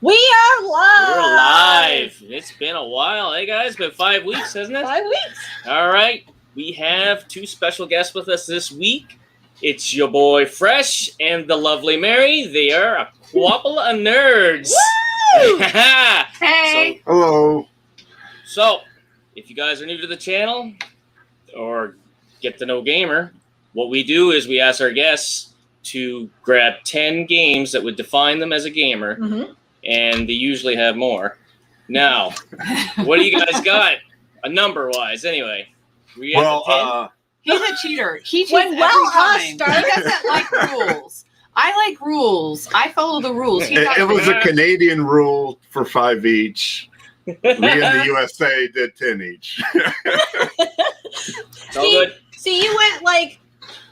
We are live! We're live. It's been a while. Hey, guys, it's been 5 weeks, hasn't it? 5 weeks. All right. We have 2 special guests with us this week. It's your boy Fresh and the lovely Mary. They are a Co-ople of Nerds. Woo! Hey! Hello. So, if you guys are new to the channel or get to know gamer, what we do is we ask our guests to grab 10 games that would define them as a gamer. Mm-hmm. And they usually have more. Now, what do you guys got? A number-wise, anyway. We Well, He's a cheater. He cheats When every well time. us started- He doesn't like rules. I like rules. I follow the rules. He it was a Canadian rule for 5 each. We in the USA did 10 each. It's all good. See, you went like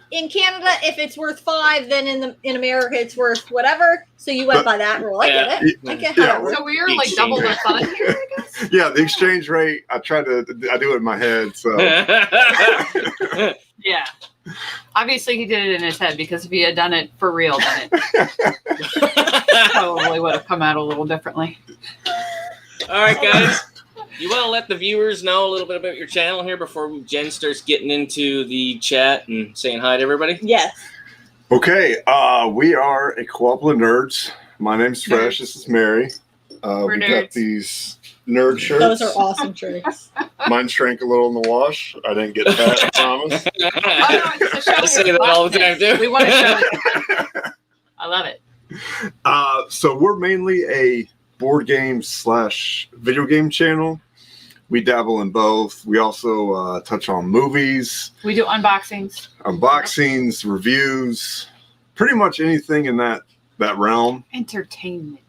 in Canada, if it's worth 5, then in America it's worth whatever. So you went by that rule. I get it. I get how Yeah, it works. So we are like double the fun here, I guess. Yeah, the exchange rate, I do it in my head. So Yeah. Obviously, he did it in his head because if he had done it for real, then it probably would have come out a little differently. All right, guys. You want to let the viewers know a little bit about your channel here before Jen starts getting into the chat and saying hi to everybody? Yes. okay, we are a Co-ople of Nerds. My name's Fresh. This is Mary. We're We got nerds. these nerd shirts. Those are awesome shirts. Mine shrank a little in the wash. I didn't get fat, I promise. Oh, no, it's to show I say your that all the time, buttness. too. We want to show it. I love it. So we're mainly a board game / video game channel. We dabble in both. We also touch on movies, We do unboxings. unboxings, reviews, pretty much anything in that realm. Entertainment.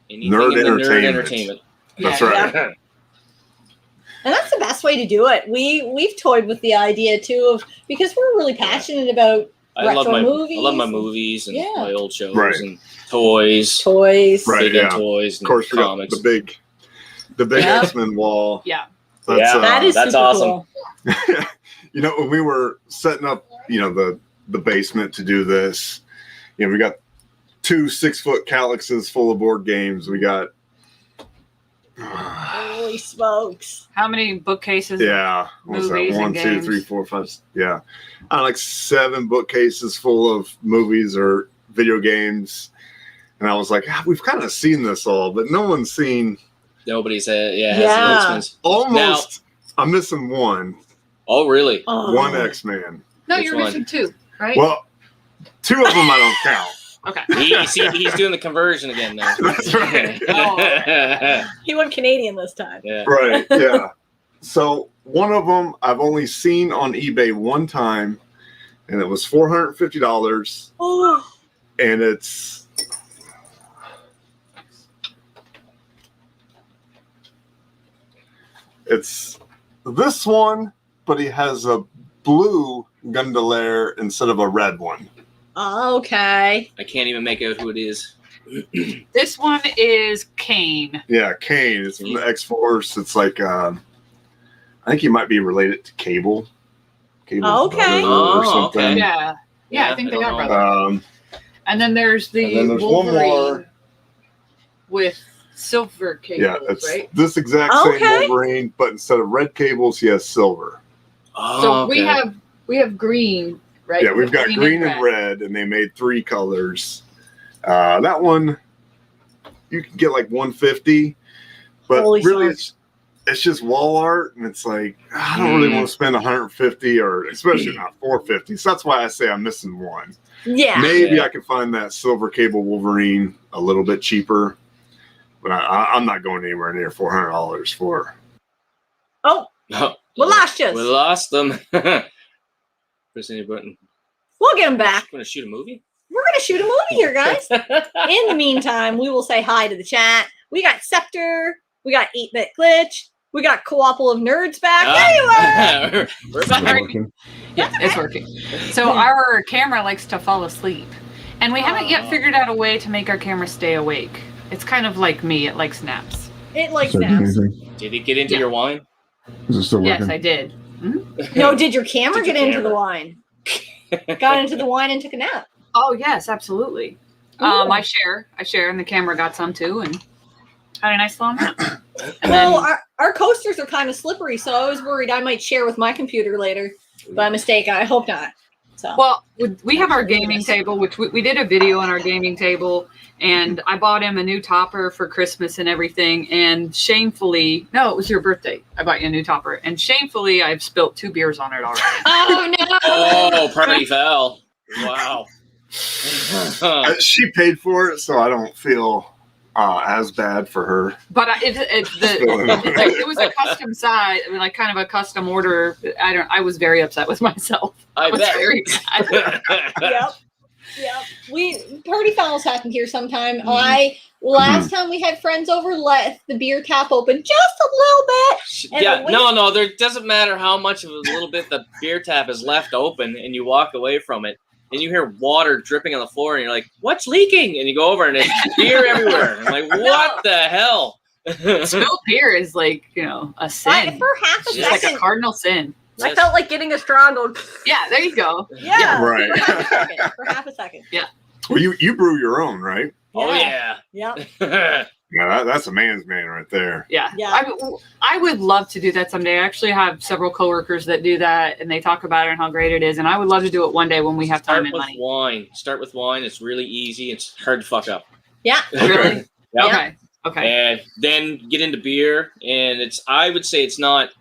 Anything Nerd in the entertainment. entertainment. That's Yeah. right. And that's the best way to do it. We've toyed with the idea too of because we're really passionate about I love retro my movies. I love my movies and Yeah. my old shows Right. and toys. toys. Right. Big yeah. toys Of and course, we got comics. the big Yeah. X-Men wall. Yeah. That's, Yeah. That is That's super awesome. cool. you know, when we were setting up, the basement to do this, we got 2 6-foot calyxes full of board games. We got Holy smokes. How many bookcases? yeah, what was that? Movies and 1, 2, games. 3, 4, 5. Yeah, like 7 bookcases full of movies or video games. And I was like, we've kind of seen this all, but no one's seen Nobody's has Yeah. announcements. almost. I'm missing one Oh, really? Oh. one X-Man. No, Which you're one? missing 2, right? Well, 2 of them I don't count. Okay. He's doing the conversion again now. That's right. He went Canadian this time. Yeah. Right, yeah. So one of them I've only seen on eBay one time, and it was $450, Oh, and it's this one, but he has a blue Gondolier instead of a red one. okay. I can't even make out who it is. This one is Kane. Yeah, Kane. It's from the X-Force. It's like I think he might be related to Cable. Cable's Oh, okay. brother or Oh, something. okay. Yeah. Yeah, I think they don't are know. brothers. And then there's the And then there's one Wolverine more. with silver cables, Yeah, it's right? this exact Okay. same Wolverine, but instead of red cables, he has silver. Oh, So okay. we have green, right? Yeah, we've got green and red, and they made 3 colors. That one you can get like $150, but Holy really smokes. it's just wall art, and it's like I don't really want to spend $150 or especially not $450. So that's why I say I'm missing one. Yeah. Maybe Yeah. I can find that silver cable Wolverine a little bit cheaper, but I'm not going anywhere near $400 for. Oh, No. we lost you. We lost them. Press any button. We'll get him back. Want to shoot a movie? We're going to shoot a movie here, guys. In the meantime, we will say hi to the chat. We got Scepter. We got 8-Bit Glitch. We got Co-ople of Nerds back. Ah. There you are. We're back. Yeah, it's working. So our camera likes to fall asleep. And we haven't yet figured out a way to make our camera stay awake. It's kind of like me. It likes naps. It likes Start naps. doing anything? Did it get into your wine? Is it still working? Yes, I did. No, did your camera Did your get into camera? the wine? Got into the wine and took a nap. Oh, yes, absolutely. Ooh. I share, and the camera got some too, and Had a nice long nap. And Well, then- our coasters are kind of slippery, so I was worried I might share with my computer later by mistake. I hope not. So. well, we have our gaming table, which we did a video on our gaming table, and I bought him a new topper for Christmas and everything. And shamefully, no, it was your birthday. I bought you a new topper, and shamefully, I've spilt 2 beers on it already. Oh no! Oh, party foul! Wow. She paid for it, so I don't feel as bad for her. But it was a custom size, I mean, like kind of a custom order. I was very upset with myself. I was bet. very mad. Yep. We party fouls happen here sometime. Last time we had friends over, left the beer tap open just a little bit. And Yeah, then no, there doesn't matter how much of a little bit the beer tap is left open, and you walk away from it, and you hear water dripping on the floor, and you're like, "What's leaking?" And you go over, and it's beer everywhere. I'm like, "What the hell?" Spilled beer is like, a sin. for half a It's Just like second, a cardinal sin. I felt like getting a straw and going, Yeah, there you go. yeah, Right. for half a second. Well, you brew your own, right? Oh yeah. Yep. Yeah, that's a man's man right there. Yeah. Yeah. I would love to do that someday. I actually have several coworkers that do that, and they talk about it and how great it is. And I would love to do it one day when we have time Start and with money. wine. Start with wine. It's really easy. It's hard to fuck up. Yeah. Really? Yeah. Okay. And then get into beer, and I would say it's not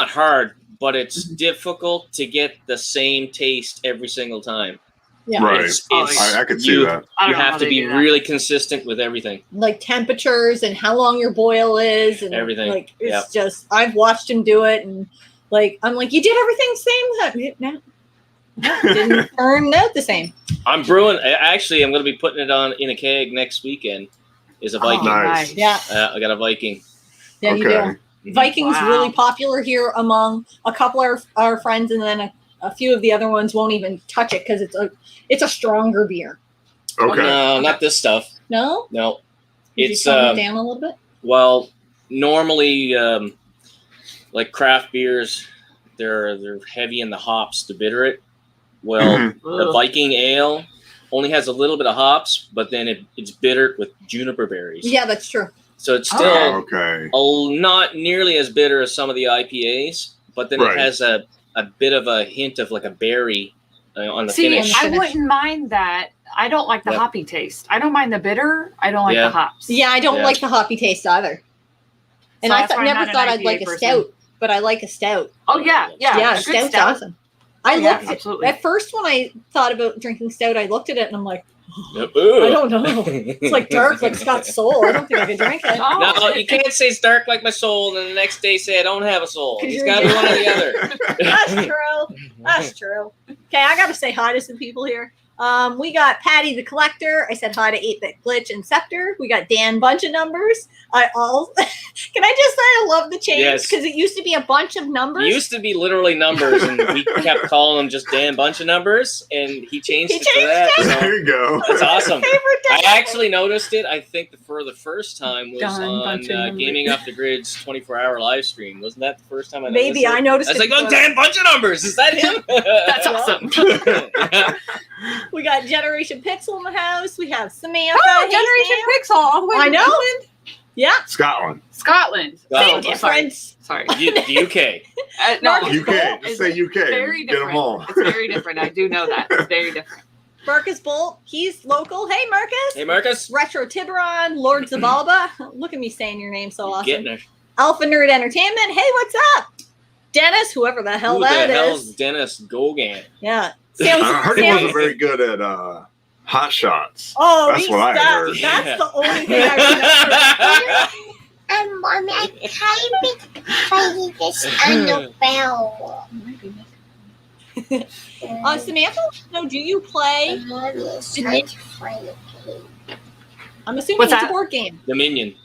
hard, but it's difficult to get the same taste every single time. Yeah. Right. I could see that. I You don't know how have to they be do that. really consistent with everything. Like temperatures and how long your boil is and Everything. Like it's just I've watched him do it and like I'm like, you did everything same time. No, it didn't turn out the same. I'm brewing. Actually, I'm going to be putting it on in a keg next weekend. Is a Viking. nice. Yeah. I got a Viking. Yeah, you Okay. do. Viking's Wow. really popular here among a couple of our friends, and then a few of the other ones won't even touch it because it's a stronger beer. Okay. No, not this stuff. No, No, Did it's you tone it down a little bit. well, normally like craft beers, they're heavy in the hops to bitter it. Well, Mhm. the Ugh. Viking ale only has a little bit of hops, but then it's bitter with juniper berries. Yeah, that's true. So it's Oh. still Okay. not nearly as bitter as some of the IPAs, but then Right. it has a bit of a hint of like a berry on the See, finish. I wouldn't mind that. I don't like the Yep. hoppy taste. I don't mind the bitter. I don't like Yeah. the hops. Yeah, I don't Yeah. like the hoppy taste either. And So I that's why I'm never not an thought I'd IPA like a person. stout, but I like a stout. Oh yeah, yeah. Yeah, a good stout's stout. awesome. I Yeah, looked absolutely. at first when I thought about drinking stout, I looked at it and I'm like, Ooh. I don't know. It's like dark, like Scott's soul. I don't think I could drink it. Oh, No, you can't say it's dark like my soul, and the next day say I don't have a soul. 'Cause It's you're got to be a one or the other. That's true. That's true. Okay, I got to say hi to some people here. We got Patty the Collector. I said hi to 8-Bit Glitch and Scepter. We got Dan Bunch of Numbers. Can I just say I love the change Yes. because it used to be a bunch of numbers. It used to be literally numbers, and we kept calling them just Dan Bunch of Numbers, and he changed it to that. So There you go. that's awesome. Favorite I Dan. actually noticed it. I think for the first time was Done, on bunch of numbers. Gaming Off the Grid's 24-hour live stream. Wasn't that the first time I noticed Maybe it? I noticed I was it like, "Oh, before. Dan Bunch of Numbers! Is that him?" That's awesome. We got Generation Pixel in the house. We have Samantha. Oh, Hey, Generation Sam. Pixel all the way I from know. England? Yeah. Scotland. Scotland. Oh, Same okay. difference. Sorry. The UK. No, Marcus it's UK. Bolt Just is say UK. very Get them different. all. It's very different. I do know that. It's very different. Marcus Bolt. He's local. Hey, Marcus. Hey, Marcus. Retro Tiburon. Lord Zabalba. Look at me saying your name so awesome. Getting it. Alpha Nerd Entertainment. Hey, what's up? Dennis, whoever the hell Who that the is. hell's Dennis Gogan? Yeah. I heard he wasn't Sam's, very good at hot shots. oh, That's what I heard. That's Yeah. the only thing I Mommy, I play this Annabelle. remember. Samantha, no, do you play? Mommy is trying to find a pig. I'm assuming What's it's a that? board game. Dominion.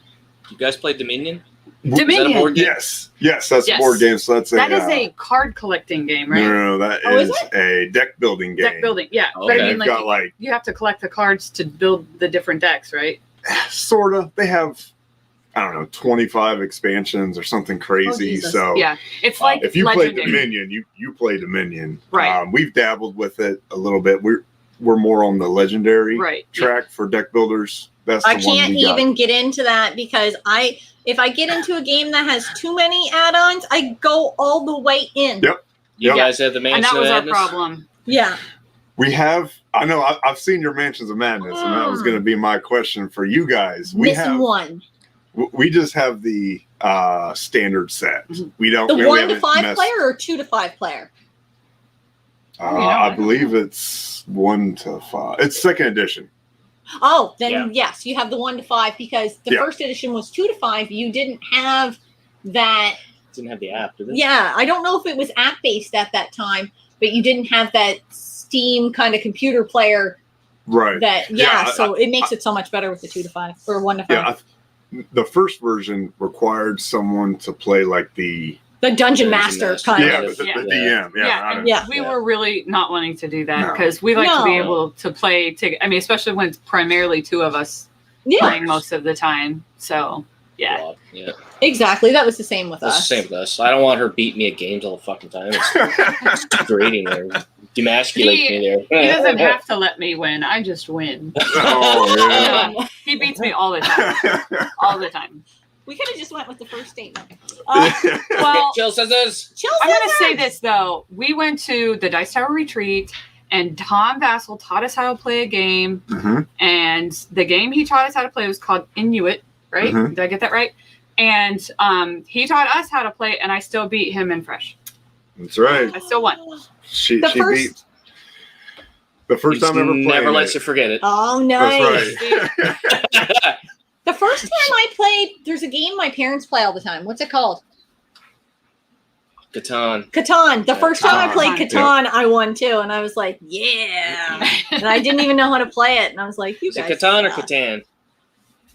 You guys play Dominion? Is Dominion. that a board game? Yes, that's Yes. a board game. So that's That is a card collecting game, right? no, that Oh, is is a deck building game. Deck building. Yeah. Okay. But I And mean, you've got like, like you have to collect the cards to build the different decks, right? sorta. They have 25 expansions or something crazy. Jesus. So Yeah. It's if you play Legendary. Dominion, you play Dominion. Right. We've dabbled with it a little bit. we're more on the legendary Right. track for deck builders. That's the I one can't we got. even get into that because if I get into a game that has too many add-ons, I go all the way in. Yep. You guys have the Mansion And that of was our Madness? problem. Yeah. We have. I know. I've seen your Mansions of Madness, and that was going to be my question for you guys. We Missing have. one. We just have the standard set. We don't. The we 1 to haven't 5 messed- player or 2 to 5 player? I believe it's 1 to 5. It's second edition. Oh, then Yeah. yes, you have the 1 to 5 because the Yeah. first edition was 2 to 5. You didn't have that. Didn't have the app, did it? Yeah, I don't know if it was app based at that time, but you didn't have that Steam kind of computer player. Right. That so it makes it so much better with the 2 to 5 or 1 to 5. Yeah. The first version required someone to play like the The Dungeon Dungeon Master Master. kind yeah, of. the Yeah. DM. Yeah, and Yeah. we were really not wanting to do that No. because we like to be No. able to play. I mean, especially when it's primarily two of us Yeah, playing most of the time. So yeah, Well, yeah. exactly. That was the same with That's us. the same with us. I don't want her beating me at games all the fucking time. It's degrading there. Demasculate me there. he doesn't have to let me win. I just win. Oh yeah. He beats me all the time. All the time. We could have just went with the first statement. Well, Chill scissors. Chill I'm going to scissors! say this though. We went to the Dice Tower Retreat, and Tom Vassell taught us how to play a game. Mhm. And the game he taught us how to play was called Inuit, right? Mhm. Did I get that right? And he taught us how to play, and I still beat him in Fresh. That's right. I still won. She The she first- beat the first time ever playing. Never it. lets you forget it. Oh, nice. That's right. The first time I played, there's a game my parents play all the time. What's it called? Catan. Catan. The first time I played Catan. Catan, I won too, and I was like, "Yeah!" And I didn't even know how to play it, and I was like, "You Is it guys, Catan or suck." Catan?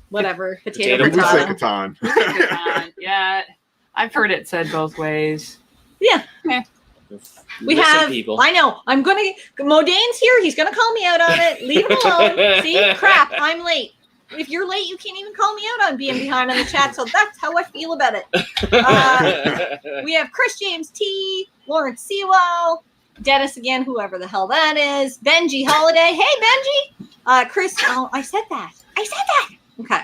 Whatever, potato, Potato, We say potato. Catan. Catan. Yeah, I've heard it said both ways. We Listen, have. people. I know. I'm gonna. Modane's here. He's gonna call me out on it. Leave him alone. See, crap. I'm late. If you're late, you can't even call me out on being behind on the chat. So that's how I feel about it. We have Chris James T, Lawrence Sewell, Dennis again, whoever the hell that is, Benji Holiday. Hey, Benji. Chris. Oh, I said that. Okay.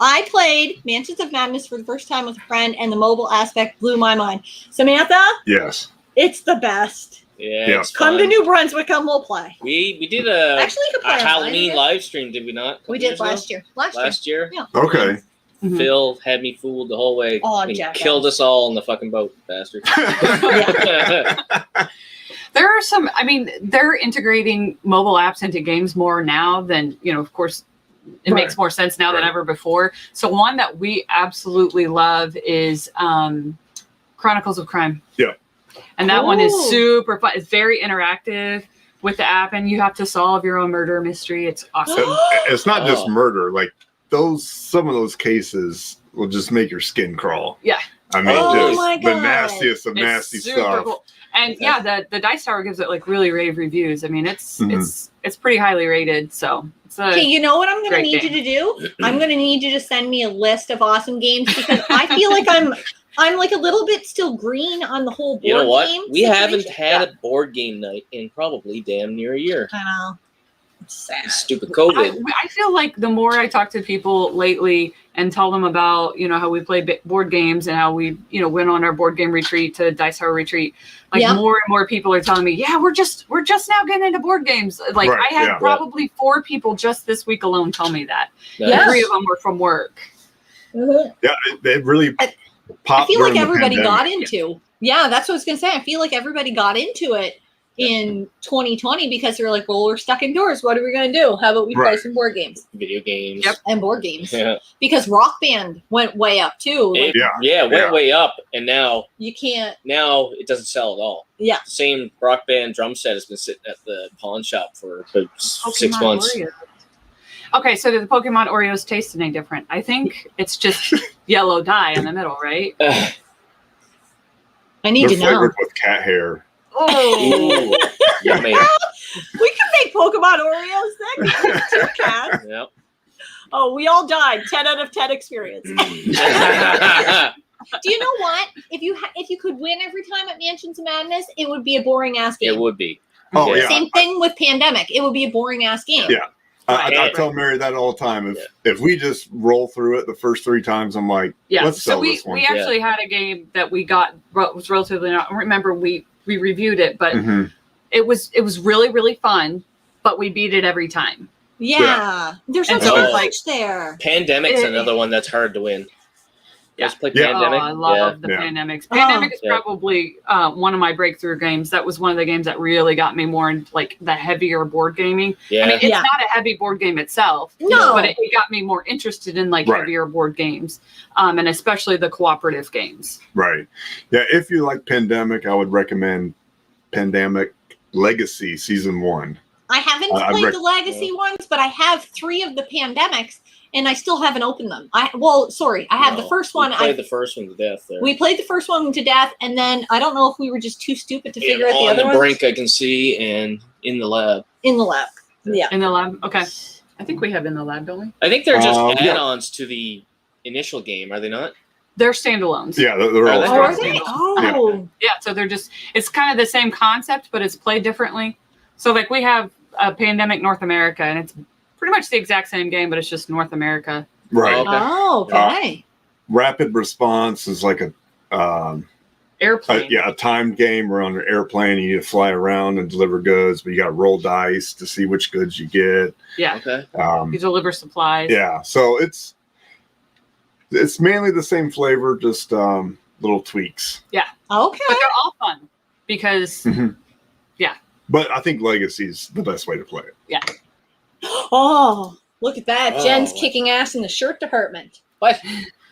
I played Mansions of Madness for the first time with a friend, and the mobile aspect blew my mind. Samantha, Yes. it's the best. Yeah. Yeah. It's Come to fun. New Brunswick and we'll play. We did a Actually, you could play online, Halloween I guess. live stream, did we not? We did last year. Last year. Yeah. Okay. Mhm. Phil had me fooled the whole way. Oh, He jackass. killed us all on the fucking boat, bastard. There are some. I mean, they're integrating mobile apps into games more now than of course. It Right. makes more sense now than Right. ever before. So one that we absolutely love is Chronicles of Crime. Yeah. And that one is Ooh. super fun. It's very interactive with the app, and you have to solve your own murder mystery. It's awesome. It's not just Oh. murder. Like some of those cases will just make your skin crawl. Yeah. I mean, Oh just my the God. nastiest of It's nasty super stuff. cool. And yeah, the Dice Tower gives it like really rave reviews. I mean, it's Mhm. it's pretty highly rated. So it's a Okay, you know what I'm going to Great need game. you to do? I'm going to need you to send me a list of awesome games because I feel like I'm like a little bit still green on the whole board You know what? game. We haven't situation. had a board game night in probably damn near a year. I know. It's sad. Stupid COVID. I feel like the more I talk to people lately and tell them about, how we play board games and how we, went on our board game retreat to Dice Tower Retreat, like Yeah. more and more people are telling me, yeah, we're just now getting into board games. Like Right, I had yeah. probably 4 people just this week alone tell me that. Yes. 3 of them were from work. Mhm. Yeah, it really I popped. feel like during the everybody got pandemic. into. Yeah, that's what I was going to say. I feel like everybody got into it in 2020 because they're like, well, we're stuck indoors. What are we going to do? How about we play Right. some board games Video games. Yep. and board games? Yeah. Because Rock Band went way up too. Like, It went Yeah. way up, and now you can't. it doesn't sell at all. Yeah. The same Rock Band drum set has been sitting at the pawn shop for about 6 Pokemon months. Oreos. Okay, so do the Pokemon Oreos taste any different? I think it's just yellow dye in the middle, right? I need They're to know. flavored with cat hair. Oh, Ooh, yummy. We can make Pokemon Oreos. That could be cats. Yep. Oh, we all died. 10 out of 10 experience. Do you know what? If you could win every time at Mansions of Madness, it would be a boring ass game. It would be. Oh Yeah. yeah. Same thing with Pandemic. It would be a boring ass game. Yeah. I Right. tell Mary that all the time. If we just roll through it the first 3 times, I'm like, Yeah. let's So sell we this one. we actually had a game that we got was relatively. I don't remember we reviewed it, but Mhm. it was really really fun. But we beat it every time. Yeah. There's no And so it's challenge like- there. Pandemic's another one that's hard to win. Yeah. Just play Yeah. Pandemic. Oh, I love the Yeah. Pandemics. Oh. Pandemic is Yeah. probably one of my breakthrough games. That was one of the games that really got me more into like the heavier board gaming. Yeah. I mean, it's Yeah. not a heavy board game itself, No. but it got me more interested in like Right. heavier board games, and especially the cooperative games. Right. Yeah. If you like Pandemic, I would recommend Pandemic Legacy Season 1. I haven't I'd played the legacy ones, but I have 3 of the Pandemics, and I still haven't opened them. I have the No, first we one. played the first one to death there. We played the first one to death, and then I don't know if we were just too stupid to figure out the on other the ones brink, I can see, and in the lab. in the lab. Yeah. In the lab, okay. I think we have in the lab, don't we? I think they're just Yeah. add-ons to the initial game, are they not? They're standalones. Yeah, they're Are all they? Oh, are fun. they? Oh. Yeah, so they're just, it's kind of the same concept, but it's played differently. So like we have a Pandemic North America, and it's pretty much the exact same game, but it's just North America. Right. Okay. Oh, okay. Rapid Response is like a Airplane. a timed game where on an airplane you need to fly around and deliver goods, but you got to roll dice to see which goods you get. Yeah. Okay. You deliver supplies. Yeah, so it's mainly the same flavor, just little tweaks. Okay. But they're all fun because Mhm. But I think Legacy's the best way to play it. Oh, look at that. Oh. Jen's kicking ass in the shirt department. What?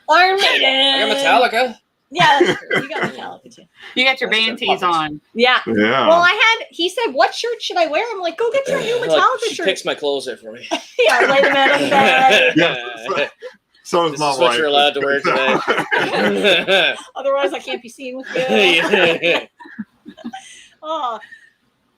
Iron I Maiden. got Metallica. Yeah, that's true. You got Metallica too. you got your That's band the tees puppets. on. Yeah. Yeah. Well, he said, what shirt should I wear? I'm like, go get your new Like, Metallica she shirt. picks my clothes there for me. Yeah, lay them out on bed. Yeah. So is This my is what wife. you're allowed to wear today. Otherwise, I can't be seen with you. Yeah.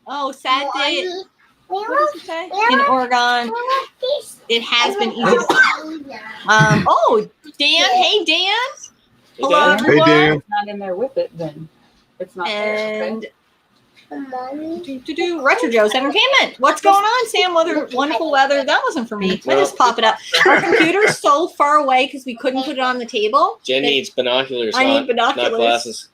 Oh, sad day. Mommy, What does it say? In Oregon, this it has been easy. easy. Oh, Dan. Hey, Dan. Hello, Dan. Hey, everyone. Dan. It's not in there with it, then. It's not there. And Mommy. Retro Joe's Entertainment. What's going on, Sam? Wonderful weather. That wasn't for me. I just pop it up. Our computer's so far away because we couldn't put it on the table. Jen needs binoculars. I need not binoculars. glasses.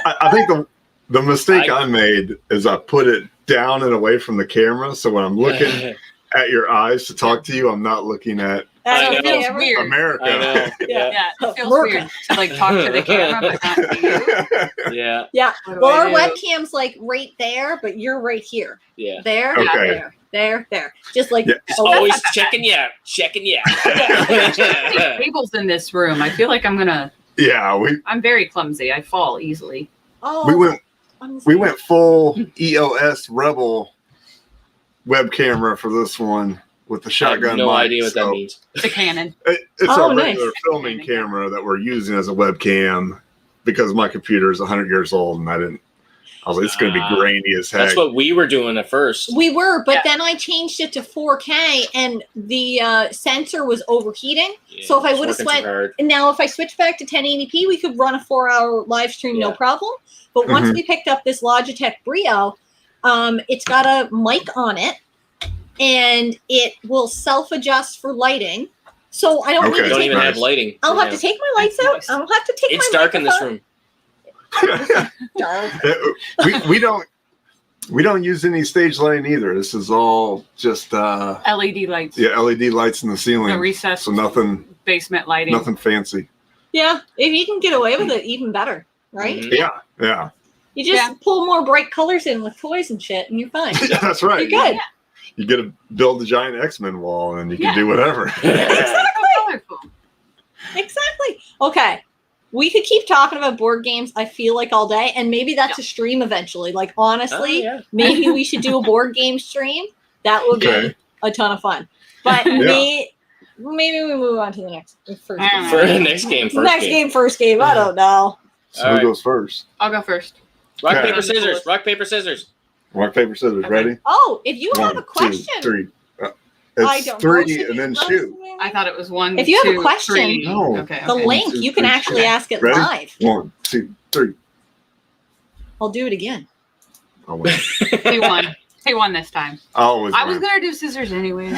I think the mistake I made is I put it down and away from the camera, so when I'm looking at your eyes to talk to you, I'm not looking at I So know. it feels weird. America. I know. Yeah. Yeah, it feels America. weird to like talk to the camera, but not to you. Yeah. What do Well, I our do? webcam's like right there, but you're right here. Yeah. There, Okay. there. Just like Yeah. Just always checking you out. Checking you out. Tables in this room. I feel like Yeah, I'm very clumsy. I fall easily. oh, we went full EOS Rebel web camera for this one with the I have shotgun no mic, idea what that so means. It's a cannon. It's Oh, a nice. regular filming camera that we're using as a webcam because my computer is 100 years old and I was like, it's going to be grainy as heck. That's what we were doing at first. We were, but Yeah. then I changed it to 4K, and the sensor was overheating. Yeah, So if I it's would've working too went- hard. And now, if I switch back to 1080p, we could run a 4-hour live stream, no Yeah. problem. But once Mhm. we picked up this Logitech Brio, it's got a mic on it, and it will self-adjust for lighting. So I don't Okay. need to We don't take even my, have lighting. I'll right have to take my lights out. I don't have to take It's my dark in this microphone. room. Dark. we don't use any stage lighting either. This is all just LED lights. LED lights in the ceiling. The recessed So nothing basement lighting. fancy. Yeah, if you can get away with it, even better, right? Mhm. Yeah. You just Yeah. pull more bright colors in with toys and shit, and you're fine. That's right. You're good. You get to build a giant X-Men wall and you can Yeah. do whatever. So colorful. Exactly. Okay. We could keep talking about board games, I feel like, all day, and maybe that's a stream eventually. Like, honestly, Oh, yeah. maybe we should do a board game stream. That would be Okay. a ton of fun. But maybe we move on to the next first game. For the next game, First game. I don't know. So All who right. goes first? I'll go first. Rock, Okay. paper, scissors. Rock, paper, scissors. Rock, paper, scissors. Okay. Ready? Oh, if you have a 1, 2, question, 3. I It's don't 3 know. and then Should shoot. I thought it was 1. If you have a 2, question- 3. No. Okay. the okay. link, 1, 2, you can 3, actually ask it Ready? live. 1, 2, 3. I'll do it again. I win. He won. He won this time. I always I was win. gonna do scissors anyway.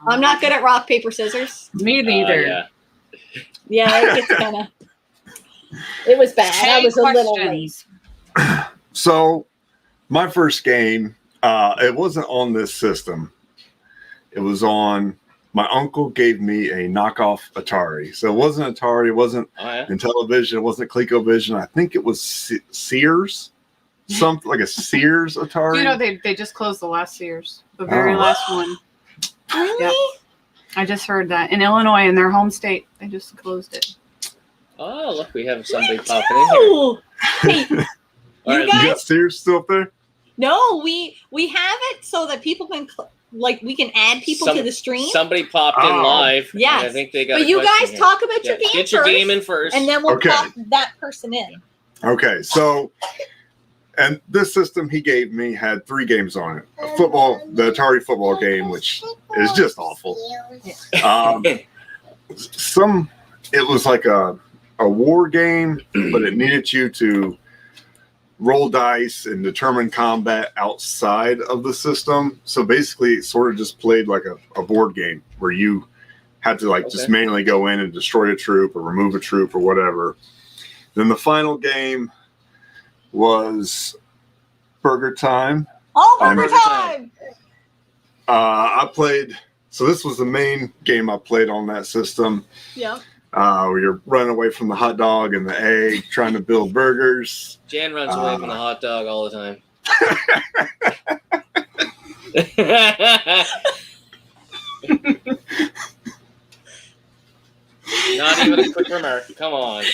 I'm not good at rock, paper, scissors. Me neither. Yeah. Yeah, it gets kind of. It was bad. I was a little late. Questions. So, my first game, it wasn't on this system. It was on. My uncle gave me a knockoff Atari. So it wasn't Atari. It wasn't Oh, yeah. Intellivision. It wasn't ColecoVision. I think it was Sears. Something like a Sears Atari. You know, they just closed the last Sears, the very Oh. last one. Really? Yep. I just heard that in Illinois, in their home state, they just closed it. Oh, look, we have somebody popping in here. Oh, hey, All right, guys- You got Sears still up there? no, we have it so that people can we can add people to the stream. Somebody popped in Oh. live. and Yes. I think they got. But a you question guys here. talk about your Yeah, game get your first, game in first. and then we'll Okay. pop that person in. Okay, so, and this system he gave me had 3 games on it. A football, the Atari football game, which is just awful. It was like a war game, but it needed you to roll dice and determine combat outside of the system. So basically, it sort of just played like a board game where you had to just Okay. manually go in and destroy a troop or remove a troop or whatever. Then the final game was Burger Time. All I'm- Burger Time. I played. So this was the main game I played on that system. Yeah. Where you're running away from the hot dog and the egg, trying to build burgers. Jan runs away from the hot dog all the time. Not even a quick remark. Come on.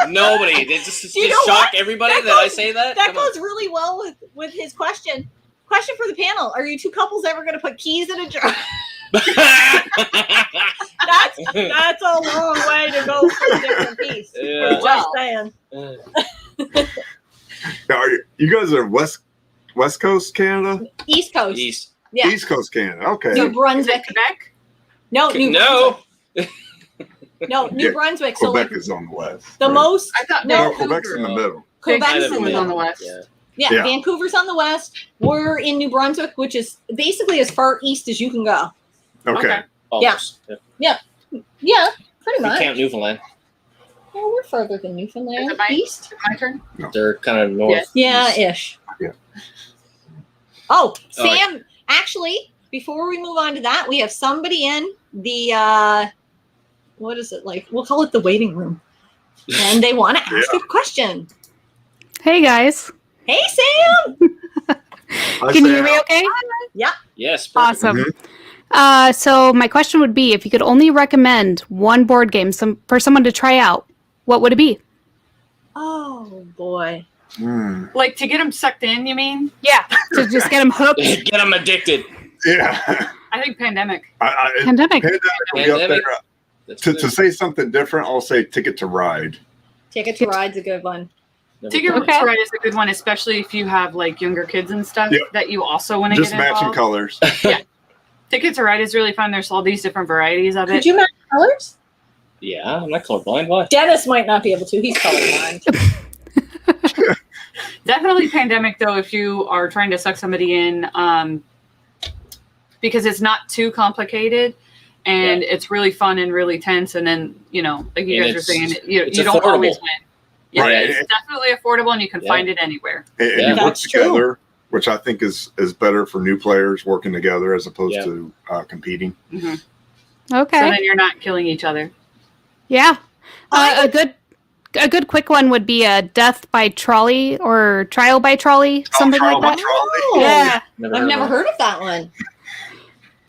Nobody. They just You know shock what? everybody That that I goes- say that. That Come on. goes really well with his question. Question for the panel: are you two couples ever going to put keys in a jar? That's a long way to go for a different piece. Yeah. Just saying. Now, you guys are West Coast Canada? East Coast. East. Yeah. East Coast Canada. Okay. New Is Brunswick. it Quebec? No, New No. Brunswick. No, New Yeah, Brunswick. So Quebec like is on the west. the right? most. I thought No, No, Quebec's in the middle. Quebec's Vancouver in was the on the west. Yeah. Yeah, Yeah. Vancouver's on the west. We're in New Brunswick, which is basically as far east as you can go. Okay. Almost. Yeah. Yeah, pretty You much. count Newfoundland. Well, we're further than Is Newfoundland. it my- East? My turn? They're kind of north. Yes. Yeah, ish. Yeah. Oh, All right. Sam, actually, before we move on to that, we have somebody in the, what is it like? We'll call it the waiting room. And they want to ask a question. Hey guys, Hey, Sam. can you hear me okay? Yes. Perfect. Awesome. So my question would be, if you could only recommend one board game for someone to try out, what would it be? Oh, boy. Hmm. Like to get them sucked in, you mean? Yeah, to just get them hooked. Get them addicted. Yeah. I think Pandemic. Pandemic. Pandemic will be up Pandemic. there. That's To good. say something different, I'll say Ticket to Ride. Ticket to Ride's a good one. Never Ticket played. Okay. to Ride is a good one, especially if you have like younger kids and stuff Yep. that you also want to Just get matching involved. colors. Ticket to Ride is really fun. There's all these different varieties of Could it. you match colors? Yeah, I'm not colorblind. Why? Dennis might not be able to. He's colorblind. Definitely Pandemic though, if you are trying to suck somebody in, because it's not too complicated and it's really fun and really tense. And then, like you And guys were it's- saying, you it's don't always affordable. win. Yeah, Right. it's definitely affordable and you can Yeah. find it anywhere. And Yeah. you work That's true. together, which I think is better for new players working together as opposed Yeah. to competing. Mhm. Okay. So then you're not killing each other. Yeah. A good quick one would be a Death by Trolley or Trial by Trolley, something Trial like by that. Oh, Yeah. I've never heard of that one.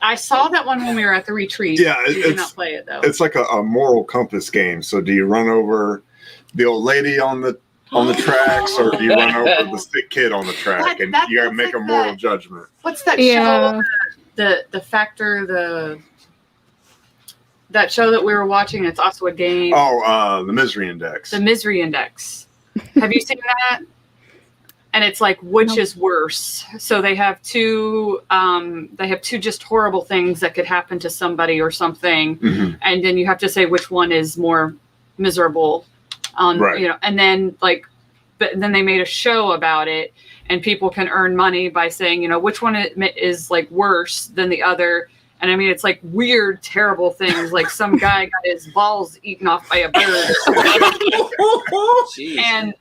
I saw that one when we were at the retreat. Yeah, we did it's- not play it though. It's like a moral compass game. So do you run over the old lady on the tracks, or do you run over the sick kid on the track? And you got to that's make a like moral that. judgment. What's that Yeah. show? The Factor, that show that we were watching. It's also a game. Oh, the Misery Index. The Misery Index. Have you seen that? And it's like which is worse. So they have two just horrible things that could happen to somebody or something, Mhm. and then you have to say which one is more miserable. Right. And then like but then they made a show about it, and people can earn money by saying, you know, which one is like worse than the other. And I mean, it's like weird, terrible things. Like some guy got his balls eaten off by a bird. Jeez.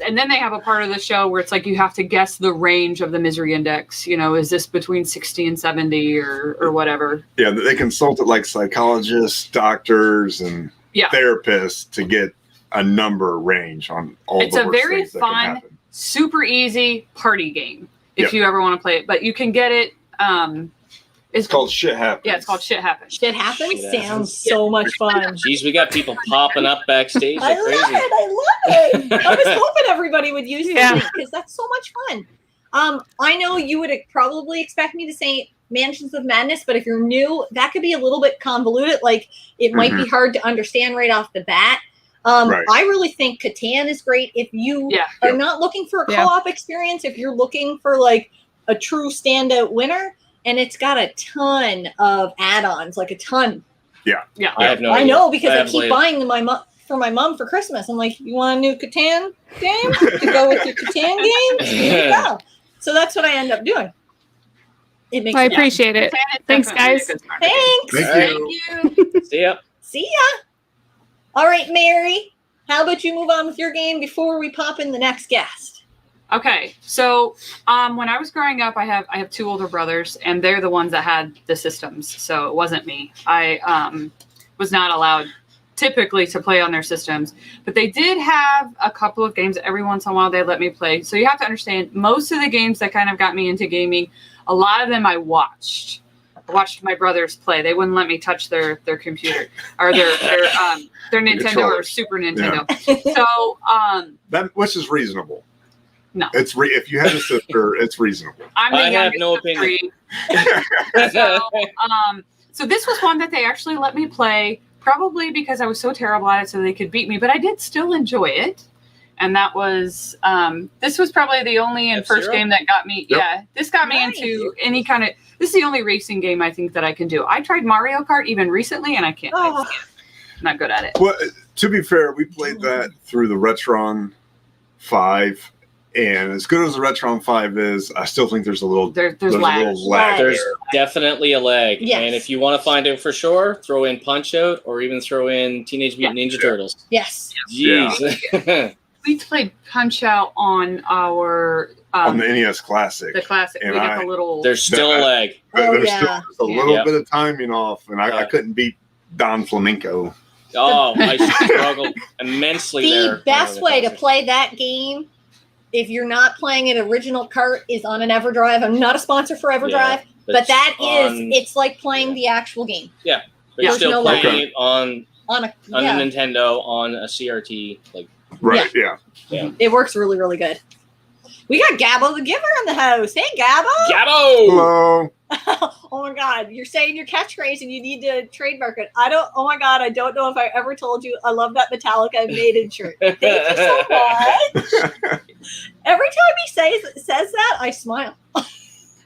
And then they have a part of the show where it's like you have to guess the range of the misery index. You know, is this between 60 and 70 or whatever? Yeah, they consulted like psychologists, doctors, and therapists to get a number range on all It's the a worst very things that can fun, happen. super easy party game if you ever want to play it. But you can get it. It's called Shit Happens. Yeah, it's called Shit Happens. Shit happens. Shit Sounds happens. so much fun. Jeez, we got people popping up backstage I like love crazy. it. I love it. I was hoping everybody would use Yeah. this because that's so much fun. I know you would probably expect me to say Mansions of Madness, but if you're new, that could be a little bit convoluted. Like it might be hard to understand right off the bat. Right. I really think Catan is great if you are not looking for a co-op experience. If you're looking for like a true standout winner, and it's got a ton of add-ons, like a ton. Yeah. I have no I idea. know because I haven't keep played. buying them for my mom for Christmas. I'm like, you want a new Catan game to go with your Catan games? Here you go. So that's what I end up doing. It makes I sense. appreciate it. It's Thanks, definitely a guys. good party game. Thanks. Thank you. See ya. See ya. All right, Mary. How about you move on with your game before we pop in the next guest? Okay, so when I was growing up, I have two older brothers, and they're the ones that had the systems. So it wasn't me. I was not allowed typically to play on their systems, but they did have a couple of games every once in a while they let me play. So you have to understand, most of the games that kind of got me into gaming, a lot of them I watched. I watched my brothers play. They wouldn't let me touch their computer or their Nintendo or Controllers. Super Nintendo. So Which is reasonable. No. It's if you have a sister, it's reasonable. I'm the I have youngest no of opinion. three. So this was one that they actually let me play, probably because I was so terrible at it so they could beat me, but I did still enjoy it. And that was, this was probably the only and first F-Zero? game that got me, this got me Nice. into any kind of, this is the only racing game I think that I can do. I tried Mario Kart even recently and I can't, Oh. I'm not good at it. Well, to be fair, we played that through the Retron 5, and as good as the Retron 5 is, I still think there's a little There's a lag. little lag. There's definitely a lag. Yes. And if you want to find out for sure, throw in Punch-Out or even throw in Teenage Mutant Ninja Turtles. Yes. Jeez. We played Punch-Out on our, on the NES Classic. the classic. And We got I- the little, There's still a lag. Oh, There's yeah. still a little Yeah. bit of timing off, and I couldn't beat Don Flamenco. Oh, I struggled immensely there. The best way to play that game, if you're not playing it original cart, is on an EverDrive. I'm not a sponsor for EverDrive, but that is, it's like playing the actual game But you're There's still no playing lag. it on on a a Nintendo, on a CRT. Like, Right, yeah. It works really, really good. We got Gabbo the Giver in the house. Hey, Gabbo. Gabbo! Hello. Oh my God, you're saying your catchphrase and you need to trademark it. Oh my God, I don't know if I ever told you I love that Metallica Maiden shirt. Thank you so much. Every time he says that, I smile.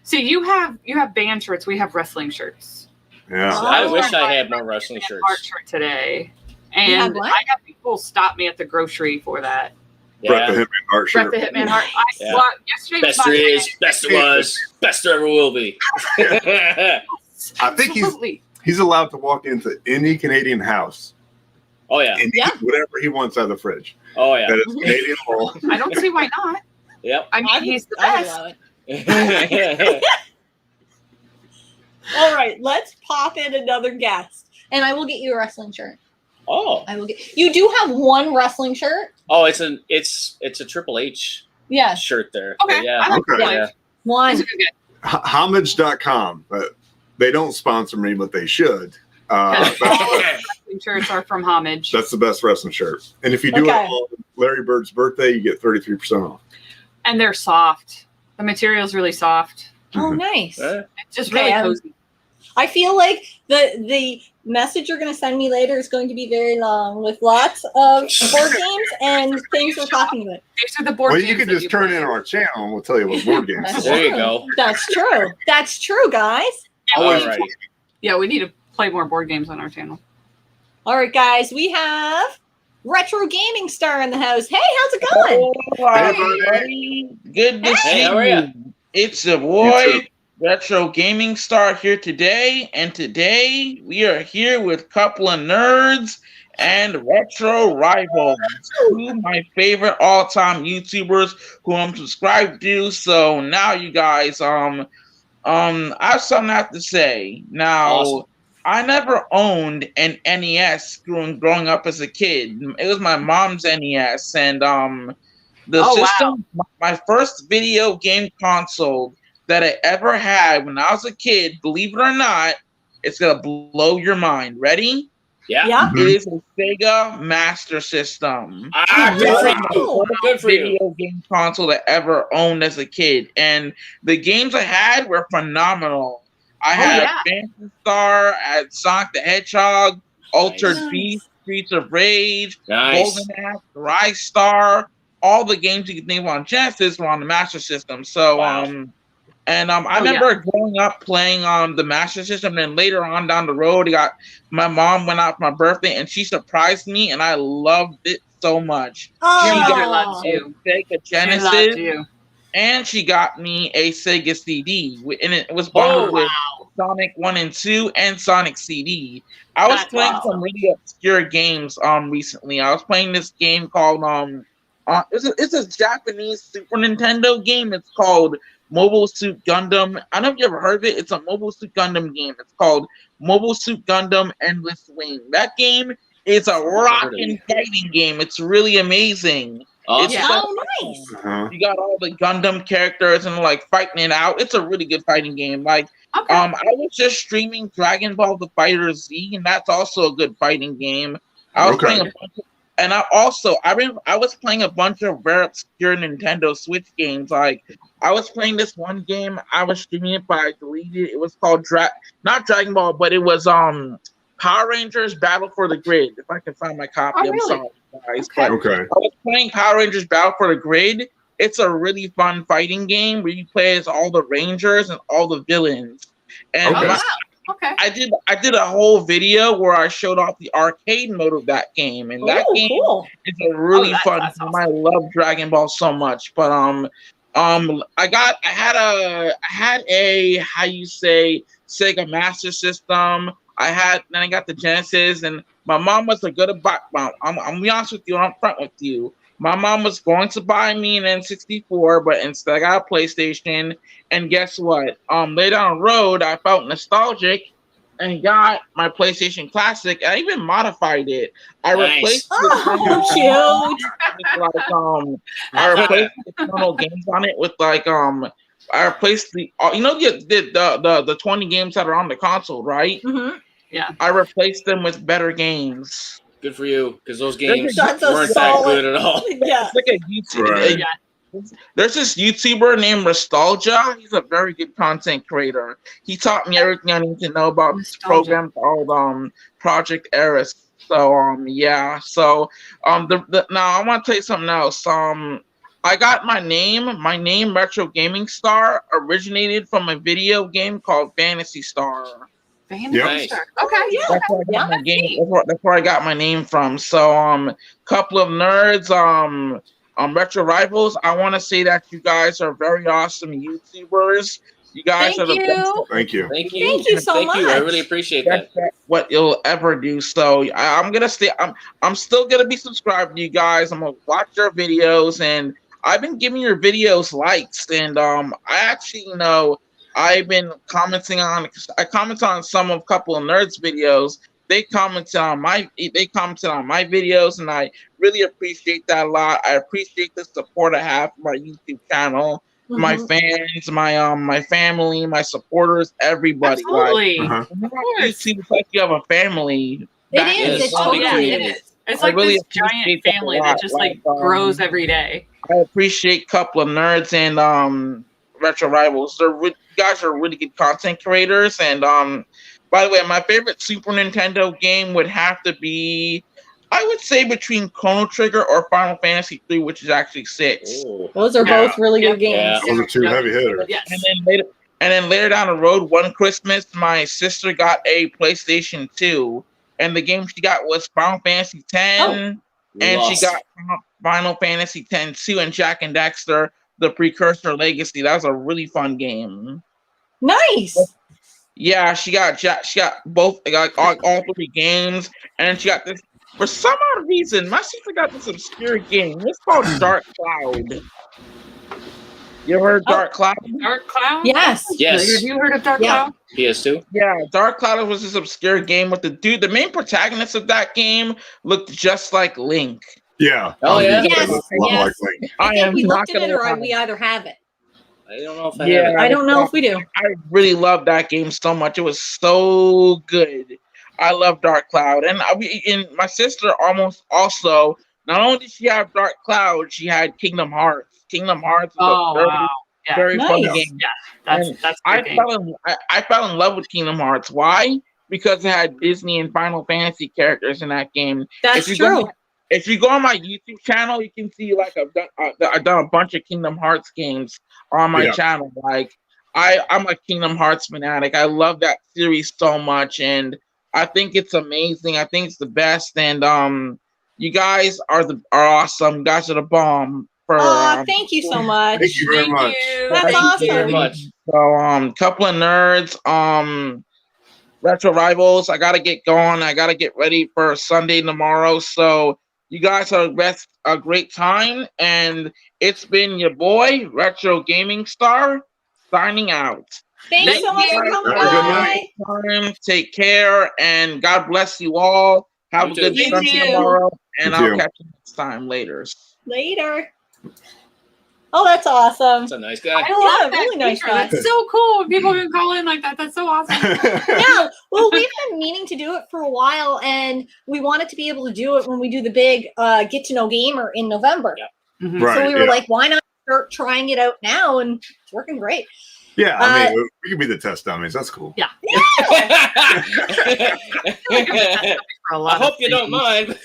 see, you have band shirts. We have wrestling shirts. Yeah. I Oh. wish I had more wrestling Art shirts. shirt today. You had And what? I have people stop me at the grocery for that. Brett the Yeah. Hitman Art Brett shirt. the Hitman Heart. Yeah. Well, yesterday was Best my there day. is, best there was, best there ever will be. I think Absolutely. he's allowed to walk into any Canadian house Oh, yeah. and Yeah. eat whatever he wants out of the fridge. Oh, yeah. That is Canadian law. I don't see why not. Yep. I mean, he's the I would best. love it. All right, let's pop in another guest, and I will get you a wrestling shirt. Oh. I will get. You do have one wrestling shirt. Oh, it's a Triple H Yes, shirt there. Okay. But yeah. I like Okay. that. Yeah. one. He's a good guy. Homage.com. But they don't sponsor me, but they should. All That's, wrestling shirts are from Homage. that's the best wrestling shirt. And if you do Okay. it on Larry Bird's birthday, you get 33% off. And they're soft. The material's really soft. Oh, nice. Eh, It's just Okay, really cozy. I feel like the message you're going to send me later is going to be very long with lots of board games and things we're talking about. These are the board Well, games you can that just turn play. in our channel and we'll tell you what board games. That's There you true. go. That's true. That's true, guys. Always All right. Yeah, we need to play more board games on our channel. All right, guys, we have Retro Gaming Star in the house. Hey, how's it going? Everybody. Good to see how are ya? you. It's your You boy, too. Retro Gaming Star here today. And today we are here with Couple of Nerds and Retro Rivals, two of my favorite all-time YouTubers who I'm subscribed to. So now you guys, I have something I have to say. Now, Awesome. I never owned an NES growing up as a kid. It was my mom's NES, and the Oh, wow. system, my first video game console that I ever had when I was a kid. Believe it or not, it's gonna blow your mind. Ready? Yeah. Yeah. It is a Sega Master System. Ah, good for That was you. my Good for you. video game console that I ever owned as a kid, and the games I had were phenomenal. I had yeah. Phantasy Star, I had Sonic the Hedgehog, Altered Nice. Beast, Streets of Rage, Nice. Golden Axe, Rise Star. All the games you can think of on Genesis were on the Master System. So Wow. I remember growing up playing the Master System, and then later on down the road, my mom went out for my birthday, and she surprised me, and I loved it so much. Your She mother got loves a you. Sega She loves Genesis, you. and she got me a Sega CD, and it was Oh, bundled with Wow. Sonic 1 and 2 and Sonic CD. I was That's playing awesome. some really obscure games recently. I was playing this game called it's a Japanese Super Nintendo game. It's called Mobile Suit Gundam. I don't know if you ever heard of it. It's a Mobile Suit Gundam game. It's called Mobile Suit Gundam Endless Wing. That game is a rockin' fighting game. It's really amazing. Awesome. It's Oh, nice. Uh-huh. You got all the Gundam characters and like fighting it out. It's a really good fighting game. Like Okay. I was just streaming Dragon Ball The Fighter Z, and that's also a good fighting game. I was Okay. playing a bunch of, and I was playing a bunch of very obscure Nintendo Switch games. Like I was playing this one game, I was streaming it, but I deleted it. It was called not Dragon Ball, but it was Power Rangers Battle for the Grid. If I can find my copy, Oh, I'm really? sorry, guys. Okay. But Okay. I was playing Power Rangers Battle for the Grid. It's a really fun fighting game where you play as all the Rangers and all the villains. And Okay. Oh, wow. Okay. I did a whole video where I showed off the arcade mode of that game, and that Oh, game cool. is a really that's fun awesome. game. I love Dragon Ball so much. But I had a how you say Sega Master System. Then I got the Genesis, and my mom was a good about. I'm gonna be honest with you, I'm front with you. My mom was going to buy me an N64, but instead I got a PlayStation. And guess what? Later down the road, I felt nostalgic and got my PlayStation Classic. I even modified it. I Nice. replaced Oh, cute. I replaced the external games on it with I replaced the 20 games that are on the console, right? Mhm. I replaced them with better games. Good for you, because those games That's a weren't that solid- good at all. Yeah. It's like a YouTube. Right. There's this YouTuber named Nostalgia. He's a very good content creator. He taught me everything I need to know about this Nostalgia. program called Project Eris. So yeah. So now I want to tell you something else. I got my name Retro Gaming Star originated from a video game called Phantasy Star. Fantasy Nice. Star. Okay. Yeah. That's where I got my that's game. That's where I got my name from. So Couple of Nerds, Retro Rivals, I want to say that you guys are very awesome YouTubers. You guys Thank are the you. Thank you. Thank you. Thank you so Thank you. I much. really appreciate best that. at what you'll ever do. So I'm gonna stay. I'm still gonna be subscribed to you guys. I'm gonna watch your videos, and I've been giving your videos likes. And I actually I've been commenting on. I commented on some of Couple of Nerds videos. They commented on my videos, and I really appreciate that a lot. I appreciate the support I have for my YouTube channel, my Mhm. fans, my family, my supporters, everybody. Absolutely. Uh-huh. YouTube, it's like you have a family. It back is. in It the Oh, day. yeah, totally it is. is. It's I like really this giant appreciate that a family that lot. just like Like, grows every day. I appreciate Couple of Nerds and Retro Rivals. You guys are really good content creators. And by the way, my favorite Super Nintendo game would have to be, I would say, between Chrono Trigger or Final Fantasy 3, which is actually 6. Ooh. Those are Yeah. both really good Yeah. games. Those are two heavy hitters. Yes. And then later down the road, one Christmas, my sister got a PlayStation 2, and the game she got was Final Fantasy 10, and Lost. she got Final Fantasy X-2 and Jak and Daxter, the Precursor Legacy. That was a really fun game. Nice. Yeah, she got both, like all 3 games, and she got this. For some odd reason, my sister got this obscure game. It's called Dark Cloud. You ever heard Dark Cloud? Dark Cloud? Yes. Yes. Have you heard of Dark Yeah. Cloud? PS2. Yeah, Dark Cloud was this obscure game with the dude. The main protagonist of that game looked just like Link. Yeah. Oh, yeah? Yes, A lot yes. like Link. I think am we not looked at it, gonna or lie. we either have it. I don't know if I Yeah. have it. I don't know if we do. I really loved that game so much. It was so good. I love Dark Cloud, and my sister almost also. Not only did she have Dark Cloud, she had Kingdom Hearts. Kingdom Hearts was Oh, a very, wow. Yeah. very fun Nice. game. That's And a I good game. fell in love with Kingdom Hearts. Why? Because it had Disney and Final Fantasy characters in that game. That's you true. If you go on my YouTube channel, you can see like I've done a bunch of Kingdom Hearts games on my Yeah. channel. Like I'm a Kingdom Hearts fanatic. I love that series so much, and I think it's amazing. I think it's the best, and you guys are awesome. You guys are the bomb. Thank you so much. Thank you very much. That's Thank awesome. you very much. So, couple of nerds, retro rivals. I gotta get going. I gotta get ready for Sunday tomorrow. So, you guys are a great time, and it's been your boy Retro Gaming Star signing out. Thanks Thank so much you. for coming Have a good by. night. Take care, and God bless you all. Have You a good too. You Sunday too. tomorrow, and You I'll too. catch you next time later. Later. Oh, that's awesome. That's a nice guy. I love Yeah, that really nice feature. guy. That's so cool. When people can call in like that. That's so awesome. Yeah, well, we've been meaning to do it for a while, and we wanted to be able to do it when we do the big Get to Know Gamer in November. Yeah. Mhm. Right. So we were yeah. like, why not start trying it out now? And it's working great. Yeah, I mean, we could be the test dummies. That's cool. Yeah. I For a lot of hope you don't things. mind.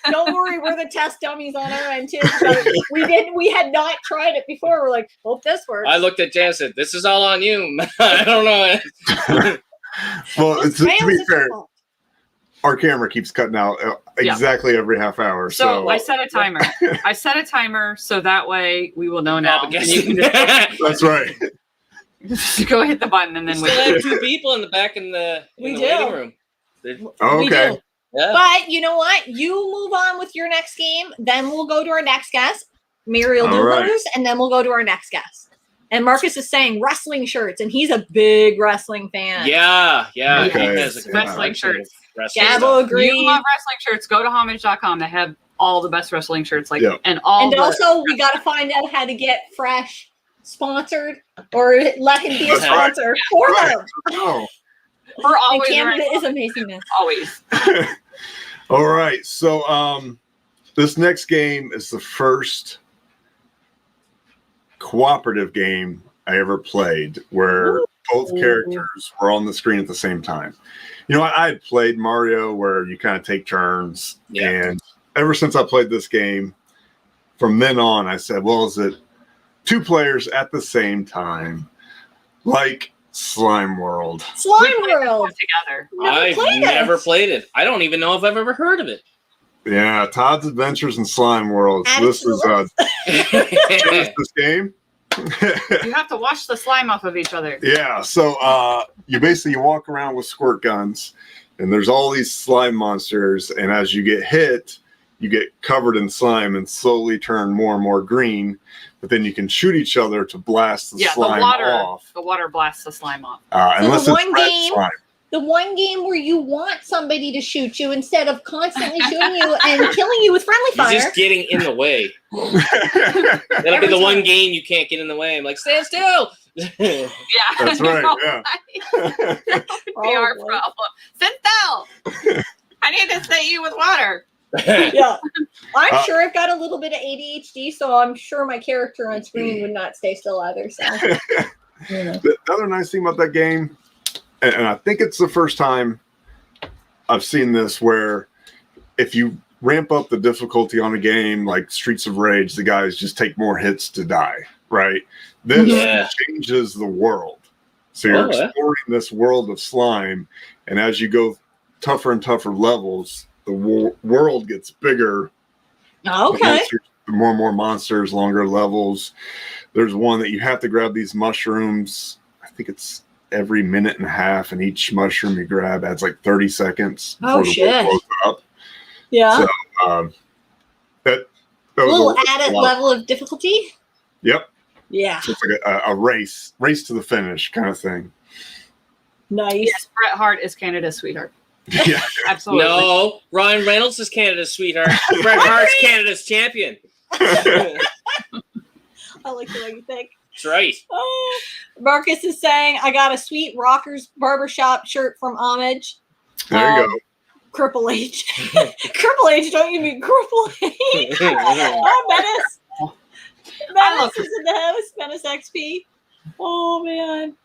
Don't worry, we're the test dummies on our end too. So we had not tried it before. We're like, hope this works. I looked at Jan and said, "This is all on you." I don't know. Well, It's to fails, be it's your fair, fault. our camera keeps cutting out Yeah. exactly every half hour. So So, I set a timer. I set a timer so that way we will know now. And you can that's right. just go hit the button and We then still wait. have 2 people in the back in the We do. waiting room. Oh, We okay. do. Yeah. But you know what? You move on with your next game, then we'll go to our next guest. Mary will do All right. hers, and then we'll go to our next guest. And Marcus is saying wrestling shirts, and he's a big wrestling fan. Yeah. Okay. He has a good Wrestling collection of shirts. wrestling Gabo stuff. agreed. You love wrestling shirts. Go to homage.com. They have all the best wrestling shirts. Like Yeah. and all And the, also, we got to find out how to get Fresh sponsored, or let him be a That's right. sponsor for Right. them. Oh. we're And always Canada right. is amazingness. Always. All right. So this next game is the first cooperative game I ever played where both characters were on the screen at the same time. You know, I had played Mario where you kind of take turns, Yeah. and ever since I played this game, from then on, I said, well, is it 2 players at the same time? Like Slime World. Slime World. Together. I've never played it. I don't even know if I've ever heard of it. Yeah, Todd's Adventures in Slime World. Add So it this to the is list. this game. You have to wash the slime off of each other. Yeah, so you walk around with squirt guns, and there's all these slime monsters, and as you get hit, you get covered in slime and slowly turn more and more green. But then you can shoot each other to blast the Yeah, slime the water. off. The water blasts the slime off. Unless the it's one red game- slime. The one game where you want somebody to shoot you instead of constantly shooting you and killing you with friendly He's fire. just getting in the way. That'll be Every the one time. game you can't get in the way. I'm like, stand still. Yeah. That's right, yeah. That would be Oh, our boy. problem. Sit still. I need to set you with water. Yeah. I'm Uh, sure I've got a little bit of ADHD, so I'm sure my character on screen would not stay still either. So The other nice thing about that game, and I think it's the first time I've seen this, where if you ramp up the difficulty on a game like Streets of Rage, the guys just take more hits to die, right? This Yeah. changes the world. So you're Oh, yeah. exploring this world of slime, and as you go tougher and tougher levels, the world gets bigger. Okay. The more and more monsters, longer levels. There's one that you have to grab these mushrooms. I think it's every minute and a half, and each mushroom you grab adds like 30 seconds. Oh, before the world shit. blows up. Yeah. So that A was little added level of difficulty. Yep. Yeah. So it's like a race to the finish kind of thing. Nice. Yes, Bret Hart is Canada's sweetheart. Yeah. Absolutely. No, Ryan Reynolds is Canada's sweetheart. Bret Hart's Canada's champion. That's I like the way you think. right. Oh, Marcus is saying, I got a sweet Rockers Barbershop shirt from Homage. There you go. Cripple H. Cripple H, don't you mean Cripple H? Oh, Menace. Menace is in the house. Menace XP. Oh, man.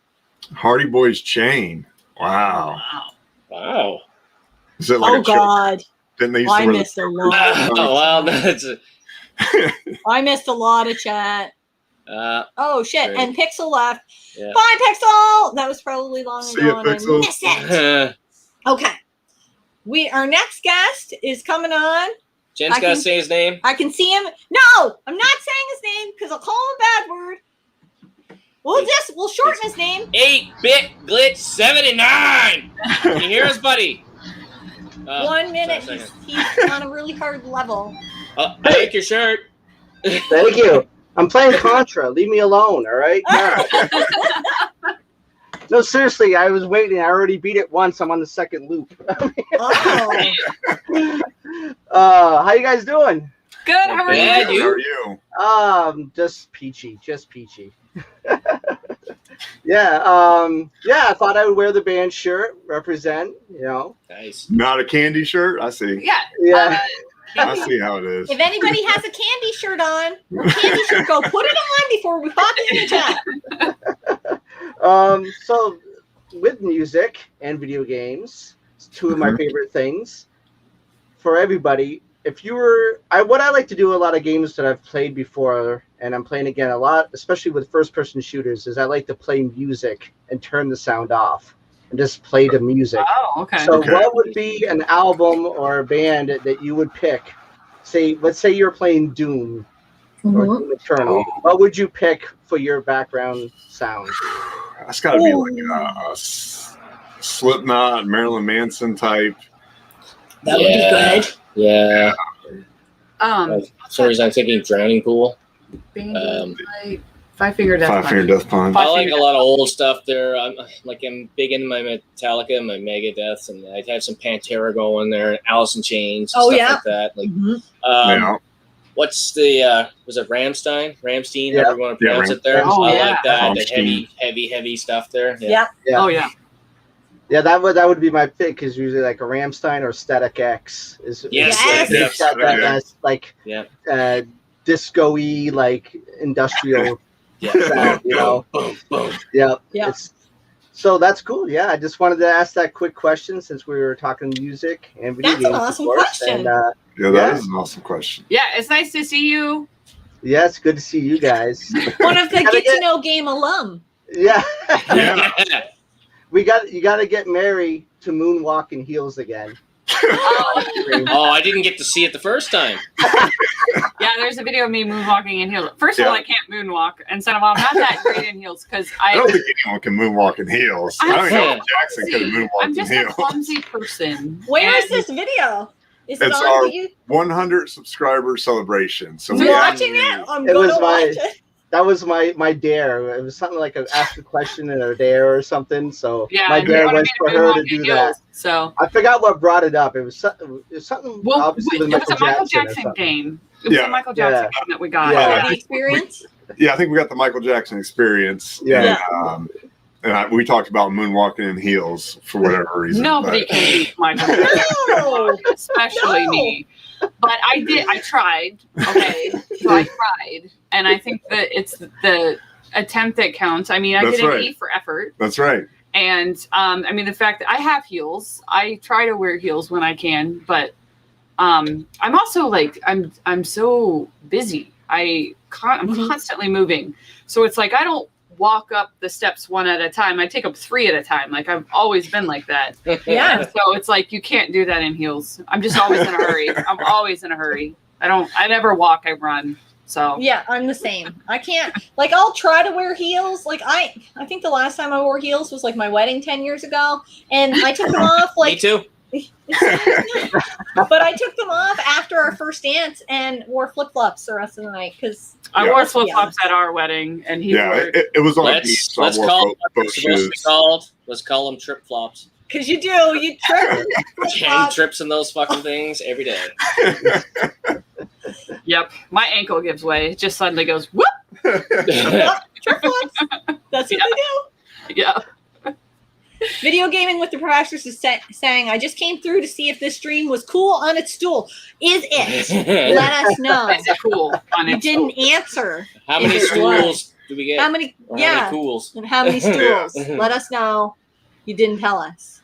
Hardy Boys chain. Wow. Wow. Is it like Oh, a choke? God. Didn't they used to I wear the missed a chokers? lot. Oh, wow. That's I missed a lot of chat. Oh, shit. Great. And Pixel left. Yeah. Bye, Pixel. That was probably long See ago, ya, and I Pixel. missed it. Okay. Our next guest is coming on. Jen's got to say his name. I can see him. No, I'm not saying his name because I'll call him a bad word. We'll shorten his name. 8-bit glitch 79. Can you hear us, buddy? 1 minute. sorry, He's on a really hard level. Oh, I like your shirt. Thank you. I'm playing Contra. Leave me alone, all right? No, seriously, I was waiting. I already beat it once. I'm on the second loop. Oh. How you guys doing? Good. How are Yeah, you? you. How are you? Just peachy. Yeah, I thought I would wear the band shirt, represent, Nice. Not a candy shirt? I see. Yeah. Yeah. I see how it is. If anybody has a candy shirt on, or candy shirt, go put it on before we pop it in the chat. So with music and video games, it's two of my favorite things. For everybody, what I like to do a lot of games that I've played before, and I'm playing again a lot, especially with first-person shooters, is I like to play music and turn the sound off and just play the music. Oh, okay. So what would be an album or a band that you would pick? Let's say you're playing Doom or Doom Eternal. What would you pick for your background sound? That's got to be like a Slipknot, Marilyn Manson type. That would be good. Yeah. Um, For some reason, I'm thinking Drowning Pool. Five Finger Death Punch. Five Finger Death Punch. I like a lot of old stuff there. I'm big into my Metallica, my Megadeth, and I'd have some Pantera going there, Alice in Chains, Oh, stuff yeah. like that. Like, Yeah. what's the was it Ramstein, Yeah. however you want to pronounce it there? Oh, I yeah. like that. The Rammstein. heavy stuff there. Yep. Yeah. Oh yeah. Yeah, that would be my pick, because usually like a Rammstein or Static X is Yes. Yes. like Yeah. disco-y, like industrial Yeah. sound, Boom, boom. Yeah. Yeah. So that's cool. Yeah, I just wanted to ask that quick question since we were talking music and video That's games. an of awesome course. question. And, Yeah, that is an awesome question. Yeah, it's nice to see you. yeah, it's good to see you guys. One of the Gotta Get to Know Game alum. Yeah, Yeah. you got to get Mary to moonwalk in heels again. Oh, I didn't get to see it the first time. Yeah, there's a video of me moonwalking in heels. First of all, Yeah. I can't moonwalk, and second of all, I'm not that great in heels because I don't think anyone can moonwalk in heels. I don't know if Jackson could have moonwalked I'm in just a heels. clumsy person. Where is And- this video? Is it It's on our- you? 100 subscriber celebration. So You we watching it? I'm It going was to my- watch it. That was my dare. It was something like an ask a question and a dare or something. So Yeah, my and you dare wanted was me for to her moonwalk to in do heels, that. So, I forgot what brought it up. It was something well, obviously with it was a Michael Jackson or Jackson something. game. It was Yeah. a Michael Jackson game that we got. Yeah. The experience? Yeah, I think we got the Michael Jackson experience. Yeah. We talked about moonwalking in heels for whatever reason. Nobody but- can beat Michael Jackson, No. especially No. me. But I tried. Okay, so I tried, and I think that it's the attempt that counts. I mean, I That's get an right. E for effort. That's right. And I mean, the fact that I have heels, I try to wear heels when I can, but I'm also like I'm so busy. I'm constantly moving, so it's like I don't walk up the steps one at a time. I take them 3 at a time. Like I've always been like that. Yeah. So it's like you can't do that in heels. I'm just always in a hurry. I'm always in a hurry. I never walk, I run. So Yeah, I'm the same. I can't, like, I'll try to wear heels. Like, I think the last time I wore heels was like my wedding 10 years ago, and I took them off Me like, too. but I took them off after our first dance and wore flip flops the rest of the night because I Yeah. wore flip flops at our wedding, and he Yeah, wore. it was on a beach, Let's so I wore call both shoes. let's call them trip flops. you trip. Jen trips in those fucking things every day. Yep, my ankle gives way. It just suddenly goes whoop. Trip flops. That's what Yeah. they do. Yeah. Video Gaming with the Professors is saying, I just came through to see if this stream was cool on its stool. Is it? Let us know. Is it cool? On You its didn't answer. How many If it stools do we get? How many? Or how Yeah. many cools? And how many stools? Let us know. You didn't tell us.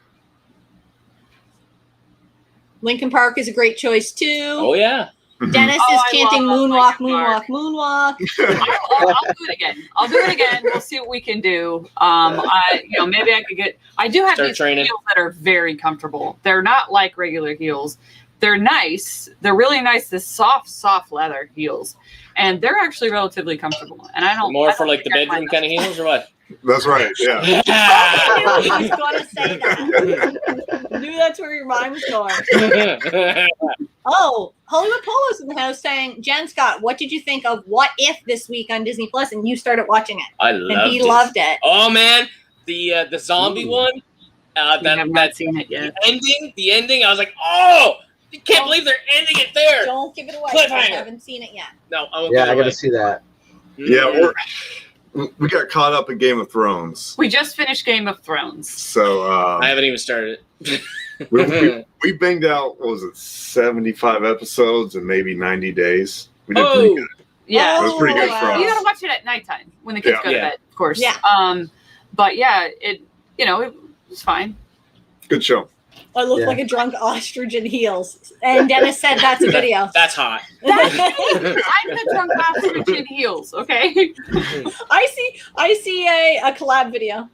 Lincoln Park is a great choice too. Oh yeah. Dennis Oh, is I chanting love moonwalk, Linkin Park. moonwalk, moonwalk. I'll do it again. I'll do it again. We'll see what we can do. Maybe I could get. I do have Start these training. heels that are very comfortable. They're not like regular heels. They're nice. They're really nice. This soft leather heels, and they're actually relatively comfortable. And I don't More I for don't like the think I bedroom find kind of heels or what? That's right. Yeah. I knew he was going to say that. I knew that's where your mind was going. Oh, Hollywood Polo's in the house saying, Jen Scott, what did you think of What If this week on Disney Plus? And you started watching it. I And loved he it. loved it. Oh man, the zombie one. I have That not seen it yet. the ending. I was like, oh, I can't believe they're ending it there. Don't give it away. Cliffhanger. I haven't seen it yet. No, I won't Yeah, give I it got away. to see that. Yeah, we got caught up in Game of Thrones, We just finished Game of Thrones. so I haven't even started it. we banged out, what was it, 75 episodes in maybe 90 days. We did pretty Oh, good. Yeah. It was pretty good for You us. gotta watch it at nighttime when the kids Yeah. go to Yeah. bed, of course. Yeah. But yeah, it was fine. Good show. I look Yeah. like a drunk ostrich in heels. And Dennis said that's a video. that's hot. That's me. I'm the drunk ostrich in heels. Okay. I see a collab video.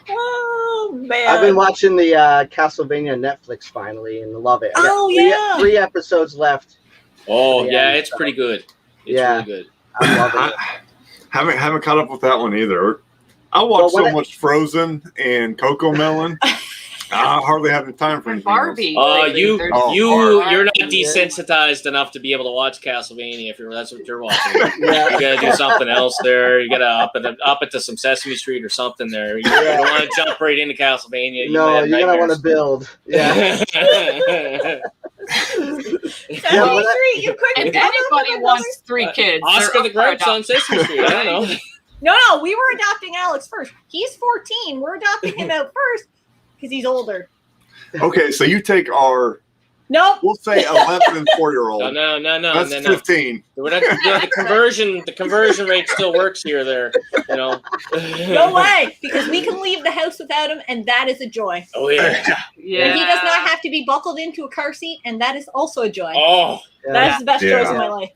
Oh man. I've been watching the Castlevania Netflix finally and love it. I got Oh, three- yeah. 3 episodes left. Oh Yeah, yeah, it's pretty good. It's Yeah. really good. I'm loving I it. haven't caught up with that one either. I watched Well, so much Frozen and Coco Melon. I hardly have the time for anything Barbie. else. You're Barbie. not desensitized enough to be able to watch Castlevania if that's what you're watching. Yeah. You gotta do something else there. You gotta up it to some Sesame Street or something there. You don't want to jump right into Castlevania. No, you're gonna want to build. Yeah. Sesame when I- Street, you couldn't If come up anybody with wants 3 kids, Oscar they're the up for Grouch on Sesame Street. I don't know. No, we were adopting Alex first. He's 14. We're adopting him out first because he's older. Okay, so you take our, Nope. we'll say 11 and 4-year-old. No. That's no. 15. We're not, the conversion rate still works here. There, you know. No way. Because we can leave the house without him, and that is a joy. Oh yeah. Yeah. And he does not have to be buckled into a car seat, and that is also a joy. Oh. That is the best Yeah. choice of my life.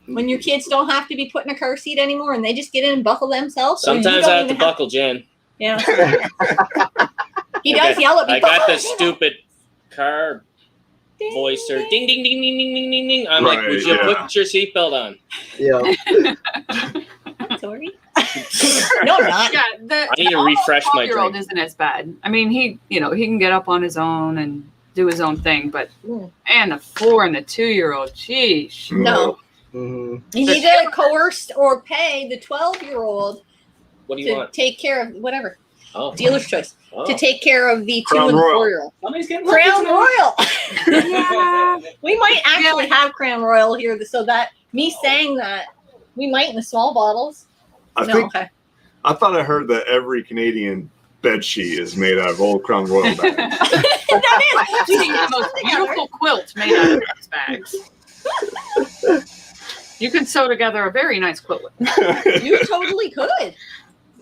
When your kids don't have to be put in a car seat anymore, and they just get in and buckle themselves. or you Sometimes don't I have to even buckle Jen. Yeah. He does yell at me. I got "Buckle, the Jen." stupid car Ding, voice or ding ding ding ding ding ding ding ding. I'm Right, like, would you yeah. put your seatbelt on? Yeah. Sorry. No, I'm not. Yeah, I need to refresh my 12-year-old drink. isn't as bad. I mean, he can get up on his own and do his own thing, but Mm. and the 4 and the 2-year-old, sheesh. No. Mhm. You need to coerce or pay the 12-year-old What do you to want? take care of whatever. Oh. Dealer's choice. Oh. To take care of the 2 Crown and the Royal. 4-year-old. Somebody's getting Crown Royal. Yeah. We might actually have Crown Royal here, so that me saying that we might in the small bottles. I think Okay. I thought I heard that every Canadian bed sheet is made out of old Crown Royal bags. That is. Using the most beautiful quilt made out of these bags. You can sew together a very nice quilt. You totally could.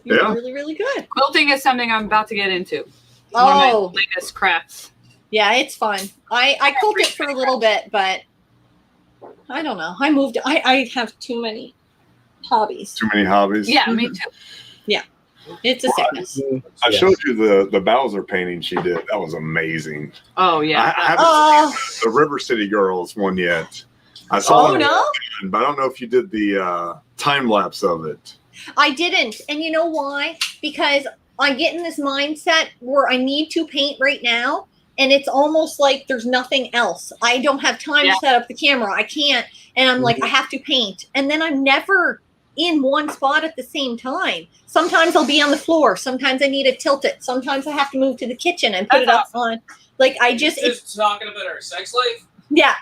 You Yeah. really, really could. Quilting is something I'm about to get into. It's one of Oh, my latest crafts. yeah, it's fun. I cooked it for a little bit, but I don't know. I moved. I have too many hobbies. Too many hobbies. Yeah, me too. It's a sickness. I showed you the Bowser painting she did. That was amazing. Oh yeah. I haven't seen the River City Girls one yet. I saw Oh it, no, but I don't know if you did the time lapse of it. I didn't. And you know why? Because I get in this mindset where I need to paint right now, and it's almost like there's nothing else. I don't have time to set up the camera. I can't, and I'm like, I have to paint, and then I'm never in one spot at the same time. Sometimes I'll be on the floor. Sometimes I need to tilt it. Sometimes I have to move to the kitchen and put it up on. Like I just Just talking about our sex life. yeah.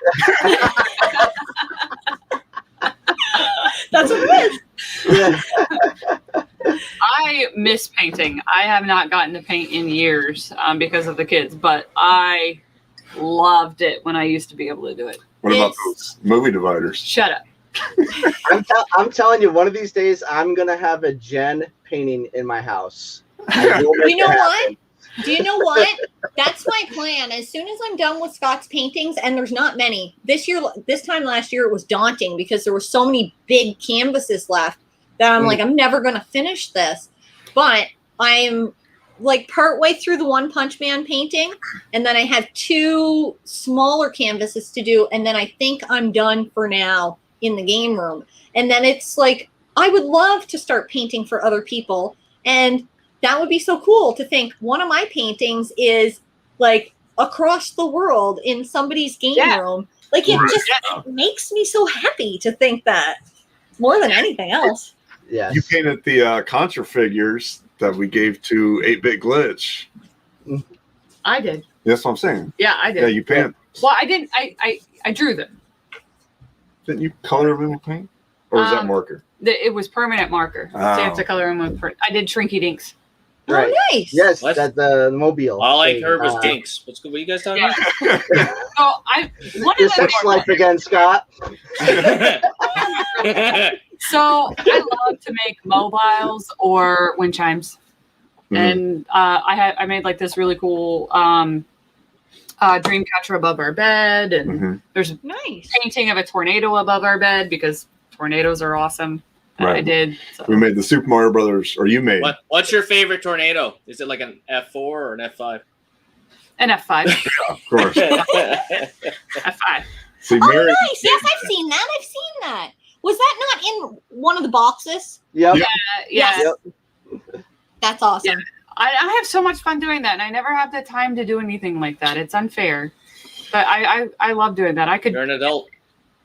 That's what it is. Yeah. I miss painting. I have not gotten to paint in years because of the kids, but I loved it when I used to be able to do it. What about It's- those movie dividers? Shut up. I'm telling you, one of these days I'm gonna have a Jen painting in my house. You know what? Do you know what? That's my plan. As soon as I'm done with Scott's paintings, and there's not many this time last year, it was daunting because there were so many big canvases left that I'm like, I'm never going to finish this. But I'm like partway through the One Punch Man painting, and then I have 2 smaller canvases to do, and then I think I'm done for now in the game room. And then it's like, I would love to start painting for other people, and that would be so cool to think one of my paintings is like across the world in somebody's game room. Like it just makes me so happy to think that more than anything else. Yes. You painted the Contra figures that we gave to 8-Bit Glitch. I did. That's what I'm saying. Yeah, I did. Yeah, you painted. Well, I didn't. I drew them. Didn't you color them in paint? Or was that marker? It was permanent marker. So you have to color them with. I did Shrinky Dinks. Right. Oh, nice. Yes, What? that the mobile. All I heard was dinks. What are you guys talking Yeah. about? So one Your of them. sex life again, Scott. So I love to make mobiles or wind chimes, and I made like this really cool dream catcher above our bed, and there's Nice. painting of a tornado above our bed because tornadoes are awesome. That I Right. did. So. We made the Super Mario Brothers, or you made. What's your favorite tornado? Is it like an F4 or an F5? An F5. Of course. F5. See, Oh, Mary, nice. Yes, I've seen that. I've seen that. Was that not in one of the boxes? Yep. Yeah. Yeah. Yep. That's awesome. I have so much fun doing that, and I never have the time to do anything like that. It's unfair, but I love doing that. I could You're an adult.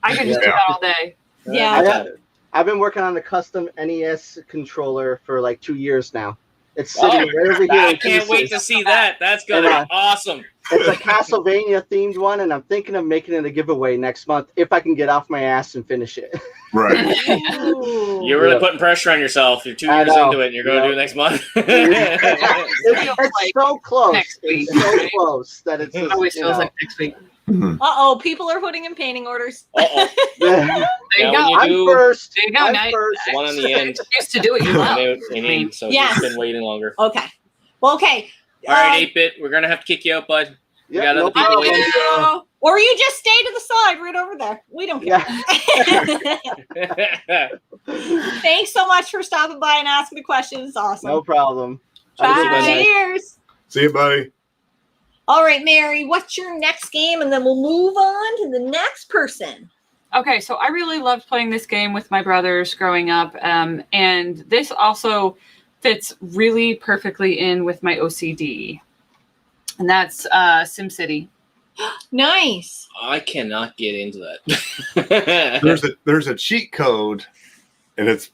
just do that all day. Yeah. I've been working on a custom NES controller for like 2 years now. It's sitting right over here. I in can't wait to pieces. see that. That's gonna be awesome. It's a Castlevania themed one, and I'm thinking of making it a giveaway next month if I can get off my ass and finish it. right. You're really putting pressure on yourself. You're 2 years into it, and you're going to do it next month. It's so close. Next week. It's so close that it's It just, always you feels know. like next week. Uh-oh, people are putting in painting orders. Uh-oh. Yeah. There you Now, go. when you I'm do first. There you go. I'm Now, first. one on the end, used to do it. You love. so Yes. you've been waiting longer. Okay. Well, okay. All right, 8-Bit, we're going to have to kick you out, bud. Yep, got no other people problem. waiting. Or you just stay to the side right over there. We don't care. Yeah. Thanks so much for stopping by and asking the questions. It's awesome. No problem. Bye. Cheers. See you, buddy. All right, Mary, what's your next game? And then we'll move on to the next person. Okay, so I really loved playing this game with my brothers growing up, and this also fits really perfectly in with my OCD, and that's SimCity. Nice. I cannot get into that. There's a cheat code, and it's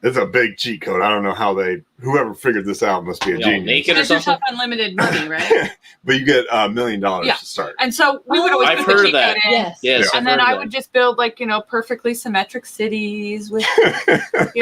a big cheat code. I don't know how whoever figured this out must be a Y'all genius. naked or There's something? yourself unlimited money, right? But you get $1 million Yeah. to start. And so we would always I've put the heard cheat that. code in. Yes. Yes, And then I would just build perfectly symmetric cities with,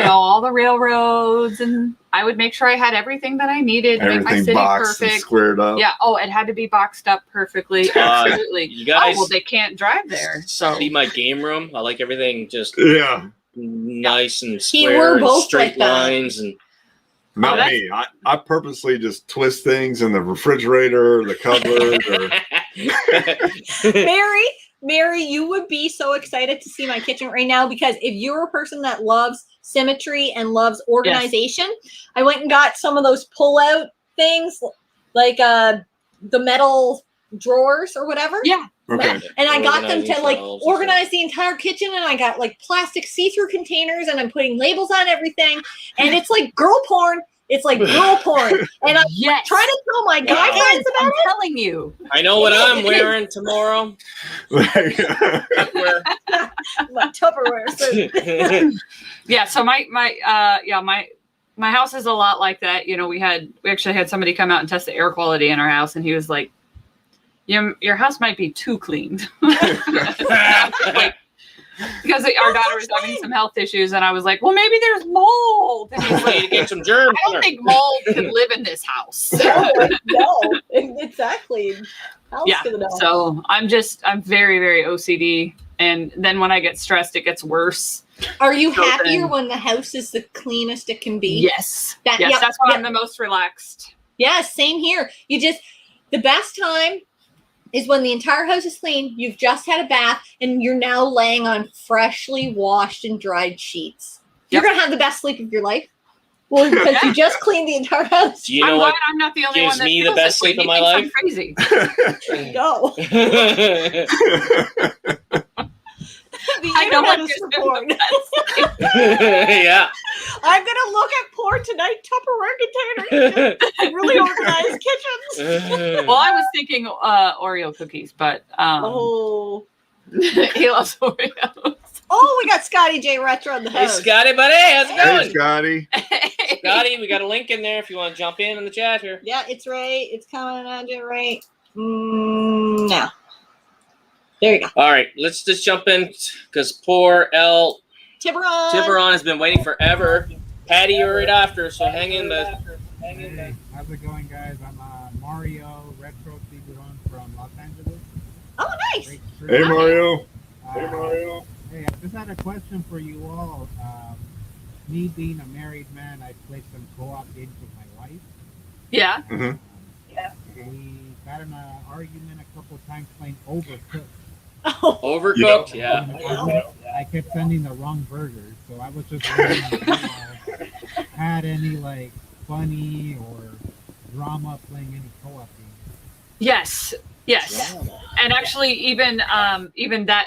all the railroads, and I would make sure I had everything that I needed to make my Everything city boxed and perfect. squared up. Yeah. Oh, it had to be boxed up perfectly. Absolutely. You guys well, they can't drive there. So see my game room? I like everything just Yeah. nice and See, square we're and both straight like that. lines. And Not that's- me. I purposely just twist things in the refrigerator, the cupboard, or Mary, Mary, you would be so excited to see my kitchen right now because if you're a person that loves symmetry and loves organization, I went and got some of those pull-out things, like the metal drawers or whatever. Yeah. Okay. And I got them to like Organizing organize the entire kitchen, and I got like plastic see-through containers, and I'm putting labels on everything, and it's like girl porn. It's like girl porn, and I'm Yes. trying to tell my guy Yes, friends about I'm it. telling you. I know what I'm wearing tomorrow. My Tupperware suit. Yeah, so my house is a lot like that. You know, we actually had somebody come out and test the air quality in our house, and he was like, your house might be too cleaned. Like, because our daughter was having some health issues, and I was like, well, maybe there's mold. And he's Need to like, get some germs. I don't think mold could live in this house. No, exactly. Yeah, so I'm very, very OCD, and then when I get stressed, it gets worse. Are you So happier then- when the house is the cleanest it can be? Yes, That- yes, yep, that's when yep. I'm the most relaxed. Yeah, same here. The best time is when the entire house is clean, you've just had a bath, and you're now laying on freshly washed and dried sheets. You're Yep. going to have the best sleep of your life. Well, because you just cleaned the entire house. Do you I'm know glad what? I'm not the only gives one that me the feels best this way. sleep of He my thinks I'm life? crazy. Go. The I know internet what is you're for porn. Yeah. I'm going to look at porn tonight. Tupperware containers. Really organized kitchens. Well, I was thinking Oreo cookies, but Oh. he loves Oreos. Oh, we got Scotty J Retro in the Hey, house. Scotty, buddy. How's it Hey, going? Scotty. Scotty, we got a link in there if you want to jump in the chat here. Yeah, it's right. It's coming on you right now. There you go. All right, let's just jump in because poor El Tiburon. has been waiting forever. Patty, you're right after, so hang in there. Hey, how's it going, guys? I'm Mario Retro Tiburon from Los Angeles. Oh, nice. Great stream. Hey, Mario. Hey, I just had a question for you all. Me being a married man, I played some co-op games with my wife. Yeah. Mhm. We got in an argument a couple times playing Overcooked. Oh, Overcooked, yeah. And I kept sending the wrong burgers, so I was just wondering if you had any like funny or drama playing any co-op games. Yes. And actually, even that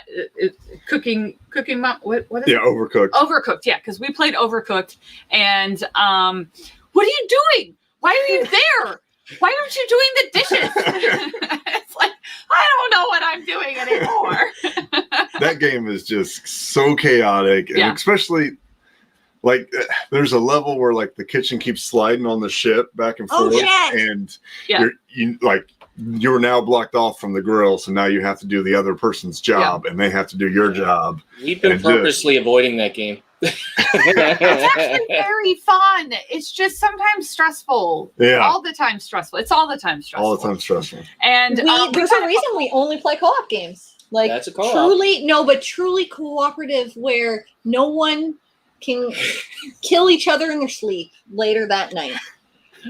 cooking. What is Yeah, it? Overcooked. Overcooked. Yeah, because we played Overcooked, and what are you doing? Why are you there? Why aren't you doing the dishes? It's like, I don't know what I'm doing anymore. That game is just so chaotic, and Yeah. especially like there's a level where like the kitchen keeps sliding on the ship back and Oh, forth, shit. and Yeah. you're now blocked off from the grill, so now you have to do the other person's job, and they have to do your job. We've been And purposely avoiding that game. It's actually very fun. It's just sometimes stressful. Yeah, All the time stressful. It's all the time stressful. all the time stressful. And there's a reason we only play co-op games. Like That's a co-op. truly cooperative, where no one can kill each other in their sleep later that night.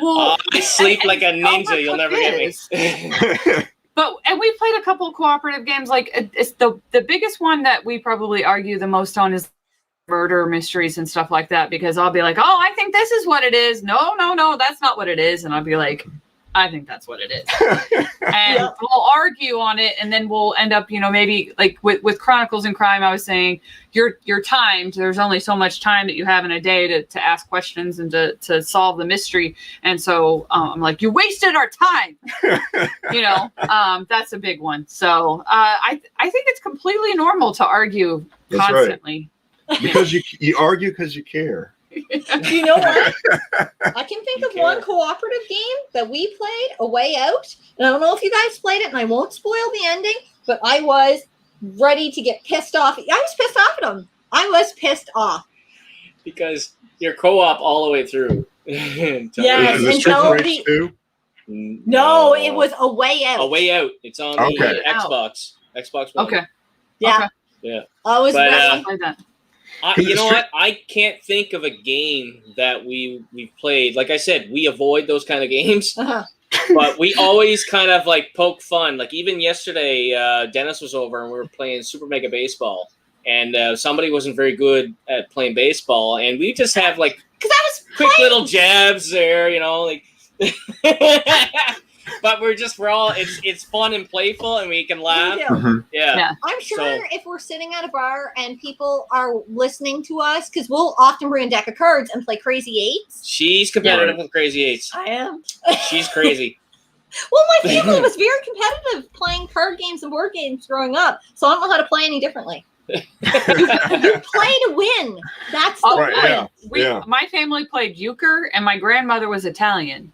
well, I sleep like a ninja. Overcooked You'll never get me. is. And we played a couple cooperative games. Like it's the biggest one that we probably argue the most on is murder mysteries and stuff like that, because I'll be like, oh, I think this is what it is. No, that's not what it is. And I'll be like, I think that's what it is. And we'll argue on it, and then we'll end up, maybe like with Chronicles and Crime, I was saying you're timed. There's only so much time that you have in a day to ask questions and to solve the mystery. And so I'm like, you wasted our time. That's a big one. So I think it's completely normal to argue That's right. constantly. Because you argue because you care. You know what? I can think of one cooperative game that we played, A Way Out. And I don't know if you guys played it, and I won't spoil the ending, but I was ready to get pissed off. I was pissed off at him. I was pissed off. Because you're co-op all the way through. Yes, Is this until Triple H 2? No, it was A Way Out. A Way Out. It's on Okay. the Xbox. Xbox One. Okay. Yeah. Okay. Yeah. I was But, ready. I played that. You know what? I can't think of a game that we've played. Like I said, we avoid those kind of games. Uh-huh. But we always kind of like poke fun. Like even yesterday, Dennis was over and we were playing Super Mega Baseball, and somebody wasn't very good at playing baseball, and we just have like Because I was quick playing. little jabs there, you know, like. But we're all it's fun and playful, and we can laugh. We do. Mhm. Yeah. I'm sure So- if we're sitting at a bar and people are listening to us, because we'll often bring a deck of cards and play Crazy Eights. She's competitive Yeah. with Crazy Eights. I am. She's crazy. Well, my family was very competitive playing card games and board games growing up, so I don't know how to play any differently. You play to win. That's the Oh, Right, point. yeah. My family played euchre, and my grandmother was Italian.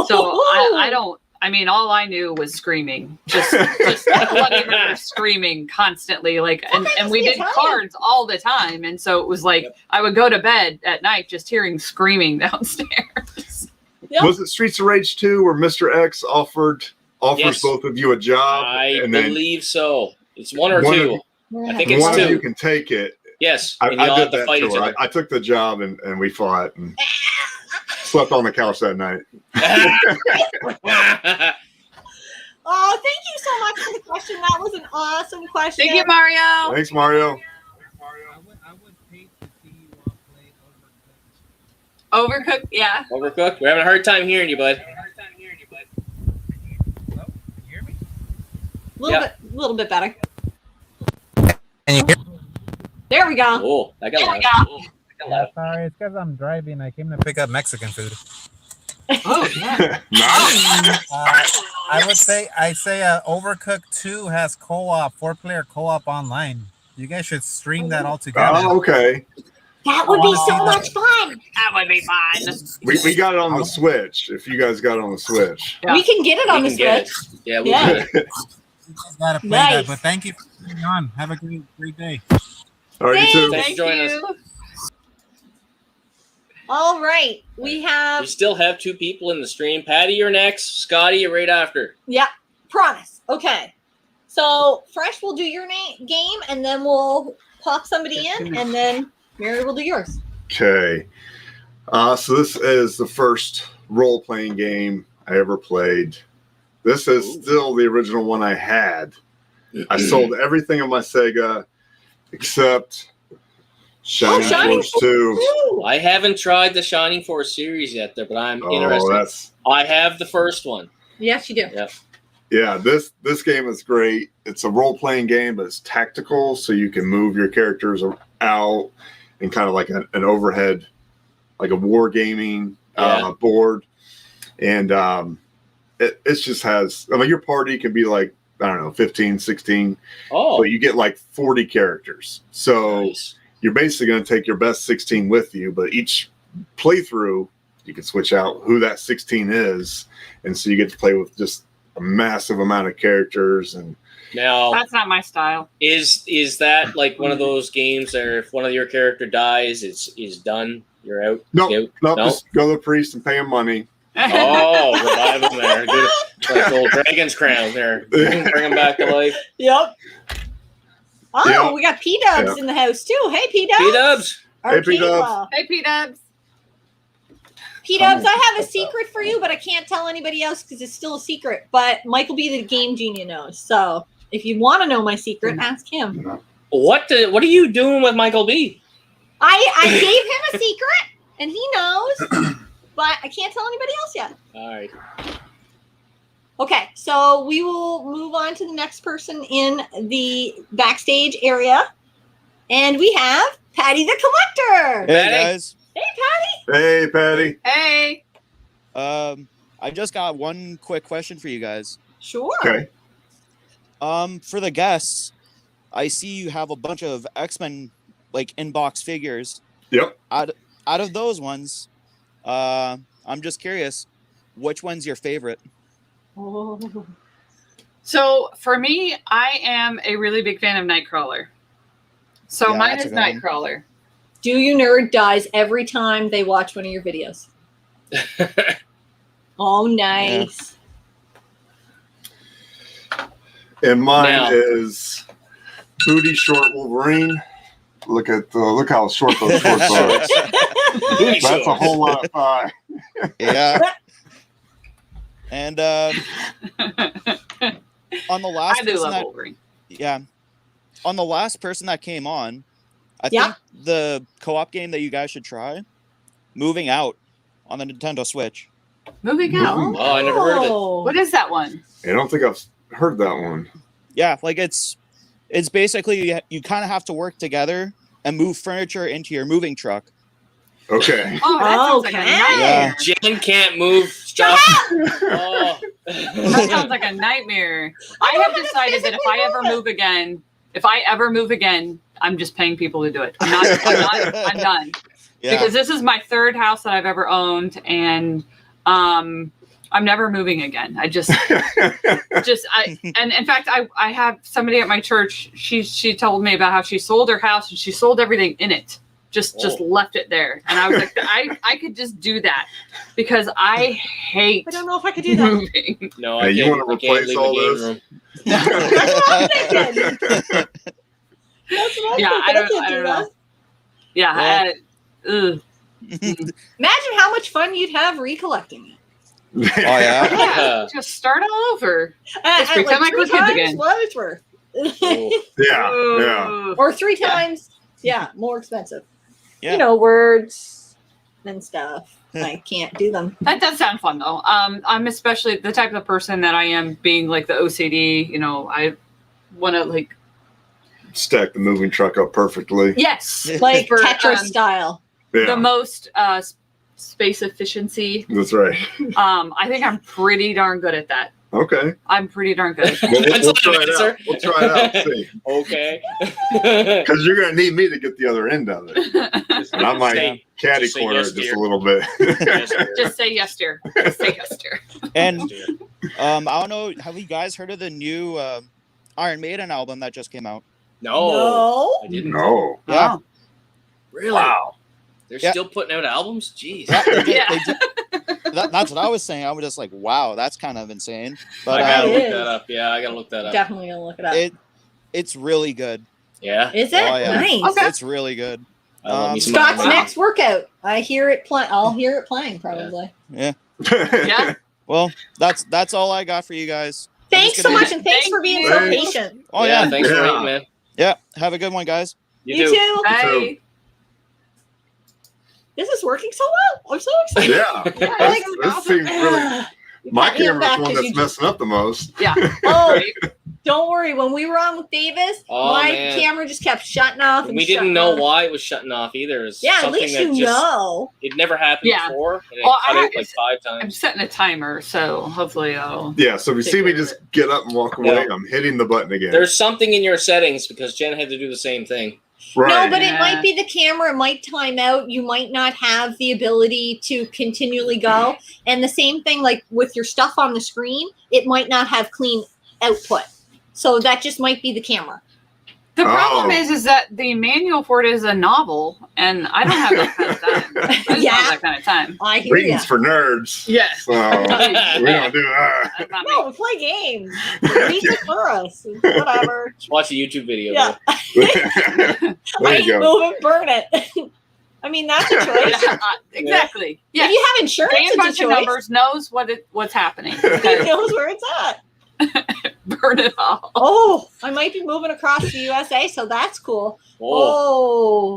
So I don't. I mean, all I knew was screaming, just bloody murder screaming constantly. Like, and we did Italian. cards all the time, and so it was like I would go to bed at night just hearing screaming downstairs. Yep. Was it Streets of Rage 2 where Mr. X offers Yes. both of you a job? I and then believe so. It's one or One of two. you- I think it's one of you two. can take it. Yes. I And you all did have to that fight to each her. other. I took the job and we fought and slept on the couch that night. Oh, thank you so much for the question. That was an awesome question. Thank you, Mario. Thanks, Mario. I would hate to see you all play Overcooked. Overcooked, yeah. Overcooked. We're having a hard time hearing you, bud. Hello? Can you hear me? Little bit better. Can you hear? There we go. Oh, that got There we loud. go. Yeah, sorry, it's because I'm driving. I came to pick up Mexican food. Oh, yeah. Nice. I say Overcooked 2 has co-op, 4-player co-op online. You guys should stream that all together. Oh, okay. That would be so much fun. That would be fun. We got it on the Switch. If you guys got it on the Switch. Yeah. We can get it on the We can get Switch. Yeah, we'll Yeah. get it. You guys gotta play Nice. that. But thank you for being on. Have a great day. All right, you too. Thanks Thank for joining us. you. All right. We We have, still have two people in the stream. Patty, you're next. Scotty, you're right after. yeah, promise. Okay. So, Fresh will do your game, and then we'll pop somebody in, and then Mary will do yours. Okay. So this is the first role-playing game I ever played. This is still the original one I had. I sold everything on my Sega except Shining Shining Force 2. Ooh. I haven't tried the Shining Force series yet, though, but I'm Oh, interested. that's I have the first one. Yes, you do. yeah. This game is great. It's a role-playing game, but it's tactical, so you can move your characters out and kind of like an overhead, like a wargaming Yeah. board, and it just has. I mean, your party can be like, I don't know, 15, 16, Oh, but you get like 40 characters. So nice. you're basically going to take your best 16 with you, but each playthrough you can switch out who that 16 is, and so you get to play with just a massive amount of characters. And Now, That's not my style. is that like one of those games where if one of your character dies, it's done? You're out. no, Scout? no, just go to the priest and pay him money. Oh, revive them there. Good. Like old Dragon's Crown there. Bring them back to life. Yep. Oh, Yeah. we got P-Dubs in the house, too. Hey, P-Dubs. P-Dubs. Hey, P-Dubs. Hey, P-Dubs. P-Dubs, I have a secret for you, but I can't tell anybody else because it's still a secret. But Michael B, the Game Genie, knows. So if you want to know my secret, ask him. What are you doing with Michael B? I gave him a secret, and he knows, but I can't tell anybody else yet. All right. Okay, so we will move on to the next person in the backstage area. And we have Patty the Collector. Hey Patty? guys. Hey, Patty. Hey, Patty. Hey. I just got one quick question for you guys. Sure. Okay. For the guests, I see you have a bunch of X-Men like inbox figures. Yep. Out of those ones, I'm just curious, which one's your favorite? Oh. So for me, I am a really big fan of Nightcrawler. So Yeah, mine that's is a good one. Nightcrawler. Do You Nerd dies every time they watch one of your videos. Oh, nice. And mine Now- is Booty Short Wolverine. Look how short those shorts are. That's a whole lot of thigh. Yeah. And on the last I do person love that, Wolverine. yeah, on the last person that came on, I Yeah. think the co-op game that you guys should try, Moving Out, on the Nintendo Switch. Moving out. Oh, I never heard of it. What is that one? I don't think I've heard that one. Yeah, like it's basically you kind of have to work together and move furniture into your moving truck. Okay. Oh, that sounds like a Okay. nightmare. Jen can't move stuff. Oh. That sounds like a nightmare. I have decided that if I ever move again, I'm just paying people to do it. I'm done. Yeah. Because this is my third house that I've ever owned, and I'm never moving again. And in fact, I have somebody at my church. She told me about how she sold her house and she sold everything in it. Just left it there, and I was like, I could just do that because I hate. I don't know if I could do that. moving. No, Hey, I you can't. wanna I can't replace leave all the game this? room. That's what I'm thinking. That's what I'm Yeah, thinking. I don't can't do know. that. Yeah. Ugh. Imagine how much fun you'd have recollecting it. Oh yeah. Yeah, just start all over. Just pretend like we're 3 kids times again. what it's worth. Oh. Yeah. Or 3 times, more expensive. Yeah. You know, words and stuff. I can't do them. That does sound fun though. I'm especially the type of person that I am, being like the OCD. You know, I want to like Stack the moving truck up perfectly. yes, Like for, Tetris style. Yeah. the most space efficiency. That's right. I think I'm pretty darn good at that. Okay. I'm pretty darn good. Well, That's we'll not try an it answer. out. We'll try it out. See. Okay. Because you're going to need me to get the other end of it. And I might Say- catty just say corner yes, it just dear. a little bit. Yes, dear. Just say yes, dear. Just say yes, dear. And Yes, dear. I don't know, have you guys heard of the new Iron Maiden album that just came out? No, I didn't. No. Yeah. Really? Wow. They're Yeah. still putting out albums? Jeez. Yeah, Yeah. that's what I was saying. I was just like, wow, that's kind of insane. But I gotta It look is. that up. Yeah, I gotta look that up. Definitely gonna look it up. it's really good. Yeah. Is it? Oh, yeah. Nice. Okay. It's really good. I love me some Scott's Iron Maiden. next workout. I hear it play. I'll hear it playing probably. Yeah. Yeah. Well, that's all I got for you guys. I'm Thanks just so gonna- much, and thanks Thank for being you. so Thanks. patient. Oh yeah, yeah. thanks for Yeah. waiting, man. Yeah. Have a good one, guys. You too. Bye. This is working so well. I'm so excited. Yeah. Like, This seems really. My Pat me on camera's back the one 'cause that's you- messing up the most. Yeah. Oh, Right? don't worry. When we were on with Davis, Oh, my man. camera just kept shutting off. And We didn't shutting know off. why it was shutting off either. It was Yeah, at something least that you just, know. It never happened Yeah. before. And it Well, cut I- it like 5 I'm times. setting a timer, so hopefully I'll. Yeah, so if you Take see me care of just get up and walk away, Yeah. I'm hitting the button again. There's something in your settings because Jen had to do the same thing. right. No, but it Yeah. might be the camera. It might time out. You might not have the ability to continually go. And the same thing, like with your stuff on the screen, it might not have clean output. So that just might be the camera. The problem Oh. is that the manual for it is a novel, and I don't have that kind of time. I just don't Yeah. have that kind of time. I hear you. Readings for nerds. Yes. So we don't do that. That's not No, me. play games. Read it for us. Whatever. Just watch a YouTube video. Yeah. There Right, you go. move it, burn it. I mean, that's a choice. Yeah, exactly. If Yes. you have insurance, Same it's a bunch of choice. numbers knows what's happening. He knows where it's at. Burn it all. Oh, I might be moving across the USA, so that's cool. Oh,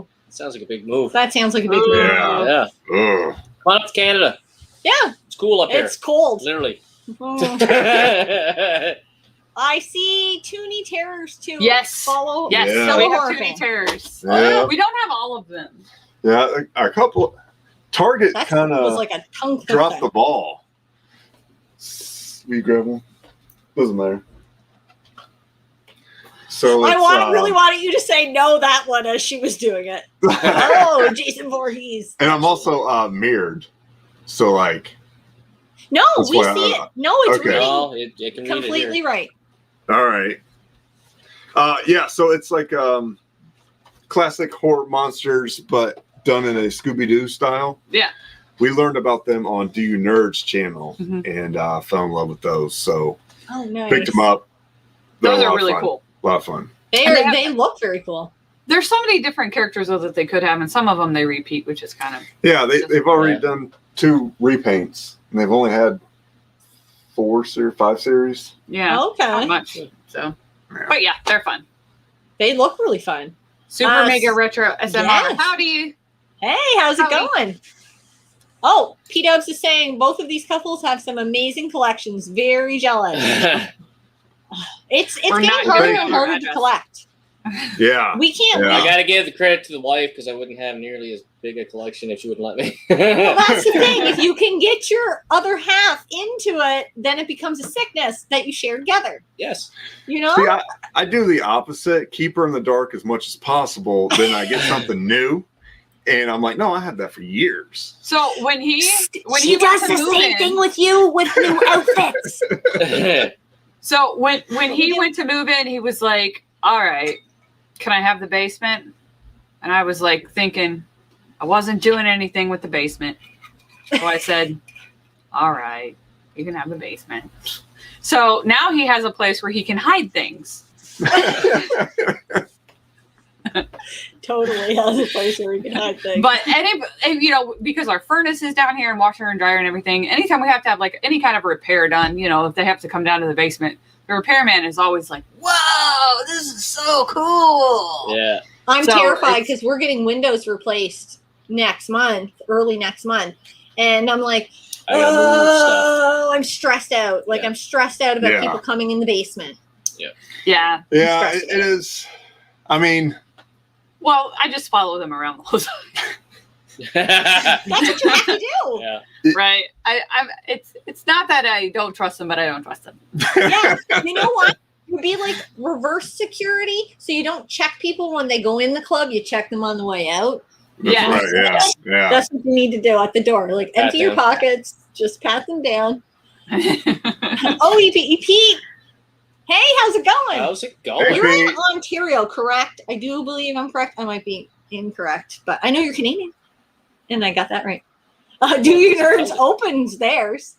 Oh, sounds like a big move. that sounds like a big Ooh. move. Yeah. Ugh. Come on up to Canada. Yeah, It's cool up it's cold. Literally. Oh. I see Toonie Terrors too. Yes. Follow. Yes, Yeah. so we have Follow Toonie Terrors. Yeah. We don't have all of them. Yeah, a couple. Target That kind was of like a tongue dropped twister. the ball. Will you grab one? Doesn't matter. So I it's, really wanted you to say no that one as she was doing it. Oh, Jason Voorhees. and I'm also mirrored. So like, No, That's we why see I- it. No, it's okay. reading Well, it can read it completely here. right. all right. Yeah, so it's like classic horror monsters, but done in a Scooby-Doo style. Yeah. We learned about them on Do You Nerds channel Mhm. and fell in love with those. So Oh, nice. picked them up. They're Those a lot are of really fun. cool. A lot of fun. They And are. they have- They look very cool. There's so many different characters though that they could have, and some of them they repeat, which is kind of Yeah, they've already Yeah. done 2 repaints, and they've only had 5 series. Yeah, not Okay. much. So, Yeah. but yeah, they're fun. They look really fun. Super Mega Retro SMR. yes. Howdy. Hey, how's it Howdy. going? Oh, P-Dubs is saying both of these couples have some amazing collections. Very jealous. It's We're getting not harder giving and out our harder to address. collect. Yeah. We can't Yeah. I win. gotta give the credit to the wife because I wouldn't have nearly as big a collection if she wouldn't let me. Well, that's the thing. If you can get your other half into it, then it becomes a sickness that you share together. Yes. You know? See, I do the opposite. Keep her in the dark as much as possible. Then I get something new. And I'm like, no, I had that for years. So when he she went does to the move same in, thing with you with new outfits. so when he went to move in, he was like, "All right, can I have the basement?" And I was like thinking, I wasn't doing anything with the basement, so I said, "All right, you can have the basement." So now he has a place where he can hide things. Totally has a place where we can hide things. But and you know, because our furnace is down here and washer and dryer and everything, anytime we have to have like any kind of repair done, you know, if they have to come down to the basement, the repairman is always like, "Whoa, this is so cool." Yeah. I'm So terrified it's- because we're getting windows replaced next month, early next month. And I'm like, I gotta move stuff. oh, I'm stressed out. Like, Yeah. I'm stressed out about Yeah. people coming in the basement. Yeah. Yeah, it is. I mean, Well, I just follow them around the whole time. That's what you have to do. Yeah. Right. It's not that I don't trust them, but I don't trust them. Yeah. You know what? It would be like reverse security. So you don't check people when they go in the club, you check them on the way out. that's Yeah. right. Yeah. Yeah. That's what you need to do at the door. Like, Pat empty your down. pockets, just pat them down. Oh, Pete. Hey, how's it going? How's it going? You're in Pete. Ontario, correct? I do believe I'm correct. I might be incorrect, but I know you're Canadian, and I got that right. Do Your Nerds opens theirs.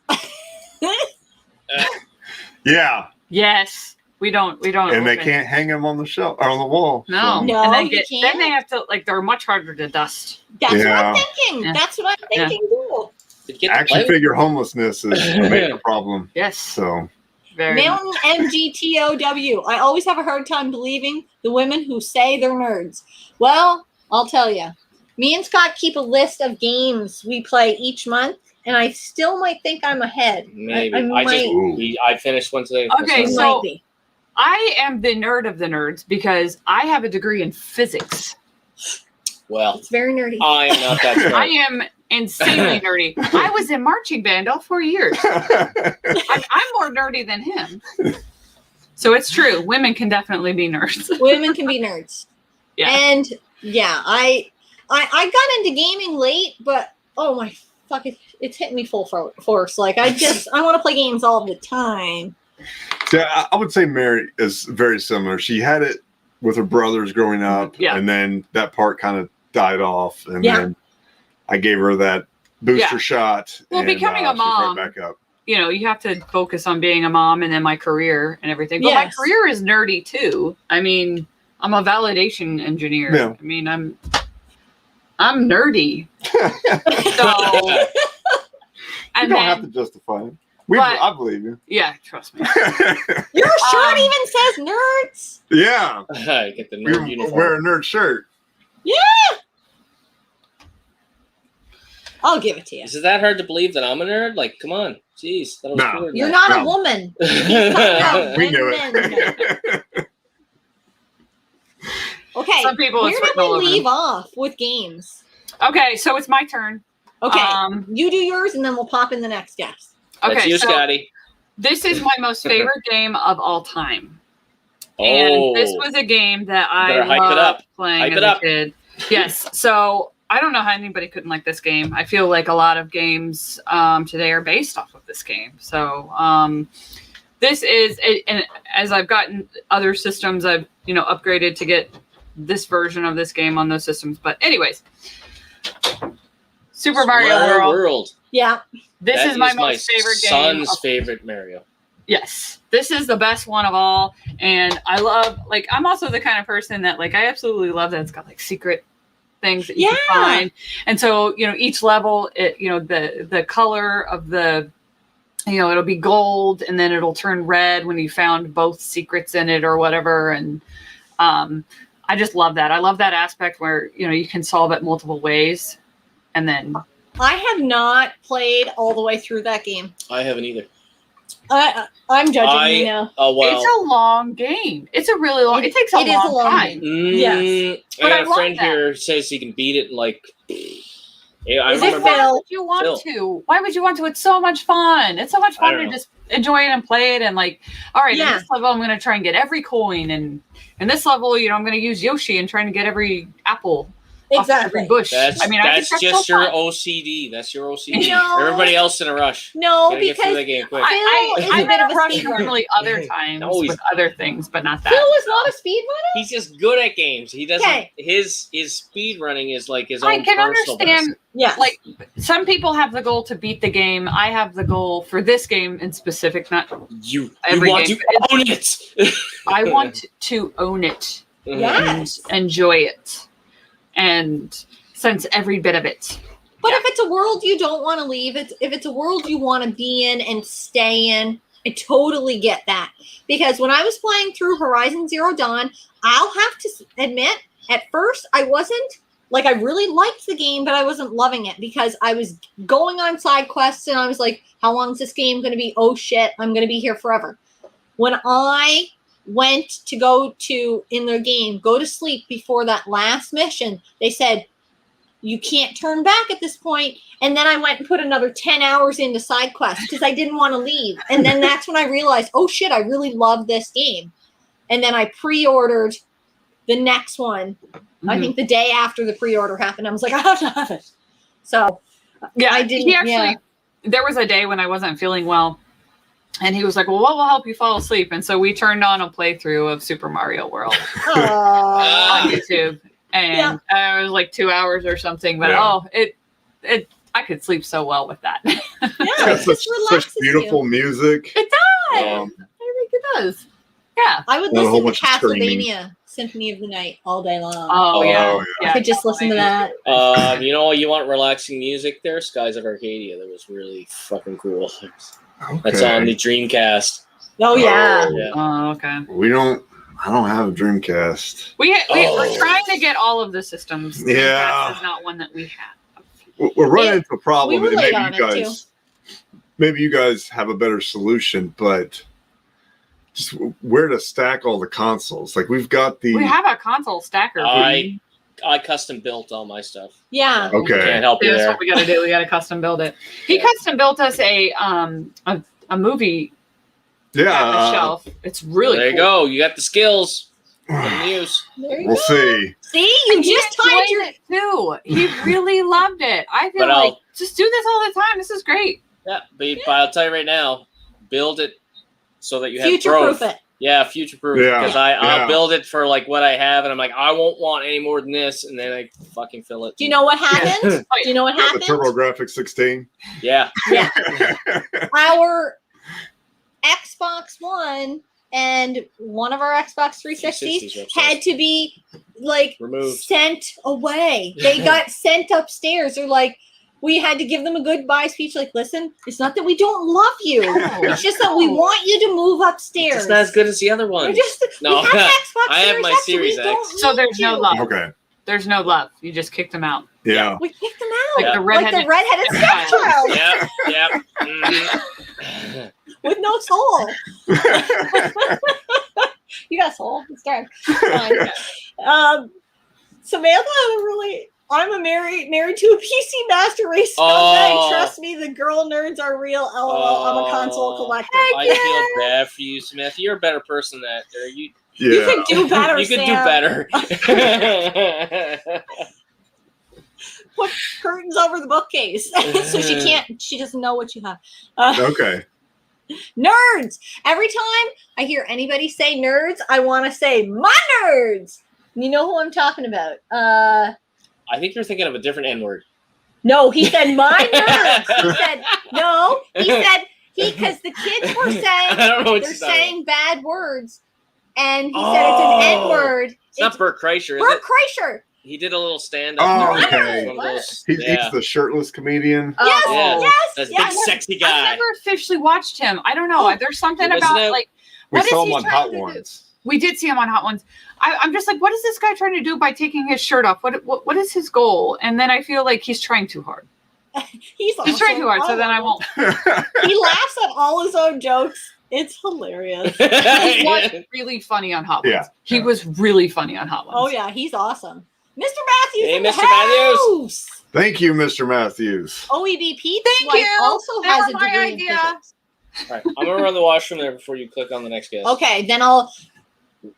Yeah. Yes. We don't. And they open. can't hang them on the shelf or on the wall. No. So- No, And then, you then can't. they have to they're much harder to dust. That's what I'm Yeah. thinking. Yeah. That's what I'm thinking. Too. Did you get the Action play? figure homelessness is a major problem. Yes. So Very. Mountain MGTOW. I always have a hard time believing the women who say they're nerds. Well, I'll tell you. Me and Scott keep a list of games we play each month, and I still might think I'm ahead. Maybe. I I might, I finished one today. Okay, I so- might be. I am the nerd of the nerds because I have a degree in physics. Well, It's very nerdy. I am not that smart. I am insanely nerdy. I was in marching band all 4 years. I'm more nerdy than him. So it's true. Women can definitely be nerds. Women can be nerds. Yeah. And yeah, I got into gaming late, but oh my fuck, it's hitting me full force. Like I want to play games all the time. So I would say Mary is very similar. She had it with her brothers growing up, Yeah. and then that part kind of died off, and Yeah. then I gave her that booster Yeah. shot. Well, and, becoming a she's right mom- back up. You know, you have to focus on being a mom and then my career and everything. But my Yes. career is nerdy too. I mean, I'm a validation engineer. Yeah. I mean, I'm nerdy. So You and don't then have to justify it. But- I believe you. yeah, trust me. Your shirt Um, even says nerds. Yeah, Get the we nerd uniform. wear a nerd shirt. I'll give it to you. Is it that hard to believe that I'm a nerd? Like, come on. Jeez. That was No. cooler than You're that. not a No. woman. We knew Men. it. Okay. Some people, where it's did written all we over leave them. off with games? Okay, so it's my turn. Okay. Um, You do yours, and then we'll pop in the next guest. That's Okay, you, so Scotty. this is my most favorite game of all time. Oh. And this was a game that I Better hype it up. loved playing Hype as it a up. kid. Yes. So I don't know how anybody couldn't like this game. I feel like a lot of games today are based off of this game. So this is, and as I've gotten other systems, I've upgraded to get this version of this game on those systems. But anyways, Super Mario World. Yeah. This That is my most favorite game. son's favorite Mario. Yes, this is the best one of all, and I love. Like, I'm also the kind of person that I absolutely love that it's got secret things that you can find, and so each level, the color of the it'll be gold and then it'll turn red when you found both secrets in it or whatever. And I just love that. I love that aspect where, you can solve it multiple ways. And then I have not played all the way through that game. I haven't either. I'm judging you now. Oh wow. It's a long game. It's a really long. It takes a long time. Yes. I got I a love friend that. here who says he can beat it in like. Yeah, I Is it remember. fair? Why would you want to? Why would you want to? It's so much fun. It's so much I fun don't to know. just enjoy it and play it. And like, all right, in Yeah. this level, I'm going to try and get every coin. And in this level, I'm going to use Yoshi and trying to get every apple off every Exactly. bush. That's I think just that's your so fun. OCD. That's your OCD. No. Everybody else in a rush. No, Gotta get through because that game quick. Phil is a I'm bit in of a a rush speed runner. normally other times No, he's with other things, but not Phil that. is not a speed runner. He's just good at games. He doesn't. Okay. His speed running is like his I own can personal understand. best. Yes. Like some people have the goal to beat the game. I have the goal for this game in specific. Not You Every want game. to own it. I want to own it. Yes. And enjoy it and sense every bit of it. But if it's a world you don't want to leave, if it's a world you want to be in and stay in, I totally get that. Because when I was playing through Horizon Zero Dawn, I'll have to admit, at first I wasn't, like, I really liked the game, but I wasn't loving it because I was going on side quests and I was like, how long is this game going to be? Oh shit, I'm going to be here forever. When I went to go to, in their game, go to sleep before that last mission, they said, you can't turn back at this point. And then I went and put another 10 hours into side quests because I didn't want to leave. And then that's when I realized, oh shit, I really love this game. And then I pre-ordered the next one. I think the day after the pre-order happened, I was like, I have to have it. So Yeah, I didn't. He actually, there was a day when I wasn't feeling well, and he was like, "Well, what will help you fall asleep?" And so we turned on a playthrough of Super Mario World Aww. on YouTube, and it was like 2 hours or something. But it I could sleep so well with that. Yeah, It's it just such relaxes beautiful you. music. It does. Um, I think it does. Yeah. I would And a whole listen to bunch of screaming. Castlevania Symphony of the Night all day long. Oh, yeah. I could just listen to that. You want relaxing music? There's Skies of Arcadia. That was really fucking cool. That's Okay. on the Dreamcast. Oh yeah. Yeah. Oh, okay. I don't have a Dreamcast. We're Oh. trying to get all of the systems. Yeah. Dreamcast is not one that we have. We're running Yeah, into a problem, we were and late on it, maybe you guys have a better solution, but just where to stack all the consoles. Like we've got the We have a console stacker. I custom built all my stuff. Yeah. okay. Can't help you That's there. what we got to do. We got to custom build it. He custom built us a movie shelf. It's really There you cool. go. You got the skills. Put 'em to use. There you We'll go. see. See, you He just tied enjoyed your. it too. He really loved it. I feel But like just do this all the time. This is great. Yeah, but I'll tell you right now, build it so that you have Future-proof growth. it. Yeah, future proof. Yeah, Because I'll yeah. build it for like what I have, and I'm like, I won't want any more than this, and then I fucking fill it. Do you know what happened? Do you know what Got happened? the TurboGrafx 16. Yeah. Yeah. Our Xbox One and one of our Xbox 360s 360s had to be like Removed. sent away. They got sent upstairs. They're like, we had to give them a goodbye speech. Like, listen, it's not that we don't love you. It's just that we want you to move upstairs. It's not as good as the other We're ones. just, No, we have Xbox I have my X, Series we X. don't So need there's no you. love. Okay. There's no love. You just kicked them out. Yeah. We kicked them Like out. the Like the redheaded stepchild Yep. Yep. Mhm. with no soul. You got soul. It's dark. Fine. Samantha, I'm married to a PC Master Race scumbag. Oh. Trust me, the girl nerds are real. LOL. I'm a console collector. I feel bad for you, Smith. You're a better person than that. You You could do better, you could do Sam. better. Put curtains over the bookcase so she doesn't know what you have. Okay. Nerds. Every time I hear anybody say nerds, I want to say my nerds. You know who I'm talking about. I think you're thinking of a different N-word. No, he said my nerds. He said no. He said because the kids were saying I don't know what they're you're talking saying bad words, and he said it's an N word. It's not Bert Kreischer, is Bert it? Kreischer. He did a little stand-up. Oh, there. okay. One of those- He's yeah. the shirtless comedian. Yes, Yeah. yes, That's yes. big, sexy I've guy. never officially watched him. I don't know. There's something You missing about out. like We what is saw he him on trying Hot to do? Ones. We did see him on Hot Ones. I'm just like, what is this guy trying to do by taking his shirt off? What is his goal? And then I feel like he's trying too hard. He's He's trying too hard, so then I won't. He laughs at all his own jokes. It's hilarious. He was really funny on Hot Ones. Yeah. He was really funny on Hot Ones. Oh yeah, he's awesome. Mr. Matthews Hey, in the Mr. Matthews. house. Thank you, Mr. Matthews. OEB Pete's Thank wife you. also That has was a my degree in idea. physics. All right, I'm gonna run the washroom there before you click on the next guest. Okay, then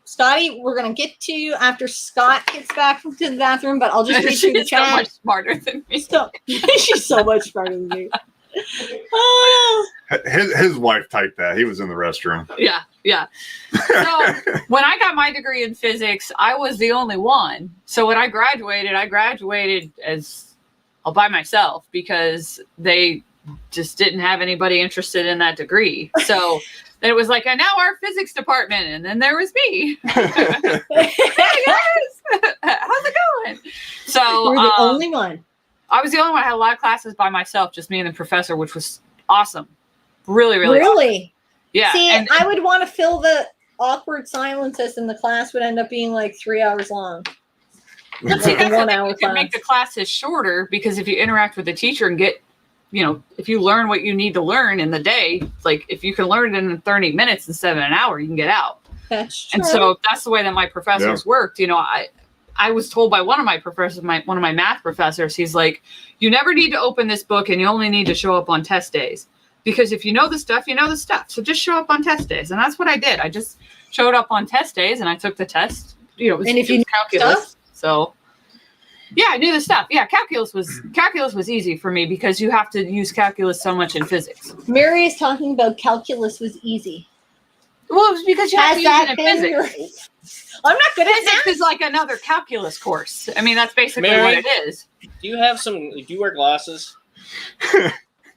Scotty, we're gonna get to you after Scott gets back from the bathroom, but I'll just read through the She's so chat. much smarter than me. So, she's so much smarter than me. Oh, His wife typed that. He was in the restroom. Yeah. So when I got my degree in physics, I was the only one. So when I graduated as all by myself because they just didn't have anybody interested in that degree. So then it was like, and now our physics department, and then there was me. Hey guys, how's it going? So You're the only one. I was the only one. I had a lot of classes by myself, just me and the professor, which was awesome. Really, really, awesome. Really? Yeah. See, and I would want to fill the awkward silences, and the class would end up being like 3 hours long. But see, Like that's a 1 the thing, hour you can make the classes shorter because if you interact with the teacher and get, if you learn what you need to learn in the day, like if you can learn it in 30 minutes instead of an hour, you can get out. That's true. And so that's the way that my professors worked. I was told by one of my professors, one of my math professors, he's like, you never need to open this book and you only need to show up on test days. Because if you know the stuff, you know the stuff. So just show up on test days. And that's what I did. I just showed up on test days and I took the test. It was calculus. Stuff? So yeah, I knew the stuff. Yeah, calculus was easy for me because you have to use calculus so much in physics. Mary is talking about calculus was easy. Well, it was because you have to use it in been physics. I'm not good at Physics math. is like another calculus course. I mean, that's basically Mary? what it is. Do you wear glasses?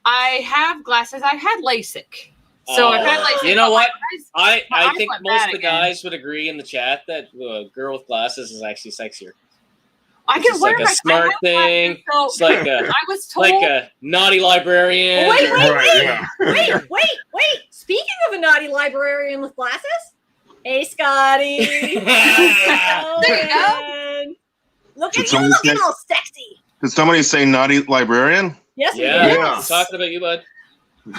I have glasses. I had LASIK. So I've had LASIK. You know what? my I eyes think went most bad of the again. guys would agree in the chat that a girl with glasses is actually sexier. I It's can wear like a my smart thing. It's like a I was told. like a naughty librarian. Wait, wait, Right, wait, yeah. wait. Speaking of a naughty librarian with glasses, hey, Scotty. There you go. Look Did at you someone looking say- all sexy. Did somebody say naughty librarian? Yes, we Yeah, did. I'm talking about you, bud.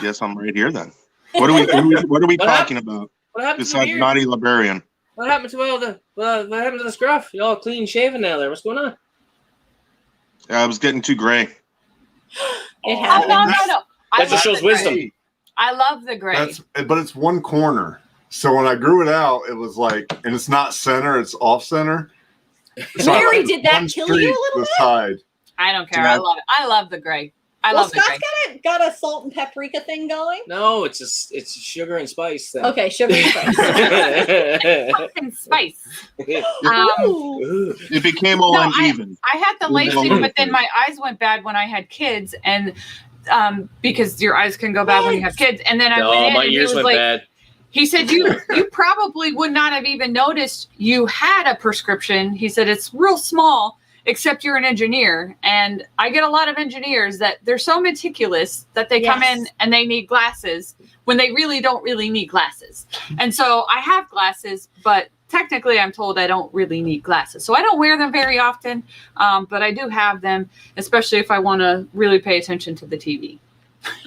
Yes, I'm right here then. What are we What talking about What happened to besides your naughty librarian? What happened to all the what happened to the scruff? You all clean shaven now there. What's going on? I was getting too gray. It Oh, happened. no. I That just love shows the gray. wisdom. I love the gray. But it's one corner. So when I grew it out, it was like, and it's not center, it's off center. So I Mary, like did that one kill you a streak little the bit? side. I don't care. Yeah. I love it. I love the gray. I Well, love the Scott's gray. got a salt and paprika thing going. No, it's a sugar and spice thing. Okay, sugar and spice. Pumpkin spice. Ooh. It became all No, uneven. I had the LASIK, but then my eyes went bad when I had kids, and because your eyes can go bad when you have kids. And then I went Oh, in my and he ears was went like, bad. he said, you probably would not have even noticed you had a prescription. He said, it's real small, except you're an engineer. And I get a lot of engineers that they're so meticulous that they come in Yes. and they need glasses when they really don't really need glasses. And so I have glasses, but technically I'm told I don't really need glasses. So I don't wear them very often, but I do have them, especially if I want to really pay attention to the TV.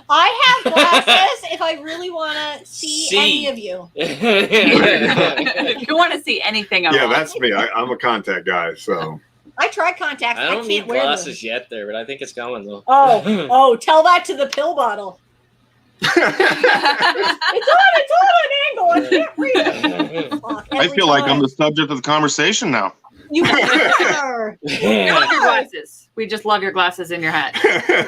I have glasses if I really want to see any of you. If you want to see anything at Yeah, all. that's me. I'm a contact guy. So I tried contacts. I I don't can't need wear glasses them. yet there, but I think it's coming though. Oh, tell that to the pill bottle. It's on an angle. I can't read it. Fuck, I every feel like I'm time. the subject of the conversation now. You are. We love your glasses. We just love your glasses in your hat.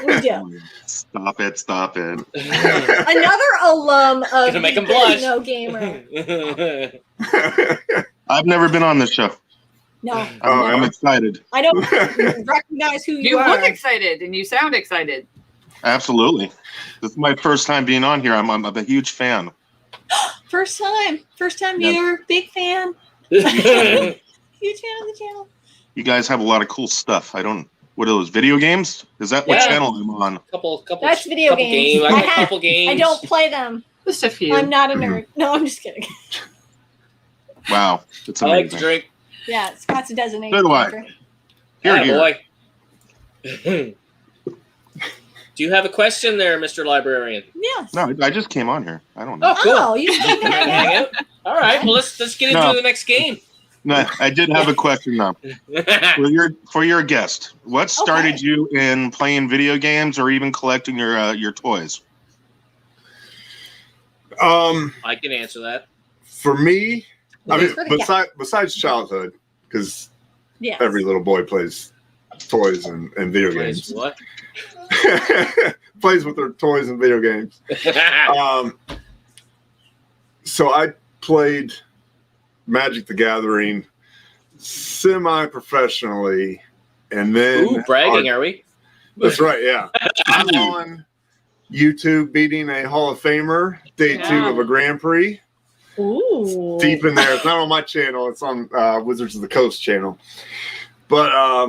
We do. Stop it. Stop it. Another alum of Gonna make 'em blush. No Gamer. I've never been on this show. No, I'm excited. I don't recognize who you You are. look excited and you sound excited. Absolutely. This is my first time being on here. I'm a huge fan. First time Yeah. viewer, big fan. Huge fan of the channel. You guys have a lot of cool stuff. I don't. What are those video games? Is that what Yeah. channel I'm on? Couple. That's video games. I got a I couple games. I don't play them. Just a few. I'm not a nerd. No, I'm just kidding. Wow, that's I like to amazing. drink. Yeah, Scott's a designated So do I. drinker. Here, Yeah, here. boy. Do you have a question there, Mr. Librarian? Yes. No, I just came on here. I don't know. Oh, cool. Oh, you just came to hang out. Hang out. All right. Well, let's get into No. the next game. No, I did have a question though. For your guest, what started you in playing video games or even collecting your toys? I can answer that. For me, I mean, For the besides childhood, because Yes. every little boy plays toys and video games. What? Plays with their toys and video games. So I played Magic the Gathering semi-professionally, and then Ooh, bragging, are we? That's right, yeah. I'm on YouTube beating a Hall of Famer, day 2 of a Grand Prix. Ooh. Deep in there. It's not on my channel. It's on Wizards of the Coast channel. But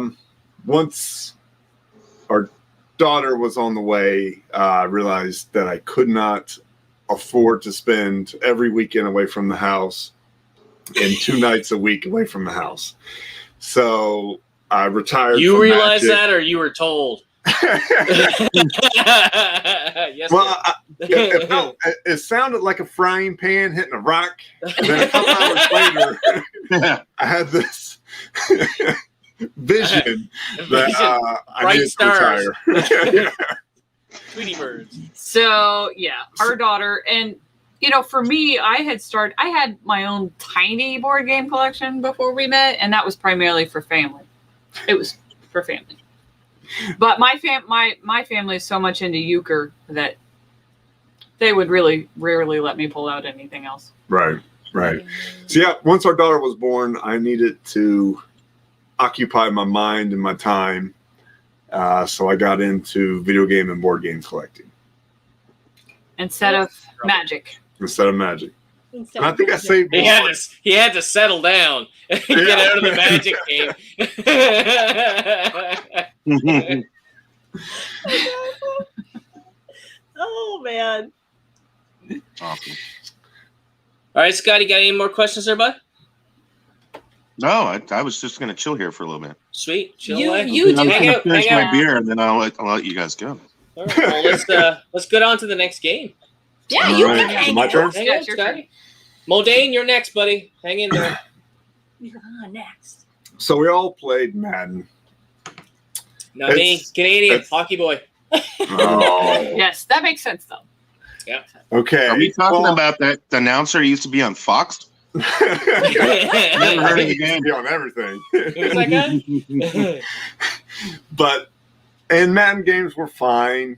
once our daughter was on the way, I realized that I could not afford to spend every weekend away from the house and 2 nights a week away from the house. So I retired. You from realize Magic. that, or you were told? Yes. Well, it sounded like a frying pan hitting a rock. And then a couple hours later, I had this vision that I Bright needed to stars. retire. Tweety birds. So yeah, our daughter, and you know, for me, I had my own tiny board game collection before we met, and that was primarily for family. It was for family. But my family is so much into euchre that they would really rarely let me pull out anything else. Right. So yeah, once our daughter was born, I needed to occupy my mind and my time. So I got into video game and board game collecting Instead of Magic. instead of Magic. Instead And I of think I Magic. saved He more. had to settle down and get out of the Magic game. Oh man. Awesome. All right, Scotty, got any more questions there, bud? No, I was just gonna chill here for a little bit. Sweet. Chill You- away. you I was do- hang gonna out. finish Hang my out. beer and then I'll let you guys go. All right, well, let's get on to the next game. Yeah, All you right, can is it hang my out. turn? Hang Yeah, on, it's your Scotty. Modane, you're next, buddy. Hang in there. You're on next. So we all played Madden. Not me, It's- Canadian it's- hockey boy. Oh. Yes, that makes sense though. Okay. Are we talking well, about that announcer who used to be on Fox? Never Never heard of the game. Be on everything. Who's that guy? But and Madden games were fine.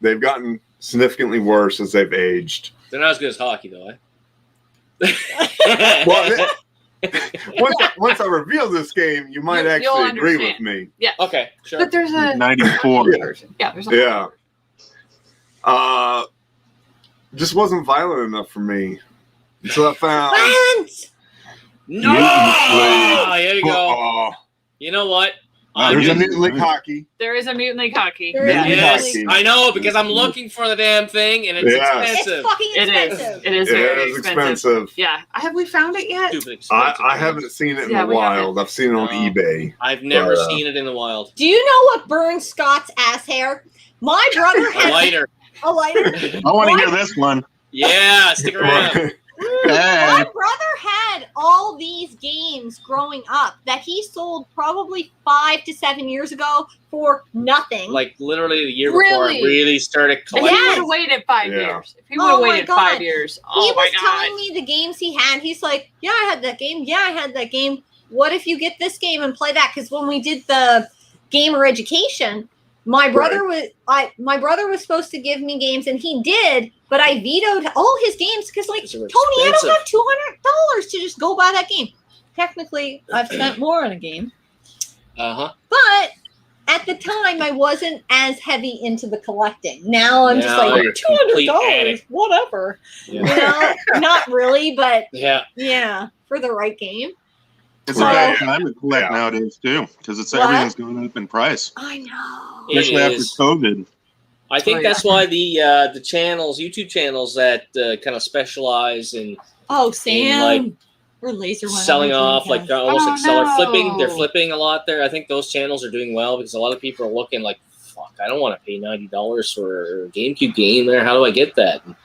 They've gotten significantly worse as they've aged. They're not as good as hockey, though, eh? Well, once I reveal this game, you might You'll actually agree with understand. me. Yeah. Okay, sure. But there's a 94. version. Yeah, there's a Yeah. Just wasn't violent enough for me. So I found Lance! No! Mutant There you League go. football. You know what? There's a Mutant League hockey. There is a Mutant League hockey. There is Yeah. Yes, hockey. I know, because I'm looking for the damn thing, and it's Yeah. It's expensive. fucking It is. expensive. It is Yeah, very it's expensive. expensive. Yeah. Have we found it yet? Stupid expensive. I haven't seen it in Yeah, the we haven't. wild. I've seen it on No. eBay. I've never But, seen it in the wild. Do you know what burns Scott's ass hair? My brother A has lighter. a lighter. I want to hear this one. Yeah, stick around. My brother had all these games growing up that he sold probably 5 to 7 years ago for nothing. Like literally the year before I Really? really started If he collecting. would have waited 5 Yeah. years. If he would have Oh my waited God. 5 years. He Oh my was God. telling me the games he had. He's like, yeah, I had that game. Yeah, I had that game. What if you get this game and play that? Because when we did the gamer education, my brother was supposed to give me games, and he did, but I vetoed all his games because, like, Those Tony, are I don't expensive. have $200 to just go buy that game. Technically, I've spent more on a game, Uh-huh. but at the time, I wasn't as heavy into the collecting. Now I'm just Now like you're a complete $200, addict. whatever. Yeah. You know, not really, but Yeah. yeah, for the right game. It's a bad time to collect nowadays too, because everything's going up in price, I know. especially after COVID. I think that's why the channels, YouTube channels that kind of specialize in Sam, or laser selling off, like almost like seller flipping. They're flipping a lot there. I think those channels are doing well because a lot of people are looking like, fuck, I don't want to pay $90 for a GameCube game there. How do I get that? And,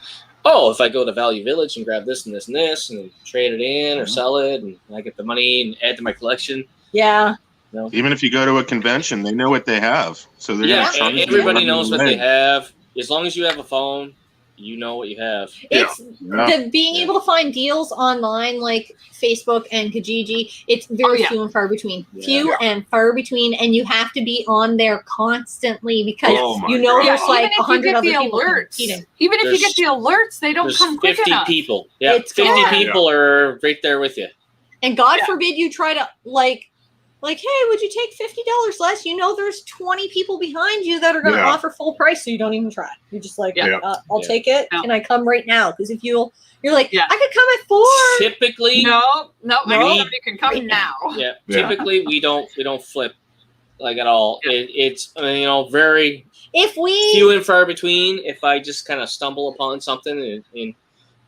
if I go to Value Village and grab this and this and this and trade it in or sell it, and I get the money and add to my collection. Yeah. Even if you go to a convention, they know what they have, so they're gonna charge you everybody knows what they away. have. As long as you have a phone, you know what you have. It's being able to find deals online like Facebook and Kijiji. It's very few and far between. Few and far between, and you have to be on there constantly because there's like 100 other people competing. Even if you get the alerts, they don't come quick 50 enough. people. Yeah, 50 people are right there with you. And God forbid you try to like, hey, would you take $50 less? There's 20 people behind you that are going to offer full price, so you don't even try. You're just like, I'll take it. No. Can I come right now? Because if you're like, I could come at 4. Typically, no, you can come now. Yeah, typically we don't flip like at all. It's very few and far between. If I just kind of stumble upon something and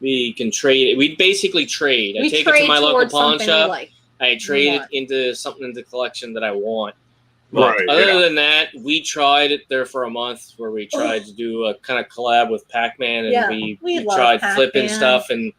we can trade, we basically trade. I take it to my local pawn shop. I trade it into something in the collection that I want. But other than that, we tried it there for a month where we tried to do a kind of collab with Pac-Man, and we tried flipping stuff and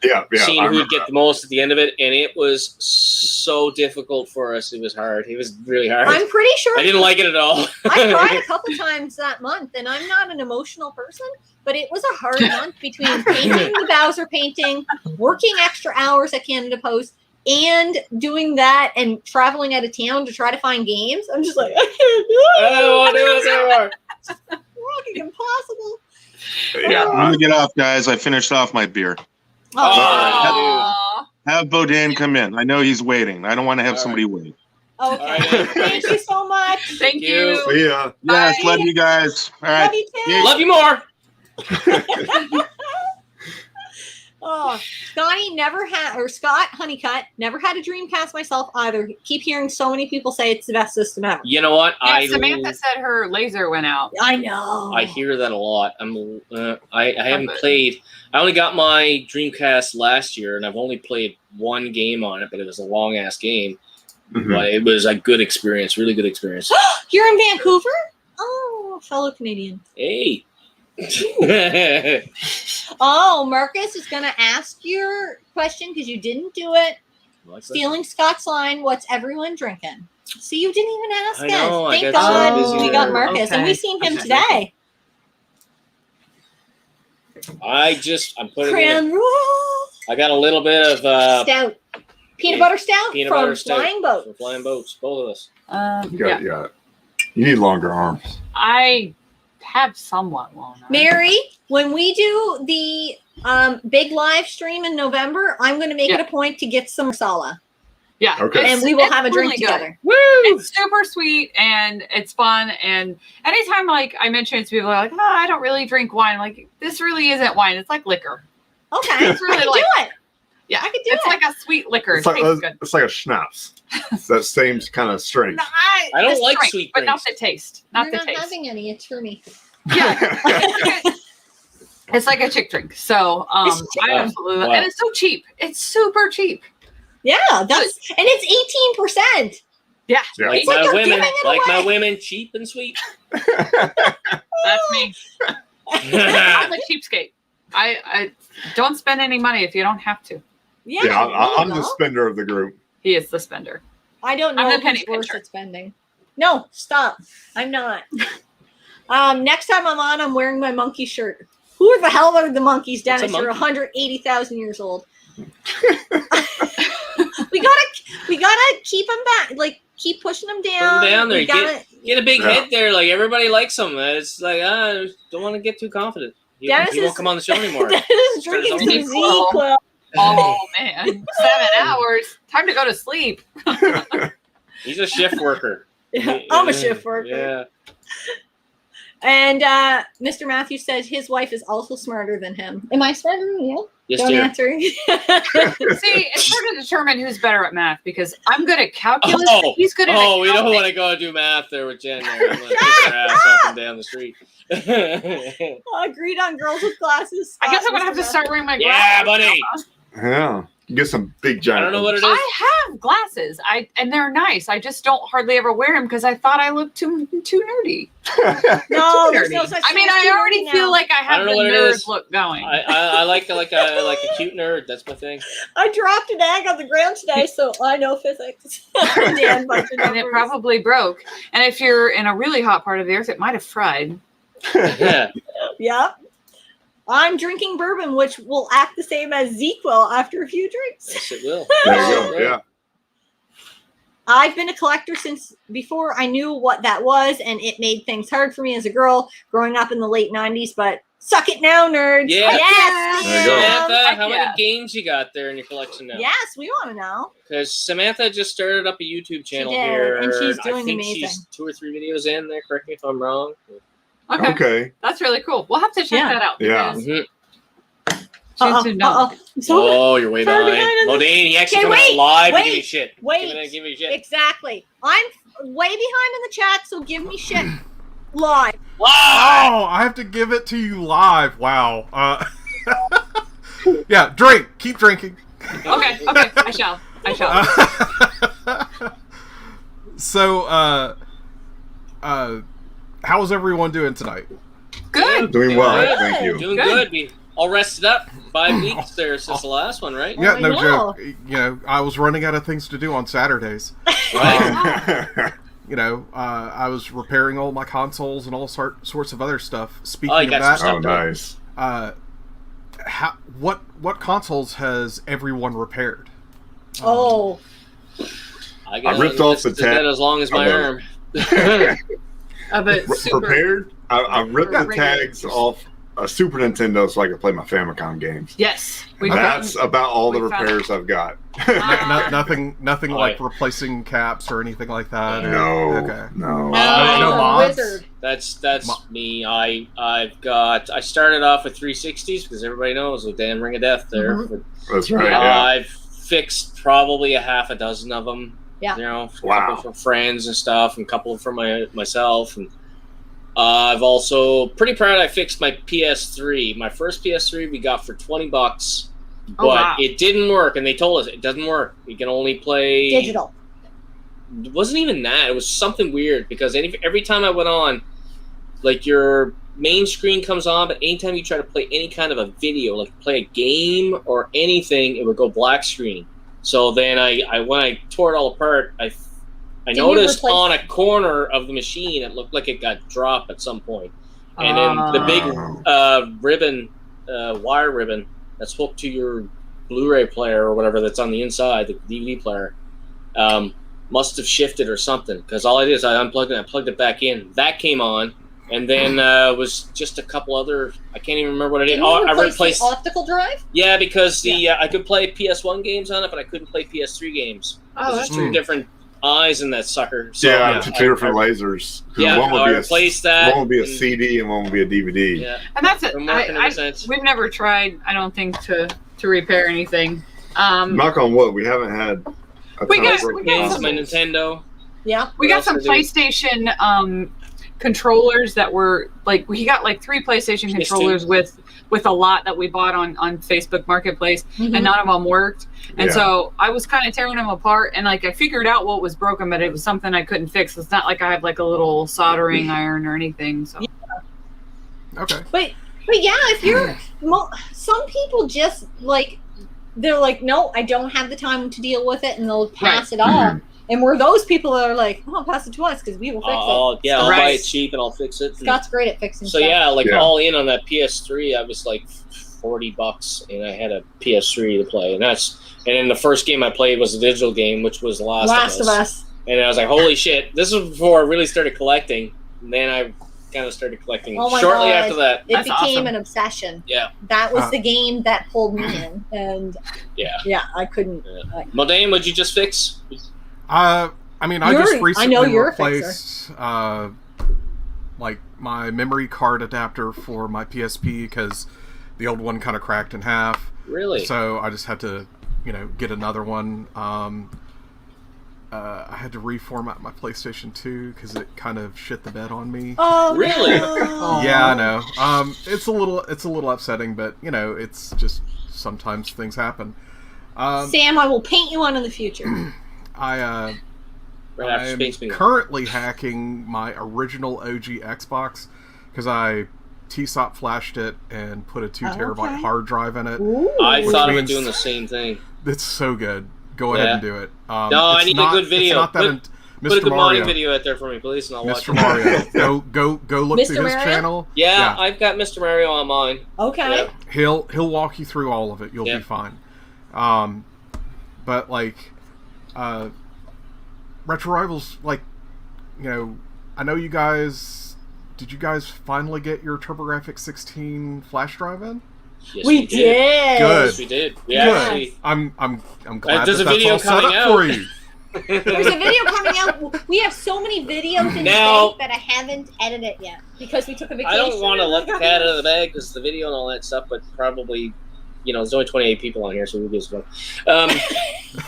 seeing who'd get the most at the end of it. And it was so difficult for us. It was hard. It was really hard. I'm pretty sure I didn't like it at all. I cried a couple times that month, and I'm not an emotional person, but it was a hard month between painting the Bowser painting, working extra hours at Canada Post, and doing that and traveling out of town to try to find games. I'm just like, I can't do it. I don't want to do this anymore. It's fucking impossible. Yeah, I'm gonna get off, guys. I finished off my beer. Have Bodan come in. I know he's waiting. I don't want to have somebody wait. Okay. Thank you so much. Thank you. See ya. Yes, love you guys. All right. Love you too. Love you more. Scott Honeycutt never had a Dreamcast myself either. Keep hearing so many people say it's the best system ever. You know what? Samantha said her laser went out. I know. I hear that a lot. I haven't played. I only got my Dreamcast last year, and I've only played one game on it, but it was a long ass game. But it was a good experience, really good experience. You're in Vancouver? Oh, fellow Canadian. Hey. Marcus is going to ask your question because you didn't do it. Stealing Scott's line, what's everyone drinking? See, you didn't even ask us. Thank God we got Marcus, and we seen him today. I'm putting Cran roll. I got a little bit of stout. Peanut butter stout from Flying Boats. From Flying Boats, both of us. You need longer arms. I have somewhat long arms. Mary, when we do the big live stream in November, I'm going to make it a point to get some masala. Yeah. Okay. And we will have a drink together. Woo! It's super sweet and it's fun. And anytime I mention it to people, they're like, no, I don't really drink wine. Like, this really isn't wine. It's like liquor. Okay. It's really do it. Yeah, I could do it's it. like a sweet liquor. It's like a schnapps. It's that same kind of strength. No, I don't like sweet but not drinks. the taste. You're not having any. It's for me. Yeah. It's like a chick drink. So I absolutely love and it's so cheap. It's super cheap. Yeah, and it's 18%. Yeah. Like my women, cheap and sweet. That's me. I'm a cheapskate. I don't spend any money if you don't have to. Yeah, I'm the spender of the group. He is the spender. I don't know who's worse at spending. No, stop. I'm not. Next time I'm on, I'm wearing my monkey shirt. Who the hell are the monkeys, Dennis? You're 180,000 years old. we gotta keep them back. Like, keep pushing them down. Put them down there. Get a big head there. Like, everybody likes them. It's like, don't want to get too confident. He won't come on the show anymore. Dennis is drinking some Z-Quil. Oh, man. 7 hours. Time to go to sleep. He's a shift worker. I'm a shift worker. Yeah. And Mr. Matthews says his wife is also smarter than him. Am I smarter than you? Yes, Don't dear. answer. See, it's hard to determine who's better at math because I'm good at calculus. Oh, but he's good at we don't accounting. want to go do math there with Jen. There. I'm gonna take her ass up and down the street. Agreed on girls with glasses. I guess I'm gonna have to start wearing my glasses. Yeah, buddy. Yeah. You get some big giant. I don't know what it is. I have glasses. And they're nice. I just don't hardly ever wear them because I thought I looked too nerdy. No, Too there's nerdy. no such I mean, thing as I too already nerdy feel now. like I I have don't the know what it nerd is. look going. I like a cute nerd. That's my thing. I dropped an egg on the ground today, so I know physics. Dan, bunch of And it numbers. probably broke. And if you're in a really hot part of the earth, it might have fried. Yeah. Yep. I'm drinking bourbon, which will act the same as Zeke will after a few drinks. Yes, it will. There you go. Yeah. I've been a collector since before I knew what that was, and it made things hard for me as a girl growing up in the late 90s, but suck it now, nerds. Yeah. Yes. There you go. Samantha, how Yeah. many games you got there in your collection now? Yes, we want to know. Because Samantha just started up a YouTube channel did, here. and she's I doing think amazing. she's 2 or 3 videos in there. Correct me if I'm wrong. Okay. Okay. That's really cool. We'll have to check Yeah. that out. Yeah. because Mhm. She's too dumb. Oh, you're way far behind. behind on this. Modane, he actually Okay, come out wait, live and give wait, me shit. wait. Give me shit. Exactly. I'm way behind in the chat, so give me shit live. Oh, I have to give it to you live. Wow. Yeah, drink. Keep drinking. Okay, I shall. So, how's everyone doing tonight? Good. Doing well. Good. Thank you. Doing Good. good. We all rested up 5 weeks there since the last one, right? Yeah, I no know. joke. You know, I was running out of things to do on Saturdays. Right. You know, I was repairing all my consoles and all sorts of other stuff. Speaking Oh, you of got that, some Oh, stuff. nice. what consoles has everyone repaired? Oh, I ripped off the tag as long as my of arm. But super. Prepared? I ripped the Regular. tags off a Super Nintendo so I could play my Famicom games. Yes. That's about all the we found- repairs I've got. Nothing Oh, like yeah. replacing caps or anything like that. or- No. Okay. No. No he's a mods? wizard. That's me. I started off with 360s because everybody knows the damn Ring of Death there. Mhm. But, That's right. Yeah. I've fixed probably a half a dozen of them. Yeah. You know, a Wow. couple for friends and stuff, and a couple for myself. And I've also pretty proud I fixed my PS3. My first PS3 we got for $20, but Oh, wow. it didn't work, and they told us it doesn't work. You can only play Digital. It wasn't even that. It was something weird because every time I went on, like your main screen comes on, but anytime you try to play any kind of a video, like play a game or anything, it would go black screen. So then I when I tore it all apart, I Did you noticed replace- on a corner of the machine, it looked like it got dropped at some point. And then the big ribbon, wire ribbon that's hooked to your Blu-ray player or whatever that's on the inside, the DVD player, must have shifted or something. Because all I did is I unplugged it and I plugged it back in. That came on. And then was just a couple other. I can't even remember what I did. Did you I replace replaced. the optical drive? Yeah, because I could play PS1 games on it, but I couldn't play PS3 games. Oh, There's that's two different eyes in that sucker. So Yeah, two different lasers. Yeah, one I would be replaced that. One would be a and- CD and one would be a DVD. Yeah, And that's it. I'm working ever since. We've never tried, I don't think, to repair anything. Knock on wood, we haven't had a We ton got- of broken we got Games, some- my consoles. Nintendo. Yeah. We What got else some are they- PlayStation controllers that were like we got like 3 PlayStation PS2. controllers with a lot that we bought on Facebook Marketplace, Mhm. and none of them worked. And Yeah. so I was kind of tearing them apart, and like I figured out what was broken, but it was something I couldn't fix. It's not like I have like a little soldering iron or anything. So Okay. But yeah, if you're some people just like they're like, no, I don't have the time to deal with it, and they'll pass it off. And we're those people that are like, oh, pass it to us because we will fix I'll it. buy Right. it cheap and I'll fix it. Scott's great at fixing So stuff. yeah, like Yeah. all in on that PS3, I was like $40, and I had a PS3 to play, and then the first game I played was a digital game, which was Last of Us. and I was like, holy shit! This was before I really started collecting. And then I kind of started collecting Oh my shortly God. after that. It That's became awesome. an obsession. Yeah, That was the game that pulled me in, and yeah. I couldn't. Modane, what'd you just fix? I mean, I You're- just I recently know you're a replaced like my memory card adapter for my PSP because the old one kind of cracked in half. Really? So I just had to, get another one. I had to reformat my PlayStation 2 because it kind of shit the bed on me. Oh, really? no. Yeah, I know. It's a little upsetting, but it's just sometimes things happen. Sam, I will paint you one in the future. I'm currently hacking my original OG Xbox because I TSOP flashed it and put a 2 terabyte hard drive in it. I thought about doing the same thing. It's so good. Go ahead and do it. No, I need a good video. Put a good morning video out there for me, please, and I'll watch Mr. Mario. Go look Mr. through his Mario? channel. Yeah, I've got Mr. Mario on mine. Okay. Yeah. He'll walk you through all of it. You'll be fine. But Retro Rivals, I know you guys. Did you guys finally get your TurboGrafx 16 flash drive in? Yes, we did. Good. Yes, we did. We Good. actually. I'm glad There's a that's video all set coming up out. for you. There's a video coming out. We have so many videos in Now- the bank that I haven't edited yet because we took a vacation. I don't want to let the cat out of the bag because the video and all that stuff, but probably, there's only 28 people on here, so who gives a fuck?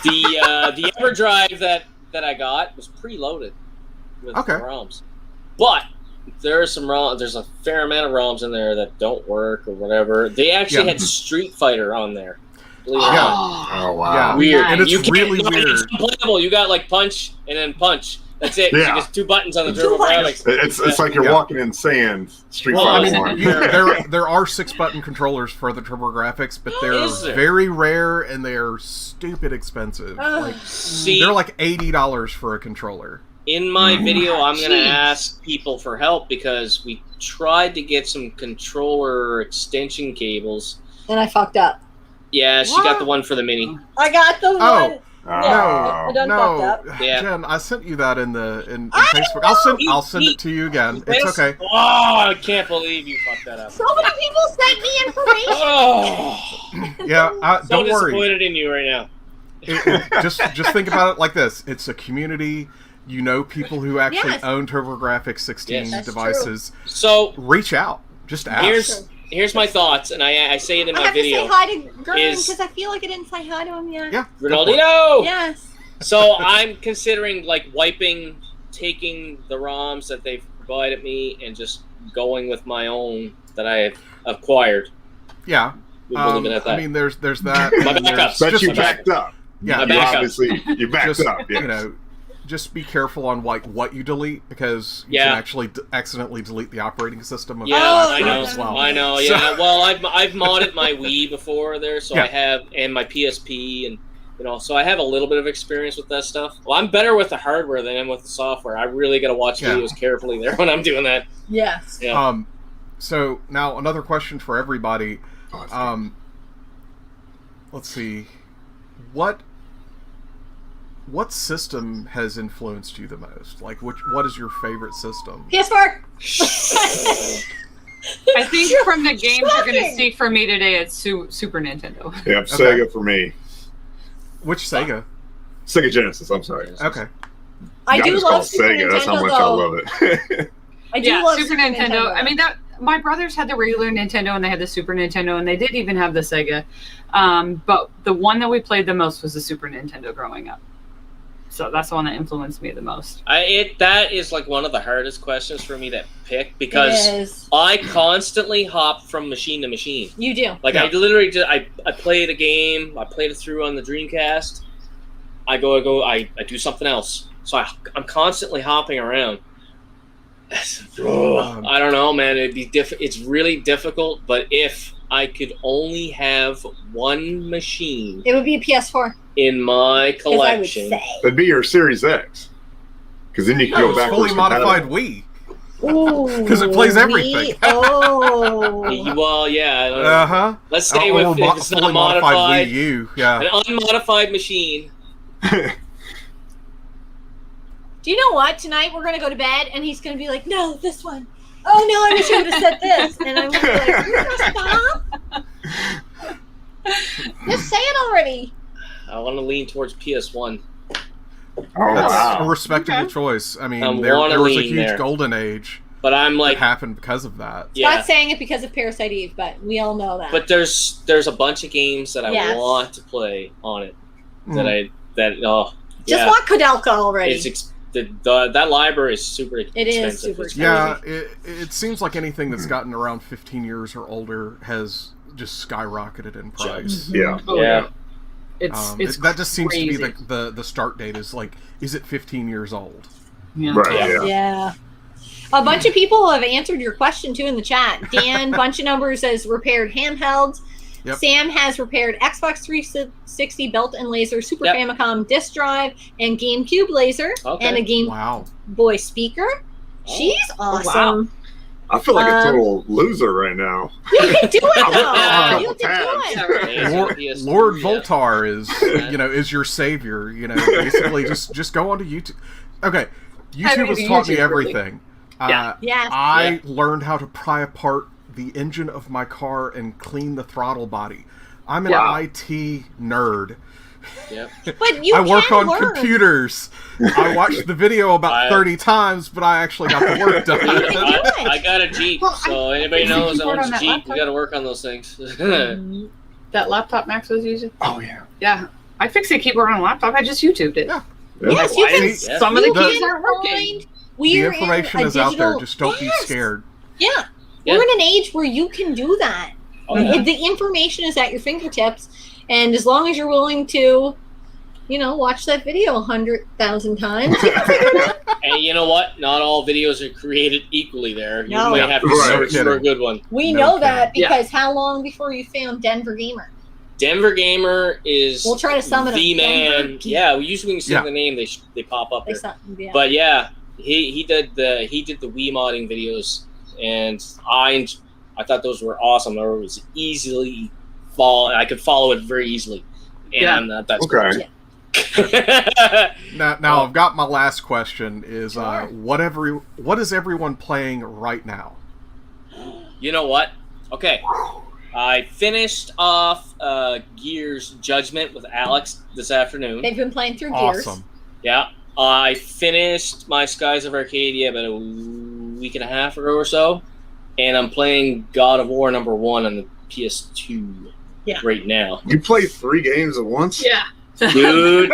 The EverDrive that I got was preloaded with ROMs, but there's a fair amount of ROMs in there that don't work or whatever. They actually had Street Fighter on there. Believe it or not. Oh wow. Yeah. Weird. And it's You can't- really weird. It's unplayable. You got punch and then punch. That's it. Yeah. Just 2 buttons on the TurboGrafx. It's like you're walking in sand. Street Well, I Fighter mean, 1. there are 6-button controllers for the TurboGrafx, but they're Is there? very rare and they're stupid expensive. See, They're like $80 for a controller. in my video, I'm going to Jeez. ask people for help because we tried to get some controller extension cables. And I fucked up. Yeah, she got the one for the Mini. I got the one. Oh. I done fucked up. Yeah. Jen, I sent you that in Facebook. I'll send it to you again. It's okay. Oh, I can't believe you fucked that up. So many people sent me information. Oh, Yeah, so don't worry. disappointed in you right now. Just think about it like this. It's a community. You know people who actually Yes. own TurboGrafx 16 Yes. That's devices. So Reach out. Just ask. here's my thoughts, and I say it in I my have video. to say hi to Gurman is- because I feel like I didn't say hi to him yet. Yeah. Ronaldinho! Yes. So I'm considering taking the ROMs that they've provided me and just going with my own that I have acquired. Yeah. We'll leave it at that. I mean, there's that. My and there's backups. But just you a- backed up. Yeah. My You backup. obviously you backed just, up. Yes. Just be careful on what you delete because you Yeah. can actually accidentally delete the operating system of Yeah, the I flash know. drive as well. I know. Yeah. Well, I've modded my Wii before there, so I Yeah. have, and my PSP, and so I have a little bit of experience with that stuff. Well, I'm better with the hardware than I am with the software. I really got to watch Yeah. videos carefully there when I'm doing that. Yes. Yeah. So now another question for everybody. Let's see. What system has influenced you the most? Like, what is your favorite system? PS4. I think from the games you're going to Shocking. see from me today, it's Super Nintendo. Yep, Sega for me. Which Sega? Sega Genesis, I'm sorry. Okay. I God, do it's love called Super Sega. Nintendo, That's how much I though. love it. I do Yeah, love Super Nintendo. I mean, my brothers had the regular Nintendo and they had the Super Nintendo, and they did even have the Sega. But the one that we played the most was the Super Nintendo growing up. So that's the one that influenced me the most. That is like one of the hardest questions for me to pick It because is. I constantly hop from machine to machine. You do. Like Yeah. I literally just I played a game, I played it through on the Dreamcast. I do something else. So I'm constantly hopping around. I don't know, man. It'd be it's really difficult, but if I could only have one machine It would be a PS4. in my Because I would collection, say. That'd be your Series X. Because then you can go It's backwards. fully modified Wii. Ooh, 'Cause it plays everything. Oh. well, yeah. Uh-huh. Let's stay Or with if it's fully not modified. Wii U. Yeah. An unmodified machine. Do you know what? Tonight we're going to go to bed and he's going to be like, no, this one. Oh, no, I wish I would have said this. And I'm going to be like, you gonna stop? Just say it already. I want to lean towards PS1. Oh, That's wow. a respectable choice. I mean, I there wanna was a lean huge there. golden age. But I'm like, It happened because of that. yeah. Not saying it because of Parasite Eve, but we all know that. But there's a bunch of games that I Yes. want to play on it Mm. Just want Kodelka already. It's that library is super expensive. is super It's Yeah, crazy. it seems like anything that's gotten around 15 years or older has just skyrocketed in price. Yeah. Oh, Yeah. It's that just seems to be crazy. the start date is like, is it 15 years old? Yeah. Right. Yeah. Yeah. A bunch of people have answered your question too in the chat. Dan Bunch of Numbers has repaired handhelds. Yep. Sam has repaired Xbox 360 built-in laser, Super Yep. Famicom disc drive, and GameCube laser, Okay. and a Game Wow. Boy speaker. Oh. She's awesome. I feel like a total loser right now. You can do it I'm though. a You couple can do tabs. it. Yeah, Lord, PS2, Lord yeah. Voltar is your savior. Basically just go onto YouTube. Okay, YouTube has taught me YouTube, really. everything. Yeah. Yes. I learned how to pry apart the engine of my car and clean the throttle body. I'm an Wow. IT nerd. Yep. But you I work can on learn. computers. I watched the video about 30 times, but I actually got the work done. I got a Jeep, Well, so I anybody think the knows keyboard owns on a that Jeep, we laptop- got to work on those things. That laptop Max was using? Oh yeah. Yeah. I fixed the keyboard on a laptop. I just YouTubed it. Yeah. Yes, you can. See, Some of the You keys can aren't working. find. the We're information in a is out there. digital- Just don't be Yes. scared. Yeah. Yeah. We're in an age where you can do that. Okay. The information is at your fingertips, and as long as you're willing to, watch that video 100,000 times, you can figure it out. And you know what? Not all videos are created equally there. You No. might have to Right. search for a good one. We No know kidding. that Yeah. because how long before you found Denver Gamer? Denver Gamer is We'll try to summon the him. man. Denver Yeah, we usually when you say Yeah. the name, they pop up They there. summon- yeah. But yeah, he did the Wii modding videos, and I thought those were awesome. There was I could follow it very easily, and that's Okay. Now I've got my last question is Sure. what is everyone playing right now? You know what? Okay. I finished off Gears Judgment with Alex this afternoon. They've been playing through Gears. Awesome. Yeah. I finished my Skies of Arcadia about a week and a half ago or so, and I'm playing God of War #1 on the PS2 right now. You play 3 games at once? Yeah. Dude,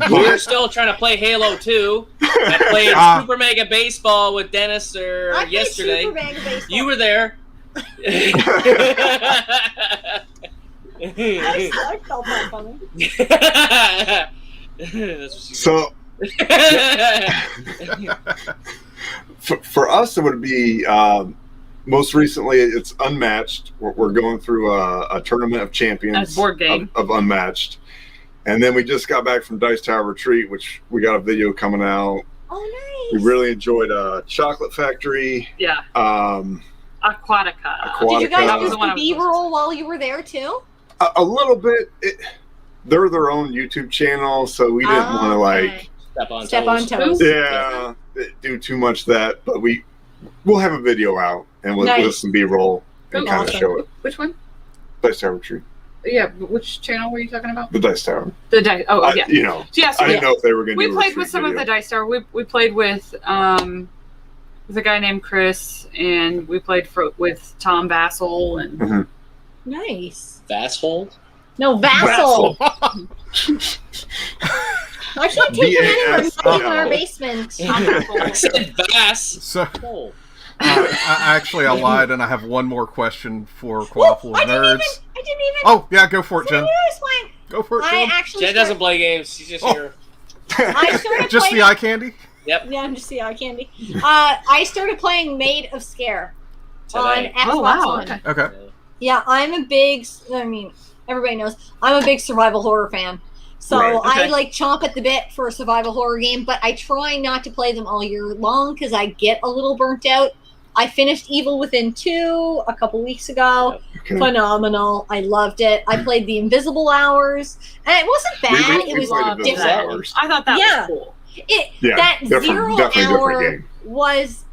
we're still trying to play Halo 2. I played Super Mega Baseball with Dennis I played yesterday. Super Mega Baseball. You were there. I felt that coming. That's what she So for us, it would be most recently it's Unmatched. We're going through a tournament of champions. That's board game. Of Unmatched. And then we just got back from Dice Tower Retreat, which we got a video coming out. Oh, We nice. really enjoyed Chocolate Factory. Yeah. Um, Aquatica. Did you guys That was do the one I some was B-roll while you were there too? a little bit. They're their own YouTube channel, so we didn't want to like Step on toes. Yeah, do too much of that. But we'll have a video out and with Nice. some B-roll and kind of Awesome. show it. Which one? Dice Tower Retreat. Yeah, but which channel were you talking about? The Dice Tower. The Dice. Oh, I- yeah. you know, Yes, I didn't know if they were going to We do a played retreat with some video. of the Dice Tower. We played with a guy named Chris, and we played with Tom Vassell and. Mm-hmm. Nice. Vasshole? No, Vassal. I can't take it anywhere. Not even our basement. I said Vass. So, Oh. actually, I lied, and I have one more question for Co-ople of I didn't Nerds. even. Oh, yeah, go for it, Jen. Seriously. Go for it, I Jen. actually. Jen doesn't play games. She's just here. I started Just playing. the eye candy? Yep. Yeah, I'm just the eye candy. I started playing Maid of Scare on Today. Xbox Oh, wow, One. okay. Okay. Yeah, I'm a big. I mean, everybody knows I'm a big survival horror fan. So Right, I okay. like chomp at the bit for a survival horror game, but I try not to play them all year long because I get a little burnt out. I finished Evil Within 2 a couple weeks ago. Okay. Phenomenal. I loved it. I played The Invisible Hours, and it wasn't bad. We It was played Invisible different. Hours. I thought that Yeah. was cool. Yeah, That definitely 0 different hour game. was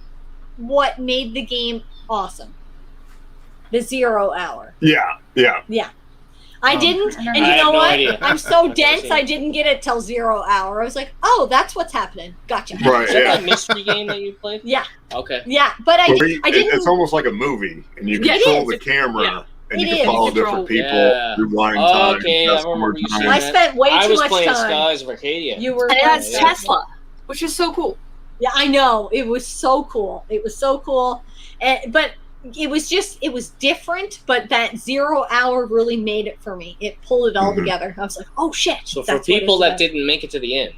what made the game awesome. The 0 hour. Yeah. Yeah. I didn't, and you I know have no what? idea. I'm so I've never dense, seen I it. didn't get it till 0 hour. I was like, oh, that's what's happening. Gotcha. Right. Is that Yeah. that mystery game that you played? Yeah, Okay. yeah, but I didn't. It's almost like a movie, and you Yeah, it control is. the camera, Yeah. and you It can is. follow You control- different people, Yeah. rewind time, Okay, I fast remember forward you time. saying I spent way I too was much playing time. Skies of Arcadia. You were. And it has Yeah. Tesla, which is so cool. Yeah, I know. It was so cool. It was so cool. But it was different, but that 0 hour really made it for me. It pulled it all Mhm. together. I was like, oh shit. So for that's what people it's that about. didn't make it to the end,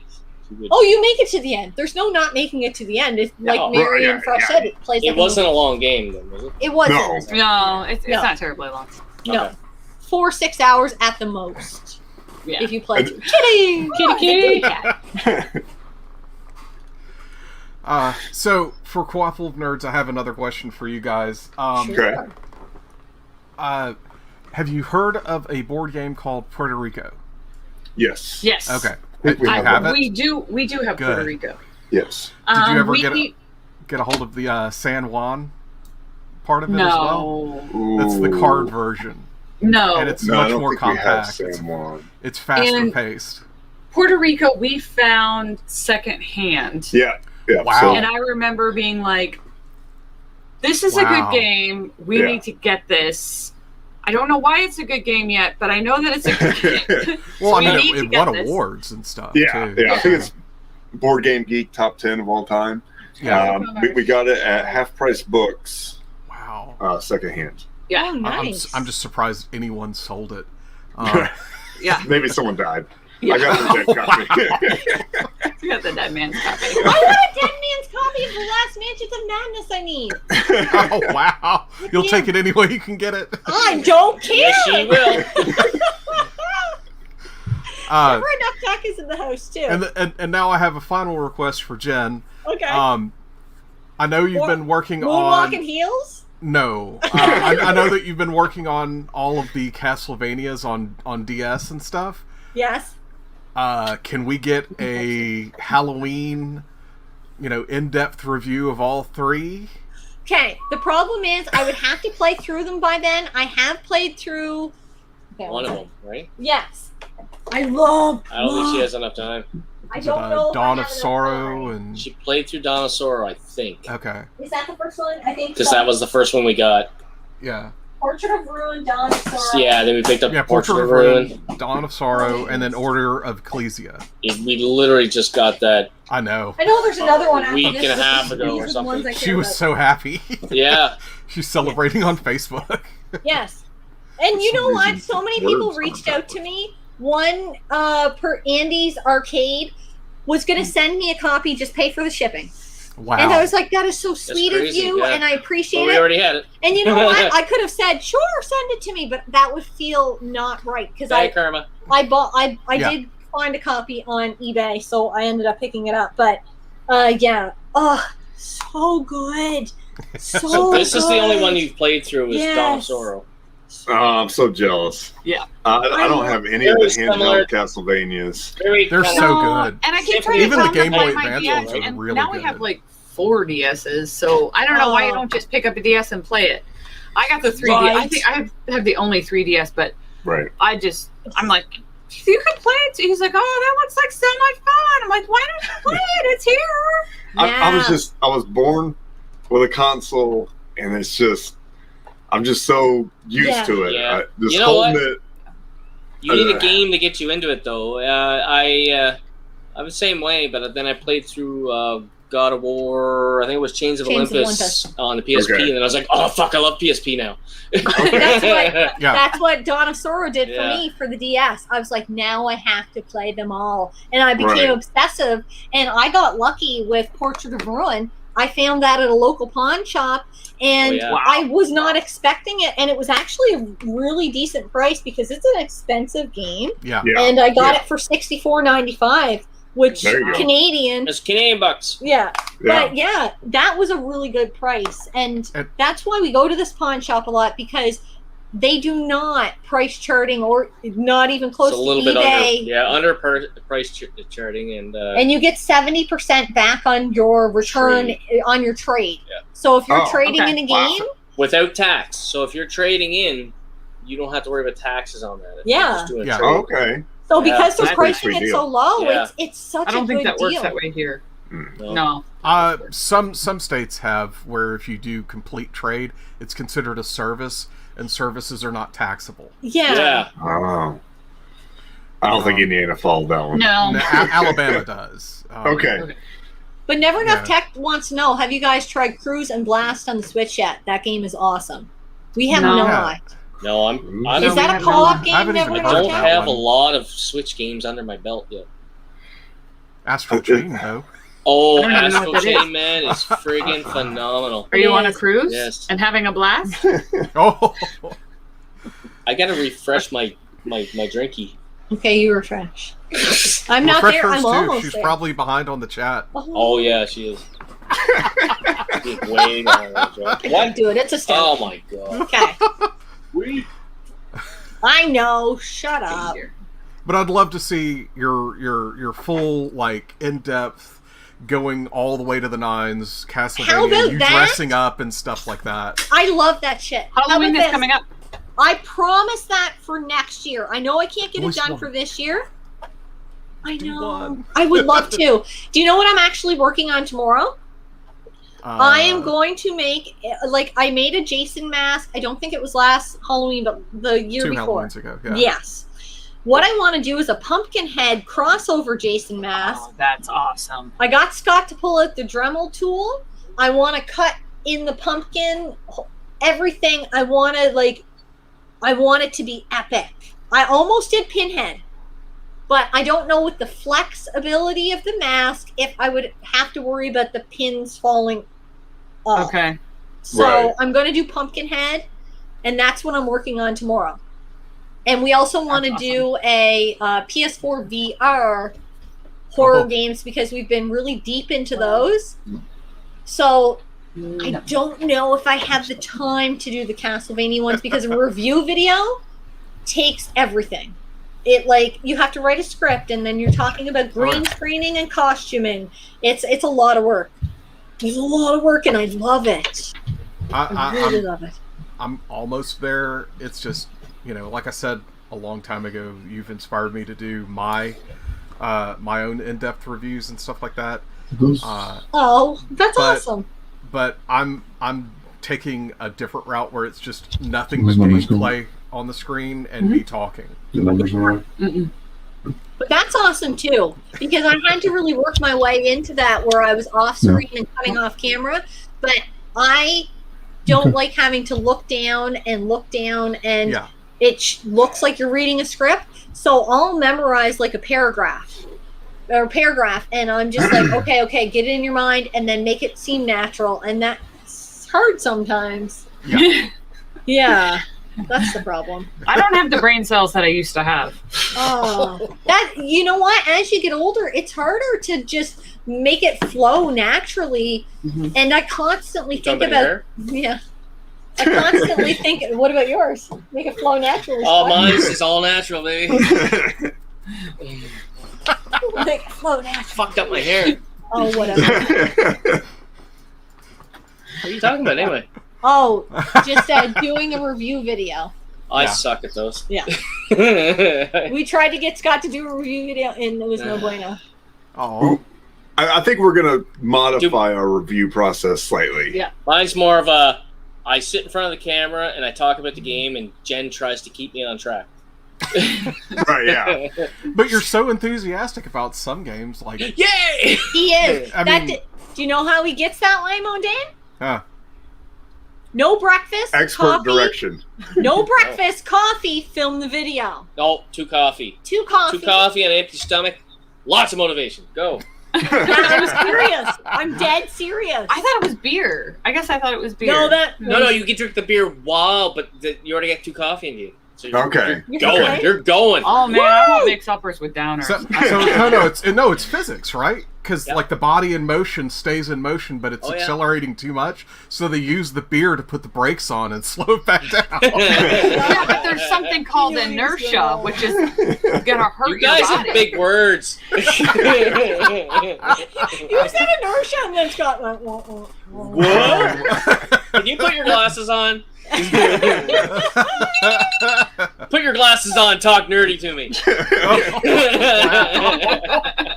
you would- Oh, you make it to the end. There's no not making it to the end. It's like No. Mary Right, and Fresh yeah. said, it plays it like a wasn't a movie. long game, then, was it? It wasn't. No, it's No. not terribly long. No. Okay. 4-6 hours at the most. Yeah. If you play. Kitty! Kitty! So for Co-ople of Nerds, I have another question for you guys. Okay. Have you heard of a board game called Puerto Rico? Yes. Yes. Okay. think we have it. We do have Good. Puerto Rico. Yes. Did you ever we- get a hold of the San Juan part of it No. as well? That's the card version. No. And it's No, I much don't more think we have compact. San Juan. It's faster And- paced. Puerto Rico, we found secondhand. Yeah. Yeah. Wow. So, And I remember being like, this is a Wow. good game. We Yeah. need to get this. I don't know why it's a good game yet, but I know that it's a good game. Well, We I need mean, to it get won this. awards and stuff. yeah. too. Yeah. I think it's Board Game Geek top 10 of all time. Yeah. We got it at Half Price Books, Wow. secondhand. Yeah. Oh, nice. I'm just surprised anyone sold it. Yeah. Maybe someone died. Yeah. I got the dead copy. You got the dead man's copy. I want a Dead Man's copy of the last Mansions of Madness I need. Oh wow! You'll take it any way you can get it. I don't care. Yes, she will. Uh, Enough Duck is in the house too. and now I have a final request for Jen. Okay. I know you've been working Moonwalking on. Heels? No, I know that you've been working on all of the Castlevanias on DS and stuff. Yes. Can we get a Halloween, in-depth review of all three? Okay. The problem is I would have to play through them by then. I have played through One of them, right? Yes. I love. I don't think she has enough time. I don't know. if I Dawn have of enough Sorrow time. and She played through Dawn of Sorrow, I think, okay, Is that the first one? I think. because so. that was the first one we got. yeah, Portrait of Ruin, Dawn of Sorrow. Yeah, then we picked up yeah. Portrait of Ruin, Ruin. Dawn of Sorrow, and then Order of Ecclesia. We literally just got that. I know. I know there's another one after week this, and a but half these- ago these or are the something. ones I She care was about. so happy. Yeah. She's celebrating on Facebook. Yes. And you know what? reason, So many people words reached aren't out to me. One per Andy's Arcade was going to send me a copy, just pay for the shipping. Wow. And I was like, that is so sweet of crazy, you, yeah. and I appreciate But we it. already had it. And you know what? I could have said, sure, send it to me, but that would feel not right because Bad karma. I Yeah. did find a copy on eBay, so I ended up picking it up. But yeah, so good, So this is the only good. one you've played through is Dawn of Yes. Sorrow. Oh, I'm so jealous. Yeah. I don't have any of the Very similar. handheld Castlevanias. Very They're kinda- so No, good. And I keep trying to Even the tell them Game to Boy buy my Advance DS, ones are and really now we good. have like 4 DSs, so I don't know why you Oh. don't just pick up a DS and play it. I got the 3DS. I Right. think I have the only 3DS, but Right. I'm like, you can play it. He's like, oh, that looks like so much fun. I'm like, why don't you play it? It's here. I was born with a console, and it's just, I'm just so used to it. Yeah. Just You know holding what? it. You need a game to get you into it, though. I'm the same way, but then I played through God of War. I think it was Chains of Olympus on the PSP, Okay. and then I was like, "Oh fuck, I love PSP now." That's Yeah. That's what Dawn of Sorrow did for Yeah. me for the DS. I was like, now I have to play them all. And I became Right. obsessive. And I got lucky with Portrait of Ruin. I found that at a local pawn shop. And Oh, yeah. I was not expecting it. And it was actually a really decent price because it's an expensive game. Yeah. Yeah. And I got Yeah. it for $64.95, which There you go. Canadian. It's Canadian bucks. Yeah. Yeah. But yeah, that was a really good price. And And- that's why we go to this pawn shop a lot because they do not price charting or not even close It's a to little bit under, eBay. under price charting, and And you get 70% back on your return on your trade. Yeah. So if you're Oh, trading okay. in a Wow. game, without tax. So if you're trading in you don't have to worry about taxes on that. If Yeah. you're just doing a Yeah. trade. Okay. So because they're That's a pricing sweet it deal. so low, Yeah. it's such I don't a think good that works deal. that way here. No. No. Some states have where if you do complete trade, it's considered a service, and services are not taxable. Yeah. Yeah. Oh. I don't think Indiana followed that one. No. Alabama does. Okay. But Never Enough Yeah. Tech wants to know, have you guys tried Cruise and Blast on the Switch yet? That game is awesome. We have No. not. No, I'm Is we that a have co-op not. game, I haven't Never even I Enough heard don't Tech? that have a one. lot of Switch games under my belt yet. Astral Chain, though. Oh, I don't even know Astral what that Chain, man, is friggin' phenomenal. Are you It on a is. cruise Yes. and having a blast? Oh, I gotta refresh my drinky. Okay, you refresh. I'm not refresh there. hers I'm too. almost She's there. probably behind on the chat. Oh yeah, she is. She's way behind. I can do it. It's a step. Oh my god. Okay. I know. Shut up. But I'd love to see your full, like, in-depth, going all the way to the nines, How Castlevania, about you that? dressing up and stuff like that. I love that shit. How Halloween about is this? coming up. I promise that for next year. I know I can't get Voice it done one. for this year. I Do know. one. I would love to. Do you know what I'm actually working on tomorrow? I am going to make, like, I made a Jason mask. I don't think it was last Halloween, but the year 2 before. Halloweens ago, yeah. Yes. What I want to do is a pumpkin head crossover Jason mask. Oh, that's awesome. I got Scott to pull out the Dremel tool. I want to cut in the pumpkin, everything. I want it to be epic. I almost did Pinhead, but I don't know with the flexibility of the mask if I would have to worry about the pins falling off. Okay. So Right. I'm going to do Pumpkinhead, and that's what I'm working on tomorrow. And we also want to That's do a PS4 VR horror Oh. games because we've been really deep into those. So I don't know if I have the time to do the Castlevania ones because a review video takes everything. It, like, you have to write a script and then you're talking about green screening and costuming. It's a lot of work. There's a lot of work and I love it. I really love it. I'm almost there. It's just, you know, like I said a long time ago, you've inspired me to do my own in-depth reviews and stuff like that. Oh, that's but- awesome. But I'm taking a different route where it's just nothing but gameplay on the screen and me talking. But that's awesome too, because I had to really work my way into that where I was off screen and coming off camera. But I don't like having to look down and Yeah. it looks like you're reading a script. So I'll memorize like a paragraph, and I'm just like, okay, get it in your mind and then make it seem natural. And that's hard sometimes. Yeah. Yeah, that's the problem. I don't have the brain cells that I used to have. Oh, that, you know what? As you get older, it's harder to just make it flow naturally. And I constantly think Somebody about, here? yeah. I constantly think, what about yours? Make it flow naturally. Oh, Scott. mine's is all natural, baby. Make it flow naturally. Fucked up my hair. Oh, whatever. What are you talking about anyway? Oh, just doing a review video. I Yeah. suck at those. Yeah. I We tried to get Scott to do a review video, and it was no bueno. Oh. I think we're gonna modify our review process slightly. Yeah. Mine's more of I sit in front of the camera and I talk about the game, and Jen tries to keep me on track. Right, yeah. But you're so enthusiastic about some games, like Yay! He is. I That mean- do you know how he gets that way, Mondan? huh. No breakfast, Expert coffee, direction. no breakfast, coffee, film the video. No, 2 coffee. 2 coffee. 2 coffee and an empty stomach. Lots of motivation. Go. I'm serious. I'm dead serious. I thought it was beer. I guess I thought it was beer. No, you can drink the beer while, but you already got 2 coffee in you. So Okay. You're going. Okay. You're going. Oh man, I won't mix uppers with downers. So it's physics, right? Because Yeah. like the body in motion stays in motion, but it's Oh, yeah. accelerating too much. So they use the beer to put the brakes on and slow it back down. Yeah, but there's something called You inertia, which is gonna hurt You guys your have body. big words. You said inertia, and then Scott went, What? Can you put your glasses on? Put your glasses on. Talk nerdy to me.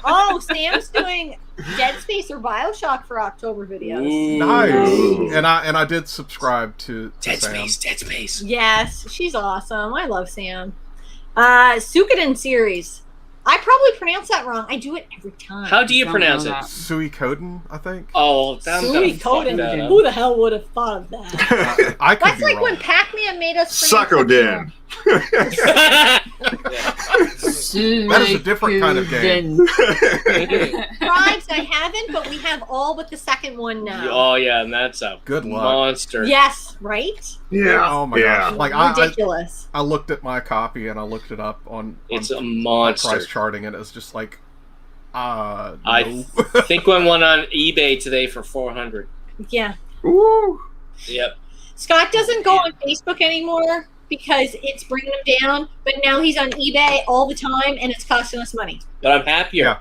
Oh, Sam's doing Dead Space or Bioshock for October videos. Ooh. Nice. And I did subscribe to Dead Sam. Space. Dead Space. Yes, she's awesome. I love Sam. Suikoden series. I probably pronounced that wrong. I do it every time. How do you Don't pronounce know it? that. Suikoden, I think. Oh, I'm gonna fuck that Suikoden. up. Who the hell would have thought of that? I could That's be like wrong. when Pac-Man made us pronounce Suckoden. That is a different kind of game. Tribes, I haven't, but we have all but the second one now. Oh yeah, and that's a Good luck. monster. Yes, right? Yeah. Oh my Yeah. gosh! Like Ridiculous. I looked at my copy and I looked it up on It's a on monster. price charting, and it's just like, no. I think one went on eBay today for 400. Yeah. Ooh. Yep. Scott doesn't go on Facebook anymore because it's bringing him down, but now he's on eBay all the time and it's costing us money. But I'm happier.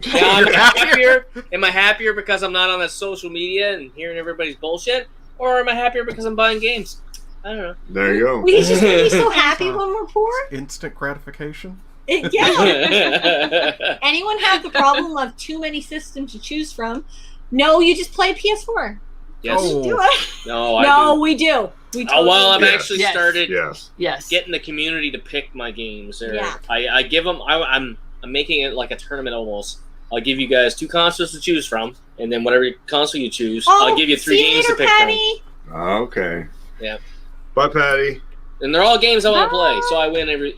Yeah, I'm happier. Am I happier because I'm not on that social media and hearing everybody's bullshit? Or am I happier because I'm buying games? I don't know. There you go. We just be so happy when we're poor. Instant gratification. Yeah. Anyone have the problem of too many systems to choose from? No, you just play PS4. Yes. Oh. Do it. No, I No, do. we do. We Oh, well, I've do. actually Yes. started Yes. getting the community to pick my games. Yeah. I give them. I'm making it like a tournament almost. I'll give you guys 2 consoles to choose from, and then whatever console you choose, I'll give you 3 see you games later, to pick Patty. Okay. Yeah. Bye, Patty. And they're all games I want to play, so I win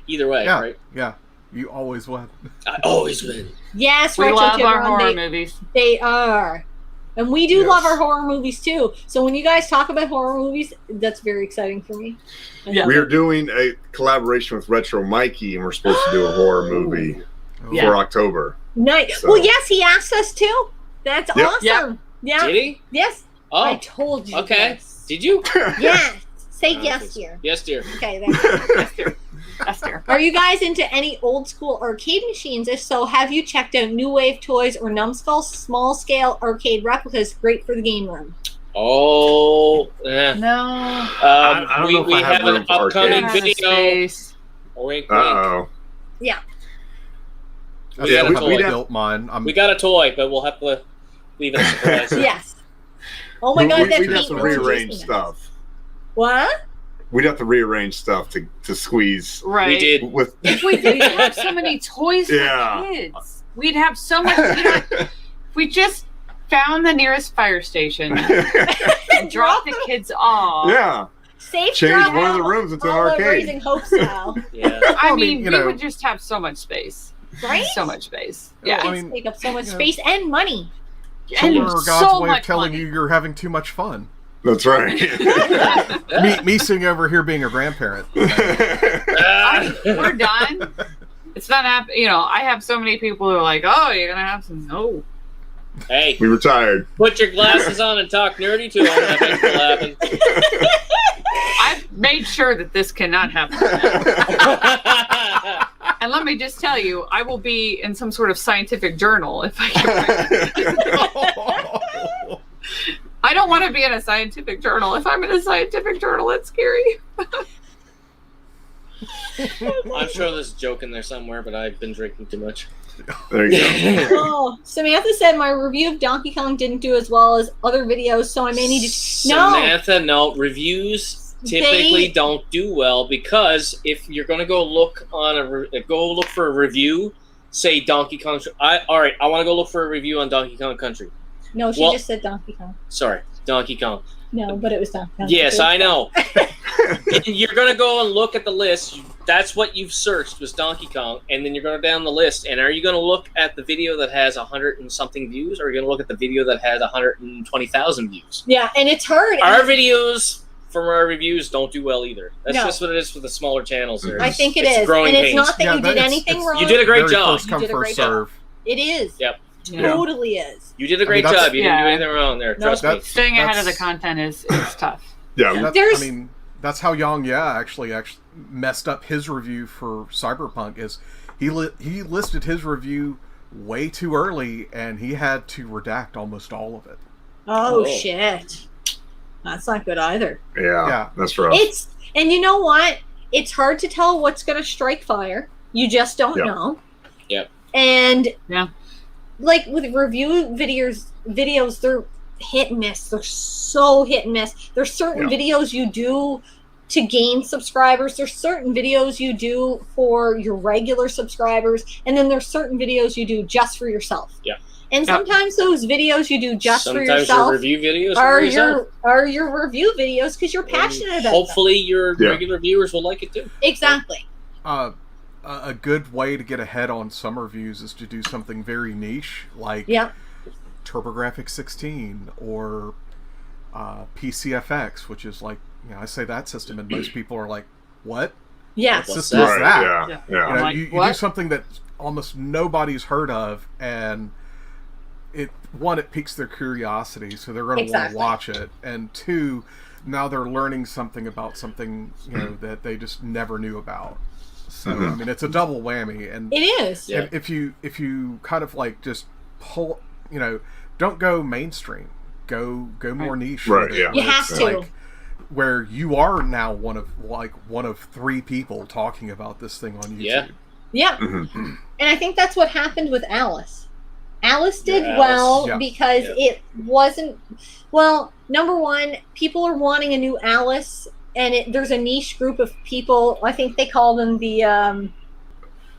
either way, Yeah, right? yeah. You always win. I always win. Yes, We Retro love our Tiburon, horror they- movies. They are. And we do Yes. love our horror movies too. So when you guys talk about horror movies, that's very exciting for me. Yeah. We are doing a collaboration with Retro Mikey, and we're supposed to do a horror movie Yeah. for October. Nice. So- Well, yes, he asked us to. That's Yep. awesome. Yeah. Did he? Yes. Oh, I told you. okay. This. Did you? Yeah. Say Oh, yes, please. dear. Yes, dear. Okay. There. Esther. Esther. Are you guys into any old school arcade machines? If so, have you checked out New Wave Toys or Numbskull's small scale arcade replicas? Great for the game room. Oh, eh. No. I don't know if we I have have an room for upcoming arcades. video. Space. Wink, wink. Uh-oh. Yeah. I Yeah, still we haven't got- built mine. We got a toy, but we'll have to leave it a surprise. Yes. Oh my God, that We'd have Pete to really rearrange tastes stuff. What? We'd have to rearrange stuff to squeeze Right. We did. with. If we didn't have so many toys for Yeah. kids, we'd have so much. You know, if we just found the nearest fire station and dropped the kids off. Yeah. Safe Change drop one of the out, rooms into an follow arcade. Raising Hope style. Yeah. I I mean, mean, you we know- would just have so much space. Right? So much space. Yeah, Yeah. I Kids mean, take up so much you know. space and money. And Children are God's so way of much telling money. you you're having too much fun. That's right. Me sitting over here being a grandparent. We're done. It's not happening. You know, I have so many people who are like, "Oh, you're gonna have some." No. Hey, We retired. put your glasses on and talk nerdy to them. I think it'll happen. I've made sure that this cannot happen. And let me just tell you, I will be in some sort of scientific journal if I can. I don't want to be in a scientific journal. If I'm in a scientific journal, it's scary. I'm sure there's a joke in there somewhere, but I've been drinking too much. There you go. Oh, Samantha said my review of Donkey Kong didn't do as well as other videos, so I may need to. No. Samantha, no. Reviews typically They- don't do well because if you're going to go look on go look for a review, say Donkey Kong. All right, I want to go look for a review on Donkey Kong Country. No, she Well- just said Donkey Kong. Sorry, Donkey Kong. No, but it was Donkey Kong. Yes, I know. You're going to go and look at the list. That's what you've searched was Donkey Kong, and then you're going down the list. And are you going to look at the video that has 100 and something views, or are you going to look at the video that has 120,000 views? Yeah, and it's hard. Our videos from our reviews don't do well either. That's No. just what it is for the smaller channels. There, I think it it's is. growing And it's pains. not that Yeah, you but did it's- anything it's- wrong. You did a great Very job. First come, You did a first great job. serve. It is. Yep. Totally is. You did a great I mean, that's- job. You didn't do Yeah. anything wrong there. No. Trust me. Staying ahead of the That's- content is tough. Yeah. That- There's- I mean, that's how Yang actually messed up his review for Cyberpunk. Is he listed his review way too early, and he had to redact almost all of it. Oh, Oh. shit. That's not good either. Yeah, that's rough. And you know what? It's hard to tell what's going to strike fire. You just don't know. Yep. And yeah, like with review videos, they're hit and miss. They're so hit and miss. There's certain videos you do to gain subscribers. There's certain videos you do for your regular subscribers, and then there's certain videos you do just for yourself. Yeah. And sometimes those videos you do just for yourself your review videos are your review videos because you're passionate about hopefully them. your regular viewers will like it too. Exactly. A good way to get ahead on some reviews is to do something very niche, like TurboGrafx 16 or PCFX, which is like, I say that system and most people are like, what? Yeah. What system is that? Yeah. You do something that almost nobody's heard of, and it piques their curiosity, so they're going to want to watch it, and two, now they're learning something about something that they just never knew about. So I mean, it's a double whammy, and it is. If you kind of like just pull, don't go mainstream, go more niche. Right. Yeah. You have to. Like, where you are now one of 3 people talking about this thing on YouTube. Yeah. And I think that's what happened with Alice. Alice did well because it wasn't, number one, people are wanting a new Alice, and there's a niche group of people. I think they call them the,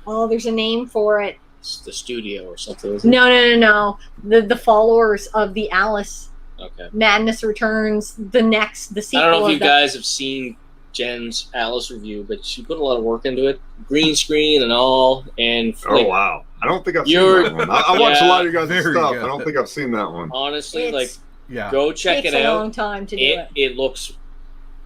there's a name for it. It's the studio or something, isn't it? No. The followers of the Alice. Okay. Madness Returns, the sequel. I don't know if you guys have seen Jen's Alice review, but she put a lot of work into it, green screen and all. And wow, I don't think I've seen that one. I watch a lot of you guys' stuff. Good. I don't think I've seen that one. Honestly, go check it out. Takes a long time to do it. It looks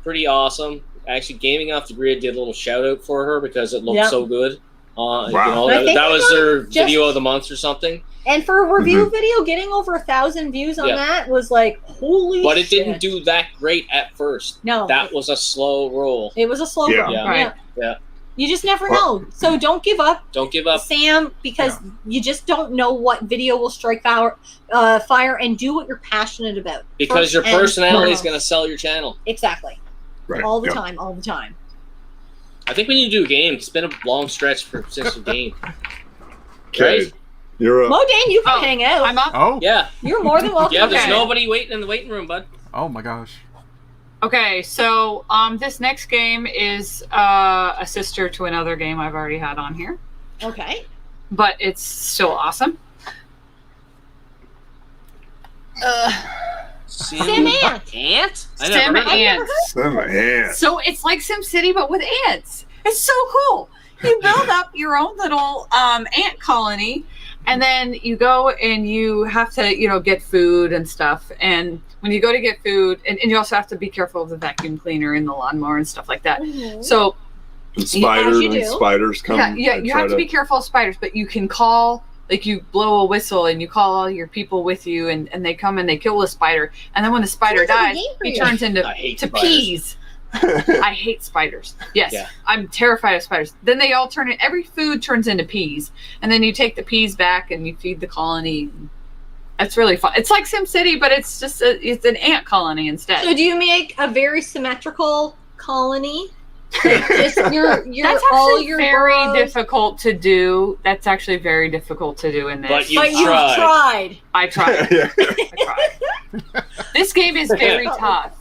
pretty awesome. Actually, Gaming Off the Grid did a little shout out for her because it looked so good. Wow. That was their video of the month or something. And for a review video, getting over 1,000 views on that was like, holy shit. But it didn't do that great at first. No. That was a slow roll. It was a slow roll. Yeah. You just never know. So don't give up. Don't give up, Sam, because you just don't know what video will strike fire, and do what you're passionate about. Because your personality is going to sell your channel. Exactly. Right. All the time. I think we need to do a game. It's been a long stretch since the game. Okay. Right? You're up. Modane, you can hang out. I'm up. Oh. Yeah. You're more than welcome. Yeah, there's nobody waiting in the waiting room, bud. Oh my gosh. Okay, so this next game is a sister to another game I've already had on here. Okay. But it's still awesome. Sim Ant. Sim Ant. Sim Ant. So it's like SimCity, but with ants. It's so cool. You build up your own little ant colony, and then you go and you have to, get food and stuff. And when you go to get food, and you also have to be careful of the vacuum cleaner and the lawnmower and stuff like that. Mm-hmm. So spiders come. Yeah, you have to be careful of spiders, but you can call, like you blow a whistle and you call all your people with you, and they come and they kill the spider. And then when the spider dies, he turns into peas. I hate spiders. Yes, I'm terrified of spiders. Then they all every food turns into peas, and then you take the peas back and you feed the colony. That's really fun. It's like SimCity, but it's just it's an ant colony instead. So do you make a very symmetrical colony? Just That's all actually your very burrows? difficult to do. That's actually very difficult to do in this. But you've tried. I tried. I tried. This game is very tough.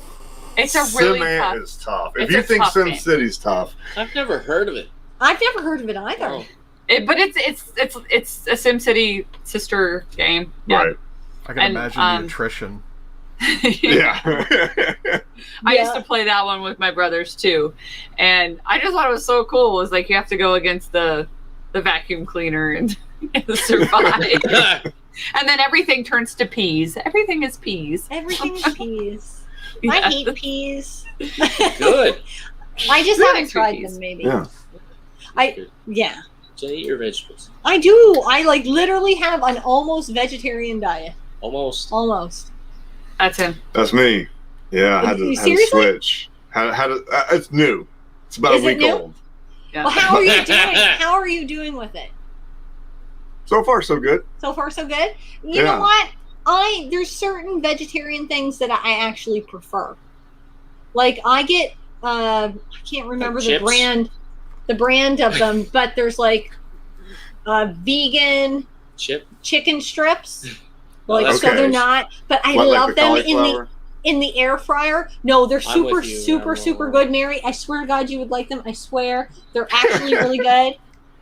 It's a really Sim tough. Ant is tough. If it's you a think tough game. SimCity's tough, I've never heard of it. I've never heard of it either. Oh. But it's a SimCity sister game. Yeah. right? I can imagine the attrition. Yeah. I used to play that one with my brothers too, and I just thought it was so cool. It was like you have to go against the vacuum cleaner and survive, and then everything turns to peas. Everything is peas. Everything is peas. Yeah. I hate peas. Good. I just Really haven't good tried peas. them. Maybe. Yeah. So eat your vegetables. I do. I literally have an almost vegetarian diet. Almost. That's him. That's me. Yeah, I had to Seriously? switch. It's new. It's about Is a it week new? old. Yeah. Well, how are you doing? How are you doing with it? So far, so good. So far, so good. You know what? There's certain vegetarian things that I actually prefer. Like I get, I can't remember Like the brand of them, but there's like vegan chicken strips. Like so they're not, but I love them in the air fryer. No, they're super good, Mary. I swear to God, you would like them. I swear, they're actually really good.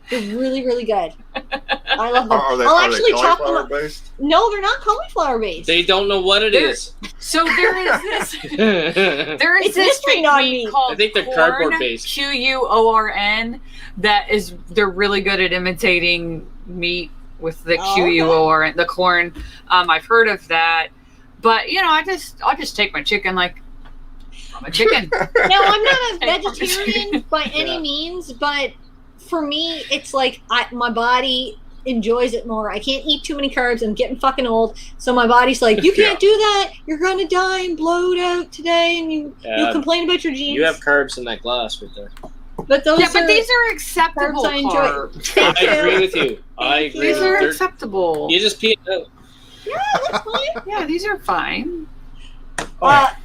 They're really good. I love them. I'll actually chop them up. Based? No, they're not cauliflower based. They don't know what it is. So there is this. There is this thing called I think they're cardboard based. QUORN. They're really good at imitating meat with the QUORN, the corn. I've heard of that, but I'll just take my chicken like I'm a chicken. No, I'm not a vegetarian by any means, but for me, it's like my body enjoys it more. I can't eat too many carbs. I'm getting fucking old, so my body's like, you can't do that. You're gonna die and bloat out today, and you complain about your genes. You have carbs in that glass right there. But these are acceptable carbs. I agree with you. I agree. These are acceptable. You just pee it out. Yeah, that's fine. Yeah, these are fine.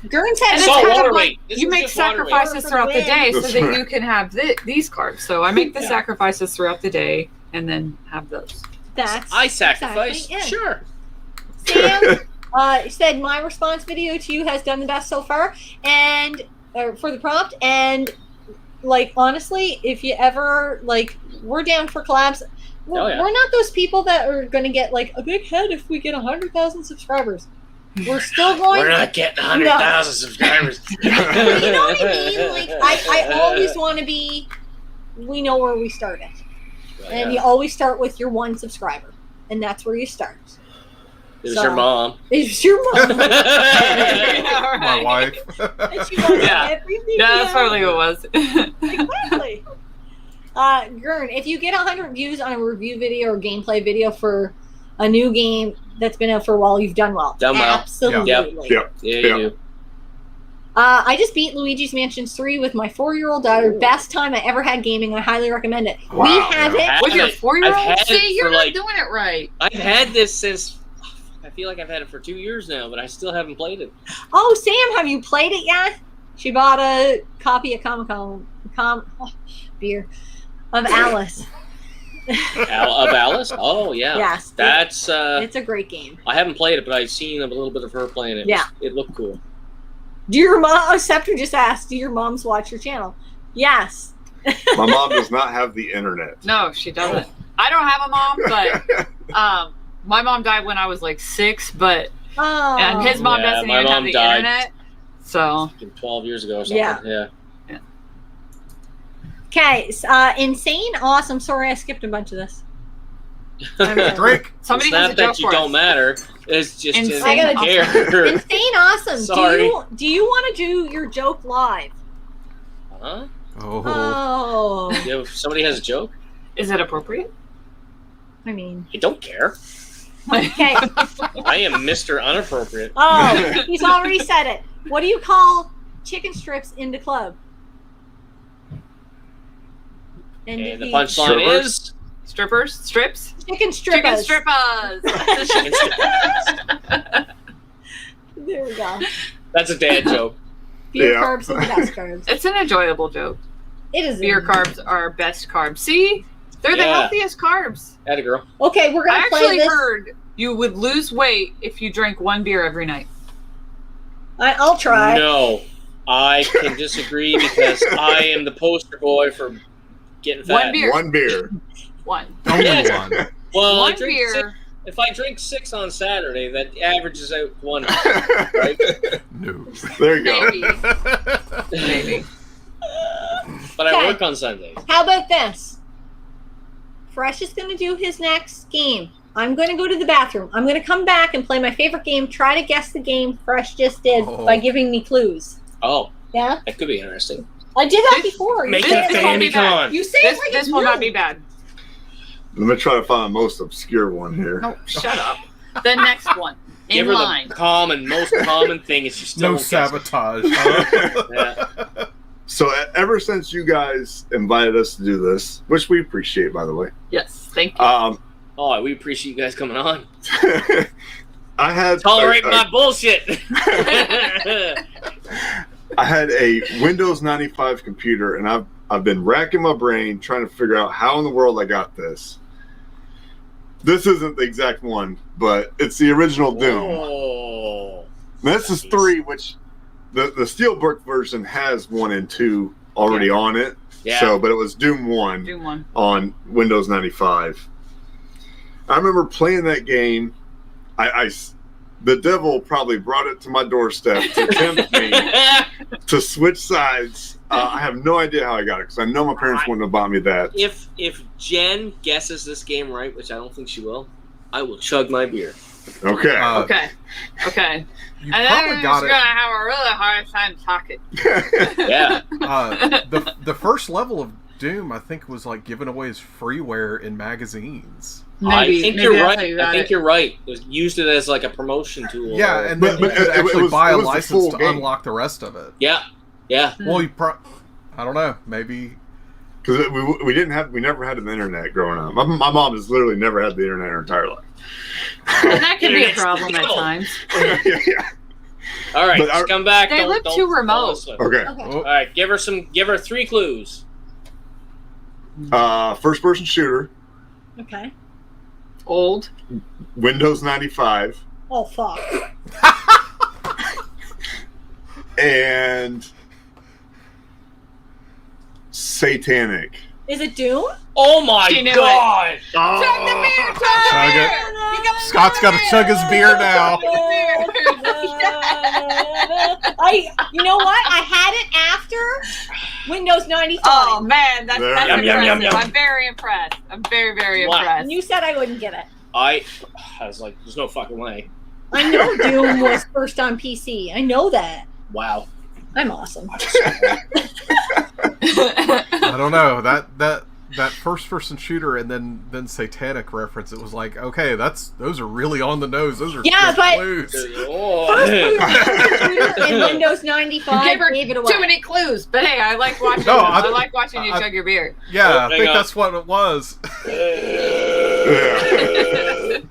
Gurn's had salt water weight. You make sacrifices throughout the day so that you can have these carbs. So I make the sacrifices throughout the day and then have those. I sacrifice. Sure. Sam said my response video to you has done the best so far, and for the prompt. And like honestly, if you ever we're down for collabs. We're not those people that are going to get like a big head if we get 100,000 subscribers. We're still going. We're not getting 100,000 subscribers. You know what I mean? Like I always want to be. We know where we started, and you always start with your 1 subscriber, and that's where you start. It was your mom. It's your mom. My wife. Everything. Yeah, that's probably what it was. Exactly. Gurn, if you get 100 views on a review video or gameplay video for a new game that's been out for a while, you've done well. Absolutely. Yeah, you do. I just beat Luigi's Mansion 3 with my 4-year-old daughter. Best time I ever had gaming. I highly recommend it. Wow. We have it. With your 4-year-old? See, you're not like, doing it right. I've had this since... I feel like I've had it for 2 years now, but I still haven't played it. Oh, Sam, have you played it yet? She bought a copy of beer of Alice. Of Alice? Oh, yeah. Yes. That's... it's a great game. I haven't played it, but I've seen a little bit of her playing it. Yeah. It looked cool. Do your mom... Scepter just asked, do your moms watch your channel? Yes. My mom does not have the internet. No, she doesn't. I don't have a mom, but my mom died when I was like 6, but and his mom doesn't even have the internet. So 12 years ago or something. Yeah. Okay, insane, awesome. Sorry, I skipped a bunch of this. Drake. Somebody it's has not a joke that you for don't us. matter. It's just Insane Insane, awesome. Sorry. Do you want to do your joke live? Huh? Oh. If somebody has a joke? Is it appropriate? I mean, I don't care. Okay. I am Mr. Unappropriate. Oh, he's already said it. What do you call chicken strips in the club? And the punchline is strippers, strips, chicken strippers. Chicken strippers. There we go. That's a dad joke. Beer carbs are the best carbs. It's an enjoyable joke. It is. Beer carbs are best carbs. See, they're the healthiest carbs. Atta girl. Okay, we're gonna play this. I actually heard you would lose weight if you drank 1 beer every night. I'll try. No, I can disagree because I am the poster boy for getting fat. 1 beer. 1 beer. One. Only one. Well, 1 beer. If I drink 6 on Saturday, that averages out 1. Right? No. There you go. Maybe. Maybe. But I work on Sundays. How about this? Fresh is going to do his next game. I'm going to go to the bathroom. I'm going to come back and play my favorite game. Try to guess the game Fresh just did by giving me clues. Oh. Yeah? That could be interesting. I did that before. Make it Famicom. You say it like this will not be bad. Let me try to find the most obscure one here. No, shut up. The next one. Give her the most common thing is you still no sabotage. Yeah. So ever since you guys invited us to do this, which we appreciate, by the way. Yes, thank you. We appreciate you guys coming on. I had tolerate my bullshit. I had a Windows 95 computer, and I've been racking my brain trying to figure out how in the world I got this. This isn't the exact one, but it's the original Doom. Oh. This is 3, which the Steelbook version has 1 and 2 already on it. Yeah. So, but it was Doom 1, Doom 1 on Windows 95. I remember playing that game. The devil probably brought it to my doorstep to tempt me to switch sides. I have no idea how I got it because I know my parents wouldn't have bought me that. If Jen guesses this game right, which I don't think she will, I will chug my beer. Okay. Okay. You And then probably I'm got just it. gonna have a really hard time talking. Yeah. The first level of Doom, I think, was like given away as freeware in magazines. I think you're that's right. how you I got think it. you're right. It used it as like a promotion tool. Yeah, and then you could actually buy a license to unlock the rest of it. Yeah. Well, I don't know, maybe because we never had an internet growing up. My mom has literally never had the internet her entire life. And that can be a problem at times. Yeah. All right, just come back. They live too remote. Okay. All right, give her 3 clues. First person shooter. Okay. Old. Windows 95. Oh fuck. And satanic. Is it Doom? Oh my god! Chug the beer, Chug it. Scott's got to chug his beer now. You know what? I had it after Windows 95. Oh man, that's Yum, yum, impressive. yum. I'm very impressed. I'm very, very Wow. impressed. And you said I wouldn't get it. I was like, there's no fucking way. I know Doom was first on PC. I know that. Wow. I'm awesome. I don't know that first person shooter and then satanic reference. It was like, okay, those are really on the nose. Those are Yeah, good but clues. first shooter in Windows 95 Gave her gave it away. too many clues, but hey, I like watching. No, I like watching you chug your beer. Yeah, I hang think on. that's what it was.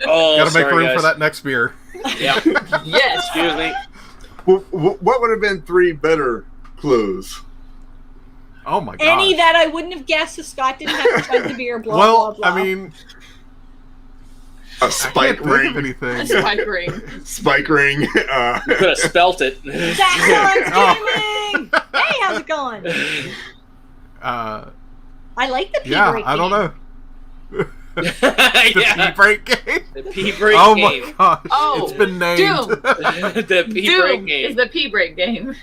Oh, Gotta make sorry, room guys. for that next beer. Yeah. Yes. Excuse me. What would have been 3 better clues? Oh my god. Any that I wouldn't have guessed if Scott didn't have to chug the beer, blah, Well, blah, blah. I mean, A spike think ring. of anything. A spike ring. Spike ring. You could have spelt it. That's gaming! Hey, how's it going? I like the pee yeah, break I don't game. know. The Yeah. pee break game. The pee break Oh game. my gosh, Oh, it's been named. Doom. The pee break Doom game. is the pee break game.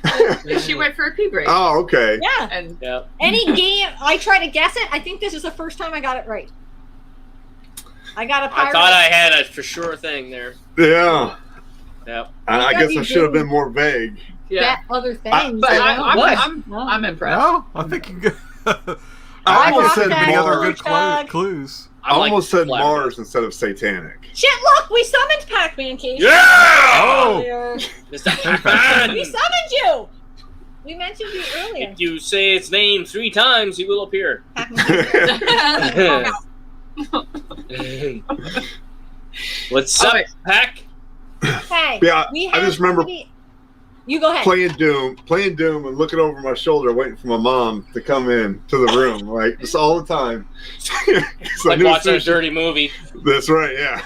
She went for a pee break. Oh, okay. Yeah. And Yeah. Any game, I try to guess it. I think this is the first time I got it right. I got a I pirate. thought I had a for sure thing there. Yeah. Yep. I Yeah, guess you I should have do. been more vague. yeah, Get other things. but you know? I'm impressed. No, I think you get. I I almost almost said said any other Mars. good Chug. clues. I almost said Flat Mars instead of satanic. Shit, look, we summoned Pac-Man, Casey. Yeah! Oh. Earlier. Mr. Pac-Man! We summoned you. We mentioned you earlier. If you say its name 3 times, he will appear. Pac-Man. What's up, Alright. Pac? Hey, Yeah, we I have just remember somebody- You go ahead. playing Doom, and looking over my shoulder, waiting for my mom to come in to the room, like just all the time. So I Like knew as watching soon a as she- dirty movie. That's right, yeah.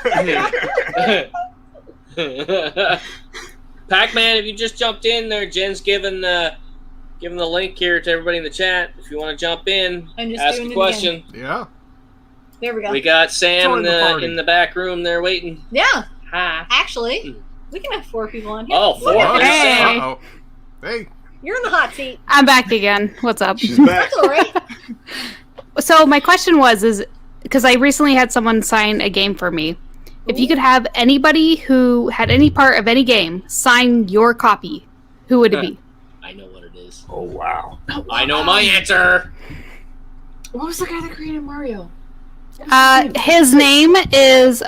Pac-Man, if you just jumped in there, Jen's giving the link here to everybody in the chat. If you want to jump in, I'm just ask doing a it question. Yeah. There we go. We got Sam Join the party. in the back room there waiting. Yeah, Hi. actually, we can have 4 people on here. Oh, 4. Look at There's this. Sam. Hey. Uh-oh. Hey. You're in the hot seat. I'm back again. What's up? She's back. That's all right. So my question is because I recently had someone sign a game for me. If you could have anybody who had any part of any game sign your copy, who would it be? I know what it is. Oh wow. I know my answer. What was the guy that created Mario? His name is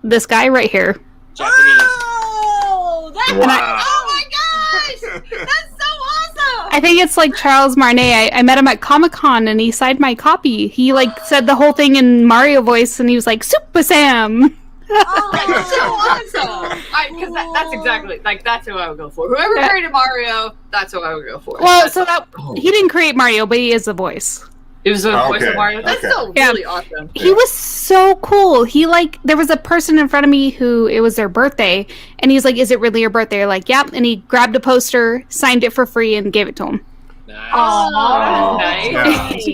this guy right here. Japanese. Oh, that's Wow. oh my gosh, that's so awesome. I think it's like Charles Marnet. I met him at Comic-Con and he signed my copy. He like said the whole thing in Mario voice and he was like, Super Sam! That's so awesome. Because that's exactly that's who I would go for. Whoever created Mario, that's who I would go for. Well, so that he didn't create Mario, but he is the voice. It was the voice of Mario. That's so really awesome. He was so cool. He there was a person in front of me who it was their birthday, and he's like, "Is it really your birthday?" Like, "Yep." And he grabbed a poster, signed it for free, and gave it to him. Oh, nice.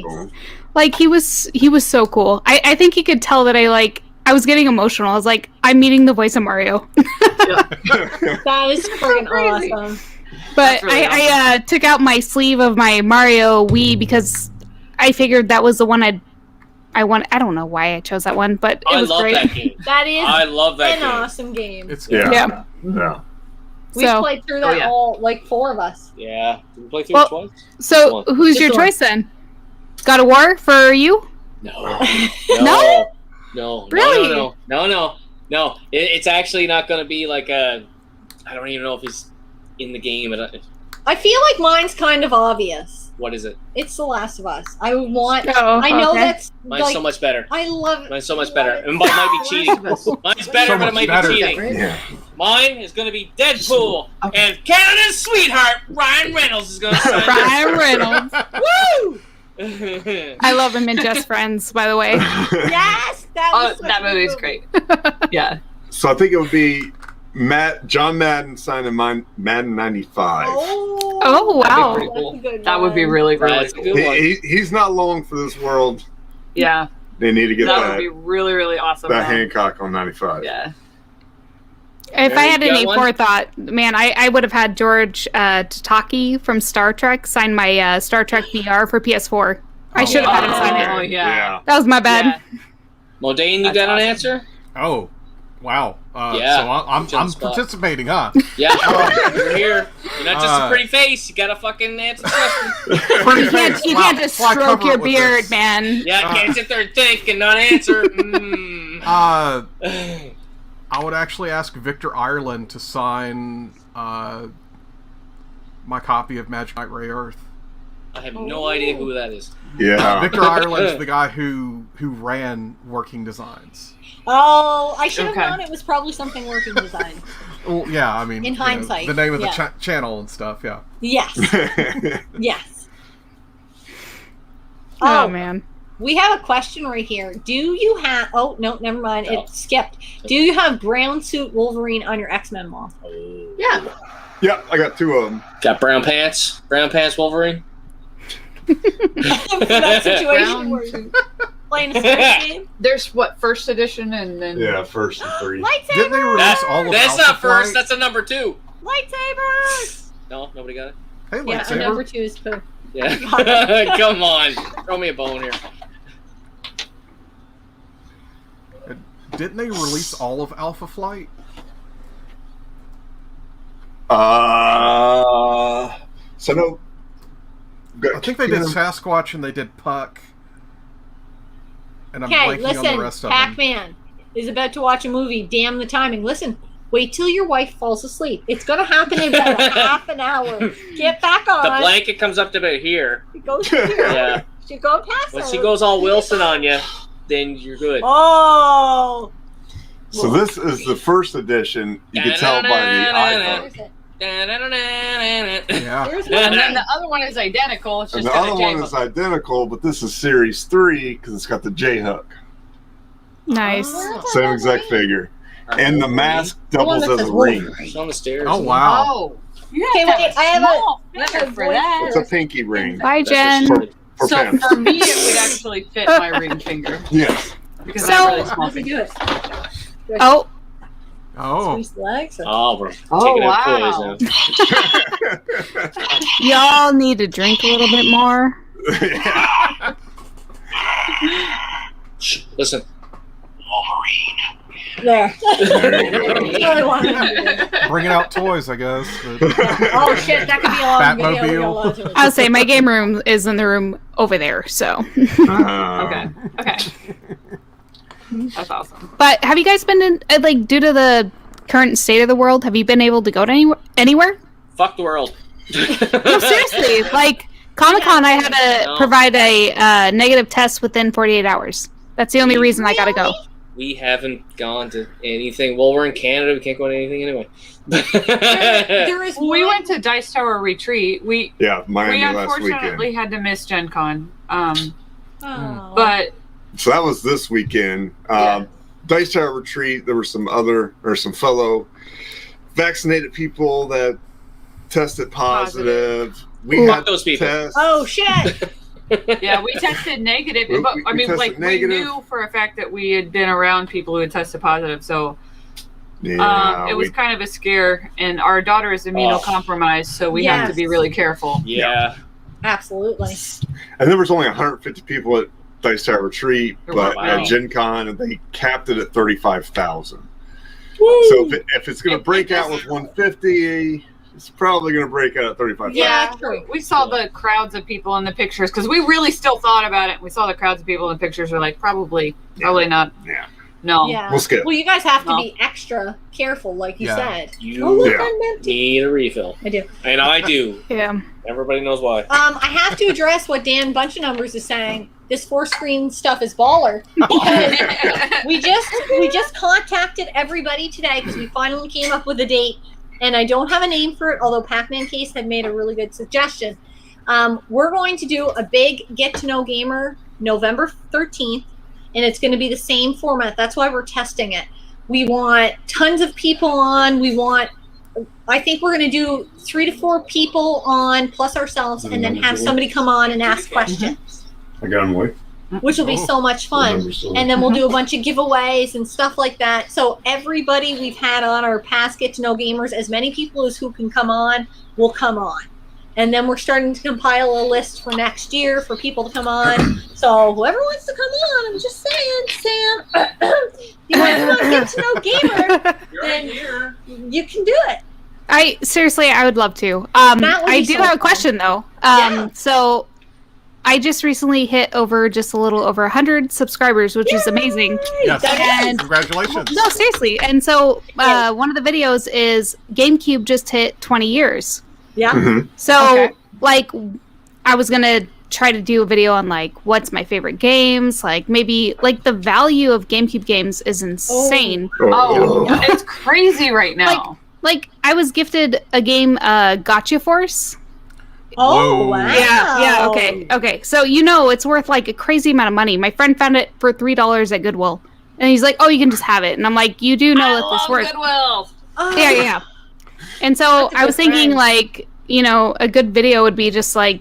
Like he was so cool. I think he could tell that I was getting emotional. I was like, I'm meeting the voice of Mario. That is freaking awesome. But really I took out my sleeve of my Mario Wii because I figured that was the one I want. I don't know why I chose that one, but it was great. That game. That is I love that an game. awesome game. It's yeah. We played through that all, like 4 of us. Yeah. Did we play through it twice? So who's Just your one. choice then? God of War for you? No. No? No. Really? No. It's actually not going to be like a... I don't even know if he's in the game. I feel like mine's kind of obvious. What is it? It's The Last of Us. I want... Oh, I know okay. that's... Mine's so much better. I love it. Mine's so much better. And mine might be cheating. Mine's better, but it might be cheating. Yeah. Mine is going to be Deadpool. And Canada's sweetheart, Ryan Reynolds, is going to sign Ryan Reynolds. Woo! I love him in Just Friends, by the way. Yes! That movie's great. Yeah. So I think it would be John Madden signing Madden 95. Oh, wow. That'd be pretty cool. That would be really, really That's a cool. good one. He's not long for this world. Yeah. They need to get That would be really, really awesome. that Hancock on 95. Yeah. If I had You got any one? forethought, man, I would have had George Tataki from Star Trek sign my Star Trek VR for PS4. I should have had him sign it. Oh, yeah. That was my bad. Yeah. Modane, you That's got an awesome. answer? Oh, wow. Yeah. So I'm Put you on the spot. participating, huh? Yeah, you're here. You're not just a pretty face. You got to fucking answer the question. Pretty You can't, face. you Wow. can't just Why stroke cover your it with beard, this? man. Yeah, I can't sit there and think and not answer. I would actually ask Victor Ireland to sign my copy of Magic Knight Ray Earth. I have no idea who that is. Yeah. Victor Ireland's the guy who ran Working Designs. Oh, I should have Okay. known it was probably something working design. Well, yeah, I mean, In hindsight, the name of the yeah. channel and stuff. Yeah. Yes. Yes. Oh, man. We have a question right here. Do you have... Oh, no, never mind. No. It skipped. Do you have brown suit Wolverine on your X-Men wall? Yeah. Yeah, I got 2 of them. Got brown pants? Brown pants Wolverine? For that situation where you're playing a sports game? There's first edition and then. Yeah, first and 3. Didn't they Lightsabers! release all of That's Alpha not first. Flight? That's a number 2. Lightsabers! No, nobody got it? Hey, Yeah, lightsaber. and number 2 is Pooh. Yeah. Come on. Throw me a bone here. Didn't they release all of Alpha Flight? So no. I think they did Sasquatch and they did Puck. And I'm Okay, blanking on the listen. rest of them. Pac-Man is about to watch a movie. Damn the timing. Listen. Wait till your wife falls asleep. It's going to happen in about a half an hour. Get back on. The blanket comes up to about here. It goes to here. Yeah. She go past When her. she goes all Wilson on you, then you're good. Oh. So this is the first edition. You can tell by the iPhone. Yeah. There's And one. then the other one is identical. It's And just the got a other J one is hook. identical, but this is Series 3 because it's got the J hook. Nice. Same exact figure. And the mask The one doubles that as says a ring. Wolverine. She's on the stairs. Oh, wow. Oh. You Okay, have to wait, I have have a small a finger for that. It's a pinky ring. Bye, That's Jen. just- For So pants. for me, it would actually fit my ring finger Yes. because So- I have really small Let me fingers. do it. Oh, Oh. Squeeze the legs. Oh, we're Oh, taking out wow. toys now. y'all need to drink a little bit more. Shh, listen. There. There you go. That's all I wanted to do. Bringing out toys, I guess. But Oh shit, that could be on video. We got lots of it. I would say my game room is in the room over there, so. Okay. Okay. That's awesome. But have you guys been in, like, due to the current state of the world, have you been able to go to anywhere? Fuck the world. No, seriously. Like, Comic-Con, I had to No. provide a negative test within 48 hours. That's the only reason I gotta go. we haven't gone to anything. Well, we're in Canada. We can't go to anything anyway. There is We one- went to Dice Tower Retreat. Miami We last weekend. unfortunately had to miss Gen Con. Oh. But So that was this weekend. Dice Tower Retreat, there were some fellow vaccinated people that tested positive. We Fuck had those people. tests. Oh shit! yeah, we tested negative. But I mean, tested like negative. we knew for a fact that we had been around people who had tested positive. So it was kind of a scare. And our daughter is immunocompromised, so we have to be really careful. Yeah. Absolutely. And there was only 150 people at Dice Tower Retreat, but Wow. at Gen Con, they capped it at 35,000. So if it's going to break out with 150, it's probably going to break out at 35,000. Yeah, we saw the crowds of people in the pictures because we really still thought about it. We saw the crowds of people in the pictures. We're like, probably not. Yeah. No. Yeah. We'll skip. Well, you guys have to be extra careful, like you Yeah. said. You Oh, look, I'm empty. need a refill. I do. And I do. Yeah. Everybody knows why. I have to address what Dan Bunch of Numbers is saying. This 4-screen stuff is baller. Because we just contacted everybody today because we finally came up with a date, and I don't have a name for it. Although Pac-Man Case had made a really good suggestion. We're going to do a big Get to Know Gamer November 13th, and it's going to be the same format. That's why we're testing it. We want tons of people on. I think we're going to do 3 to 4 people on plus ourselves, and then have somebody come on and ask questions, I got them away. which will be so much fun. And then we'll do a bunch of giveaways and stuff like that. So everybody we've had on our past Get to Know Gamers, as many people as who can come on, will come on. And then we're starting to compile a list for next year for people to come on. So whoever wants to come on, I'm just saying, Sam, you want to Get to Know Gamer, then you can do it. I would love to. That would I be do so have a fun. question though. So I just recently hit just a little over 100 subscribers, which is amazing. Yes. And Congratulations. no, seriously. And so one of the videos is GameCube just hit 20 years. Yeah. So like I was gonna try to do a video on like what's my favorite games, like maybe like the value of GameCube games is insane. It's crazy right now. Like I was gifted a game, Gotcha Force. Oh, wow. Yeah. Okay. So it's worth like a crazy amount of money. My friend found it for $3 at Goodwill, and he's like, "Oh, you can just have it." And I'm like, "You do know that this worth?" Goodwill. Yeah. And so I was thinking, like, a good video would be just like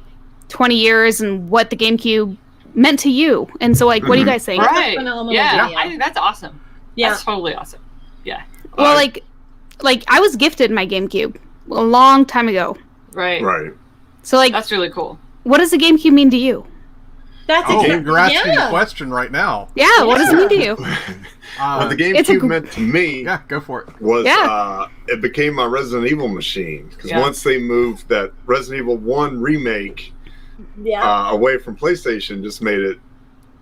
20 years and what the GameCube meant to you. And so, like, what do you guys think? Right. Phenomenal Yeah. video. I think that's awesome. Yeah. That's totally awesome. Yeah. Well, like I was gifted my GameCube a long time ago. Right. Right. So, like, that's really cool. What does the GameCube mean to you? That's you're asking the question right now. Yeah, what does it mean to you? What the GameCube meant to me go for it. Was it became my Resident Evil machine. Because once they moved that Resident Evil 1 remake away from PlayStation, just made it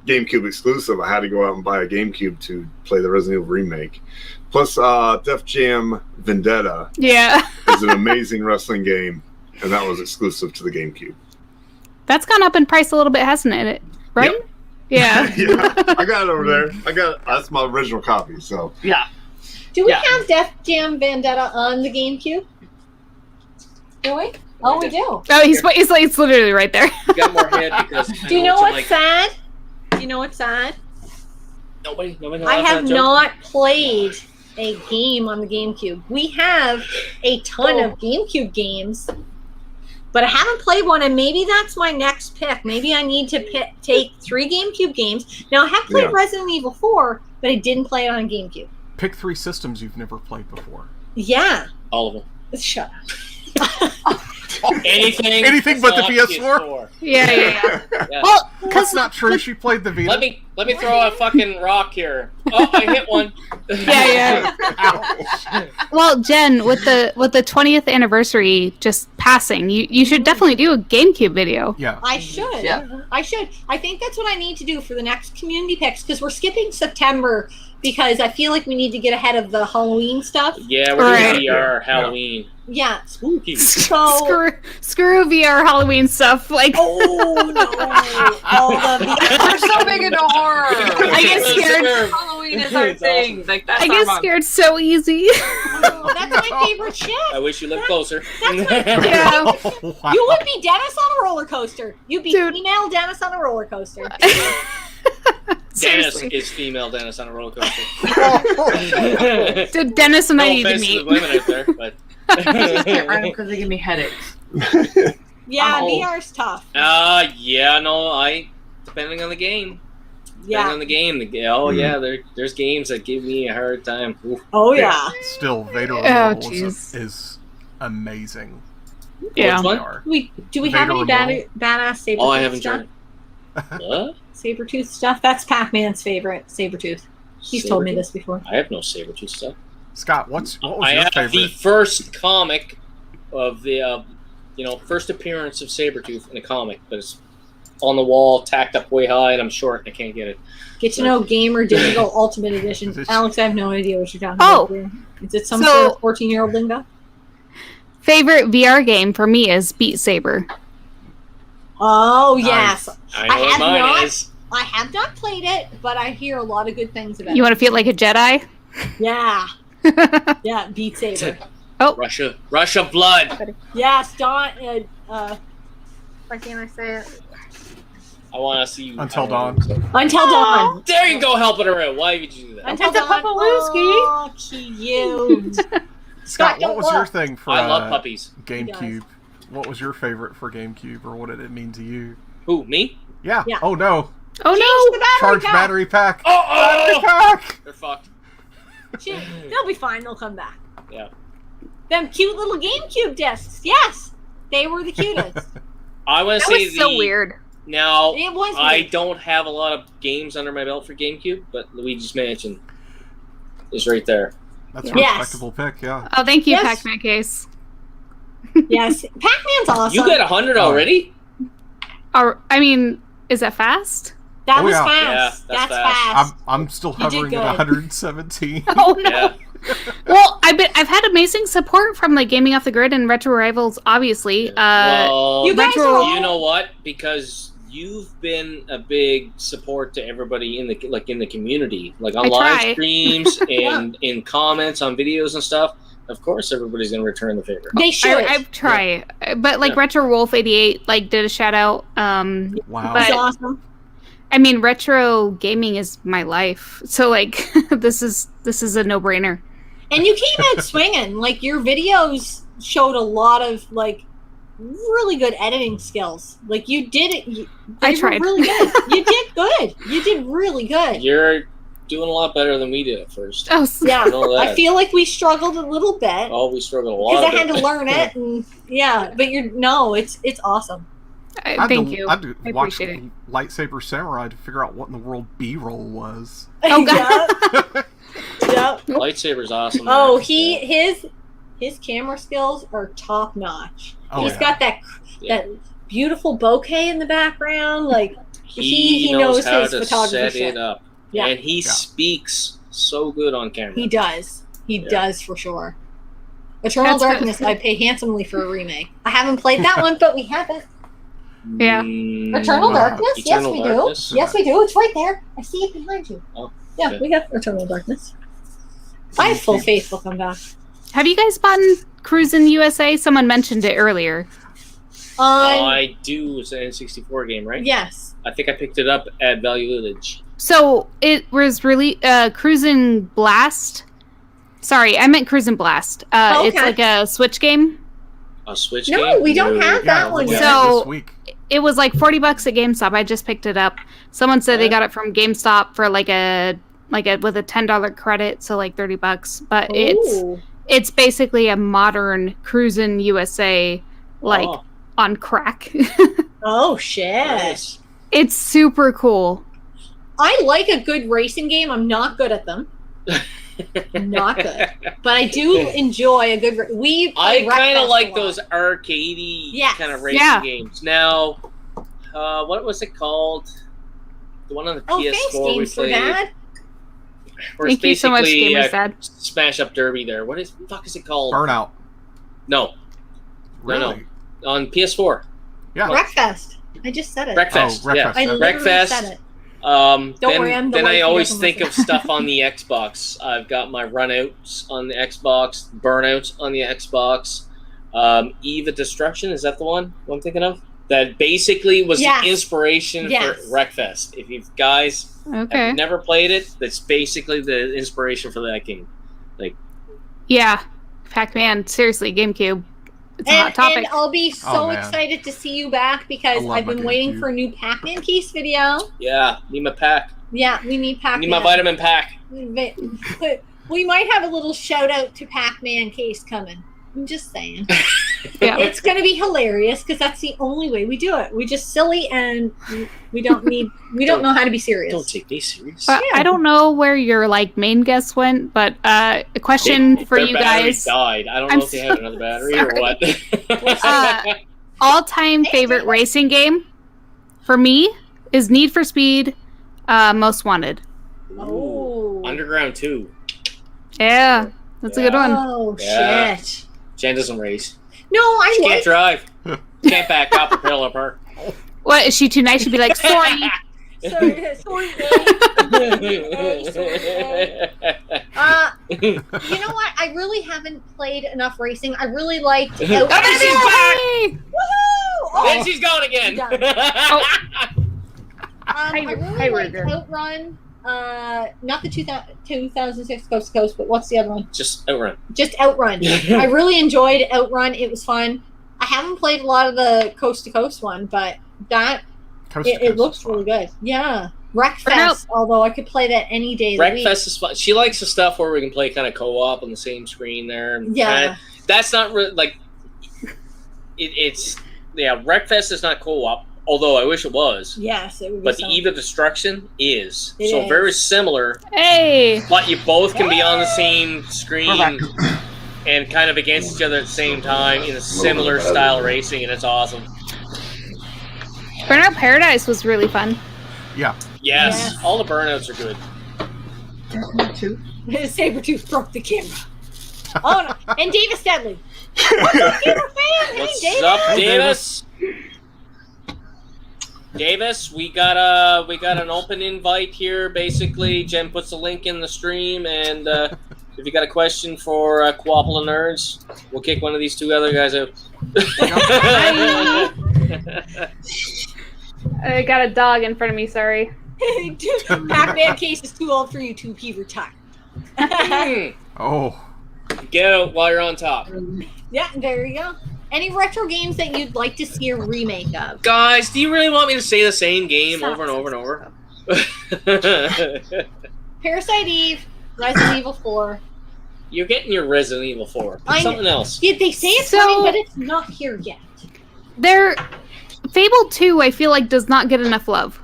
GameCube exclusive. I had to go out and buy a GameCube to play the Resident Evil remake. Plus, Def Jam Vendetta is an amazing wrestling game, and that was exclusive to the GameCube. That's gone up in price a little bit, hasn't it? Right? Yep. Yeah. I got it over there. That's my original copy. So yeah. Do we have Def Jam Vendetta on the GameCube? Do we? Oh, we do. Oh, he's literally right there. You got more head because. Do you know what's sad? Do you know what's sad? Nobody. I have not played a game on the GameCube. We have a ton of GameCube games, but I haven't played one, and maybe that's my next pick. Maybe I need to take 3 GameCube games. Now, I have played Resident Evil 4, but I didn't play it on GameCube. Pick 3 systems you've never played before. Yeah. All of them. Shut up. Anything but the PS4. Yeah. Well, that's not true. She played the Vita. Let me throw a fucking rock here. Oh, I hit one. Well, Jen, with the 20th anniversary just passing, you should definitely do a GameCube video. Yeah. I should. Yeah. I should. I think that's what I need to do for the next community picks, because we're skipping September because I feel like we need to get ahead of the Halloween stuff. Yeah, we're doing VR Halloween. Yeah. Spooky. So screw VR Halloween stuff. Like, oh no. We're so big into horror. I get scared. Halloween Shaking is our It's thing. awesome. Like that's I our get mom. scared so easy. Oh, that's my favorite shit. I wish you lived closer. Yeah. Wow. You would be Dennis on a roller coaster. You'd be Dude. female Dennis on a roller coaster. Dennis Seriously. is female Dennis on a roller coaster. Dude, Dennis and I No need to offense to meet. the women out there, but. I just can't ride them because they give me headaches. Yeah, I'm old. VR's tough. Yeah, no, depending on the game. Depending Yeah. on the game. There's games that give me a hard time. Oof. Oh yeah. Still, Vader Oh, Immortal jeez. is amazing. Yeah. Which one? VR. Do we have Vader any Immortal. badass Sabretooth Oh, I haven't stuff? tried it. What? Sabretooth stuff? That's Pac-Man's favorite, Sabretooth. He's told me this before. I have no Sabretooth stuff. Scott, what was I your have the favorite? first comic of the, first appearance of Sabretooth in a comic, but it's on the wall, tacked up way high, and I'm short and I can't get it. Get to know Gamer Digital Ultimate Edition. This- Alex, I have no idea what you're talking Oh. about. Here. Is it some So- sort of 14-year-old lingo? Favorite VR game for me is Beat Saber. Oh, Nice. yes. I know I what have mine not- is. I have not played it, but I hear a lot of good things about You it. want to feel like a Jedi? Yeah. Yeah, Beat Saber. Russia blood. Yes, Dawn. Why can't I say it? I want to see you. Until I don't Dawn. know. Until Dawn. There you go, helping her out. Why would you do that? Until It's a Dawn. Papalooski. Oh, cute. Scott, don't what was your look. thing for I love puppies. GameCube? What was your favorite for GameCube, or what did it mean to you? Who, me? Yeah. Yeah. Oh no. Oh Change no! the battery Charge pack. battery pack. Oh! Battery pack. They're fucked. They'll be fine. They'll come back. Yeah. Them cute little GameCube discs. Yes, they were the cutest. I want to That say was so weird. Now, It was I weird. don't have a lot of games under my belt for GameCube, but Luigi's Mansion is right there. That's a Yes. respectable pick. Yeah. Oh, thank you, Yes. Pac-Man case. Yes, Pac-Man's awesome. You got 100 already? Or, I mean, is that fast? That Oh, was yeah. fast. Yeah, that's that's fast. fast. I'm still You did hovering at good. 117. Oh no! Yeah. Well, I've had amazing support from like Gaming Off the Grid and Retro Rivals, obviously. Well, You guys Retro- are all... you know what? Because you've been a big support to everybody in the community, like on I live try. streams and in comments on videos and stuff. Of course, everybody's gonna return the favor. They should. I try, but like Yeah. Retro Wolf 88 like did a shout out. Wow. But- It's awesome. I mean, retro gaming is my life, so like this is a no brainer. And you came out swinging. Like, your videos showed a lot of, like, really good editing skills. Like, you did it. I They were tried. really good. You did good. You did really good. You're doing a lot better than we did at first. Oh, Yeah. I know that. I feel like we struggled a little bit Oh, we struggled a lot. because I of had it. to learn it. And yeah, but it's awesome. thank you. I had to I watch appreciate it. Lightsaber Samurai to figure out what in the world B-roll was. Oh, God. Yep. Lightsaber's awesome. Oh, man. his camera skills are top notch. Oh, He's yeah. got that Yeah. beautiful bouquet in the background. Like, he knows how his to photography set shit. it up, Yeah. and he Yeah. speaks so good on camera. He does. He Yeah. does for sure. Eternal That's good. Darkness, I pay handsomely for a remake. I haven't played that one, but we have it. Yeah. Eternal wow. Darkness? Eternal Yes, we Darkness? do. Yes, we do. It's right there. I see it behind you. Oh, Yeah, okay. we have Eternal Darkness. I have full faith will come back. Have you guys bought Cruisin' USA? Someone mentioned it earlier. I do. It's an N64 game, right? Yes. I think I picked it up at Value Village. So it was really Cruisin' Blast. Sorry, I meant Cruisin' Blast. Oh, It's okay. like a Switch game. A Switch No, game? we don't have that Yeah, one we yet. got it So- this week. It was like $40 at GameStop. I just picked it up. Someone said they got it from GameStop for with a $10 credit, so like $30. But Ooh. it's basically a modern Cruisin' USA Oh, on crack. Oh, shit. nice. It's super cool. I like a good racing game. I'm not good at them. Not good. But I do enjoy a good... We I play kind Wreckfest of like a lot. those arcadey Yes. kind of racing Yeah. games. Now, what was it called? The one on the Oh, PS4 thanks, we Games for played. Dad. Where it's Thank you so much, basically, Gamers Dad. Smash Up Derby there. What is fuck is it called? Burnout. No. Really? On PS4. Yeah. Wreckfest. I just said it. Breakfast. Oh, yeah. Wreckfest. I literally Wreckfest. said it. Don't then I always think of stuff on the Xbox. I've got my runouts on the Xbox, burnouts on the Xbox. Eve of Destruction, is that the one I'm thinking of? That basically was the inspiration for Wreckfest. If you guys have never played it, that's basically the inspiration for that game. Like, yeah, Pac-Man. Seriously, GameCube. It's a hot topic. And I'll be so excited to see you back because I've been waiting for a new Pac-Man case video. Yeah, need my pack. Yeah, we need Pac-Man. Need my vitamin pack. We might have a little shout out to Pac-Man case coming. I'm just saying. Yeah. It's going to be hilarious because that's the only way we do it. We just silly and we don't know how to be serious. Don't take me serious. I don't know where your main guest went, but a question for you guys. Died. I don't know if they had another battery or what. All-time favorite racing game for me is Need for Speed Most Wanted. Oh. Underground 2. Yeah, that's a good one. Oh, shit. Jen doesn't race. No, She can't drive. Can't back up or fill up her. What, is she too nice? She'd be like, sorry. Sorry. You know what? I really haven't played enough racing. I really liked She's back! Woohoo! Then she's gone again. I really liked Outrun. Not the 2006 Coast to Coast, but what's the other one? Just Outrun. I really enjoyed Outrun. It was fun. I haven't played a lot of the Coast to Coast one, but that it looks really good. Yeah. Wreckfest, although I could play that any day of the week. Wreckfest is fun. She likes the stuff where we can play kind of co-op on the same screen there. Yeah. That's not really, like, Wreckfest is not co-op, although I wish it was. Yes, it would be. But the Eve of Destruction is. Very similar. Hey! But you both can be on the same screen and kind of against each other at the same time in a similar style racing, and it's awesome. Burnout Paradise was really fun. Yeah. Yes. All the burnouts are good. Sabretooth broke the camera. Oh, no. And Davis Steadley. What's up, Gamer fan? What's Davis. up, Davis? Davis, we got an open invite here. Basically, Jen puts a link in the stream, and if you got a question for Co-ople of Nerds, we'll kick one of these two other guys out. I got a dog in front of me, sorry. Pac-Man case is too old for you to be retired. Oh. Get out while you're on top. Yeah, there you go. Any retro games that you'd like to see a remake of? Guys, do you really want me to say the same game over and over and over? Parasite Eve, Resident Evil 4. You're getting your Resident Evil 4. Something else. Yeah, they say it's coming, but it's not here yet. Fable 2, I feel like, does not get enough love.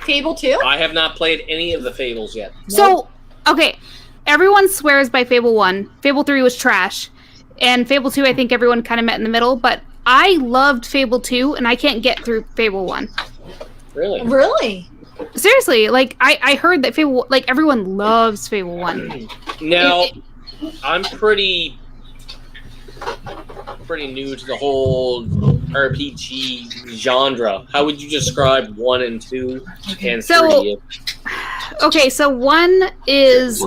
Fable 2? I have not played any of the Fables yet. So, okay, everyone swears by Fable 1. Fable 3 was trash. And Fable 2, I think everyone kind of met in the middle. But I loved Fable 2, and I can't get through Fable 1. Really? Really? Seriously, like, I heard that Fable, like, everyone loves Fable 1. Now, I'm pretty new to the whole RPG genre. How would you describe 1 and 2 and 3? Okay, so 1 is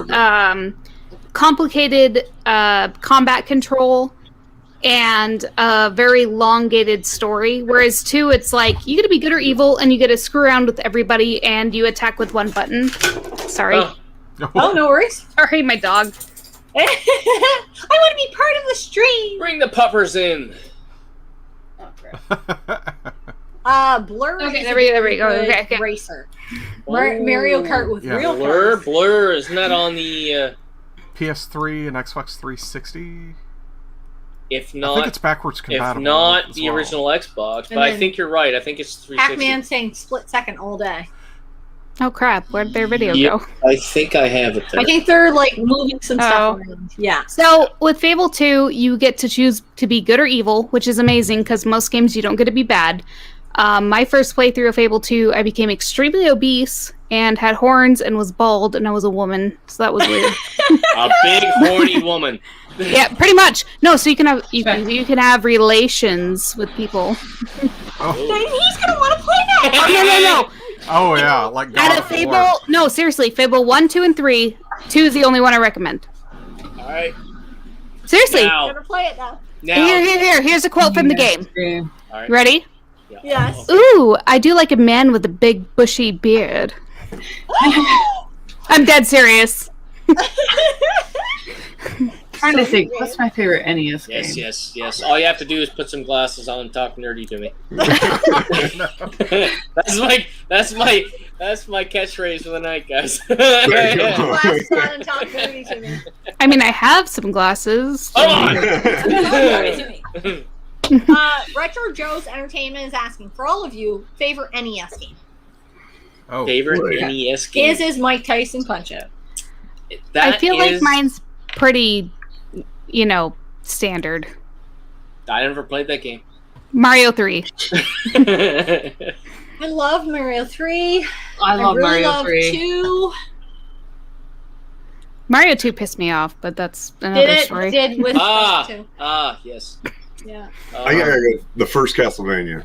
complicated combat control and a very elongated story, whereas 2, it's like you get to be good or evil and you get to screw around with everybody and you attack with one button. Sorry. Oh, no worries. Sorry, my dog. I want to be part of the stream. Bring the puppers in. Blur. Okay, there we go. Okay. Racer. Mario Kart with real cars. Blur, isn't that on the PS3 and Xbox 360? If not, I think it's backwards compatible. If not, the original Xbox. But I think you're right. I think it's 360. Pac-Man saying split second all day. Oh crap! Where'd their video go? I think I have it there. I think they're like moving some stuff around. Yeah. So with Fable 2, you get to choose to be good or evil, which is amazing because most games you don't get to be bad. My first playthrough of Fable 2, I became extremely obese and had horns and was bald, and I was a woman, so that was weird. A big horny woman. Yeah, pretty much. No, so you can have relations with people. Oh. He's gonna want to play that. No. Oh yeah, like God Out of of War. Fable, no, seriously, Fable 1, 2, and 3. 2 is the only one I recommend. All right. Seriously. Now, Never play it now. Here's a quote from the game. All right. Ready? Yeah. Yes. Ooh, I do like a man with a big bushy beard. I'm dead serious. Trying to think, what's my favorite NES game? Yes. All you have to do is put some glasses on and talk nerdy to me. that's my catchphrase for the night, guys. Glasses on and talk nerdy to me. I mean, I have some glasses. Come on. Nerdy to me. Retro Joe's Entertainment is asking for all of you favorite NES game. Oh, favorite NES game. His is Mike Tyson Punch Out. I feel like mine's pretty, standard. I never played that game. Mario 3. I love Mario 3. I love really Mario love 3. 2. Mario 2 pissed me off, but that's another story. Did with too. Yes. Yeah. I gotta go the first Castlevania.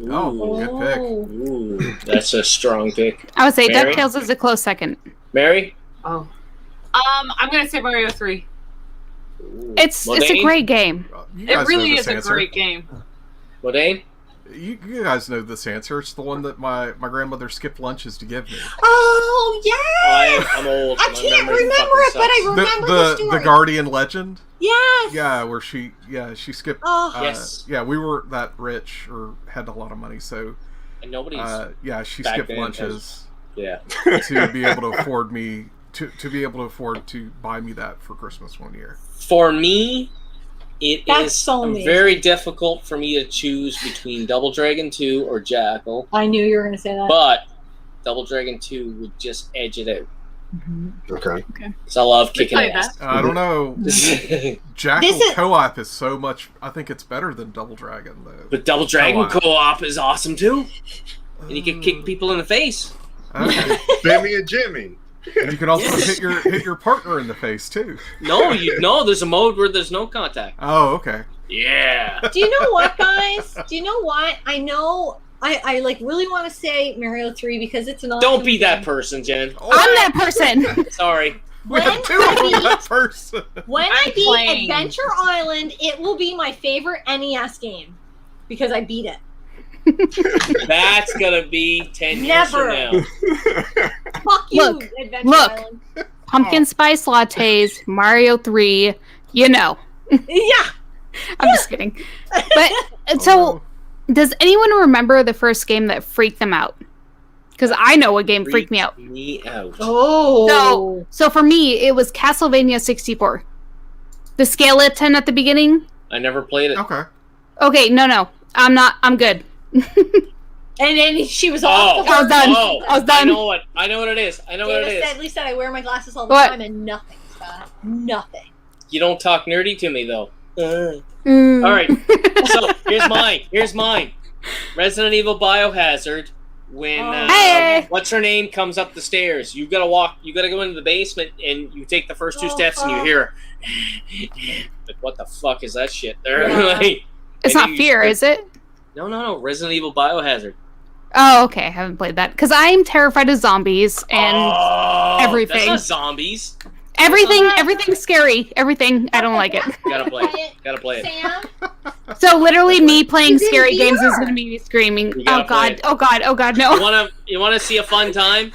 Oh, good pick. Ooh, that's a strong pick. I would say Mary? DuckTales is a close second. Mary? Oh. I'm gonna say Mario 3. It's a great game. You It guys really know is this a answer. great game. Modane? You guys know this answer. It's the one that my grandmother skipped lunches to give me. Oh yeah. I'm old. I My can't memory remember fucking it, but I sucks. remember the story. The Guardian Legend. Yes. Yeah, where she skipped. Oh. Yes. Yeah, we were that rich or had a lot of money, so And nobody's. she back skipped then lunches Yeah. to be able to afford me to be able to afford to buy me that for Christmas one year. For me, it That's is so amazing. very difficult for me to choose between Double Dragon 2 or Jackal, I knew you were going to say that. but Double Dragon 2 would just edge it out. Okay. So I love kicking played ass. I don't know. Jackal This is- Co-op is so much. I think it's better than Double Dragon though. But Double Dragon Co-op. Co-op is awesome too. And you can kick people in the face. Okay. Sammy and Jimmy. And you can also Yes. hit your partner in the face too. No, there's a mode where there's no contact. Oh, okay. Yeah. Do you know what, guys? Do you know what? I know I like really want to say Mario 3 because it's an awesome Don't be that game. person, Jen. I'm that person. Sorry. We have two of that person. When I beat playing. Adventure Island, it will be my favorite NES game because I beat it. That's gonna be 10 years Never. from now. Fuck you, Look, Adventure look. Island. Pumpkin spice lattes, Mario 3, Yeah. I'm just kidding. But so, does anyone remember the first game that freaked them out? Because I know what game freaked me out. Me out. Oh. So for me, it was Castlevania 64. The skeleton at the beginning. I never played it. Okay. Okay, no, I'm good. And then she was off the I was done. Oh, I was done. I know what it is. I know what it is. At least I wear my glasses all the What? time and nothing, Scott. Nothing. You don't talk nerdy to me though. Mm. All right. So here's mine. Resident Evil Biohazard. When Hey! what's her name comes up the stairs, you gotta go into the basement, and you take the first two steps, and you hear, like, what the fuck is that shit? There, Yeah. like, It's and not you- fear, is it? No. Resident Evil Biohazard. Oh, okay. I haven't played that because I'm terrified of zombies and Oh, everything. That's not zombies. everything's scary. Everything. I don't like it. Gotta play it. Gotta play it. Sam, So literally, me playing It's in scary games is VR. gonna be me screaming. You Oh gotta play god! it. Oh god! Oh god! No! You wanna see a fun time?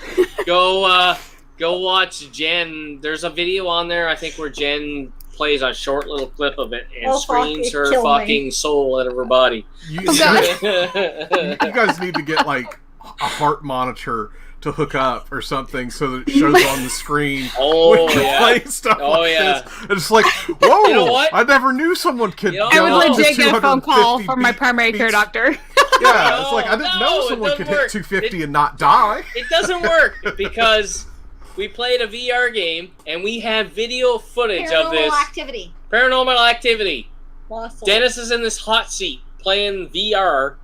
Go watch Jen. There's a video on there, I think, where Jen plays a short little clip of it and Oh, fuck, screams it her killed me. fucking soul out of her body. You, Oh, God. you guys need to get like a heart monitor to hook up or something so that it shows on the screen. Oh, when you yeah. play stuff Oh, like yeah. this. And it's like, whoa! You know what? I never knew someone could. You know go I what? up would to legit get a phone call 250 from my primary care beats. doctor. Yeah, it's like I didn't No, know it someone doesn't could work. hit 250 and not die. It doesn't work because we played a VR game and we have video footage of this Paranormal Activity. Paranormal Activity. Awesome. Dennis is in this hot seat playing VR,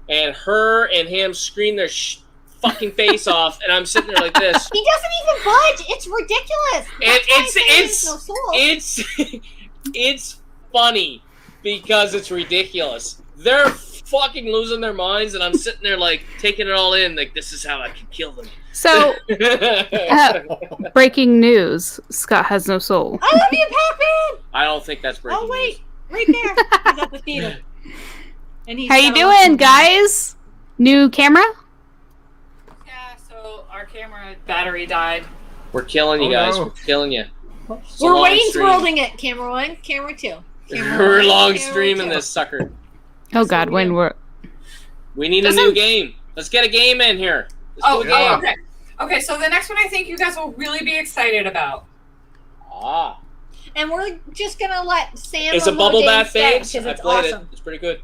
and her and him scream their fucking face off, and I'm sitting there like this. He doesn't even budge. It's ridiculous. And That's why I say there's no soul. it's funny because it's ridiculous. They're fucking losing their minds, and I'm sitting there like taking it all in, like this is how I can kill them. So, breaking news: Scott has no soul. I love you, Pac-Man. I don't think that's breaking. Oh wait, news. right there. He's at the theater. And he's How you got a little- doing, guys? New camera? Yeah, so our camera battery died. We're killing you guys. no. We're killing you. We're Wayne's worlding it. Camera 1, camera 2. We're long streaming this sucker. Oh God, when we're We need a new game. Let's get a game in here. Let's do a game. Okay. Okay, so the next one I think you guys will really be excited about. Ah. And we're just gonna let Sam. It's a unload bubble it bath instead, phase. 'cause I it's played awesome. it. It's pretty good.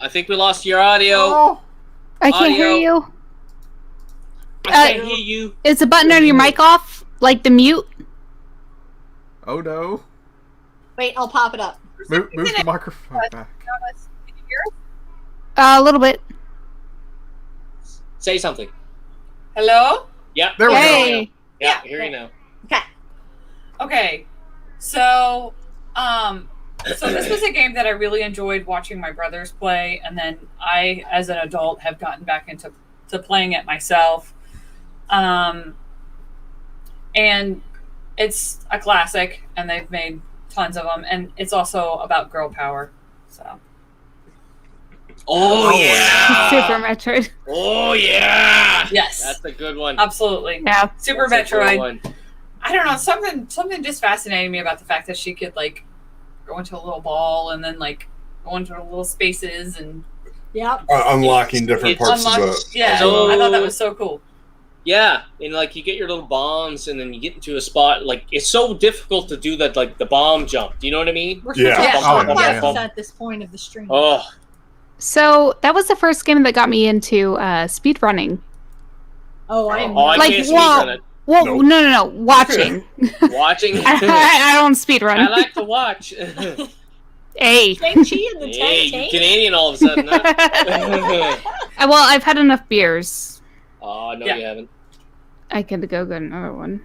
I think we lost your audio. Oh, I can't hear Audio. you. I can't hear you. Is the button on your mic off? Like the mute? Oh no. wait, I'll pop it up. Move the microphone back. A little bit. Say something. Hello? Yeah. There we go. Hey. Yeah, I hear you now. Okay. Okay. So this was a game that I really enjoyed watching my brothers play, and then I, as an adult, have gotten back into playing it myself. And it's a classic, and they've made tons of them, and it's also about girl power. So. Oh yeah. Super Metroid. Oh yeah. Yes. That's a good one. Absolutely. Yeah. Super That's a good Metroid. one. I don't know, something just fascinated me about the fact that she could like go into a little ball and then like go into little spaces and Yep. Unlocking different It's parts of unlock. the. Yeah, So- I thought that was so cool. Yeah, and like you get your little bombs, and then you get into a spot. Like it's so difficult to do that, like the bomb jump. Do you know what I mean? We're Yeah. supposed to Oh, have yeah. classes at this point of the stream. Oh, So that was the first game that got me into speed running. Oh, I am. oh, I Like, can't whoa. speedrun it. Well, Nope. no. Watching. Watching. I don't speed run. I like to watch. Hey. Shang-Chi and the Hey, you tank. Canadian all of a sudden. Huh? Well, I've had enough beers. Oh no, Yeah. you haven't. I could go get another one.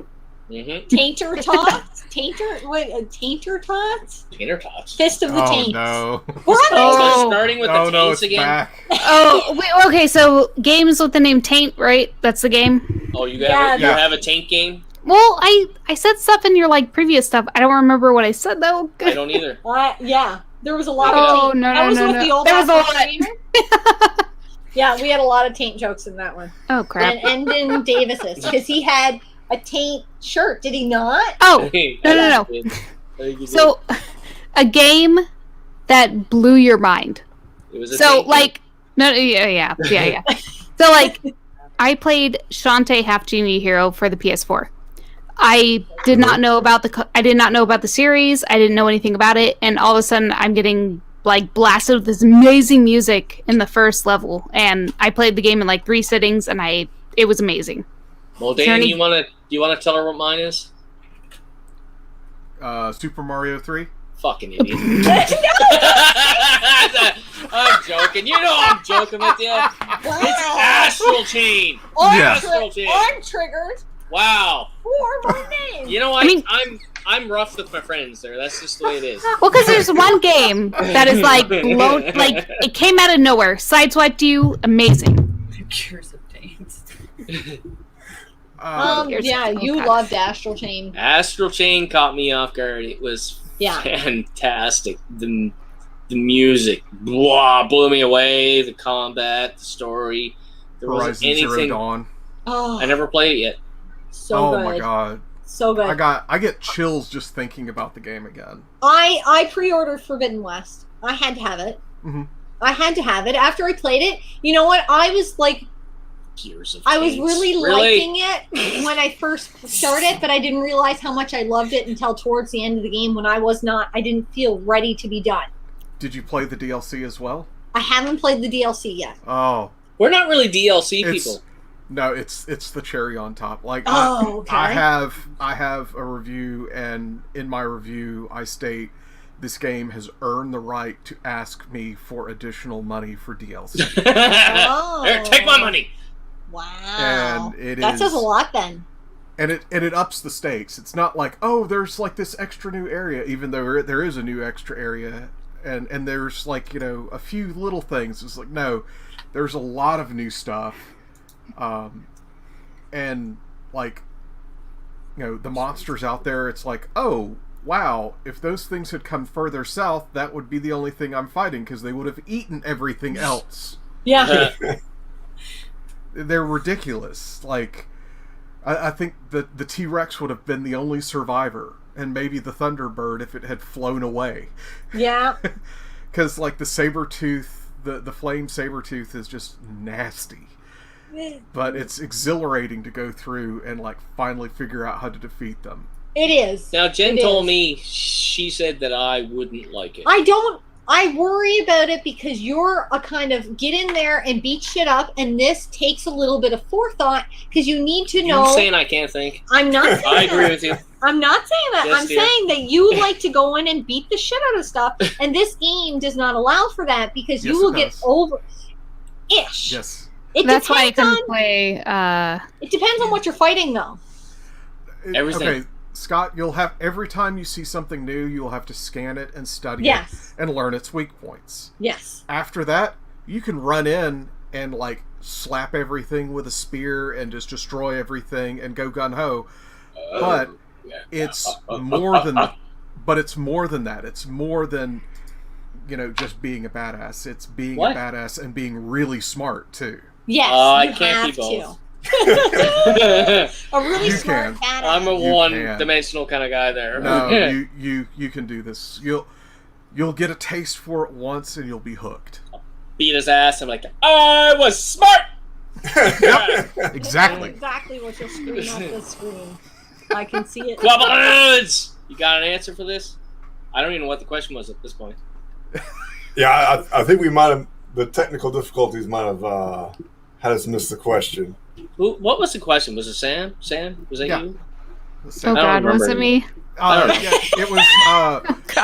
Mm-hmm. Tainter Tots? Tainter Tots? Tater tots. Fist of the Oh Taints. no. We're on Oh. Starting with No, the no, taints it's again. back. Oh, wait, okay. So games with the name Taint, right? That's the game. Oh, you Yeah, you have a taint game? Well, I said stuff in your like previous stuff. I don't remember what I said though. I don't either. Yeah, there was a lot Oh, of taint. no, That no, was no, with no. the old There was a Apple lot. Gamer. Yeah, we had a lot of taint jokes in that one. Oh crap. And Endon Davis's, because he had a taint shirt, did he not? Oh, Hey, no, I no, think you did. I think you so a game that blew your mind. did. It was a So taint game. like, no, yeah. So like, I played Shantae Half Genie Hero for the PS4. I did not know about the series. I didn't know anything about it, and all of a sudden, I'm getting like blasted with this amazing music in the first level. And I played the game in like 3 sittings, and it was amazing. Well, Dan, Journey- do you wanna tell her what mine is? Super Mario 3. Fucking idiot. I'm joking. You know I'm joking with you. It's Astral Chain. Yes. Astral Chain. I'm triggered Wow. for my name. You know, I mean- I'm rough with my friends there. That's just the way it is. Well, because there's one game that is like like it came out of nowhere, sideswiped you, amazing. Cures of Taints. Here's- Yeah, you okay. loved Astral Chain. Astral Chain caught me off guard. It was Yeah. fantastic. The music, blah, blew me away. The combat, the story. There wasn't Horizon Zero anything. Dawn. Oh, I never played it yet. so Oh good. my god. So good. I get chills just thinking about the game again. I pre-ordered Forbidden West. I had to have it. Mhm. I had to have it. After I played it, you know what? I was like, Gears of I was Taints. really liking it when I first started, but I didn't realize how much I loved it until towards the end of the game when I didn't feel ready to be done. Did you play the DLC as well? I haven't played the DLC yet. Oh. We're not really DLC It's- people. No, it's the cherry on top. Like Oh, okay. I have a review, and in my review I state this game has earned the right to ask me for additional money for DLC. Oh. Here, take my money. Wow. And it that is says a lot then. And it ups the stakes. It's not like, oh, there's like this extra new area, even though there is a new extra area, and there's like, you know, a few little things. It's like, no, there's a lot of new stuff, and like, you know, the monsters out there. It's like, oh wow, if those things had come further south, that would be the only thing I'm fighting because they would have eaten everything else. Yeah. They're ridiculous. Like, I think that the T-Rex would have been the only survivor, and maybe the Thunderbird if it had flown away. Yeah. Because, like, the saber-tooth, the flame saber-tooth is just nasty. But it's exhilarating to go through and, like, finally figure out how to defeat them. It is. Now, Jen told me she said that I wouldn't like it. I worry about it because you're a kind of get in there and beat shit up, and this takes a little bit of forethought because you need to know. You're saying I can't think. I'm not saying I agree with you. I'm not saying that. Yes, I'm dear. saying that you like to go in and beat the shit out of stuff, and this game does not allow for that because you Yes, will it get does. over-ish. Yes. That's why I depends couldn't on- play. It depends on what you're fighting, though. Everything. Okay, Scott, you'll have, every time you see something new, you'll have to scan it and study Yes. it and learn its weak points. Yes. After that, you can run in and, like, slap everything with a spear and just destroy everything and go gun-ho. But it's more than but it's more than that. It's more than, you know, just being a badass. It's being What? a badass and being really smart, too. Yes, I you can't have be both. to. A really You smart can. badass. I'm a You one-dimensional kind of guy there. No, you can do this. You'll get a taste for it once and you'll be hooked. Beat his ass. I'm like, I was smart. Yep, That's exactly. exactly what you'll scream off the screen. I can see it. Quabbles! You got an answer for this? I don't even know what the question was at this point. Yeah, I think we might have, the technical difficulties might have had us miss the question. What was the question? Was it Sam? Sam? Was that Yeah. you? Oh God, was it me? Yeah, it was.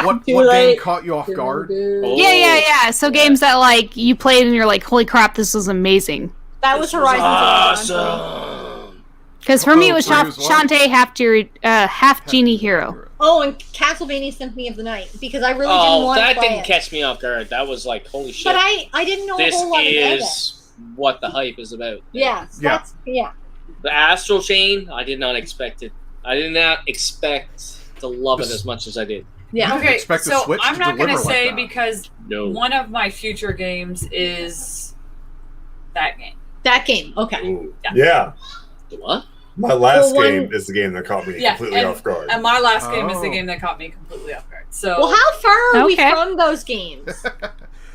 What Too game late. caught you off guard? Oh. Yeah. So games that like you played and you're like, holy crap, this was amazing. That was Horizon Zero Dawn. Awesome. Because for me, it was for you was what? Shantae half genie hero. Oh, and Castlevania Symphony of the Night because I really didn't Oh, want to that play didn't it. catch me off guard. That was like, holy shit. But I didn't know This a whole lot about it. is what the hype is about. Yes, Yeah. yeah. The Astral Chain, I did not expect it. I did not expect to love it as much as I did. Yeah. Okay, Expect the so Switch I'm to not going to deliver like say that. because No. one of my future games is that game. That game. Okay. Ooh. Yeah, What? my last Well, game is the game that caught me completely off guard. And my last game is the Oh. game that caught me completely off guard. So Well, how far are we Okay. from those games?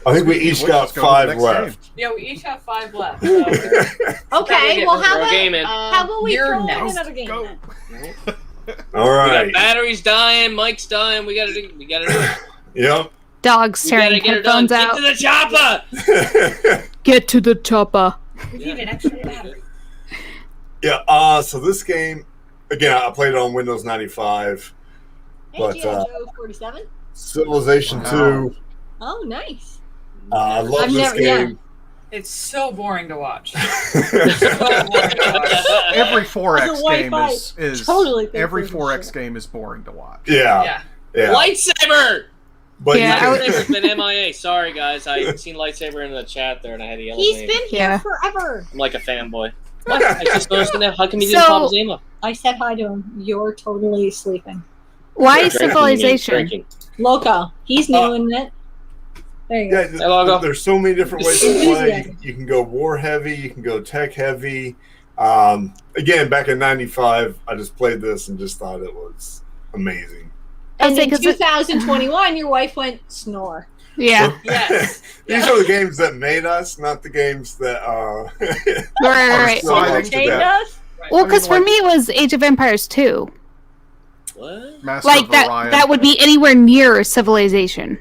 I think we each Which got is going to the 5 next left. yeah, we each have 5 left. So Okay. get Well, through how Throw a about game in. how about we You're throw in next. another game? Go. then? All We right. got batteries dying, Mike's dying. We gotta do it. Yep. Dogs We gotta tearing get her done. headphones Get out. to the chopper. Get to the chopper. we need an extra battery. Yeah. So this game, again, I played it on Windows 95. Hey, But, G.I. Joe 47. Civilization Wow. 2. Oh, nice. I love I've this never- yeah. game. It's so boring to watch. So boring to watch. Every 4X The white game fight. is Totally think every this is 4X shit. game is boring to watch. Yeah. Yeah. Yeah. Lightsaber. But Yeah, I you would- can, Lightsaber's been MIA. Sorry, guys. I seen Lightsaber in the chat there, and I had to yell his He's name. been here Yeah. forever. I'm like a fanboy. What? I just noticed that. How come you didn't So- pop his name up? I said hi to him. You're totally sleeping. Why Drinking, Civilization? drinking. Loco. He's new in it. There you go. yeah, Hello, go. there's so many different ways to play. You can go war heavy. You can go tech heavy. Again, back in '95, I just played this and just thought it was amazing. And say, in 'cause it- 2021, your wife went snore. Yeah. Yes. These are the games that made us, not the games that Right. So I think Entertained that- us? Well, I mean, because for like- me it was Age of Empires 2. What? Master Like of that. Orion. That would be anywhere near Civilization.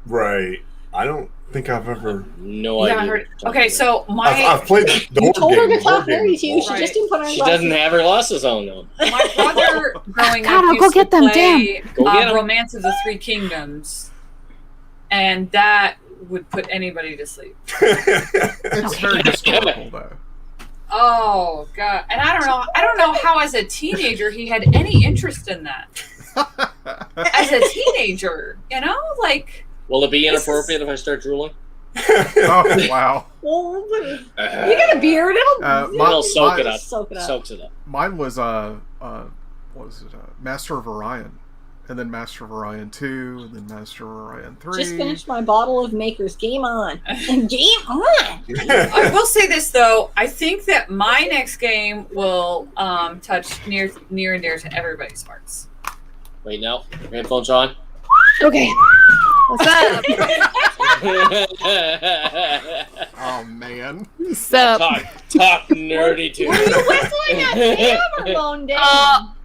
Right. I don't think I've ever. No Yeah, idea. I heard. Okay, so I've played the You board told her game. to The talk board game very is to you. She boring. just didn't put on her She doesn't glasses. have her glasses on though. my brother growing God, up I'll used go get to them, play Go get 'em. Romance of the Three Kingdoms, and that would put anybody to sleep. It's very historical though. Oh god! And I don't don't know how, as a teenager, he had any interest in that. As a teenager, you know, like. Will it be inappropriate if I start drooling? Oh wow! Well, you got a beard. It'll soak it up. Soaks it up. Mine was what was it? Master of Orion, and then Master of Orion 2, and then Master of Orion 3. Just finished my bottle of Maker's. Game on. Game on. I will say this though. I think that my next game will touch near and dear to everybody's hearts. Wait, no. Your headphones on. Okay. What's up? Oh man. So talk nerdy to me. Were you whistling at Sam or Bone Day?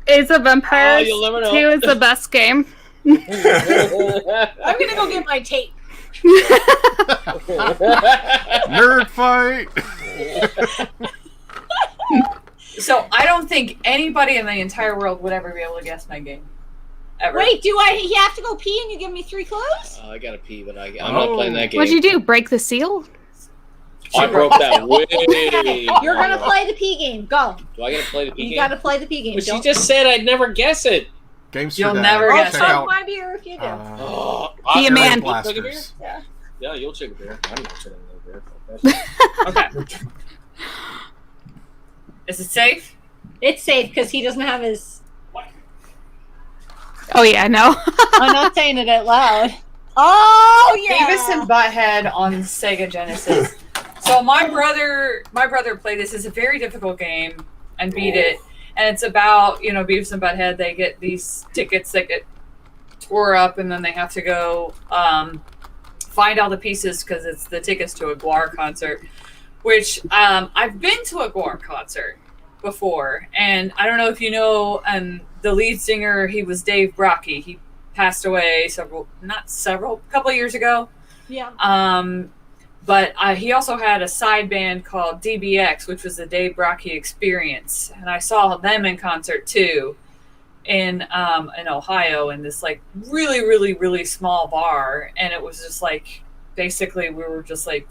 Ace of Empires you'll never know. 2 is the best game. I'm gonna go get my tape. Nerd fight. So I don't think anybody in the entire world would ever be able to guess my game. Ever. Wait, do I have to go pee and you give me 3 clues? I gotta pee, but I'm not playing that game. What'd you do? Break the seal? I broke that way. You're gonna play the pee game. Go. Do I gotta play the pee game? You gotta play the pee game. But she just said I'd never guess it. Games You'll for never Dad. guess Check it. out my beer if you do. Be a man. Blasters. Yeah, you'll check a beer. I'm not checking a beer. Okay. Is it safe? It's safe because he doesn't have his. Oh yeah, I know. I'm not saying it out loud. Oh yeah. Beavis and Butthead on Sega Genesis. So my brother played this. It's a very difficult game and beat it. And it's about, Beavis and Butthead. They get these tickets that get tore up, and then they have to go find all the pieces because it's the tickets to a Guar concert. Which I've been to a Guar concert before, and I don't know if you know, the lead singer, he was Dave Brockie. He passed away a couple of years ago. Yeah. But he also had a side band called DBX, which was the Dave Brockie Experience, and I saw them in concert too, in Ohio, in this like really, really, really small bar, and it was just like basically we were just like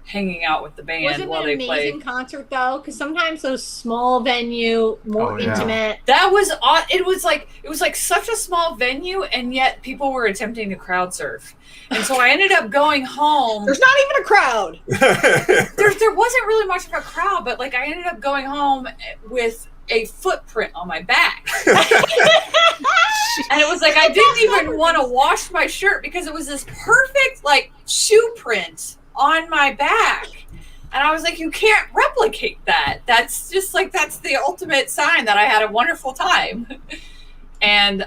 hanging out with the band Wasn't while it they an amazing played. concert though? Because sometimes those small venue, more intimate. That was odd. It was like such a small venue, and yet people were attempting to crowd surf. And so I ended up going home. There's not even a crowd. There wasn't really much of a crowd, but like I ended up going home with a footprint on my back. And it was like I didn't even want to wash my shirt because it was this perfect like shoe print on my back. And I was like, you can't replicate that. That's just like, that's the ultimate sign that I had a wonderful time. And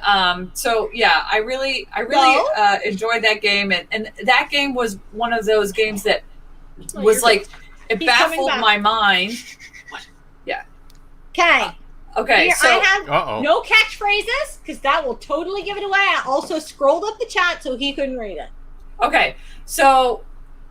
so, yeah, I really enjoyed that game. And that game was one of those games that was like, it baffled my mind. Yeah. Okay. Okay. Here, So I have no catchphrases because that will totally give it away. I also scrolled up the chat so he couldn't read it. Okay. So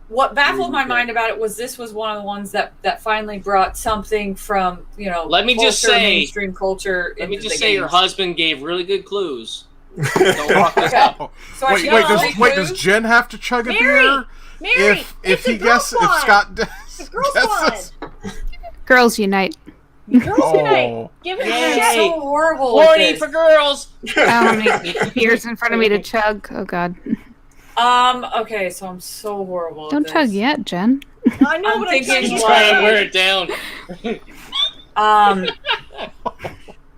what baffled my mind about it was this was one of the ones that finally brought something from, Let me just say, mainstream culture. Let me into just the say, your games. husband gave really good clues. Don't fuck this up. So Wait, does Jen have to chug a beer? Mary, if Scott does. Girl squad. Girls unite. Girls unite. Give it a shot. So horrible. Horny for girls. How many beers in front of me to chug? Oh God. Okay, so I'm so horrible. Don't at chug this. yet, Jen. I know, I'm but thinking I'm Try to wear it down.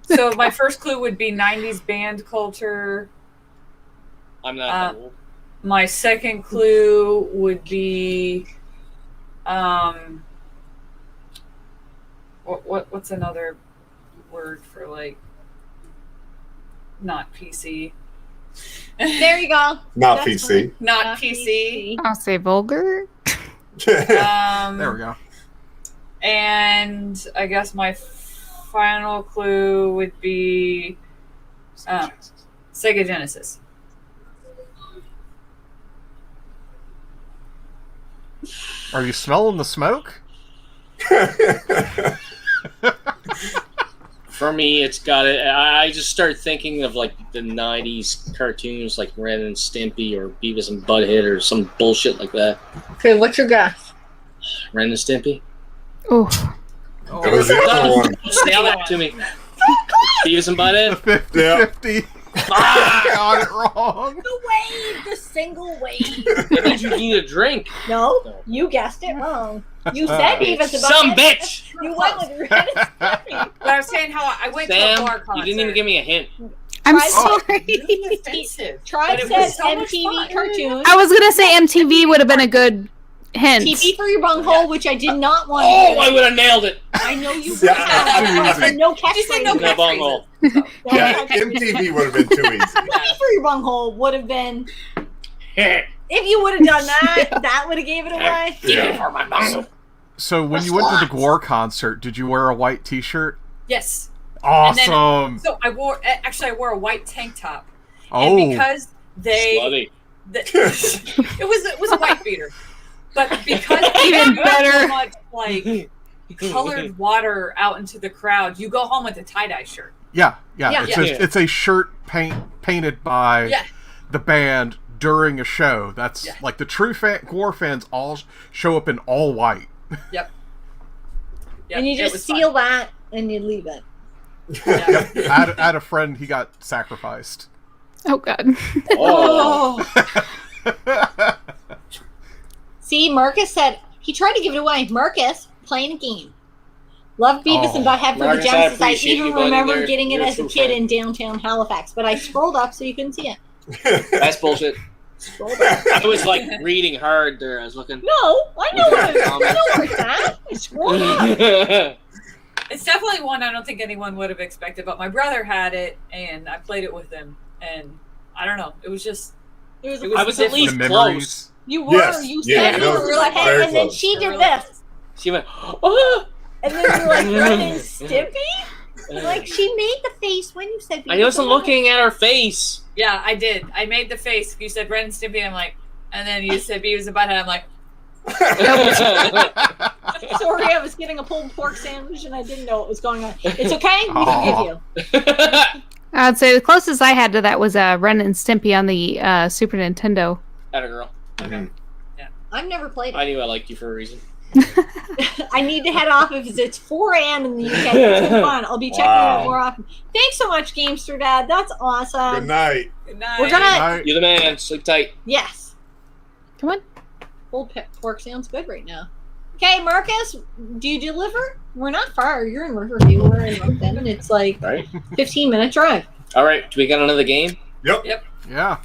So my first clue would be 90s band culture. I'm not old. My second clue would be what's another word for like not PC? There you go. Not That's PC. Not PC. I'll say vulgar. There we go. And I guess my final clue would be Sega Genesis. Are you smelling the smoke? For me, it's got it. I just start thinking of like the '90s cartoons, like Ren and Stimpy or Beavis and Butthead or some bullshit like that. Okay, what's your guess? Ren and Stimpy. Oh. Oh, It was the other one. Nail that to me. Beavis and Butthead. 50-50. I got it wrong. The wave, the single wave. That means you need a drink. No, you guessed it wrong. You said Beavis and Butthead. Some bitch. You went with Ren and Stimpy. But I was saying how I went to a Sam, bar concert. you didn't even give me a hint. I'm Tribe sorry. Really offensive. Tribe But it said was so much MTV fun. cartoon. I was gonna say MTV would have been a good hint. TV for your bunghole, which I did not want. Oh, I would have nailed it. I know you would Yeah, have. too easy. No She said no catchphrase. No bunghole. Yeah, MTV would have been too easy. TV for your bunghole would have been. If you would have done that, that would have gave it away. Yeah. So when you went to the Gore concert, did you wear a white T-shirt? Yes. Awesome. So I wore a white tank top. Oh. And because they Slutty. it was a white beater. But because Even you better. so much like colored water out into the crowd, you go home with a tie-dye shirt. Yeah. Yeah. It's a shirt painted by Yeah. the band during a show. That's like the true Gore fans all show up in all white. Yep. And you just steal that and you leave it. I had a friend, he got sacrificed. Oh god. Oh. See, Marcus said he tried to give it away. Marcus playing a game. Love Beavis and Butthead for Marcus, the I Genesis. I appreciate even you, buddy. remember They're- getting it you're a as a true kid fan. in downtown Halifax, but I scrolled up so you couldn't see it. That's bullshit. Scrolled up. I was like reading hard there. I was looking. No, I know where it's at. I scrolled up. It's definitely one I don't think anyone would have expected, but my brother had it and I played it with him and I don't know, it was I was at different. least The close. memories. You were. Yes, You yeah, said that you was were like, very hey, and then close. she did Really this. She went, oh. And then you're like, Ren and Stimpy? Like, she made the face when you said I wasn't looking at her face. Yeah, I did. I made the face. You said Ren and Stimpy, I'm like, and then you said Beavis and Butthead, I'm like, Sorry, I was getting a pulled pork sandwich and I didn't know what was going on. It's okay. We forgive you. I'd say the closest I had to that was Ren and Stimpy on the Super Nintendo. Atta girl. I've never played I it. knew I liked you for a reason. I need to head off because it's 4 a.m. in the UK. It's been fun. I'll be checking it out more often. Thanks so much, Gamester Dad. That's awesome. Good night. good night. We're gonna. You're the man. Sleep tight. Yes. Come on. Pulled pork sounds good right now. Okay, Marcus, do you deliver? We're not far. You're in Riverview. We're in Moncton, and it's like Right. 15-minute drive. All right. Do we got another game? Yep. Yeah.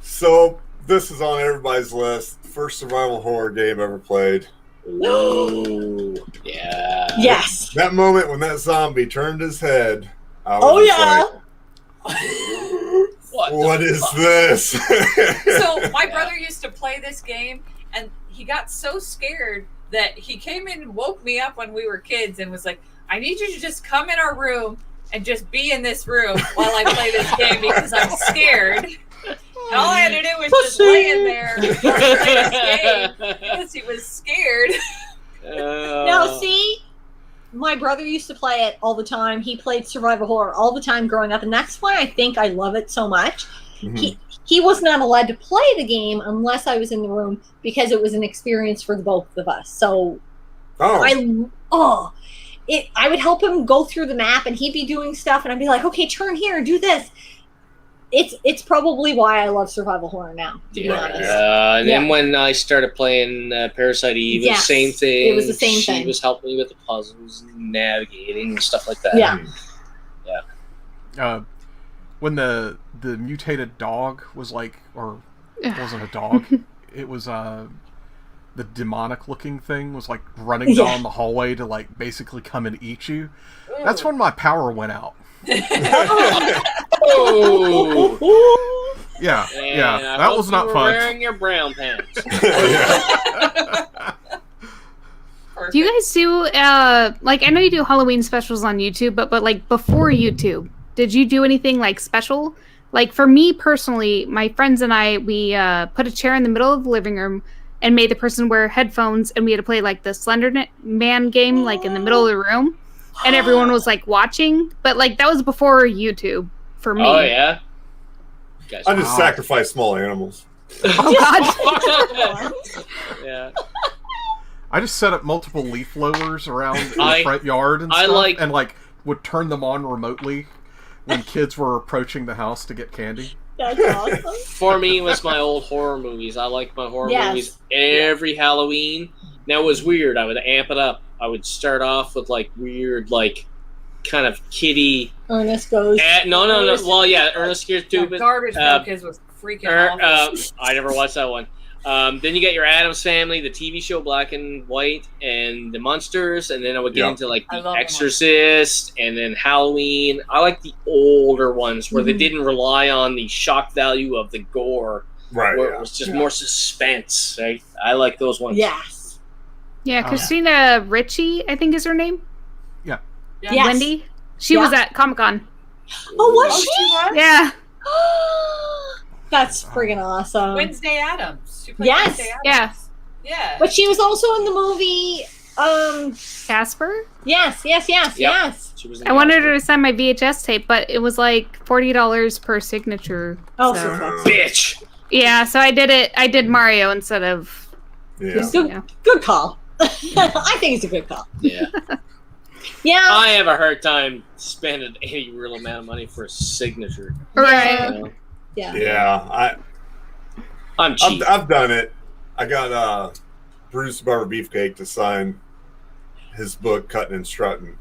So this is on everybody's list. First survival horror game ever played. Ooh. Yeah. Yes. That moment when that zombie turned his head, I was Oh, just yeah. like, what is this? So my brother used to play this game and he got so scared that he came in and woke me up when we were kids and was like, I need you to just come in our room and just be in this room while I play this game because I'm scared. And all I had to do was just lay in there and play this game because he was scared. Now, see, my brother used to play it all the time. He played survival horror all the time growing up, and that's why I think I love it so much. Mhm. He was not allowed to play the game unless I was in the room because it was an experience for the both of us. So I would help him go through the map, and he'd be doing stuff, and I'd be like, "Okay, turn here, do this." It's probably why I love survival horror now, to be honest. And then when I started playing Parasite Eve, it was Yes, the same thing. it was the same She thing. was helping me with the puzzles and navigating and stuff like that. Yeah. When the mutated dog was like, or it wasn't a dog, it was the demonic looking thing was like running Yeah. down the hallway to like basically come and eat you. That's when my power went out. Oh. Yeah, And yeah, I that hope was you not were fun. Wearing your brown pants. Do you guys do like, I know you do Halloween specials on YouTube, but like before YouTube, did you do anything like special? Like for me personally, my friends and I, we put a chair in the middle of the living room and made the person wear headphones, and we had to play like the Slender Man game like in the middle of the room, and everyone was like watching. But like that was before YouTube for me. Oh yeah. Guys, I just sacrifice small animals. Oh god. yeah. I just set up multiple leaf blowers around in the I- front yard and I stuff, like- and like would turn them on remotely when kids were approaching the house to get candy. That's awesome. For me, it was my old horror movies. I like my horror Yes. movies every Halloween. Now, it was weird. I would amp it up. I would start off with, like, weird, like, kind of kiddie... Ernest Goes. No. Well, yeah, Ernest Scared Stupid. Garbage Pail Kids was freaking awful. I never watched that one. Then you get your Addams Family, the TV show Black and White, and the Munsters, and then I would get into like I The love The Exorcist, and then Halloween. I like the older ones where they didn't rely on the shock value of the gore, Right. where it was just more suspense. Right? I like those ones. Yes. Yeah, Christina Ricci, I think is her name. Yeah. Yes. Wendy. She was at Comic-Con. Oh, was she? Yeah. That's friggin' awesome. Wednesday Addams. She played Yes. Wednesday Yeah. Addams. Yeah. But she was also in the movie. Casper? Yes. She was in I wanted her to sign my VHS tape, but it was like $40 per signature. Oh, so. bitch. Yeah, so I did it. I did Mario instead of. Yeah. Good call. I think it's a good call. Yeah. Yeah. I have a hard time spending any real amount of money for a signature. Right. You know? Yeah. Yeah, I'm cheap. I've done it. I got Bruce Barber Beefcake to sign his book, Cutting and Strutting.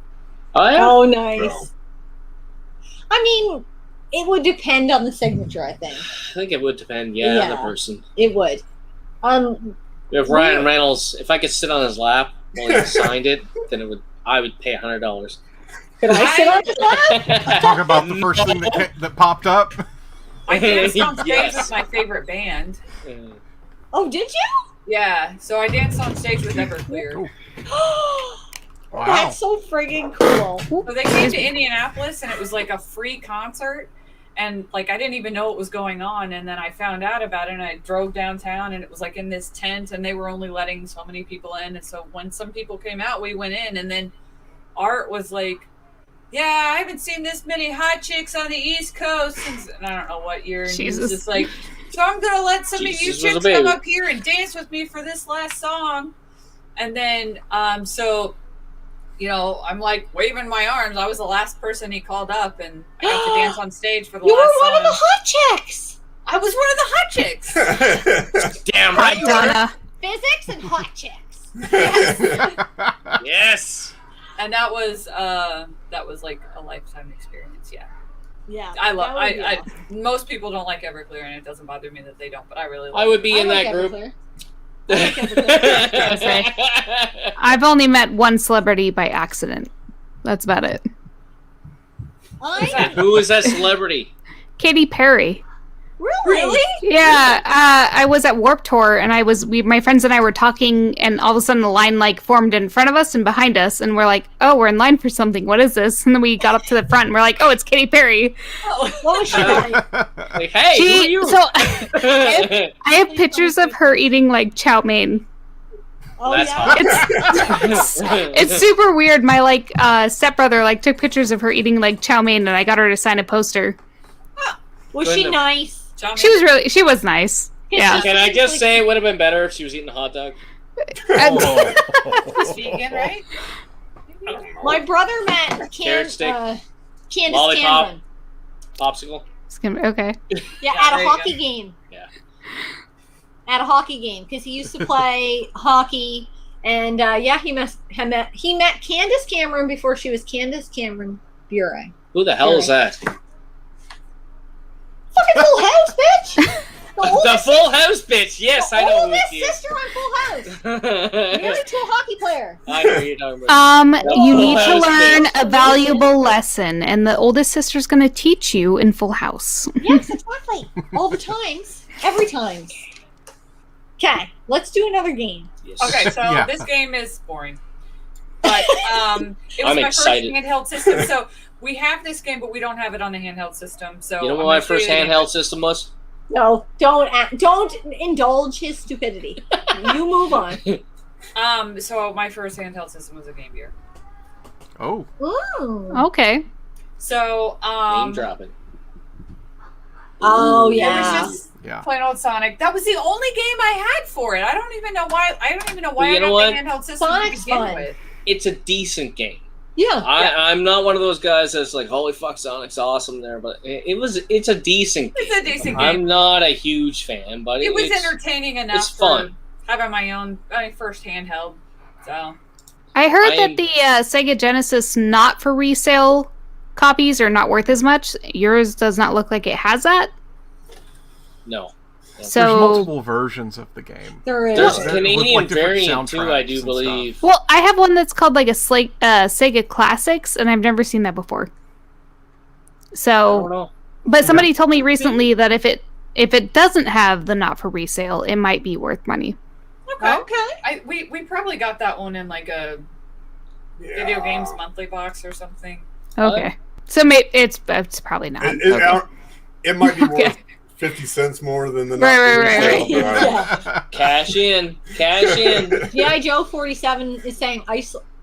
Oh, yeah? Oh, nice. So, I mean, it would depend on the signature, I think. I think it would depend, on the person. It would. If Ryan Reynolds, if I could sit on his lap while he signed it, then I would pay $100. Could I sit on his lap? Talk about the first thing that popped up. I danced on stage Yes. with my favorite band. Oh, did you? Yeah, so I danced on stage with Everclear. Wow. That's so friggin' cool. So they came to Indianapolis, and it was like a free concert. And like I didn't even know what was going on, and then I found out about it, and I drove downtown, and it was like in this tent, and they were only letting so many people in. And so when some people came out, we went in, and then Art was like, "Yeah, I haven't seen this many hot chicks on the East Coast since," and I don't know what year. And he was Jesus. just like, "So I'm gonna let some of you Jesus was a chicks baby. come up here and dance with me for this last song." And then so. You know, I'm like waving my arms. I was the last person he called up, and I got to dance on stage for the You last were one song. of the hot chicks. I was one of the hot chicks. Damn right you were. Donna. Physics and hot chicks. Yes. And that was like a lifetime experience. Yeah, Yeah. I love. that would be I awesome. most people don't like Everclear, and it doesn't bother me that they don't. But I really. I Like would be I in like that group. Everclear. I've only met one celebrity by accident. That's about it. I Who is that celebrity? Katy Perry. really? Yeah, I was at Warped Tour, and my friends and I were talking, and all of a sudden the line like formed in front of us and behind us, and we're like, "Oh, we're in line for something. What is this?" And then we got up to the front, and we're like, "Oh, it's Katy Perry." What was she like? Like, hey, who are you? So I have pictures of her eating like chow mein. Oh That's yeah. It's super weird. My like stepbrother like took pictures of her eating like chow mein, and I got her to sign a poster. Was she nice? She was nice. Yeah. Can I just say it would have been better if she was eating a hot dog? it's vegan, right? My brother met Carrot stick. Candace Lollipop. Cameron. Popsicle. Okay. Yeah, at there a you hockey go. game. Yeah. At a hockey game, because he used to play hockey, and he met Candace Cameron before she was Candace Cameron Bure. Who the hell is that? Fucking Full House, bitch! The Full House bitch. Yes, I know who oldest she is. sister on Full House. Married to a hockey player. I know who you're talking about. You need to Full House learn bitch. a valuable lesson, and the oldest sister's going to teach you in Full House. Yes, exactly. All the times. Every time. Okay, let's do another game. Yes. Okay, so Yeah. this game is boring. But it was I'm my excited. first handheld system. So we have this game, but we don't have it on the handheld system. So You know I'm what my gonna show first you the game. handheld system was? No, don't indulge his stupidity. You move on. So my first handheld system was a Game Gear. Oh. Ooh. Okay. So Name dropping. Oh It yeah. was just Yeah. plain old Sonic. That was the only game I had for it. I don't even know why. I got you the know what? handheld system Sonic's to begin fun. with. It's a decent game. Yeah. I'm not one of those guys that's like, holy fuck, Sonic's awesome there, but it's a decent game. It's a decent game. I'm not a huge fan, but It was it's entertaining enough. it's fun. For having my first handheld. So I heard I'm- that the Sega Genesis not for resale copies are not worth as much. Yours does not look like it has that. No. There's So, multiple versions of the game. There is. There's a With, Canadian like, different variant too, I soundtracks do and believe. well, I have one that's called like a Sega Classics, and I've never seen that before. I don't So, know. but somebody told me recently that if it doesn't have the not for resale, it might be worth money. okay. We probably got that one in like a video games monthly box or something. Okay, so maybe it's probably not. Okay. It might be Okay. worth 50 cents more than the Right. Yeah. Cash in. G.I. Joe 47 is saying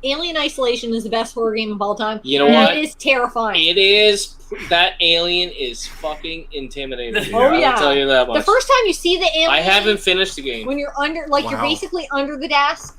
Alien Isolation is the best horror game of all time. You know And what? It is terrifying. It is. That alien is fucking intimidating. Oh, yeah. I'll tell you that much. The first time you see the alien, I haven't finished the game. when you're under, like you're Wow. basically under the desk.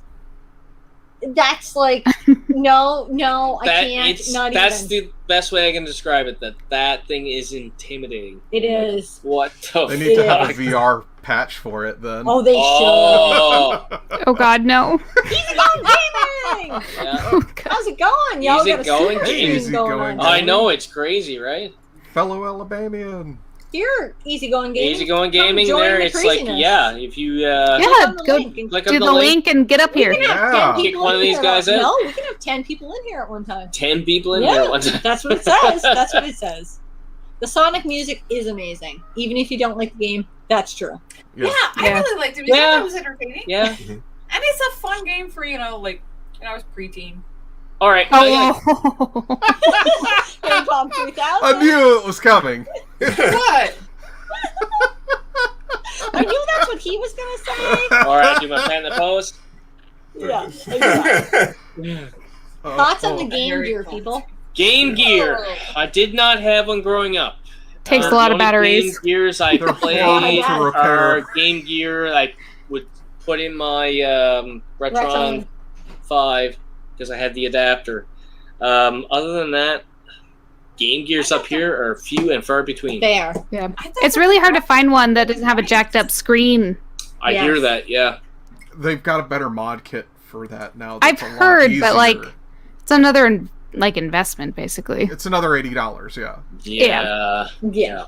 That's like, no, I can't. Not that's even. the best way I can describe it. That thing is intimidating. It is. What the They need to have a fuck? VR patch for it then. Oh, they Oh, Oh God, no! Easy going gaming. yeah. Oh, God. How's it going? Y'all Easy got a going super gaming. stream Easy going going on. I know it's crazy, right? Fellow Alabamian. Here, easy going gaming. Easy going Come gaming. join There, the it's like craziness. if you Yeah, on the go link and click do on the the link and get up We here. can have Yeah. 10 people Kick one of in these here. guys out. No, we can have 10 people in here at one time. 10 people in Yeah. here at one time. That's what it says. That's what it says. The Sonic music is amazing. Even if you don't like the game, that's true. Yeah, I Yeah. really liked it. Yeah. It was entertaining. Yeah. And it's a fun game for, like, I was preteen. All right. Oh, Ping Pong 3000. I knew it was coming. What? I knew that's what he was going to say. All right. Do my fan the post. Yeah. Exactly. Thoughts on the Oh, Game Very Gear, cool. people? Game Gear. I did not have one growing up. Takes a The lot of only batteries. Game Gears I They're played horrible to repair. are Game Gear I would put in my Retron Retron. 5 because I had the adapter. Other than that, Game Gears up here are few and far between. They are. yeah. It's really hard to find one that doesn't have a jacked up screen. I Yes. hear that, yeah. They've got a better mod kit for that now. I've that's a lot heard, but like, easier. it's another investment basically. It's another $80. Yeah. Yeah. Yeah.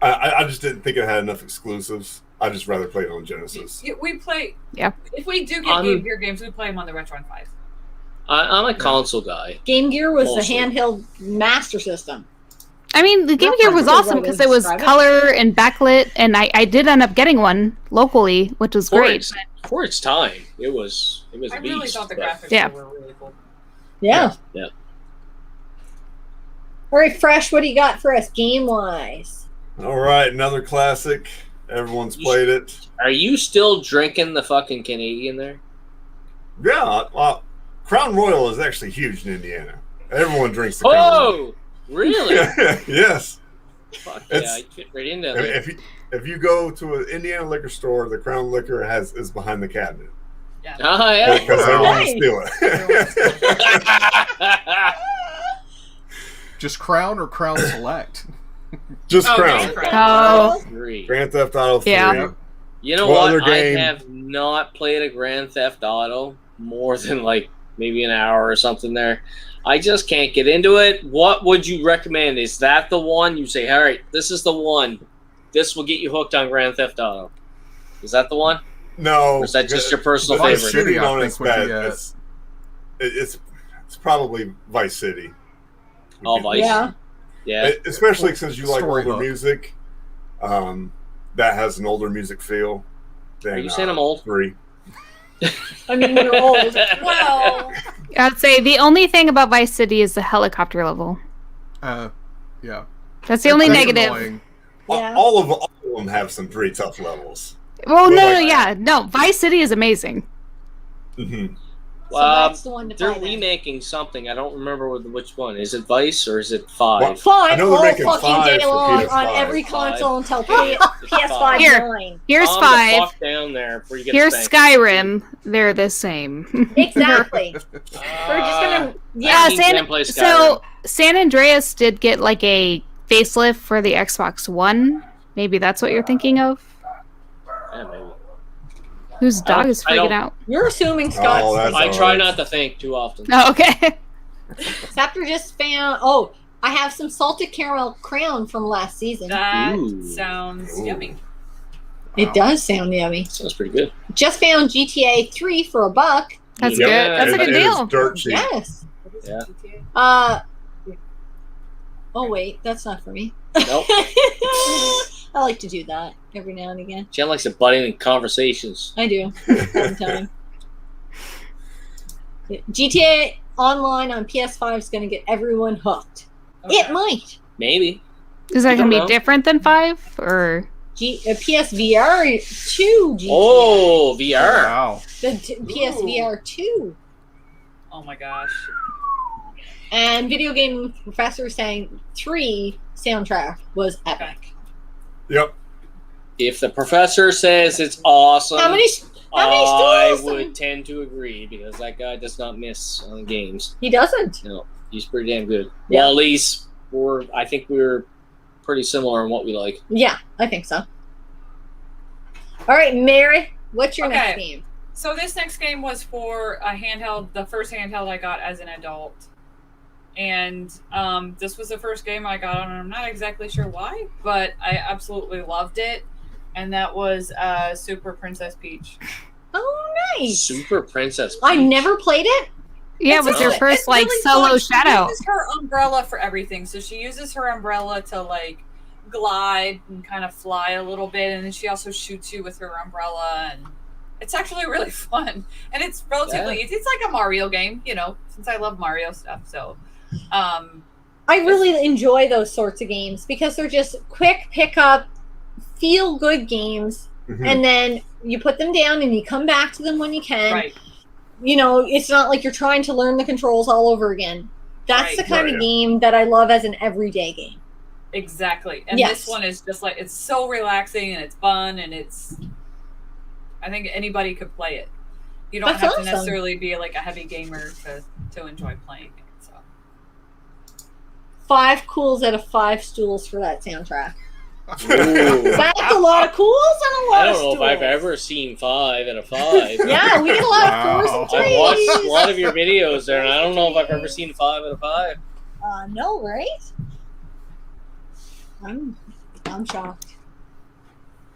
I just didn't think it had enough exclusives. I just rather play it on Genesis. We play. Yeah. If we do get Um, Game Gear games, we play them on the Retron 5. I'm a console guy. Game Gear was Mostly. the handheld master system. I mean, the Game Not Gear quite was the way awesome to because it was describe it. color and backlit, and I did end up getting one locally, which was great. For its time, it was a I really beast, thought the but- graphics Yeah. were really cool. Yeah. Yeah. All right, Fresh, what do you got for us game-wise? All right, another classic. Everyone's played it. Are you still drinking the fucking Canadian there? Yeah, well, Crown Royal is actually huge in Indiana. Everyone drinks the Crown Oh, really? Royal. Yes. Fuck yeah, It's- I fit right into that. If you go to an Indiana liquor store, the Crown Liquor is behind the cabinet Ah, yeah. because they want to Nice. steal it. Just Crown or Crown Select? Just Oh, Crown. Crown. Oh, Three. Grand Theft Auto 3. Yeah. You know What what? other game? I have not played a Grand Theft Auto more than like maybe an hour or something there. I just can't get into it. What would you recommend? Is that the one you say, all right, this is the one. This will get you hooked on Grand Theft Auto. Is that the one? No. Or is that just your personal Vice favorite? City I known think as would be bad. it. It's probably Vice City. Oh, Vice. Yeah. Yeah. Especially since you like Story older hook. music. That has an older music feel. Are you saying I'm old? 3. I mean, we're old. Well, I'd say the only thing about Vice City is the helicopter level. Yeah. That's the only That's negative. annoying. Yeah. All of them have some pretty tough levels. Well, Well, no, like- yeah, no. Vice City is amazing. Mm-hmm. So that's the one to They're play then. remaking something. I don't remember which one. Is it Vice or is it 5? What? I Five know they're all making fucking 5 day for long PS5. on every console until PS5 Here. 9. Here's Calm 5. The fuck down there before you get Here's spanked. Skyrim. They're the same. Exactly. We're just gonna Yeah, Team can't play so San Andreas did get like a facelift for the Xbox One. Maybe that's what you're thinking of. Yeah, maybe. Whose dog is I don't- freaking out? You're assuming Scott's. Oh, that's I all try right. not to think too often. Oh, okay. Scepter just found. Oh, I have some salted caramel crown from last season. That Ooh. sounds yummy. It does sound yummy. Sounds pretty good. Just found GTA 3 for $1. That's Yeah, good. That's a good It is deal. dirt cheap. Yes. Yeah. Oh wait, that's not for me. Nope. I like to do that every now and again. Jen likes to butt in conversations. I do all the time. GTA Online on PS5 is going to get everyone hooked. It might. Maybe. Is that I gonna don't be know. different than 5 or? PSVR 2 GTA. Oh, VR. Wow. The PSVR 2. Oh my gosh. And video game professor saying 3 soundtrack was epic. Yep. If the professor says it's awesome, How many I stools? would tend to agree because that guy does not miss on games. He doesn't. No, he's pretty damn good. Yeah. Well, at least I think we're pretty similar in what we like. Yeah, I think so. All right, Mary, what's your next game? So this next game was for a handheld, the first handheld I got as an adult. And this was the first game I got on, and I'm not exactly sure why, but I absolutely loved it. And that was Super Princess Peach. Oh, nice. Super Princess Peach. I never played it. Yeah, it was your first It's like really solo fun. shadow. She uses her umbrella for everything. So she uses her umbrella to like glide and kind of fly a little bit, and then she also shoots you with her umbrella, and it's actually really fun. And it's relatively easy. It's like a Mario game, you know, since I love Mario stuff. So I really enjoy those sorts of games because they're just quick pickup, feel good games, and then you put them down and you come back to them when you can. Right. You know, it's not like you're trying to learn the controls all over again. That's Right. the kind Right. of game that I love as an everyday game. Exactly. And Yes. this one is just like, it's so relaxing and it's fun, and I think anybody could play it. You don't That's have awesome. to necessarily be like a heavy gamer to enjoy playing it. So 5 cools out of 5 stools for that soundtrack. Ooh. That's a lot of cools and a lot I of don't know stools. if I've ever seen 5 and a 5. Yeah, we get a lot of 4s and Wow. 3s. I've watched a lot of your videos there, and I don't know if I've ever seen 5 and a 5. No, right? I'm shocked.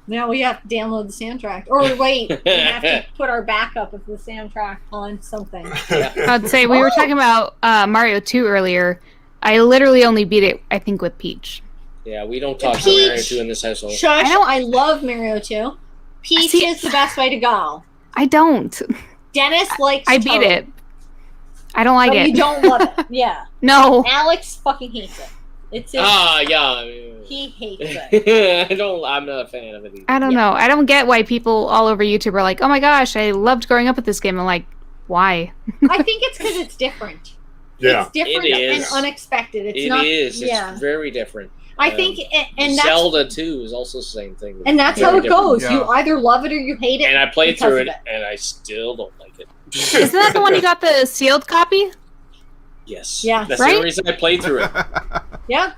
Now we have to download the soundtrack. Or wait, we have to put our backup of the soundtrack on something. I'd say we were talking about Mario 2 earlier. I literally only beat it, I think, with Peach. Yeah, we don't talk about Peach. Mario 2 in this household. Shush, I love Mario 2. Peach See- is the best way to go. I don't. Dennis likes I beat Toad, it. I don't like but it. you don't love it. Yeah. No. Alex fucking hates it. It's his, Yeah. he hates it. I'm not a fan of it either. I don't know. I don't get why people all over YouTube are like, oh my gosh, I loved growing up with this game. I'm like, why? I think it's because it's different. Yeah. It's different It is. and unexpected. It's It not. is. Yeah. It's very different. I think, and that's Zelda 2 is also the same thing. and that's Very how it different. goes. Yeah. You either love it or you hate it. And I played because through of it, and I still don't like it. Isn't that the one you got the sealed copy? Yes. Yeah. That's Right? the reason I played through it. Yeah.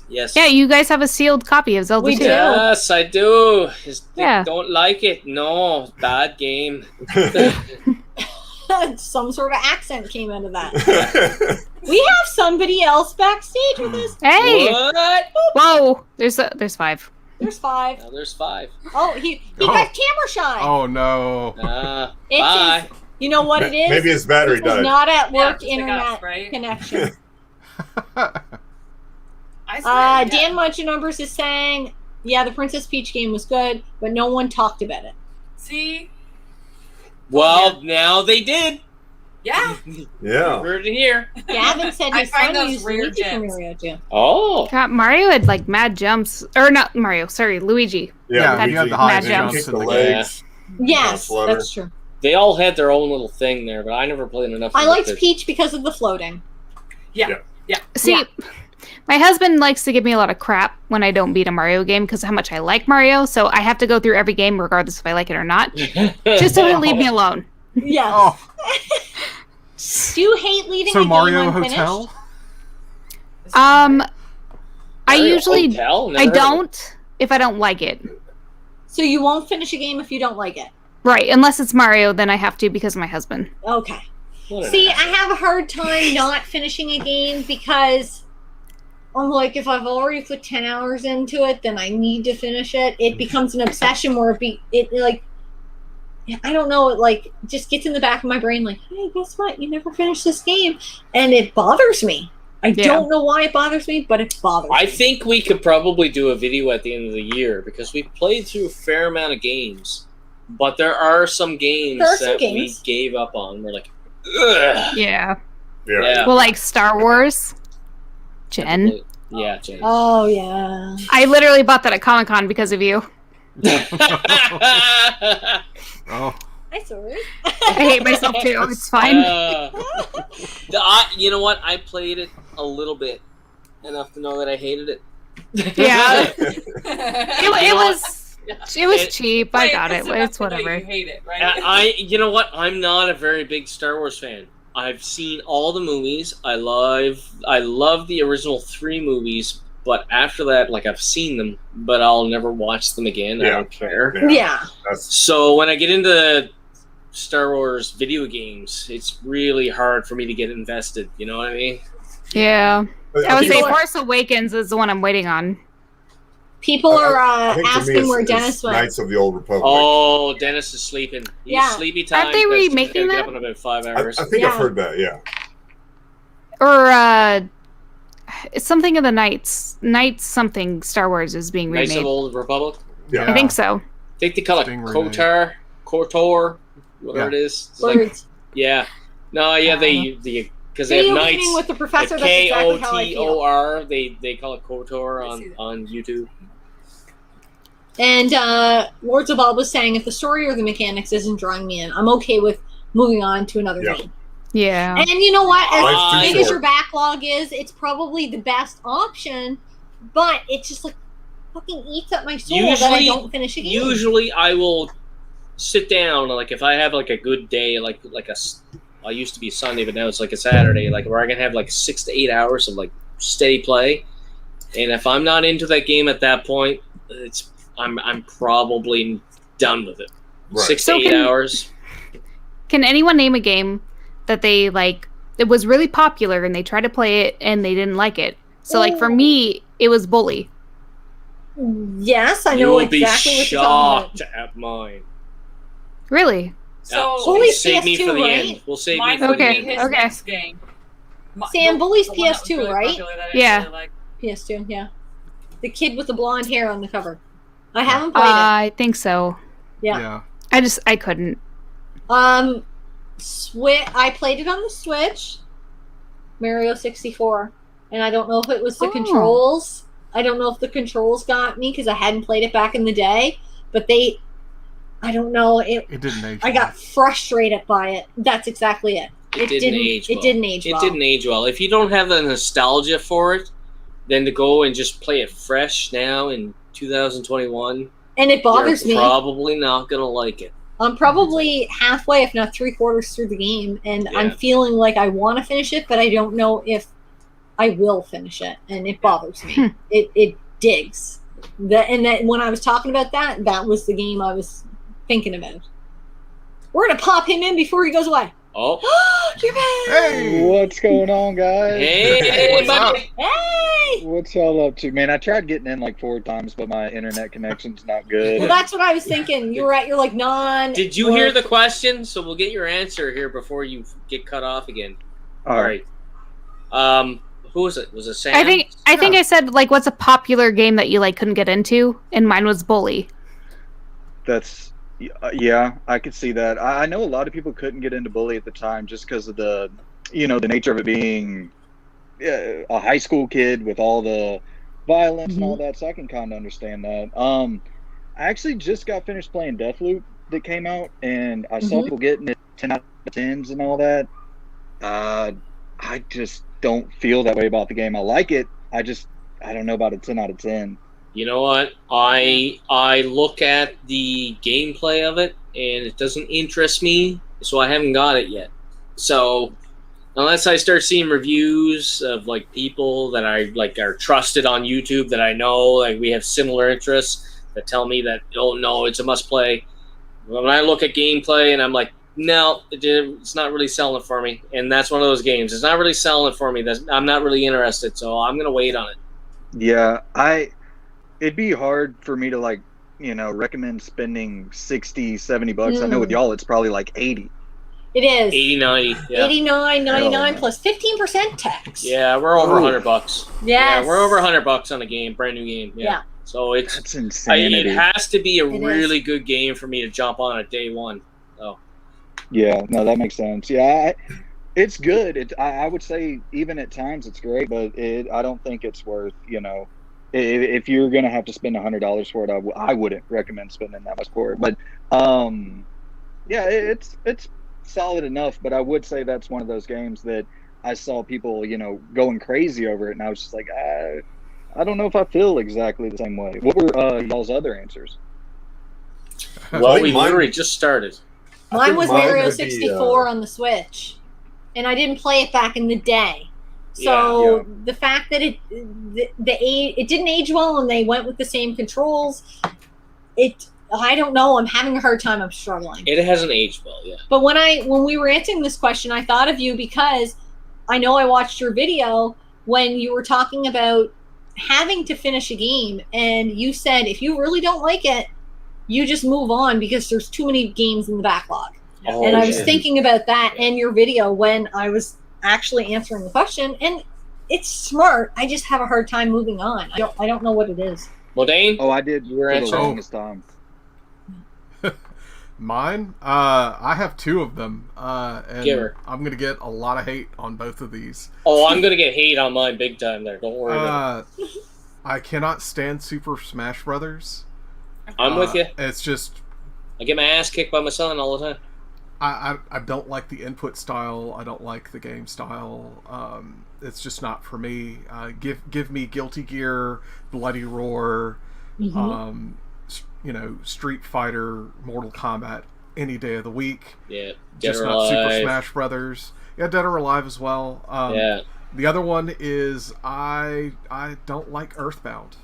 Yes. Yeah, you guys have a sealed copy of Zelda We 2. do. Yes, I do. They Yeah. don't like it. No, bad game. Some sort of accent came out of that. We have somebody else backstage with us. Hey! What? Whoa! There's 5. There's 5. Now there's 5. Oh, he Oh. got camera shy. Oh no. It's Bye. his, you know what it is? Maybe his battery It was died. not at Yeah, work just like internet us, right? connection. I swear, yeah. Dan Munch Numbers is saying, yeah, the Princess Peach game was good, but no one talked about it. See? Well, now they did. Yeah. Yeah. Heard it here. Gavin said I his find son those used rare Luigi from gems. Mario 2. Oh. God, Mario had like mad jumps. Or not Mario, sorry, Luigi. Yeah, Had he had the mad high jumps. jumps Kick in the the game. legs. Yes, Flutter. that's true. They all had their own little thing there, but I never played enough. I liked Peach because of the floating. Yeah. See, my husband likes to give me a lot of crap when I don't beat a Mario game because of how much I like Mario. So I have to go through every game regardless if I like it or not, just so he'll leave me alone. Yes. Oh, Do you hate leaving so a game Mario unfinished? Hotel? I Mario usually Hotel? Never I heard of it. don't if I don't like it. So you won't finish a game if you don't like it? Right, unless it's Mario, then I have to because of my husband. Okay. What an See, I asshole. have a hard time not finishing a game because I'm like, if I've already put 10 hours into it, then I need to finish it. It becomes an obsession where I don't know, it like just gets in the back of my brain like, hey, guess what? You never finished this game. And it bothers me. I don't know why it bothers me, but it bothers me. I think we could probably do a video at the end of the year because we've played through a fair amount of games, but there are some games we gave up on. We're like, ugh. Yeah. Yeah. Well, like Star Wars. Jen. Yeah, Jen. Oh, yeah. I literally bought that at Comic-Con because of you. Oh. I saw it. I hate myself too. It's fine. You know what? I played it a little bit, enough to know that I hated it. Yeah. It was cheap. I got it. It's whatever. You hate it, right? You know what? I'm not a very big Star Wars fan. I've seen all the movies. I love the original 3 movies, but after that, like I've seen them, but I'll never watch them again. I don't care. Yeah. So when I get into Star Wars video games, it's really hard for me to get invested. You know what I mean? Yeah. I would say Force Awakens is the one I'm waiting on. People are I think for me asking where Dennis went. Knights of the Old Republic. Oh, Dennis is sleeping. He's sleepy time. Aren't they remaking Get that? up in about 5 hours. I think I've heard that, yeah. Or it's something of the Knights something Star Wars is being remade. Knights of the Old Republic? Yeah. I think so. I think they call it KOTOR, whatever it is. It's Words. Yeah. No, yeah, because they have Video Knights. gaming with the professor, like that's exactly how I feel. KOTOR. They call it KOTOR on YouTube. And Lords of Bob was saying, if the story or the mechanics isn't drawing me in, I'm okay with moving on to another game. Yeah. And you know what? Life's As too big as short. your backlog is, it's probably the best option, but it's just like fucking eats up my soul that I don't finish a game. Usually, I will sit down. Like if I have like a good day, I used to be Sunday, but now it's like a Saturday, like where I can have like 6 to 8 hours of like steady play. And if I'm not into that game at that point, I'm probably done with it. Right. 6 So to 8 hours. Can anyone name a game that they like? It was really popular and they tried to play it and they didn't like it. So like for me, it was Bully. Yes, I You know will exactly be what you're talking shocked at mine. Really? So Bully's save me PS2, for the right? end. We'll save Mine me for would the be end. his Okay. next game. Sam, Bully's the one that was PS2, really right? popular that I Yeah. really liked. PS2, yeah. The kid with the blonde hair on the cover. I haven't played I think so. it. Yeah. I couldn't. I played it on the Switch, Mario 64, and I don't know if it was the Oh. controls. I don't know if the controls got me because I hadn't played it back in the day, but I don't know. It didn't age. I got frustrated by it. That's exactly it. It didn't age well. It didn't age well. It didn't age well. If you don't have the nostalgia for it, then to go and just play it fresh now in 2021, And it bothers you're me. probably not gonna like it. I'm probably halfway, if not 3/4 through the game, and I'm Yeah. feeling like I want to finish it, but I don't know if I will finish it, and it bothers me. It digs. And that when I was talking about that, that was the game I was thinking about. We're gonna pop him in before he goes away. Oh, You're back! Hey! What's going on, guys? hey, What's up? buddy. Hey! What's y'all up to? Man, I tried getting in like 4 times, but my internet connection's not good. Well, that's what I was thinking. You were at your like non. Did you hear the question? So we'll get your answer here before you get cut off again. All right. Who was it? Was it Sam? I think I said like, what's a popular game that you like couldn't get into, and mine was Bully. That's yeah, I could see that. I know a lot of people couldn't get into Bully at the time just because of the nature of it being a high school kid with all the violence and all that. So I can kind of understand that. I actually just got finished playing Deathloop. that came out, and I saw people getting it 10 out of 10s and all that. I just don't feel that way about the game. I like it. I don't know about a 10 out of 10. You know what? I look at the gameplay of it, and it doesn't interest me, so I haven't got it yet. So unless I start seeing reviews of like people that I like are trusted on YouTube that I know like we have similar interests that tell me that oh no, it's a must play. When I look at gameplay and I'm like, no, it's not really selling it for me, and that's one of those games. It's not really selling it for me. I'm not really interested, so I'm gonna wait on it. Yeah, it'd be hard for me to like, recommend spending 60, 70 bucks. I know with y'all it's probably like 80. It is 80.90. Yeah. $89.99 plus 15% tax. Yeah, we're over $100. Yes. Yeah, we're over $100 on a game, brand new game. Yeah. So that's insanity. It has to be a really good game for me to jump on at day one. So. Yeah, no, that makes sense. Yeah, it's good. I would say even at times it's great, but I don't think it's worth, if you're gonna have to spend $100 for it, I wouldn't recommend spending that much for it. But yeah, it's solid enough. But I would say that's one of those games that I saw people, going crazy over it, and I was just like, I don't know if I feel exactly the same way. What were y'all's other answers? Well, we literally just started. Mine was Mario 64 on the Switch, and I didn't play it back in the day. So the fact that it didn't age well, and they went with the same controls, I don't know. I'm having a hard time. I'm struggling. It hasn't aged well, yeah. But when we were answering this question, I thought of you because I know I watched your video when you were talking about having to finish a game, and you said if you really don't like it, you just move on because there's too many games in the backlog. And I was thinking about that in your video when I was actually answering the question, and it's smart. I just have a hard time moving on. I don't know what it is. Well, Dane? Oh, I did. You were answering. For the longest time. Mine? I have two of them. And Give her. I'm going to get a lot of hate on both of these. Oh, I'm going to get hate on mine big time there. Don't worry about it. I cannot stand Super Smash Brothers. I'm with you. It's just... I get my ass kicked by my son all the time. I don't like the input style. I don't like the game style. It's just not for me. Give me Guilty Gear, Bloody Roar, Street Fighter, Mortal Kombat any day of the week. Yeah, just not Super Smash Brothers. Yeah, Dead or Alive as well. Yeah. The other one is I don't like Earthbound.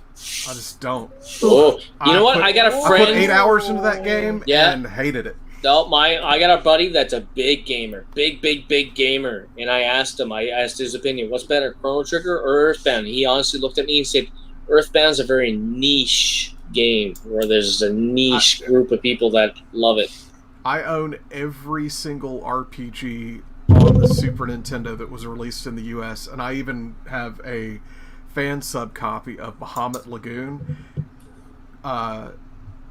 I just don't. Oh, you know what? I got a friend. I put 8 hours into that game and hated it. No, I got a buddy that's a big gamer, big gamer, and I asked his opinion. What's better, Chrono Trigger or Earthbound? He honestly looked at me and said, Earthbound's a very niche game where there's a niche group of people that love it. I own every single RPG on the Super Nintendo that was released in the U.S., and I even have a fan sub copy of Bahamut Lagoon.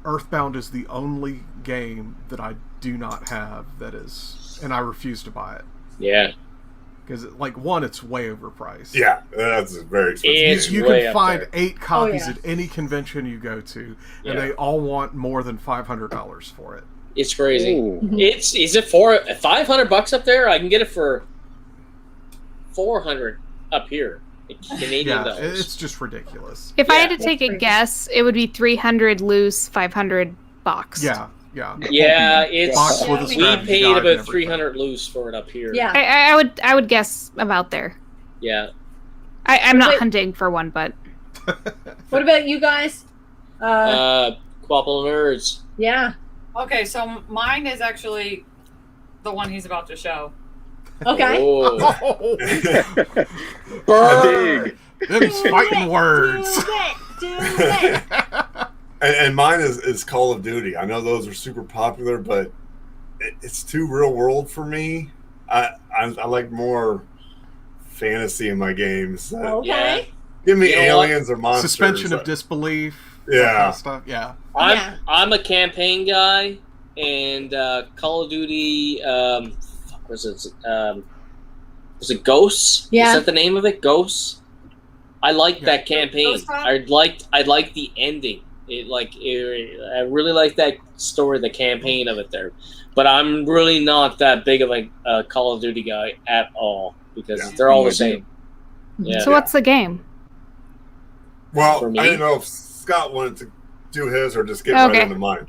Earthbound is the only game that I do not have that is, and I refuse to buy it. Yeah. Because, one, it's way overpriced. Yeah, that's very expensive. You can find 8 copies at any convention you go to, and they all want more than $500 for it. It's crazy. Is it for $500 up there? I can get it for $400 up here. Canadian dollars. It's just ridiculous. If I had to take a guess, it would be 300 loose, 500 box. Yeah. It's we paid about 300 loose for it up here. Yeah, I would guess about there. Yeah, I'm not hunting for one, but what about you guys? Co-ople of Nerds. Yeah. Okay, so mine is actually the one he's about to show. Okay. Oh. Burn. Them's fighting words. Do it. And mine is Call of Duty. I know those are super popular, but it's too real world for me. I like more fantasy in my games. Okay. Give me aliens or monsters. Suspension of disbelief. Yeah. That kind of stuff. Yeah. I'm a campaign guy, and Call of Duty. Was it Ghosts? Yeah. Is that the name of it? Ghosts. I liked that campaign. I liked the ending. I really like that story, the campaign of it there. But I'm really not that big of a Call of Duty guy at all because they're all the same. Yeah. So what's the game? Well, For me? I didn't know if Scott wanted to do his or just get right into mine.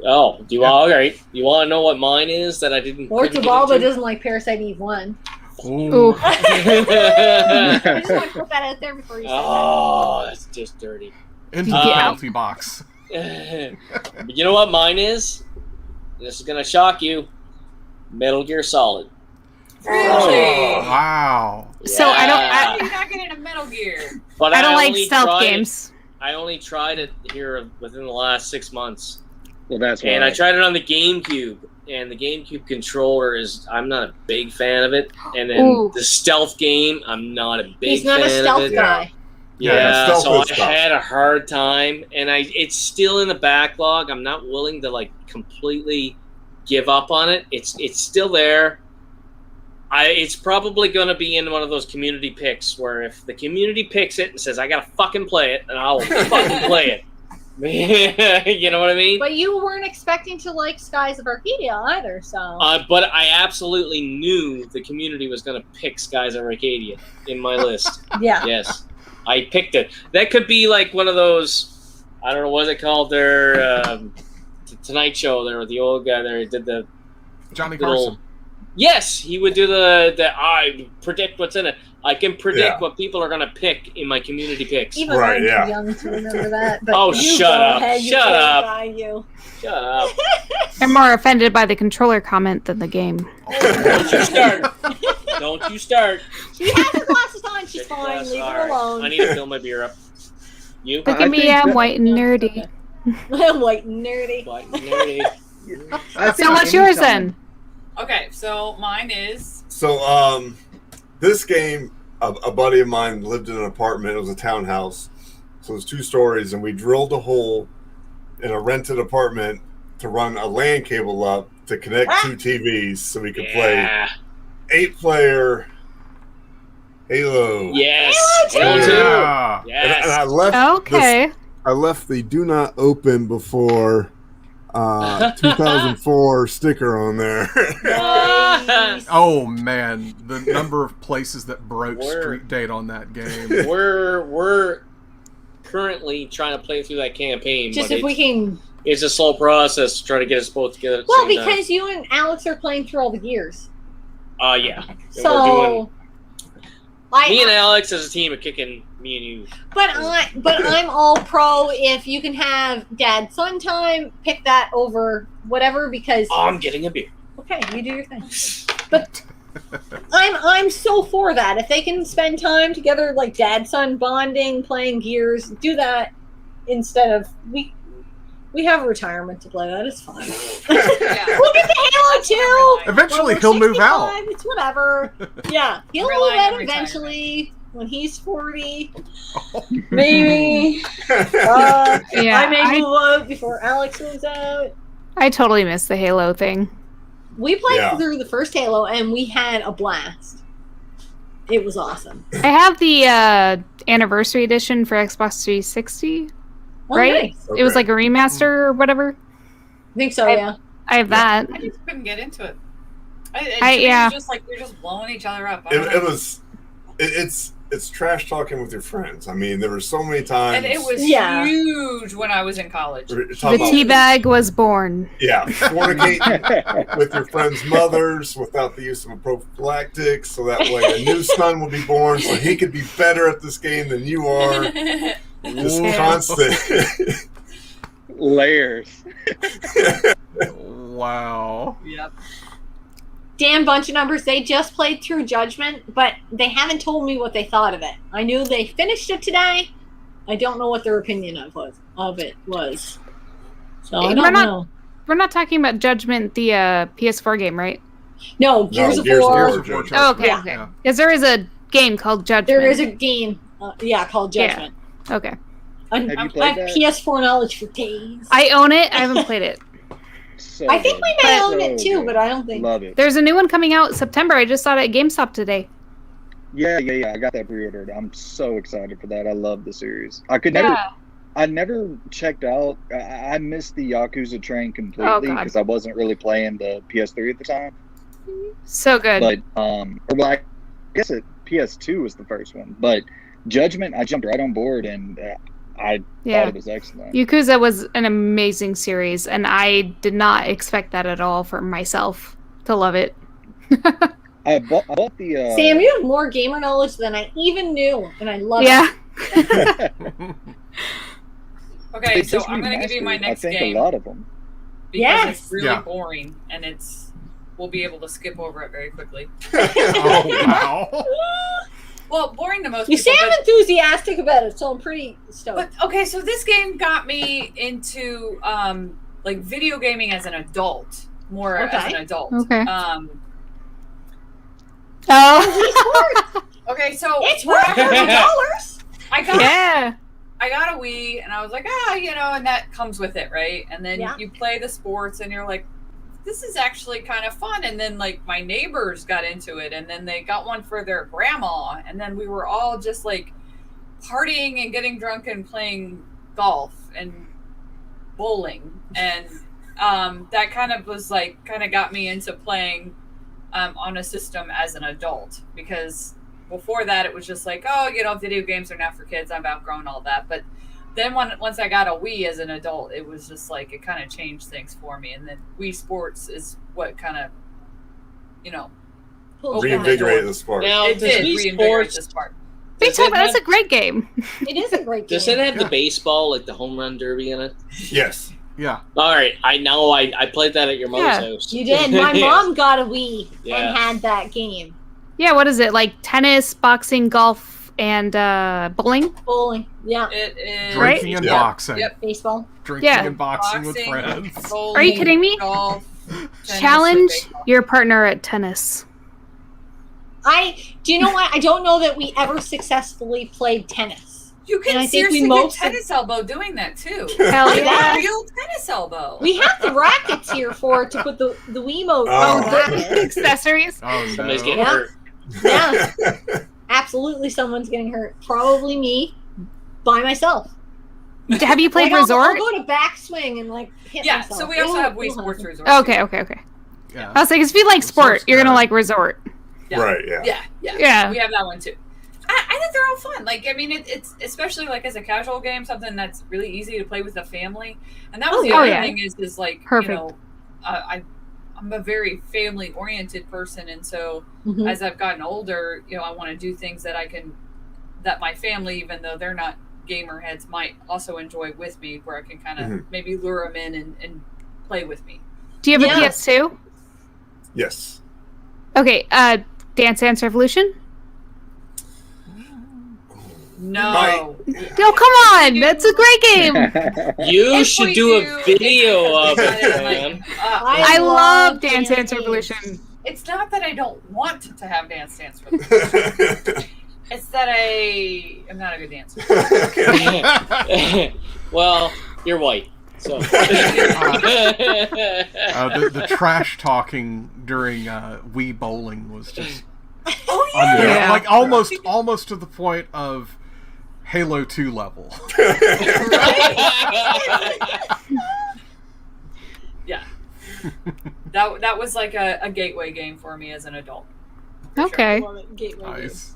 Oh, do you want? All right. You want to know what mine is that I didn't? Or couldn't get Tabalba into? doesn't like Parasite Eve 1. Ooh. I just want to put that out there before you say Oh, that's just dirty. Into the penalty box. But you know what mine is? This is gonna shock you. Metal Gear Solid. Really? Wow. So I don't. How are you not getting a Metal Gear? But I don't like only stealth tried games. I only tried it here within the last 6 months. Well, that's why. And I tried it on the GameCube, and the GameCube controller I'm not a big fan of it. And then Ooh. the stealth game, I'm not a big He's not fan a stealth of it. guy. Yeah, stealth so is I tough. had a hard time, and it's still in the backlog. I'm not willing to completely give up on it. It's still there. It's probably going to be in one of those community picks where if the community picks it and says I gotta fucking play it, then I'll fucking play it. You know what I mean? But you weren't expecting to like Skies of Arcadia either, so. But I absolutely knew the community was going to pick Skies of Arcadia in my list. Yeah. Yes, I picked it. That could be like one of those. I don't know what it called. Their Tonight Show. There, the old guy there did the Johnny little- Carson. Yes, he would do the I predict what's in it. I can predict Yeah. what people are going to pick in my community picks. Even Right, I'm yeah. too young to remember that. But Oh, you shut go up. Ahead, you Shut old up. guy, you. Shut up. I'm more offended by the controller comment than the game. Don't you start. Don't you start. She has her glasses on. She's Get your fine. glass- Leave all her right. alone. I need to fill my beer up. You? Look at me, think I'm that- white and nerdy. White and nerdy. White and nerdy. So what's yours then? Okay, so mine is. So, this game, a buddy of mine lived in an apartment. It was a townhouse. So it was 2 stories, and we drilled a hole in a rented apartment to run a LAN cable up to connect 2 TVs so we could play Yeah. 8-player Halo. Yes. Halo Halo 2. Yeah. And Yes. I left Okay. I left the do not open before 2004 sticker on there. Nice. Oh man, the number of places that broke Word. street date on that game. We're currently trying to play through that campaign, Just but if we can. it's a slow process to try to get us both together at the Well, same time. because you and Alex are playing through all the gears. Yeah. And we're So. doing, me and Alex as a team are kicking me and you. But I'm all pro if you can have dad son time. Pick that over whatever because I'm getting a beer. okay, you do your thing. But I'm so for that. If they can spend time together, like dad son bonding, playing Gears, do that instead of we have retirement to play. That is fine. Yeah. We'll get to Halo 2. Eventually, When he'll we're move out. 65, It's whatever. Yeah, he'll Relying move on out retirement. eventually when he's 40. Maybe. I may move out before Alex moves out. I totally missed the Halo thing. We played Yeah. through the first Halo and we had a blast. It was awesome. I have the anniversary edition for Xbox 360. Oh, Right? nice. It was like a remaster or whatever. I think so, yeah. I have that. I just couldn't get into it. Yeah. It was just like we're just blowing each other up. I don't know. It's trash talking with your friends. I mean, there were so many times. And it was Yeah. huge when I was in college. we're The talking about- teabag was born. Yeah, fornicating with your friends' mothers without the use of a prophylactic, so that way a new son will be born, so he could be better at this game than you are. Just Whoa. constant. Layers. Wow. Yep. Dan Bunch of Numbers, they just played through Judgment, but they haven't told me what they thought of it. I knew they finished it today. I don't know what their opinion of it was. So I don't know. We're not talking about Judgment, the PS4 game, right? No, Gears of Gears of War. War. Gears of Oh, okay, Yeah. okay. Because there is a game called Judgment. There is a game, called Judgment. Okay. Have you I played have that? PS4 knowledge for days. I own it. I haven't played it. So I think good. we may So own it too, good. but I don't think. Love it. There's a new one coming out September. I just saw it at GameStop today. Yeah. I got that pre-ordered. I'm so excited for that. I love the series. I could never. Yeah. I never checked out. I missed the Yakuza train Oh, completely God. because I wasn't really playing the PS3 at the time. So good. But or well, I guess PS2 was the first one. But Judgment, I jumped right on board, and I thought it was excellent. Yakuza was an amazing series, and I did not expect that at all for myself to love it. I bought the. Sam, you have more gamer knowledge than I even knew, and I love it. Okay, It so just I'm going to give you my remastered, next I think game. a lot of them. Because it's really Yeah. boring, and we'll be able to skip over it very quickly. Oh, wow. Well, boring to most You people. sound enthusiastic about it, so I'm pretty stoked. But okay, so this game got me into like video gaming as an adult, more as an adult. Okay. Okay, so it's worth $40. I got a Wii, and I was like, and that comes with it, right? And then you play the sports, and you're like, this is actually kind of fun. And then, like, my neighbors got into it, and then they got one for their grandma, and then we were all just, like, partying and getting drunk and playing golf and bowling. And that kind of was, like, kind of got me into playing on a system as an adult, because before that, it was just like, video games are not for kids. I've outgrown all that. But then once I got a Wii as an adult, it was just like, it kind of changed things for me. And then Wii Sports is what kind of, reinvigorated the spark. Now, It does did Wii reinvigorate Sports- the spark. That's a great game. It is a great game. Does it have the baseball, like the home run derby in it? Yes. Yeah. All right. I know. I played that at your mom's house. You did. My mom got a Wii Yeah. and had that game. Yeah, what is it? Like tennis, boxing, golf, and bowling? Bowling. Yeah. It is. Drinking and boxing. Yep. Baseball. Drinking Yeah. and boxing with friends. Bowling, Are you kidding me? Golf, tennis, Challenge and baseball. your partner at tennis. Do you know what? I don't know that we ever successfully played tennis. You And can I think seriously we get most tennis elbow doing that too. Hell Like, yeah. real tennis elbow. We have the rackets here for it to put the Wiimote Oh. on the racket. Accessories. Oh, Somebody's no. getting Yeah. hurt. Yeah. Absolutely someone's getting hurt. Probably me by myself. Have you played Like, Resort? I'll go to backswing and like hit Yeah, myself. so we also have Wii It'll Sports happen. Resort. Okay. Yeah. I was like, if you like sport, Resort's you're gonna good. like Resort. Yeah. Right, yeah. Yeah. We have that one too. I think they're all fun. Like, I mean, it's especially like as a casual game, something that's really easy to play with a family. And that was the other thing is like, Perfect. I'm a very family oriented person, and so Mhm. as I've gotten older, I want to do things that my family, even though they're not gamer heads, might also enjoy with me, where I can kind of maybe lure them in and play with me. Do you have Yeah. a PS2? Yes. Okay. Dance Dance Revolution. No. Oh, come on! That's a great game. You If should we do do- a video of But it, it's man. like, I love Dance Dance Revolution. it's not that I don't want to have Dance Dance Revolution. It's that I am not a good dancer. Well, you're white, so. The trash talking during Wii bowling was just Oh yeah. unreal. Yeah. Like almost to the point of Halo 2 level. Yeah. That was like a gateway game for me as an adult. Okay. Love it. Gateway game. Nice.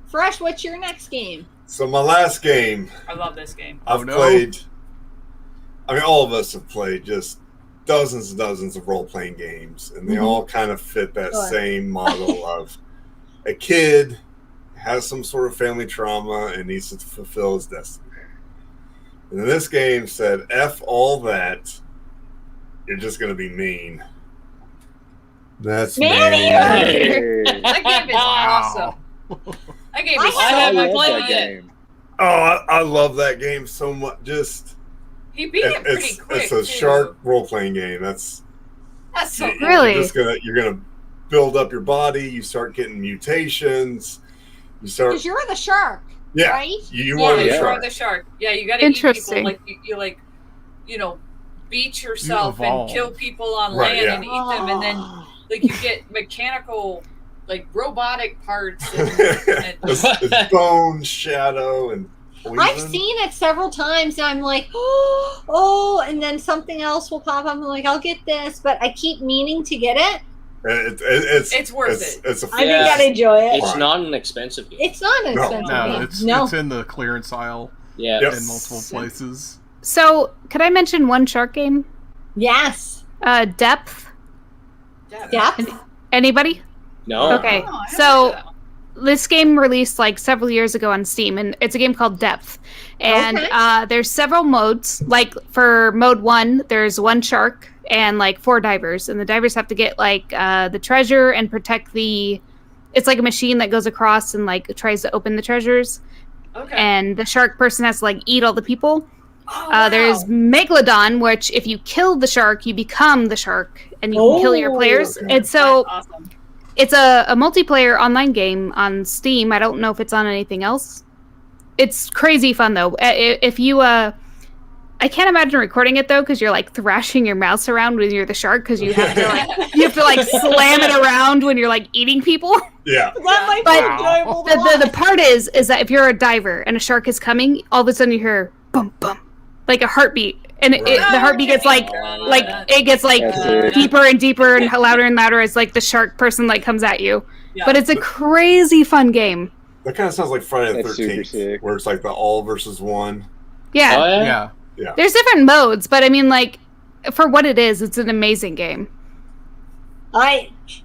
Fresh, what's your next game? So my last game I love this game. I've no. played. I mean, all of us have played just dozens and dozens of role-playing games, and they all kind of fit that Sure. same model of a kid has some sort of family trauma and needs to fulfill his destiny. And then this game said, F all that. You're just going to be mean. That's Man-eater! man. That game is awesome. That game is I so haven't much played fun. it. Oh, I love that game so much. Just He beat it pretty quick. it's a too. sharp role-playing game. That's That's so you- cool. Really? You're gonna build up your body. You start getting mutations. You start. Because you're the shark, Yeah. right? You Yeah, are the you shark. are the shark. Yeah, you got to eat people. Interesting. Like you beat yourself and evolve. kill people on Right, land yeah. and eat them, and then like you get mechanical, like robotic parts. And It's bone, shadow, and I've seen it several times, and I'm like, oh, and then something else will pop up. I'm like, I'll get this, but I keep meaning to get it. It's worth it. It's a I think I'd enjoy it. It's not an expensive game. It's not an expensive game. It's in the clearance aisle. Yeah, in multiple places. So, could I mention one shark game? Yes. Depth. Depth. Anybody? No. Okay. So this game released like several years ago on Steam, and it's a game called Depth. And there's several modes. Like for mode 1, there's 1 shark and like 4 divers, and the divers have to get like the treasure and protect the. It's like a machine that goes across and like tries to open the treasures. Okay. And the shark person has to like eat all the people. Oh, wow. There's Megalodon, which if you kill the shark, you become the shark, and you can kill your players. And so it's a multiplayer online game on Steam. I don't know if it's on anything else. It's crazy fun though. If you I can't imagine recording it though, because you're like thrashing your mouse around when you're the shark, because you have to like slam it around when you're like eating people. Yeah. That might be enjoyable. The part is that if you're a diver and a shark is coming, all of a sudden you hear bum bum, like a heartbeat, and the heartbeat gets like it gets like deeper and deeper and louder and louder as like the shark person like comes at you. Yeah. But it's a crazy fun game. That kind of sounds like Friday the 13th, where it's like the all versus one. Yeah. Oh, yeah. Yeah. There's different modes, but I mean, like, for what it is, it's an amazing game.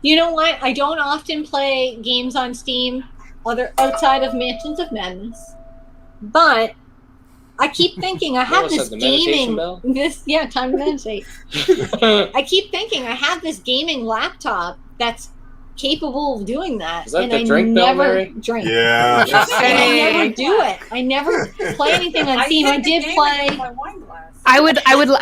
You know what? I don't often play games on Steam outside of Mansions of Madness, but I keep thinking I have this gaming. Time to meditate. I keep thinking I have this gaming laptop that's capable of doing that. Is that and the I drink bell, never Mary? drink. Yeah. And I never do it. I never play anything on Steam. I did play. I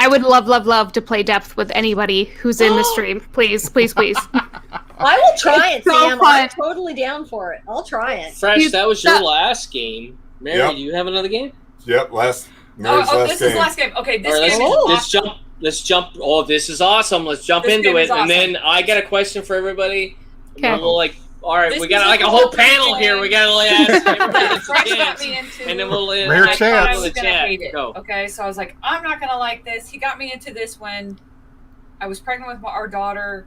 would love to play Depth with anybody who's in the stream. Please. I will try it, It's so Sam. fun. I'm totally down for it. I'll try it. Fresh, that was your last game. Mary, do you have another game? Yep, Mary's this last is game. last game. Okay, this All right, game is awesome. Let's jump. Oh, this is awesome. Let's jump This into game it. is And awesome. then I got a question for everybody. Okay. And we'll all right, This we got is like a a whole cool panel here. We got to ask everybody Fresh a got chance. me into, And then we'll Rare I chance. thought I in was the gonna chat. hate it. Go. Okay, so I was like, I'm not gonna like this. He got me into this when I was pregnant with our daughter,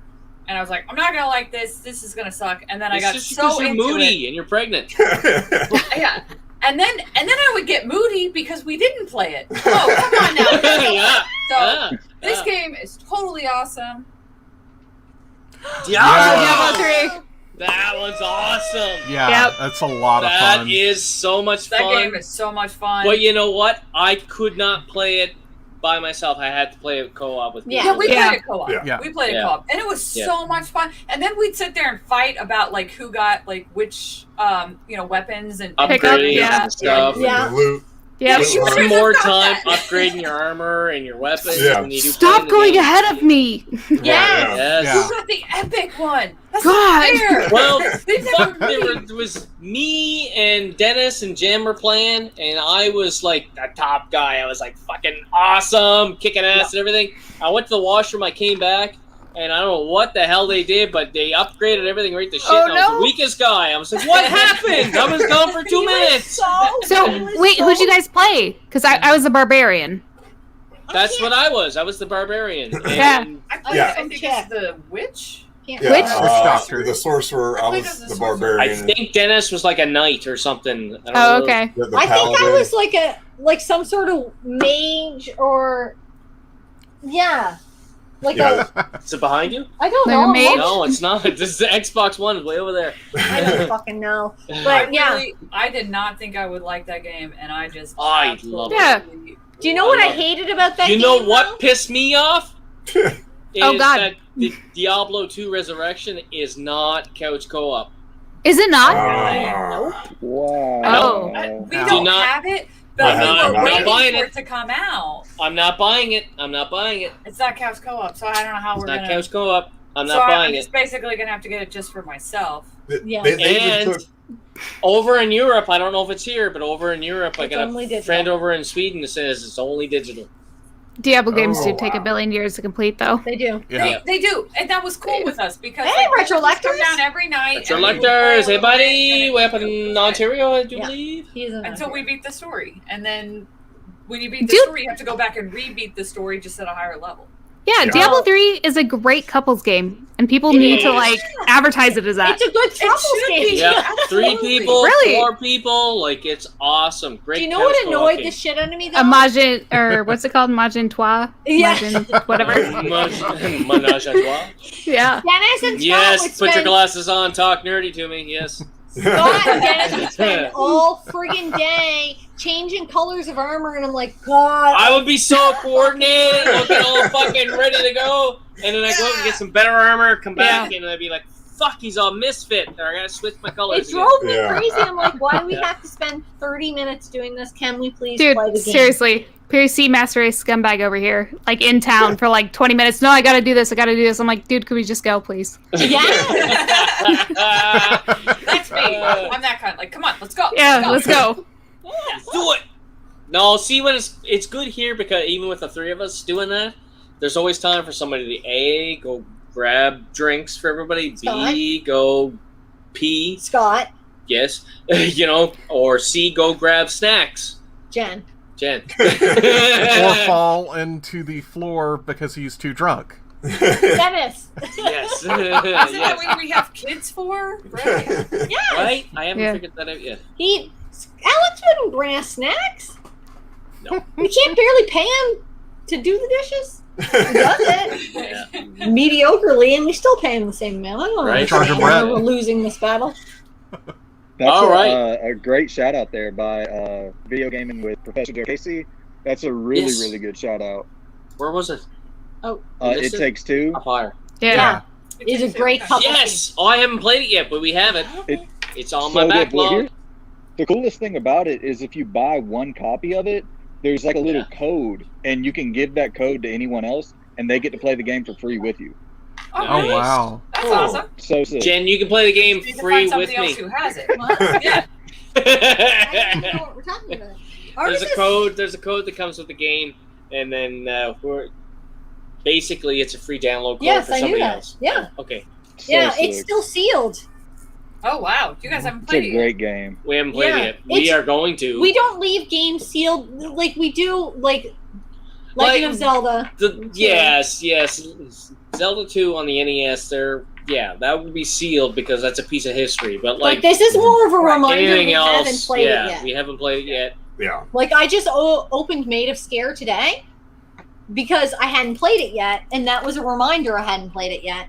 and I was like, I'm not gonna like this. This is gonna suck. And then I got just so because you're into moody it. and you're pregnant. Yeah. And then I would get moody because we didn't play it. Oh, come on now. Yeah. So this game is totally awesome. Diablo 3. That one's awesome. Yeah, that's a lot of That fun. is so much That fun. game is so much fun. But you know what? I could not play it by myself. I had to play it co-op with people. Yeah, we played it co-op. Yeah. We played it Yeah. co-op, and it was so much fun. And then we'd sit there and fight about like who got like which weapons and Upgrades yeah. and stuff. Yeah. The loot. Yeah. You spend more time upgrading your armor and your weapons Yeah. than you do Stop playing going the game. ahead of me. Yes. Yes. Yeah. who got the epic one? That's God. not fair. Well, They've never fuck, there was me and Dennis and Jim were playing, and I was like the top guy. I was like fucking awesome, kicking ass and everything. I went to the washroom, I came back, and I don't know what the hell they did, but they upgraded everything right to shit. Oh, and I was no. the weakest guy. I was like, what happened? I was gone for 2 minutes. So wait, who'd you guys play? Because I was a barbarian. That's what I was. I was the barbarian. Yeah. And I played Yeah. something as the witch. Can't Yeah, Witch? Doctor. the sorcerer. I played was as a the sorcerer. barbarian. I think Dennis was like a knight or something. I don't Oh, know. okay. The I think I paladin. was like some sort of mage or Yeah. Is it behind you? I don't Like a know. mage? No, it's not. This is the Xbox One way over there. I don't fucking know. But yeah. I did not think I would like that game, and I just I absolutely love it. Yeah. Do you know what I hated about that You game? know what though? pissed me off? Is Oh, God. that the Diablo 2 Resurrection is not couch co-op. Is it not? Wow. Oh. We Do don't not- have it, but I'm we not- were I'm not waiting buying for it. it to come out. I'm not buying it. I'm not buying it. It's not couch co-op, so I don't know how It's we're not gonna. couch co-op. I'm so not I'm buying just it. basically gonna have to get it just for myself. Yeah. They even And took. over in Europe, I don't know if it's here, but over in Europe, I It's got only a digital. friend over in Sweden that says it's only digital. Diablo games do take a billion years to complete, though. They do. Yeah. They do, and that was cool with us because Hey, like, we would just Retrolectors. come down every night. and we would play Retrolectors, a hey little buddy, bit, way up in Ontario, I do Yeah. believe. He's an until we beat the story, and then when you beat the Dude. story, you have to go back and rebeat the story just at a higher level. Yeah, Yeah. Diablo 3 is a great couples game, and people need to like advertise it as that. It's a good couples should game. be. Yeah, 3 Absolutely. people, Really? 4 people, like it's awesome. Great. Do you know what couch annoyed co-op the shit out of me though? A Majin, or what's it called? Majin Trois? Yeah. Majin, whatever. Menage a trois. Yeah. Dennis and Scott would Yes, put your spend, glasses on. Talk nerdy to me. Yes. Scott and Dennis would spend all friggin' day changing colors of armor, and I'm like, God. I would be so coordinated, looking all fucking ready to go, and then I go out and get some better armor, come back, and I'd be like, "Fuck, he's all misfit." Or I gotta switch my colors. It drove me Yeah. crazy. I'm like, why do we have to spend 30 minutes doing this? Can we please Dude, play the game? seriously. PC Master Race scumbag over here. Like in town for like 20 minutes. No, I gotta do this. I'm like, dude, could we just go, please? Yeah. That's me. I'm that kind. Like, come on, let's go. Yeah, let's go. Let's do it. No, see, when it's good here because even with the 3 of us doing that, there's always time for somebody to A, go grab drinks for everybody. B, go pee. Scott. Yes, or C, go grab snacks. Jen. Or fall into the floor because he's too drunk. Dennis. Yes. Isn't that what we have kids for? Right. Yes. Right? I haven't figured that out yet. Alex wouldn't bring us snacks. No. We can't barely pay him to do the dishes. He does it mediocrely, and we still pay him the same amount. I don't know. Right. Charge him why rent. we're losing this battle. That's All right. a great shout out there by Video Gaming with Professor Joe Casey. That's a really, Yes. really good shout out. Where was it? Oh, It Takes Two. Up higher. Yeah. It's a great couple. Yes! Oh, I haven't played it yet, but we have it. It's on my So good. Well, backlog. here- the coolest thing about it is if you buy one copy of it, there's like a little code, and you can give that code to anyone else, and they get to play the game for free with you. Oh, Oh nice. wow. That's awesome. So sick. Jen, you can play the game You need to free find with somebody me. else who has it. Yeah. I don't even know what we're talking about. Ours There's a is- code. There's a code that comes with the game, and then basically it's a free download code Yes, for I knew somebody that. else. Yeah. Okay. So Yeah, sick. it's still sealed. Oh wow, you guys haven't It's played a it yet. great game. We haven't played Yeah, it yet. We it's- are going to. We don't leave games sealed like we do, like Legend of Zelda. Yes. Zelda 2 on the NES. That would be sealed because that's a piece of history. But Like this is more of a reminder anything we else, haven't played it yet. we haven't played it yet. Yeah. Like I just opened Made of Scare today because I hadn't played it yet, and that was a reminder I hadn't played it yet.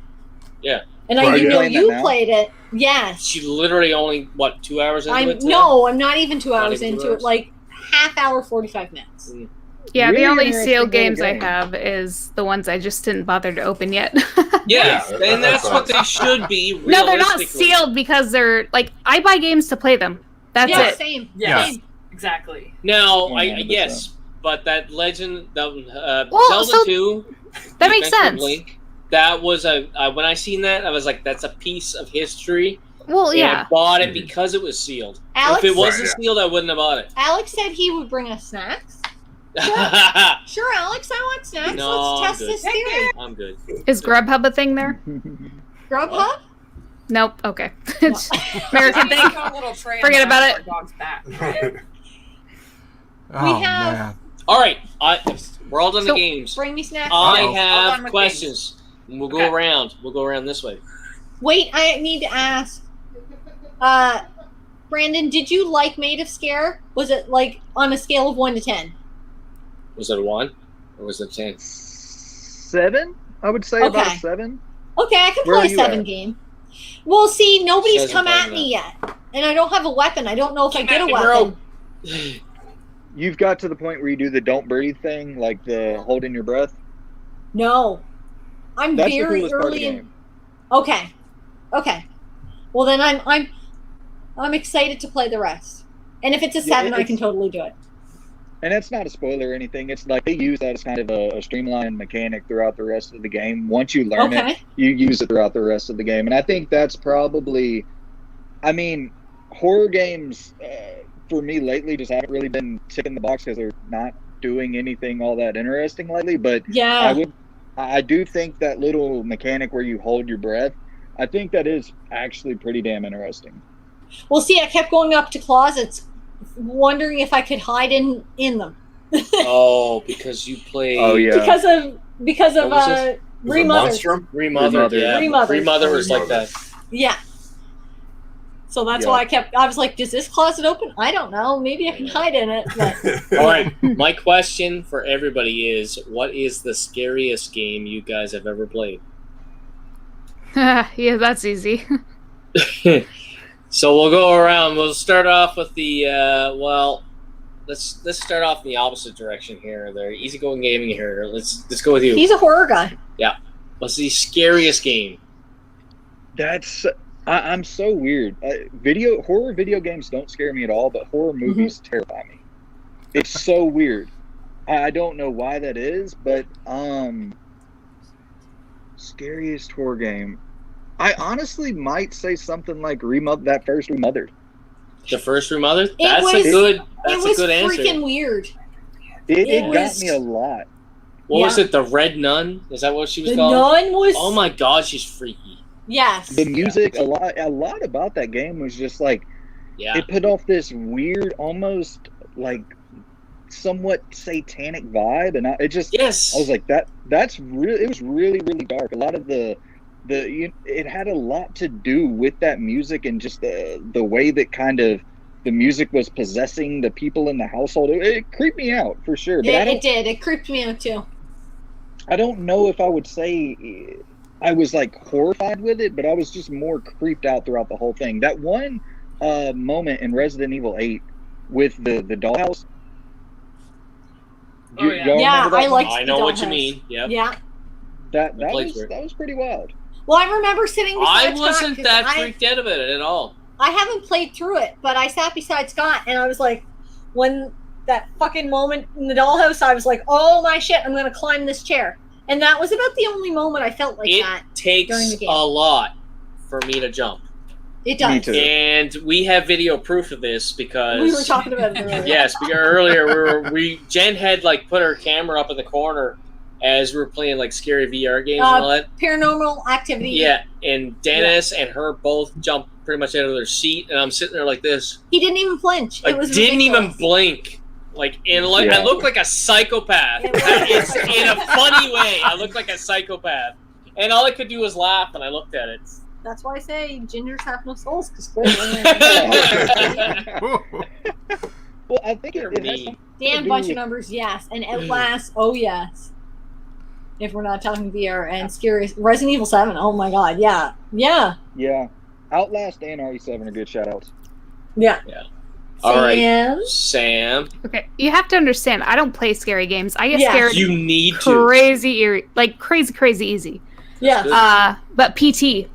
Yeah. And Right, I didn't yeah. know Playing that you now? played it. Yes. She literally only 2 hours into it. today? I'm not even 2 Not hours even 2 into hours? it. Like half hour, 45 minutes. Yeah, Really the only interesting sealed little games I game. have is the ones I just didn't bother to open yet. Yeah, Yeah, and that's that's what they should be. No, they're not realistically. sealed because they're like I buy games to play them. That's Yeah, it. same. Yeah. Same. Exactly. Now, 100%. yes, but that Legend, Zelda so 2, That makes Adventure of sense. Link, that was when I seen that, I was like, that's a piece of history. Well, And yeah. I bought it because it was sealed. Alex, If it wasn't Right, sealed, I wouldn't have bought it. Alex said he would bring us snacks. Sure, Alex, I want snacks. No, Let's test I'm this good. theory. I'm good. Is Grubhub a thing there? Grubhub? Nope. Okay. It's American thing. A little tray Forget on the about back it. of our dog's back. Oh have- man. All right, we're all done So- the games. Bring me snacks. I All done have with questions. We'll go Okay. around. We'll go around this way. Wait, I need to ask. Brandon, did you like Made of Scare? Was it like on a scale of 1 to 10? Was it a 1 or was it a 10? 7? I would say about a Okay. 7. Okay, I can Where play are a you 7 at? game. Well, see, nobody's Says come I'm at playing me yet. And I don't have a weapon. I don't know if I get a me, weapon. bro. You've got to the point where you do the don't breathe thing, like the holding your breath. No. I'm That's the very coolest part of the early in. game. Okay. Okay. Well, then I'm excited to play the rest. And if it's a 7, I it's- can totally do it. And it's not a spoiler or anything. It's like they use that as kind of a streamlined mechanic throughout the rest of the game. Once you learn it, Okay. you use it throughout the rest of the game. And I think that's probably, I mean, horror games for me lately just haven't really been ticking the box because they're not doing anything all that interesting lately. But Yeah. I do think that little mechanic where you hold your breath, I think that is actually pretty damn interesting. Well, see, I kept going up to closets, wondering if I could hide in them. Oh, because you played. Oh yeah. Because of What was this? Remothered. Remothered, yeah. Remothered. Remothered was like that. Yeah. So that's Yeah. why I was like, does this closet open? I don't know. Maybe I can hide in it. But All right, my question for everybody is, what is the scariest game you guys have ever played? Yeah, that's easy. So we'll go around. We'll start off with the let's start off in the opposite direction here. They're easygoing gaming here. Let's go with you. he's a horror guy. Yeah. What's the scariest game? I'm so weird. Horror video games don't scare me at all, but horror movies terrify me. It's so weird. I don't know why that is, but scariest horror game. I honestly might say something like that first Remothered. The first Remothered? It was a good answer. freaking weird. It got me a lot. What was it? The Red Nun? Is that what she was The called? Nun was. Oh my god, she's freaky. Yes. The music, a lot about that game was just like, Yeah. it put off this weird, almost like somewhat satanic vibe, and I was like, that's really, it was really, really dark. A lot of it had a lot to do with that music and just the way that kind of the music was possessing the people in the household. It creeped me out for sure. But Yeah, it did. It creeped me out too. I don't know if I would say I was like horrified with it, but I was just more creeped out throughout the whole thing. That one moment in Resident Evil 8 with the dollhouse. Oh, yeah. Y'all Yeah, remember that I one? liked I the know what you dollhouse. mean. Yep. Yeah. That was pretty wild. Well, I remember sitting beside I Scott wasn't 'cause that freaked out about it at all. I haven't played through it, but I sat beside Scott and I was like, when that fucking moment in the dollhouse, I was like, oh my shit, I'm going to climb this chair. And that was about the only moment I felt like that. It takes during the game. a lot for me to jump. It does. Me too. And we have video proof of this because We were talking about it earlier. yes, because earlier Jen had like put her camera up in the corner as we were playing like scary VR games and all that. Paranormal Activity. Yeah, and Dennis and her both jumped pretty much out of their seat, and I'm sitting there like this. He didn't even flinch. I It was didn't even ridiculous. blink. Like, and like I look like a psychopath. It's in a funny way. I look like a psychopath, and all I could do was laugh, and I looked at it. That's why I say gingers have no souls. Because Well, I think it has something Dan, to bunch do of numbers, yes. And Outlast, oh yes. If we're not talking VR and scary, Resident Evil 7, oh my god, yeah. Yeah. Yeah. Outlast and RE7 are good shout outs. Yeah. Yeah. All Sam? right, Sam. Okay, you have to understand. I don't play scary games. I get Yeah. scared. You need to. crazy, crazy easy. Yeah. But PT,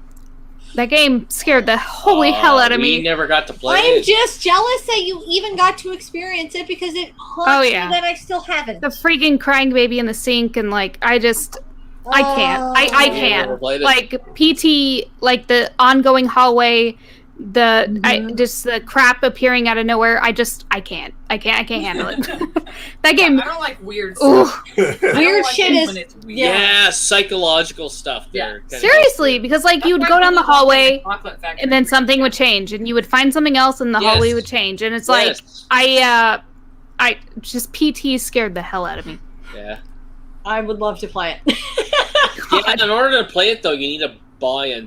that game scared the holy hell out of We me. never got to play I'm it. just jealous that you even got to experience it because it haunts Oh, yeah. me that I still haven't. The freaking crying baby in the sink, and like I can't. I You never can't. played it? Like PT, like the ongoing hallway, just the crap appearing out of nowhere. I can't handle it. That game. I don't like weird Ooh. stuff. I don't Weird like shit it is. when it's weird. Yeah, psychological stuff there. Kinda Seriously, because like you would That's go why down the people don't like hallway, Chocolate Factory. and then something would change, and you would find something else, and the Yes. hallway would change, and it's like Yes. I just PT scared the hell out of me. Yeah. I would love to play it. Yeah, in order to play it though, you need to buy a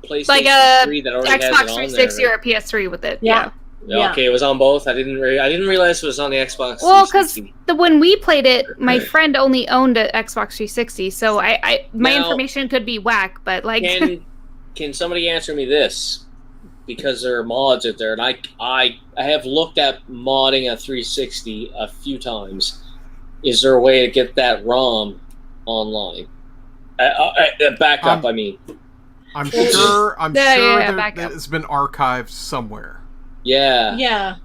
PlayStation Like a 3 that already has Xbox it on 360 there. or a PS3 with it. Yeah. Yeah, okay, it was on both. I didn't realize it was on the Xbox. Well, because 360. when we played it, my friend only owned an Xbox 360, so my Now- information could be whack, but like can somebody answer me this? Because there are mods out there, and I have looked at modding a 360 a few times. Is there a way to get that ROM online? Backup, I mean. I'm sure. Yeah, that backup. it's been archived somewhere. Yeah. Yeah.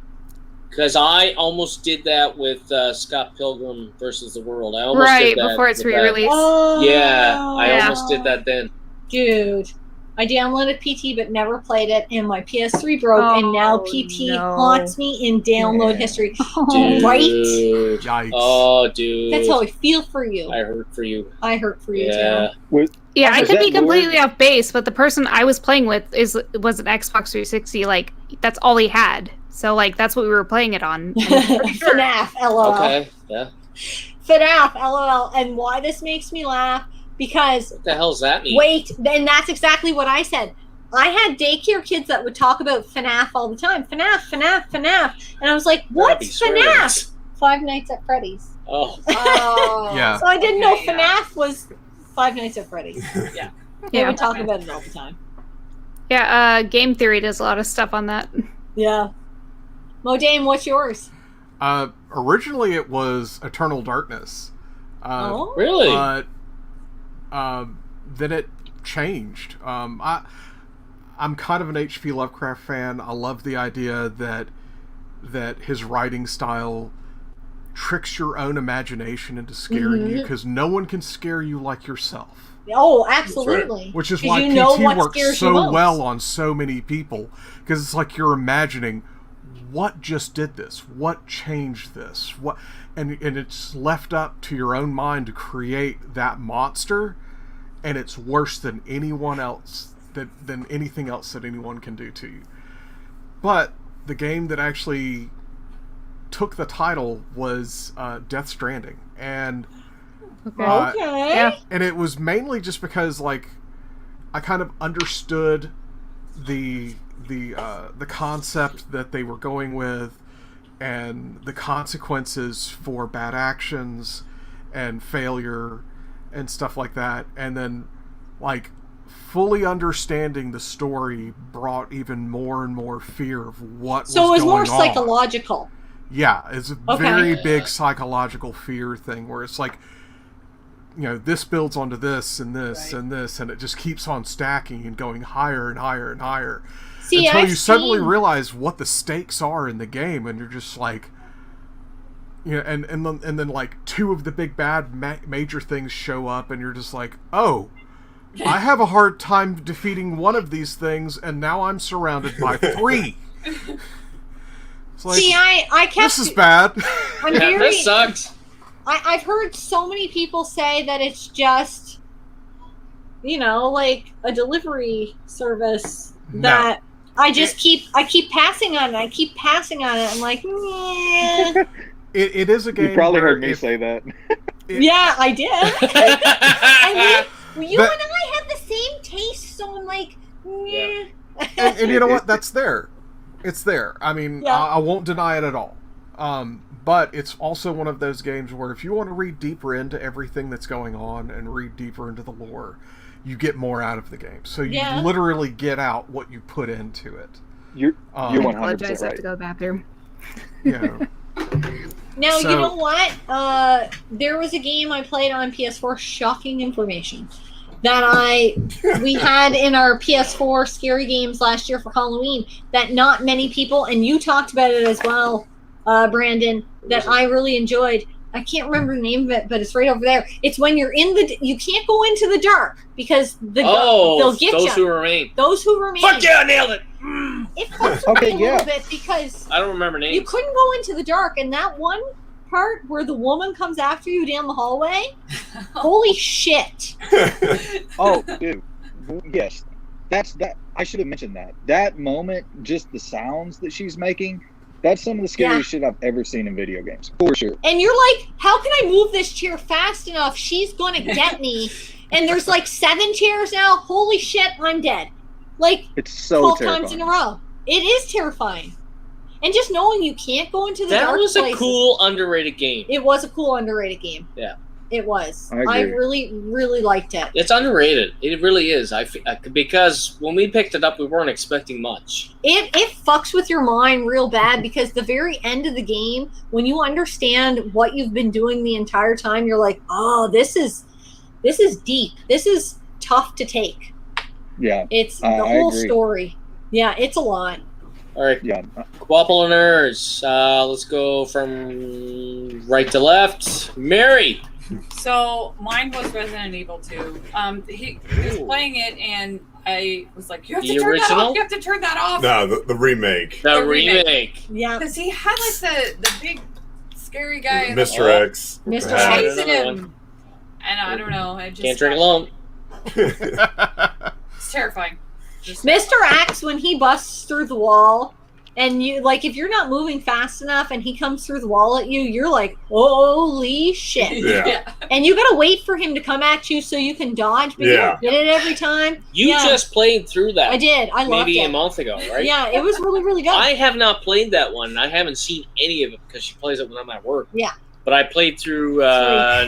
Because I almost did that with Scott Pilgrim versus the World. I almost right did that before it's with that. re-released. Oh, Yeah, I Yeah. almost did that then. Dude. I downloaded PT but never played it, and my PS3 broke, and now PT haunts me in download history. Dude. Right? Yikes. Oh, dude. That's how I feel for you. I hurt for you. I hurt for you Yeah. too. Yeah, I Was could that be completely Lord? off base, but the person I was playing with was an Xbox 360. Like, that's all he had. So, like, that's what we were playing it on. FNAF, LOL. Okay, yeah. FNAF, LOL. And why this makes me laugh? Because What the hell's that mean? wait, then that's exactly what I said. I had daycare kids that would talk about FNAF all the time. FNAF, FNAF, FNAF. And I was like, what's FNAF? Five Nights at Freddy's. Oh. Yeah. So I didn't know FNAF was Five Nights at Freddy's. Yeah. They Yeah. would talk about it all the time. Yeah, Game Theory does a lot of stuff on that. Yeah. Modane, what's yours? Originally, it was Eternal Darkness. Oh. Really? But then it changed. I'm kind of an H.P. Lovecraft fan. I love the idea that his writing style tricks your own imagination into scaring you, because no one can scare you like yourself. Oh, absolutely. Which is 'Cause why you know PT what works scares you so most. well on so many people, because it's like you're imagining what just did this, what changed this, and it's left up to your own mind to create that monster, and it's worse than anyone else, than anything else that anyone can do to you. But the game that actually took the title was Death Stranding, and Okay. and it was mainly just because, like, I kind of understood the concept that they were going with, and the consequences for bad actions and failure and stuff like that. And then, like, fully understanding the story brought even more and more fear of what So it was going more on. psychological. Yeah, it's a Okay. very big psychological fear thing where it's like, you know, this builds onto this and this and this, and it just keeps on stacking and going higher and higher and higher. See, until I've you suddenly seen- realize what the stakes are in the game, and you're just like, you know, and then like two of the big bad major things show up, and you're just like, oh, I have a hard time defeating one of these things, and now I'm surrounded by three. It's like, See, I kept. this is bad. I'm Yeah, very. that sucks. I've heard so many people say that it's just, you know, like a delivery service that I just keep passing on it. I keep passing on it. I'm like, yeah. It is a game. You probably where heard me if- say that. Yeah, I did. And you But- and I have the same taste, so I'm like, yeah. and you know what? That's there. It's there. I mean, Yeah. I won't deny it at all. But it's also one of those games where if you want to read deeper into everything that's going on and read deeper into the lore, you get more out of the game. So you Yeah. literally get out what you put into it. You're I 100% apologize, I have right. to go to the bathroom. You know. Now, So- you know what? There was a game I played on PS4, shocking information, that we had in our PS4 scary games last year for Halloween that not many people, and you talked about it as well, Brandon, that I really enjoyed. I can't remember the name of it, but it's right over there. It's when you're you can't go into the dark because they'll get those you. who remain. Those who remain. Fuck yeah, I nailed it. It fucks with Okay, me a yeah. little bit because I don't remember you names. couldn't go into the dark, and that one part where the woman comes after you down the hallway, holy shit. Oh, dude. Yes. That's that. I should have mentioned that. That moment, just the sounds that she's making, that's some of the scariest shit I've ever seen in video games. For sure. And you're like, how can I move this chair fast enough? She's gonna get me. And there's like 7 chairs now. Holy shit, I'm dead. Like It's so 12 terrifying. times in a row. It is terrifying. And just knowing you can't go into the That dark was a places. cool, underrated game. It was a cool, underrated game. Yeah. It was. I agree. really, really liked it. It's underrated. It really is. Because when we picked it up, we weren't expecting much. It fucks with your mind real bad because the very end of the game, when you understand what you've been doing the entire time, you're like, oh, this is deep. This is tough to take. Yeah. It's the I whole agree. story. Yeah, it's a lot. All right. Yeah. Co-ople of Nerds. Let's go from right to left. Mary. So mine was Resident Evil 2. He was playing it, and I was like, you have The to turn that original? off. You have to turn that off. No, the remake. The The remake. remake. Yeah. Because he had like the big scary guy. in Mr. the- X. Mr. was X. chasing Another him. And I don't know. I just Can't drink alone. It's terrifying. Mr. Axe, when he busts through the wall, and you like, if you're not moving fast enough, and he comes through the wall at you, you're like, holy shit! Yeah. And you gotta wait for him to come at you so you can dodge, but you don't get it every time. You just played through that. I did. I loved maybe it. a month ago, right? Yeah, it was really, really good. I have not played that one. I haven't seen any of it because she plays it when I'm at work. Yeah. But I played through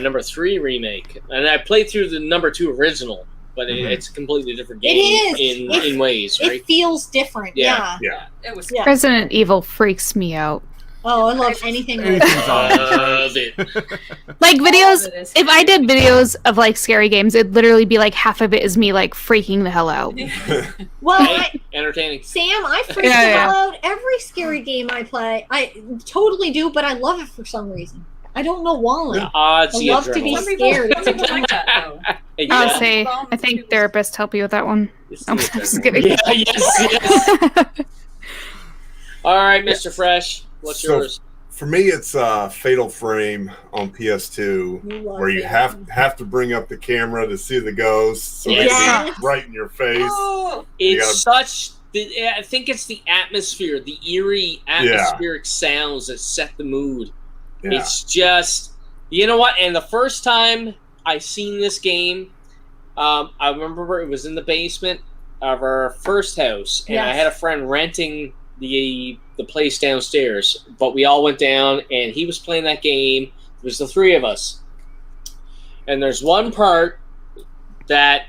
number 3 remake, and I played through the number 2 original. But it's a completely different game in ways, right? It feels different. Yeah. It was. Yeah. Resident Evil freaks me out. Oh, I love anything. Love it. Like videos, if I did videos of like scary games, it'd literally be like half of it is me like freaking the hell out. Well, Entertaining. Sam, I freak the hell out every scary game I play. I totally do, but I love it for some reason. I don't know why. It's I the love to be adrenaline. scared. Some people like that, though. I'll say, I think therapists help you with that one. I'm just kidding. Yeah, yes. All right, Mr. Fresh, what's So, yours? For me, it's Fatal Frame on PS2, where you have to bring up the camera to see the ghosts, so they can be right in your face. Oh, It's such. I think it's the atmosphere, the eerie atmospheric sounds that set the mood. Yeah. It's just, you know what? And the first time I seen this game, I remember it was in the basement of our first house, and I had a friend renting the place downstairs. But we all went down, and he was playing that game. It was the 3 of us, and there's one part that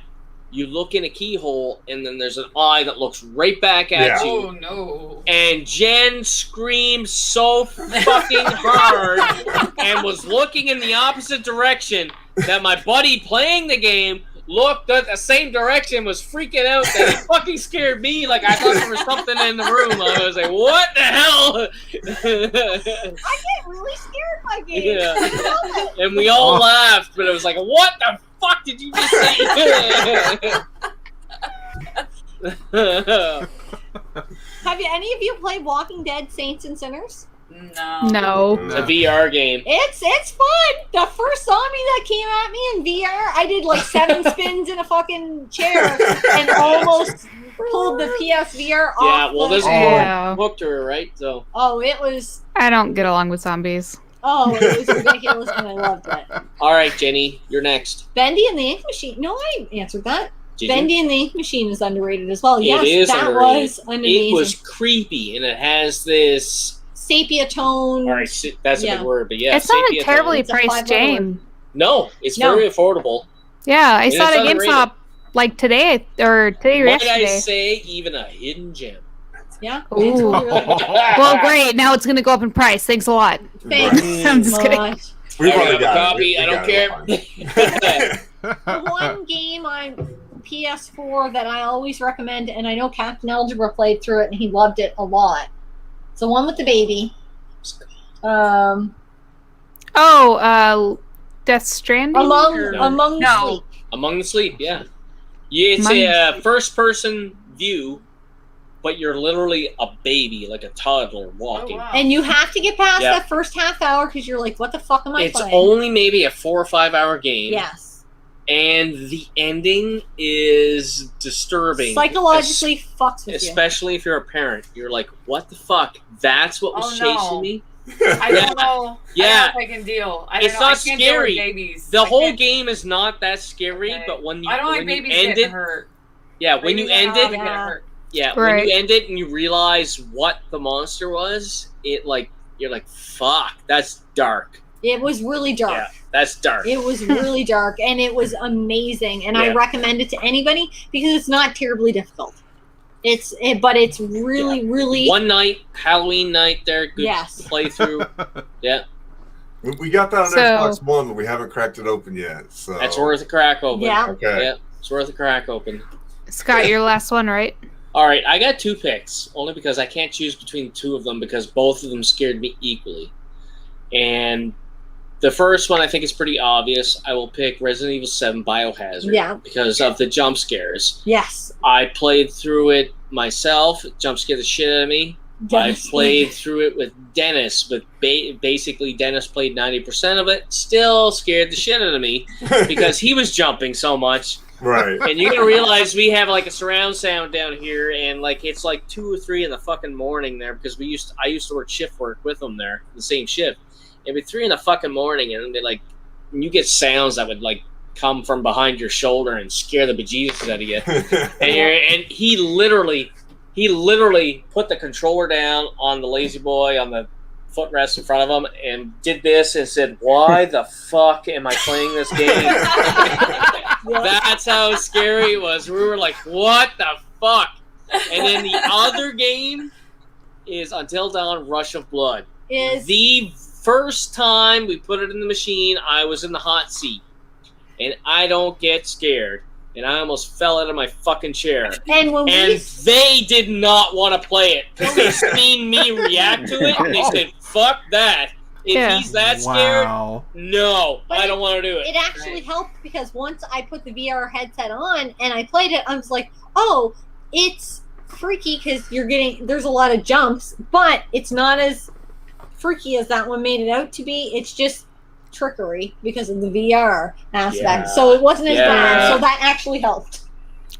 you look in a keyhole, and then there's an eye that looks right back at you. Oh no! And Jen screamed so fucking hard and was looking in the opposite direction that my buddy playing the game looked at the same direction, was freaking out that he fucking scared me. Like I thought there was something in the room. I was like, what the hell? I get really scared by games. Yeah. And we all laughed, but it was like, what the fuck did you just say? Have any of you played Walking Dead Saints and Sinners? No. It's a VR game. It's fun. The first zombie that came at me in VR, I did like 7 spins in a fucking chair and almost pulled the PSVR off. Yeah, well, this Yeah. hooked her, right? So. Oh, it was. I don't get along with zombies. Oh, it was ridiculous, and I loved it. All right, Jenny, you're next. Bendy and the Ink Machine. No, I answered that. Did Bendy you? and the Ink Machine is underrated as well. Yes, It is that underrated. was amazing. It was creepy, and it has this. Sepia tone. All right, that's a big word, but yeah, It's not a sepia terribly tone. priced game. No, it's No. very affordable. Yeah, I And saw it at it's GameStop like today or Might yesterday. I say, even a hidden gem. Yeah. Ooh. Well, great. Now it's going to go up in price. Thanks a lot. Thanks I'm just kidding. much. We've I already have a got it. copy. I don't care. The one game on PS4 that I always recommend, and I know Captain Algebra played through it and he loved it a lot. It's the one with the baby. Death Stranding? Among the Sleep. Among the Sleep, yeah. It's a first-person view, but you're literally a baby, like a toddler walking. And you have to get past Yeah. that first half hour because you're like, what the fuck am I It's playing? only maybe a 4 or 5 hour game. Yes. And the ending is disturbing. Psychologically fucks with you. Especially if you're a parent. You're like, what the fuck? That's what was chasing me? I don't know. Yeah. I don't know if I can deal. I don't It's know. not I can't deal with scary. babies. The I whole can't- game is not that scary, Okay. but when you I don't like when you babies end getting it, hurt. yeah, when you Babies end are it, not gonna get hurt. yeah, when Right. you end it and you realize what the monster was, it like you're like, fuck, that's dark. It was really dark. Yeah, that's dark. It was really dark, and it was amazing. And I Yeah. recommend it to anybody because it's not terribly difficult. But it's really, really. One night, Halloween night, there, good Yes. playthrough. Yeah, We got that on So- Xbox One, but we haven't cracked it open yet. So that's worth a crack open. Yeah. Okay. Yeah, it's worth a crack open. Scott, your last one, right? All right, I got 2 picks, only because I can't choose between 2 of them because both of them scared me equally. And The first one I think is pretty obvious. I will pick Resident Evil 7 Biohazard. Yeah. Because of the jump scares. Yes. I played through it myself. Jump scared the shit out of me. Dennis. I played through it with Dennis, but basically Dennis played 90% of it. Still scared the shit out of me because he was jumping so much. Right. And you're gonna realize we have like a surround sound down here, and like it's like 2 or 3 in the fucking morning there because I used to work shift work with them there, the same shift. It'd be 3 in the fucking morning, and they like you get sounds that would like come from behind your shoulder and scare the bejesus out of you. And he literally put the controller down on the Lazy Boy on the footrest in front of him and did this and said, "Why the fuck am I playing this game?" That's how scary it was. We were like, "What the fuck?" And then the other game is Until Dawn: Rush of Blood. Is the first time we put it in the machine, I was in the hot seat, and I don't get scared. And I almost fell out of my fucking chair. And they did not want to play it because they seen me react to it, and they said, "Fuck that! If he's that scared, no, I don't want to do it." It actually helped because once I put the VR headset on and I played it, I was like, "Oh, it's freaky because there's a lot of jumps, but it's not as freaky as that one made it out to be. It's just trickery because of the VR aspect. Yeah. So it wasn't as bad. So that actually helped.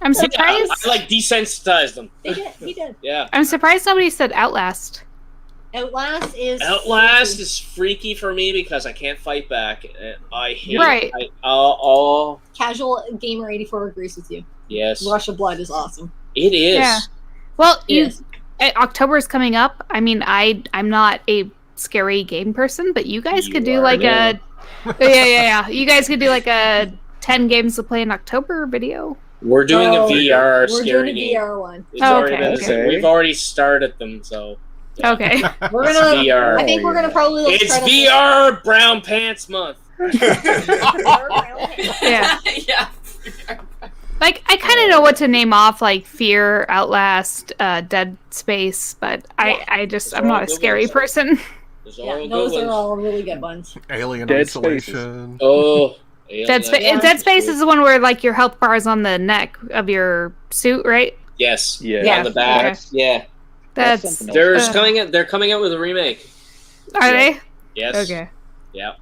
I'm surprised. I like desensitized them. He did. Yeah. I'm surprised somebody said Outlast. Outlast is freaky for me because I can't fight back. I hate Right. it. Casual Gamer 84 agrees with you. Yes. Rush of Blood is awesome. It is. Yeah. Well, October is coming up. I mean, I'm not a scary game person, but you guys could do like a you guys could do like a 10 games to play in October video. We're doing a VR We're scary doing a game. VR one. It's already been we've already started them, so okay. We're It's gonna VR. I think we're gonna probably It's VR Brown Pants Month. Yeah. Yeah. Like, I kind of know what to name off, like Fear, Outlast, Dead Space, but I'm not a scary person. Yeah, those are all really good ones. Alien Dead Isolation. Oh, Dead Space is the one where like your health bar is on the neck of your suit, right? Yes. Yeah. On the back. Okay. Yeah. That's They're coming out with a remake. Are they? Yes. Okay. Yeah.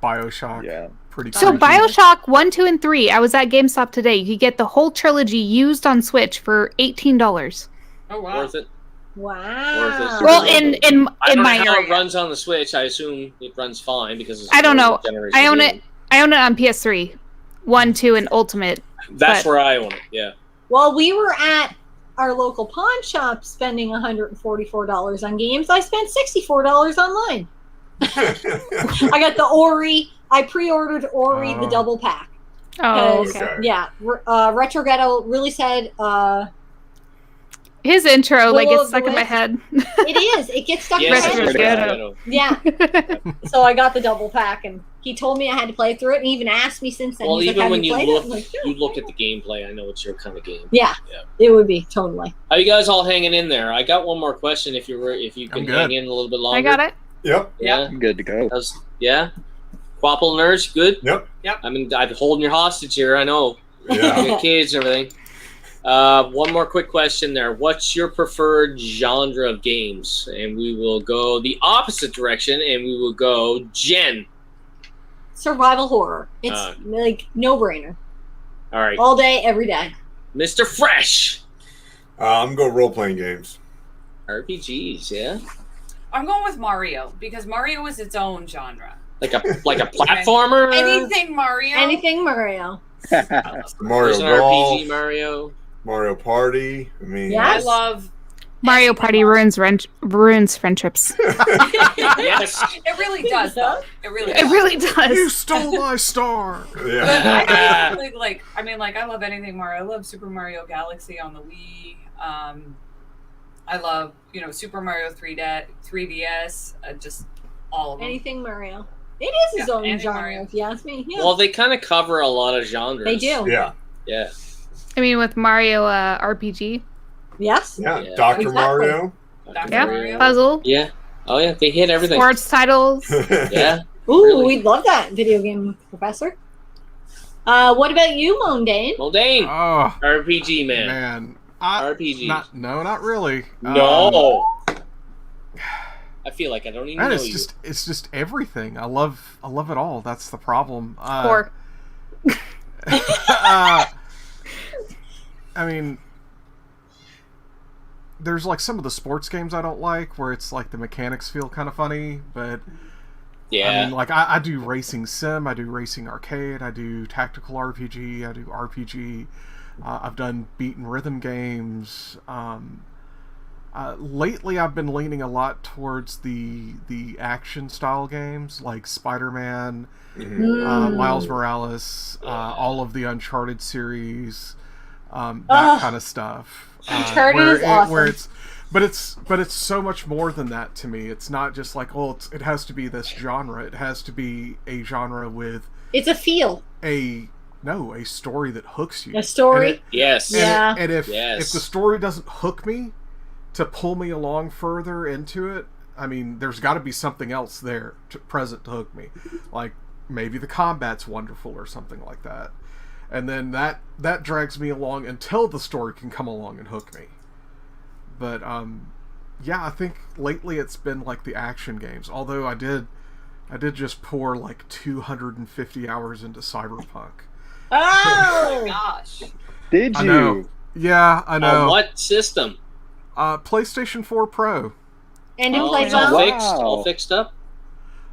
BioShock. Yeah. Pretty So creepy. BioShock 1, 2, and 3. I was at GameStop today. You could get the whole trilogy used on Switch for $18. Oh wow. Worth it. Wow. Well, in I don't know my how it area, runs on the Switch. I assume it runs fine because it's I don't know. generation I own game. it. I own it on PS3, 1, 2, and Ultimate. That's but- where I own it. Yeah. While we were at our local pawn shop spending $144 on games, I spent $64 online. I got the Ori. I pre-ordered Ori the double pack. Oh, 'Cause, okay. Yeah. Retro Ghetto really said His intro like Willow gets stuck in my Wisp. head. it is. It gets stuck Yes, in my Retro head. Ghetto. Yeah. So I got the double pack, and he told me I had to play through it, and he even asked me since then. Well, He's like, even "Have when you played it?" look, I'm like, you look at the gameplay. I know it's your kind of game. yeah, Yeah. it would be totally. How you guys all hanging in there? I got one more question. If you can good. hang in a little bit longer. I got it. Yep. Yeah. I'm good to go. Yeah. Co-ople of Nerds, good. Yep. I mean, I'm holding your hostage here. I know. Yeah. You got kids and everything. One more quick question there. What's your preferred genre of games? And we will go the opposite direction, and we will go Jen. Survival horror. It's like no brainer. All right. All day, every day. Mr. Fresh. I'm going role playing games. RPGs, yeah. I'm going with Mario because Mario is its own genre. Like a platformer. Anything Mario. Anything Mario. Mario There's an Golf, RPG Mario. Mario Party. I mean, Yeah. I love. Mario Party ruins friendships. Yes. It really does, though. It really. It does. really does. You stole my star. yeah. I love anything Mario. I love Super Mario Galaxy on the Wii. I love, Super Mario 3DS. Just all of them. Anything Mario. It is his own anything genre, Mario. if you ask me. Yeah. Well, they kind of cover a lot of genres. They do. Yeah. Yeah. I mean, with Mario RPG. Yes. Yeah. Yeah. Dr. Exactly. Mario. Dr. Yeah. Mario. Puzzle. Yeah. Oh, yeah. They hit everything. Sports titles. Yeah. Ooh, Really? we'd love that video game professor. What about you, Mondane? Mondane, Oh, RPG man. man. RPG. Not really. No. I feel like I don't even Man, know you. it's just everything. I love it all. That's the problem. Poor. I mean, there's like some of the sports games I don't like, where it's like the mechanics feel kind of funny, but Yeah. I mean, like I do racing sim, I do racing arcade, I do tactical RPG, I do RPG. I've done beat and rhythm games. Lately, I've been leaning a lot towards the action style games like Spider-Man, Miles Morales, all of the Uncharted series, that kind of stuff. Uncharted is awesome. But it's so much more than that to me. It's not just like, well, it has to be this genre. It has to be a genre with It's a feel. a story that hooks you. A story? Yes. And if Yes. the story doesn't hook me to pull me along further into it, I mean, there's got to be something else there present to hook me. Like maybe the combat's wonderful or something like that. And then that drags me along until the story can come along and hook me. But yeah, I think lately it's been like the action games. Although I did just pour like 250 hours into Cyberpunk. Oh my gosh. Did I you? know. Yeah, I know. On what system? PlayStation 4 Pro. And you Oh, play it's all both? fixed? All fixed up?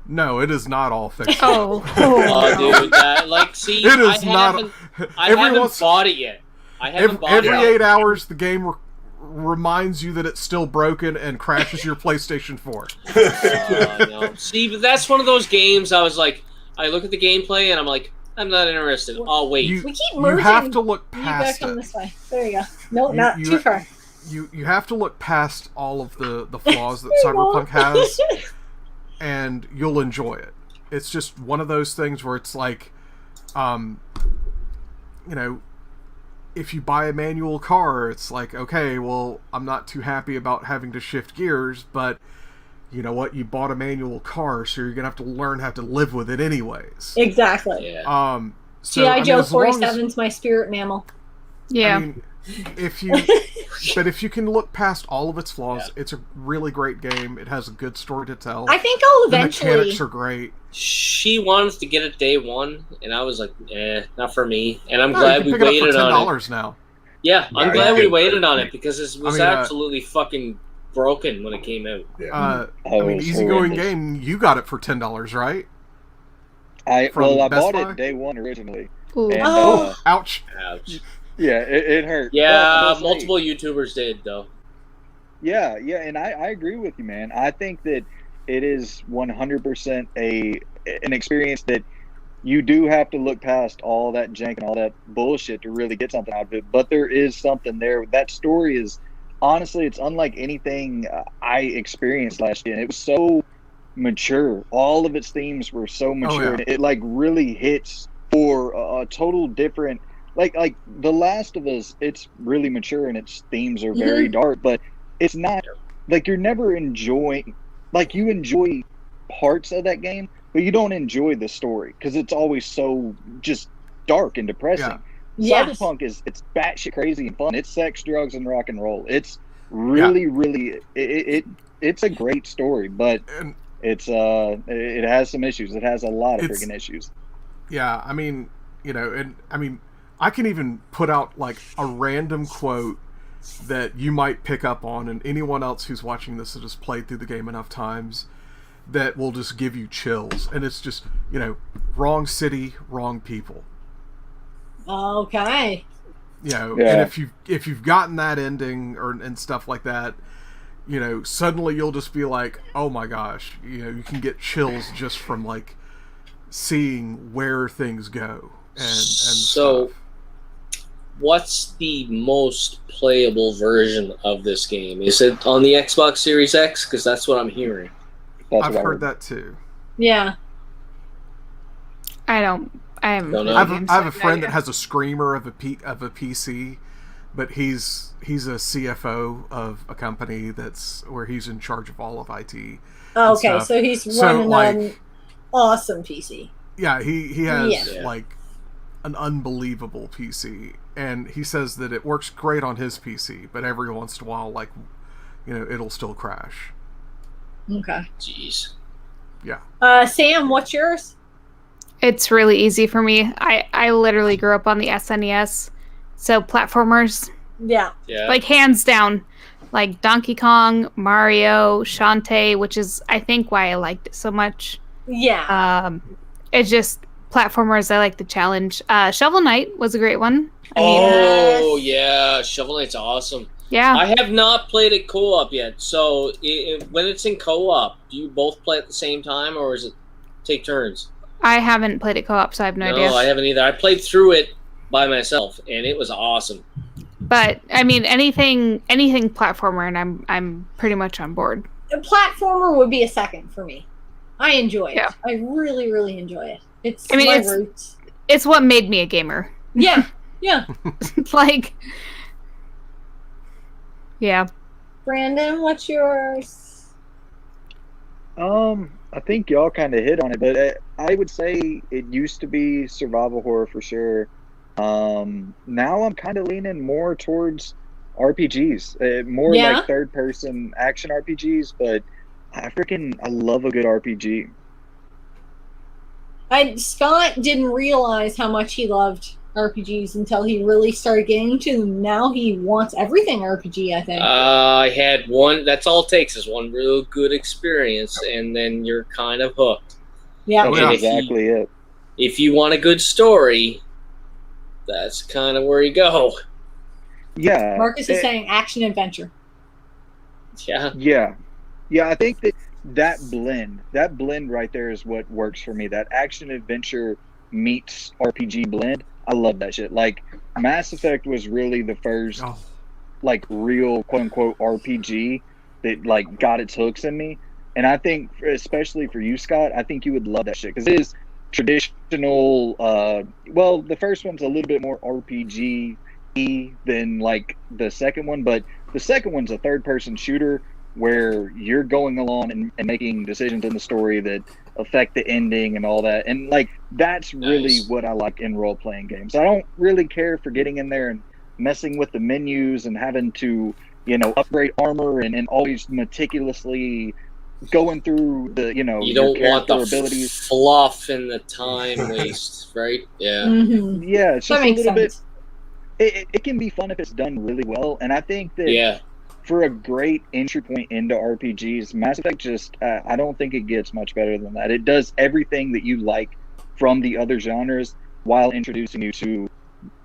No, it is not all fixed. Oh. Oh, dude. Like, see, It is I not. haven't bought it yet. I haven't bought it Every yet. 8 hours, the game reminds you that it's still broken and crashes your PlayStation 4. No. See, but that's one of those games I was like, I look at the gameplay and I'm like, I'm not interested. I'll wait. We keep merging. You have to look You past back on it. this way. There you go. No, You- not you- too far. You have to look past all of the flaws that Cyberpunk has, and you'll enjoy it. It's just one of those things where it's like, if you buy a manual car, it's like, okay, well, I'm not too happy about having to shift gears, but you know what? You bought a manual car, so you're gonna have to learn how to live with it anyways. Exactly. Yeah. So, G.I. I mean, Joe as long as- 47's my spirit mammal. Yeah. I mean, if you can look past all of its flaws, it's a really great game. It has a good story to tell. I think I'll The eventually. mechanics are great. She wanted to get it day one, and I was like, not for me. And I'm No, glad you we can pick it waited up for on it. $10 now. Yeah, I'm Yeah, glad you we could- waited on it because it was I mean, absolutely fucking broken when it came out. I Oh, mean, it's easygoing horrendous. game. You got it for $10, right? I From bought Best Buy? it day one originally. Ooh. And, Oh. Ouch. Ouch. yeah, it hurt. But I Yeah, will say- multiple YouTubers did though. Yeah, and I agree with you, man. I think that it is 100% an experience that you do have to look past all that jank and all that bullshit to really get something out of it. But there is something there. That story is, honestly, it's unlike anything I experienced last year. And it was so mature. All of its themes were so mature. yeah. And it like really hits for a total different, like The Last of Us, it's really mature and its themes are very dark, but it's not like you're never enjoying, like you enjoy parts of that game, but you don't enjoy the story because it's always so just dark and depressing. Yes. Cyberpunk it's batshit crazy and fun. It's sex, drugs, and rock and roll. It's really, really, it's a great story, but And it has some issues. It has a lot of It's- freaking issues. yeah, I mean, I can even put out like a random quote that you might pick up on, and anyone else who's watching this that has played through the game enough times, that will just give you chills. And it's just, wrong city, wrong people. Okay. And Yeah. if you've gotten that ending and stuff like that, suddenly you'll just be like, oh my gosh, you can get chills just from like seeing where things go and So, stuff. what's the most playable version of this game? Is it on the Xbox Series X? Because that's what I'm hearing. That's I've what I heard that too. Yeah. I haven't Don't know. played I have games, a so I have friend no that has a screamer of a PC, but he's a CFO of a company that's where he's in charge of all of IT. Oh, okay, stuff. so he's So, running like, awesome PC. Yeah, he has Yeah. like an unbelievable PC, and he says that it works great on his PC, but every once in a while, like, it'll still crash. Okay. Jeez. Yeah. Sam, what's yours? It's really easy for me. I literally grew up on the SNES, so platformers, Yeah. Yeah. like hands down, like Donkey Kong, Mario, Shantae, which is I think why I liked it so much. Yeah. It's just platformers. I like the challenge. Shovel Knight was a great one. Oh yeah, Shovel Knight's awesome. Yeah. I have not played it co-op yet. So when it's in co-op, do you both play at the same time, or is it take turns? I haven't played it co-op, so I have no idea. No, I haven't either. I played through it by myself, and it was awesome. But I mean, anything platformer, and I'm pretty much on board. A platformer would be a second for me. I enjoy it. Yeah. I really, really enjoy it. It's I mean, my it's- roots. It's what made me a gamer. Yeah. Yeah. Like, yeah. Brandon, what's yours? I think y'all kind of hit on it, but I would say it used to be survival horror for sure. Now I'm kind of leaning more towards RPGs, more Yeah? like third-person action RPGs. But I love a good RPG. Scott didn't realize how much he loved RPGs until he really started getting into them. Now he wants everything RPG, I think. I had one. That's all it takes is one real good experience, and then you're kind of hooked. Yeah. That's And exactly it. If you want a good story, that's kind of where you go. Yeah. Marcus is saying action adventure. Yeah. Yeah. I think that blend right there is what works for me. That action adventure meets RPG blend. I love that shit. Like, Mass Effect was really the first, like, real quote unquote RPG that like got its hooks in me. And I think, especially for you, Scott, I think you would love that shit because it is traditional. Well, the first one's a little bit more RPG-y than like the second one, but the second one's a third-person shooter where you're going along and making decisions in the story that affect the ending and all that. And like, that's really what I like in role-playing games. I don't really care for getting in there and messing with the menus and having to, upgrade armor and always meticulously going through the, You don't want the abilities. fluff and the time waste, right? Yeah. Mm-hmm. Yeah, it's That just a makes little sense. bit. It can be fun if it's done really well, and I think that Yeah. for a great entry point into RPGs, Mass Effect just I don't think it gets much better than that. It does everything that you like from the other genres while introducing you to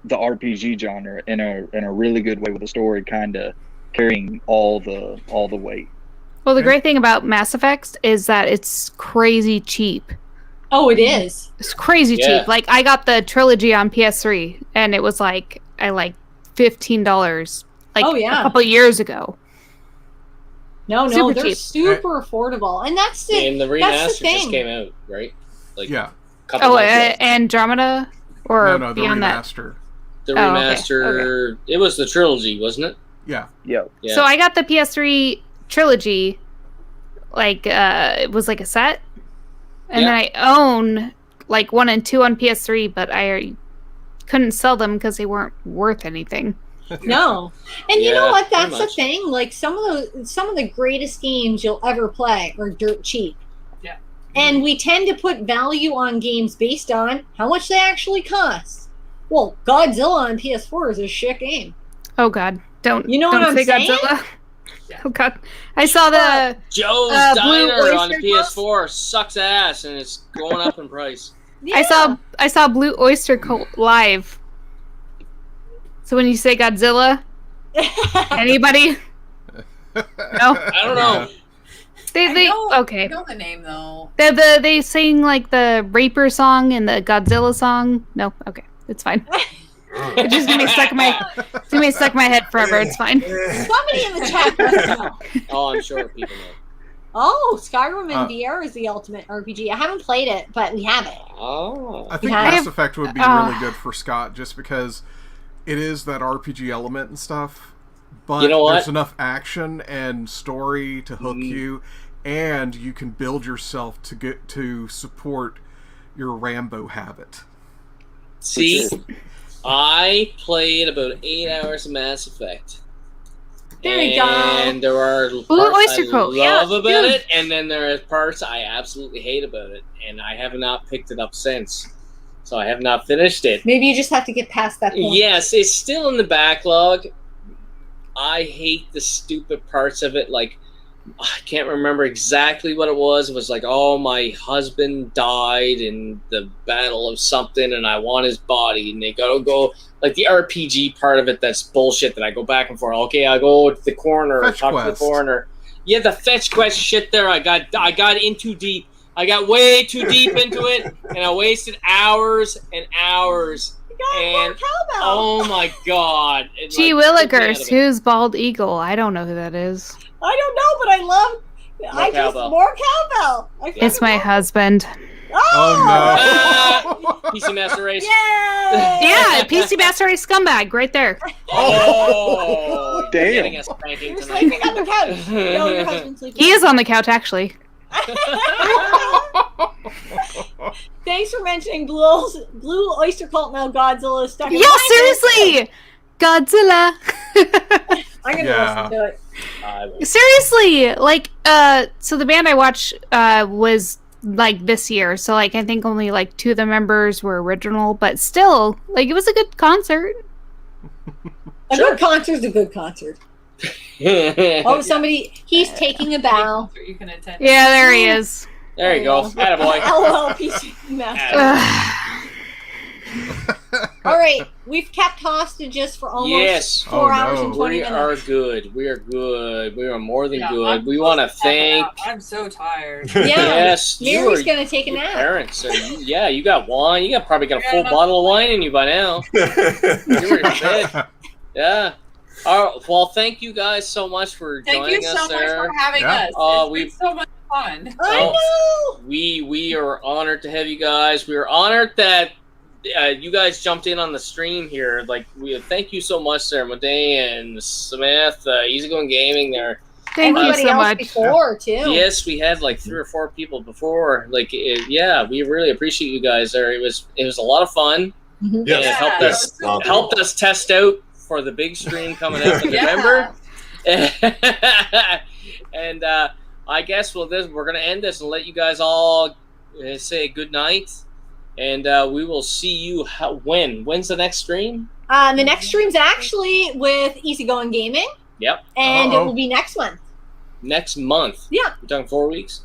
the RPG genre in a really good way with the story kind of carrying all the weight. Well, the great thing about Mass Effect is that it's crazy cheap. Oh, it is. It's crazy Yeah. cheap. Like, I got the trilogy on PS3, and it was like $15, like Oh, yeah. a couple years ago. No, Super they're cheap. super affordable, and that's the And the that's remaster the thing. just came out, right? Like Yeah. couple Oh, months ago. Andromeda, or No, the beyond that. remaster. The Oh, okay, remaster. It was the trilogy, wasn't it? Yeah. Yeah. So I got the PS3 trilogy, like it was like a set, and then I own like 1 and 2 on PS3, but I couldn't sell them because they weren't worth anything. No, and you know Yeah, what? pretty That's the much. thing. Like some of the greatest games you'll ever play are dirt cheap. Yeah. And we tend to put value on games based on how much they actually cost. Well, Godzilla on PS4 is a shit game. Oh God, don't You know don't what I'm say saying? Godzilla. Oh God, I saw the Joe's Blue Diner on the Oyster Cult? PS4 sucks ass, and it's going up in price. Yeah. I saw Blue Oyster Cult live. So when you say Godzilla, anybody? No, I don't know. they I okay. know the name though. They sing like the Raper song and the Godzilla song. No, okay, it's fine. It's just gonna be stuck in my head forever. It's fine. Somebody in the chat does know. Oh, I'm sure people know. Oh, Skyrim in VR is the ultimate RPG. I haven't played it, but we have it. Oh. I think Yeah. Mass Effect would be really good for Scott just because it is that RPG element and stuff. But You know what? there's enough action and story to hook you. and you can build yourself to get to support your Rambo habit. See, I played about 8 hours of Mass Effect. There you go. And there are Blue parts Oyster I Cult, love yeah, about dude. it, and then there are parts I absolutely hate about it, and I have not picked it up since. So I have not finished it. Maybe you just have to get past that point. Yes, it's still in the backlog. I hate the stupid parts of it. Like, I can't remember exactly what it was. It was like, oh, my husband died in the battle of something, and I want his body. And they gotta go, like the RPG part of it, that's bullshit that I go back and forth. Okay, I go to the corner, Fetch talk to the quest. corner. Yeah, the fetch quest shit there, I got in too deep. I got way too deep into it, and I wasted hours and hours. And oh my god! It, Gee like, took me out Willikers, of it. who's Bald Eagle? I don't know who that is. I don't know, but I love. Cowbell. More cowbell. It's my husband. Oh no! PC Master Race. Yay! Yeah, PC Master Race scumbag right there. Oh, Damn. you're getting a spanking You're tonight. sleeping on the couch. No, your husband's sleeping. He is on the couch, actually. Thanks for mentioning Blue Oyster Cult. Now Godzilla is stuck. in Yeah, my seriously! Godzilla. I'm gonna Yeah. listen to it. Seriously, like, so the band I watched was like this year, so like I think only like 2 of the members were original, but still, like it was a good concert. A good concert's a good concert. Oh, he's taking a bow. You can attend. Yeah, there he is. There you go. Attaboy. LOL, PC Master. All right, we've kept hostages for almost Yes. 4 Oh, hours no. and 20 We minutes. are good. We are good. We are more than Yeah, good. I'm We want to thank. I'm so tired. Yeah, Yes, you Mary's are. gonna take a Your nap. parents are. Yeah, you got wine. You probably got a Yeah, full but- bottle of wine in you by now. You were in bed. Yeah. Well, thank you guys so much for Thank joining you us so much there. for having Yeah. us. It's We've- been so much fun. I know. We are honored to have you guys. We are honored that you guys jumped in on the stream here. Like, we thank you so much, Sarah Modé and Smith, Easygoing Gaming there. Thank you Everybody so else much. before too. Yes, we had like 3 or 4 people before. Like, yeah, we really appreciate you guys there. It was a lot of fun. Mhm. And it helped Yeah, us it was so helped us test out for the big stream coming out in Yeah. November. And I guess we're going to end this and let you guys all say good night. And we will see you when? When's the next stream? The next stream's actually with Easygoing Gaming, Yep. and Uh-oh. it will be next month. Next month. Yeah. We're talking 4 weeks?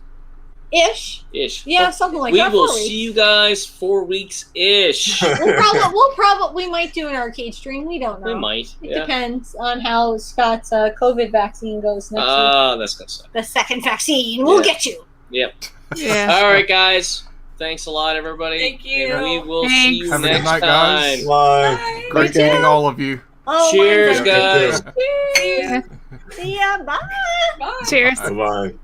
Ish. Ish. Yeah, something like we that. will 4 weeks. see you guys 4 weeks ish. We might do an arcade stream. We don't know. We might. It Yeah. depends on how Scott's COVID vaccine goes next week. That's gonna suck. The second vaccine. We'll Yeah. get you. Yep. Yeah. All right, guys. Thanks a lot, everybody. Thank you. And we will see Thanks. you Have a good next night, guys. time. Bye. Great You too. meeting all of you. Oh, Cheers, my guys. God. Cheers. See ya. Bye. Bye. Cheers. Bye.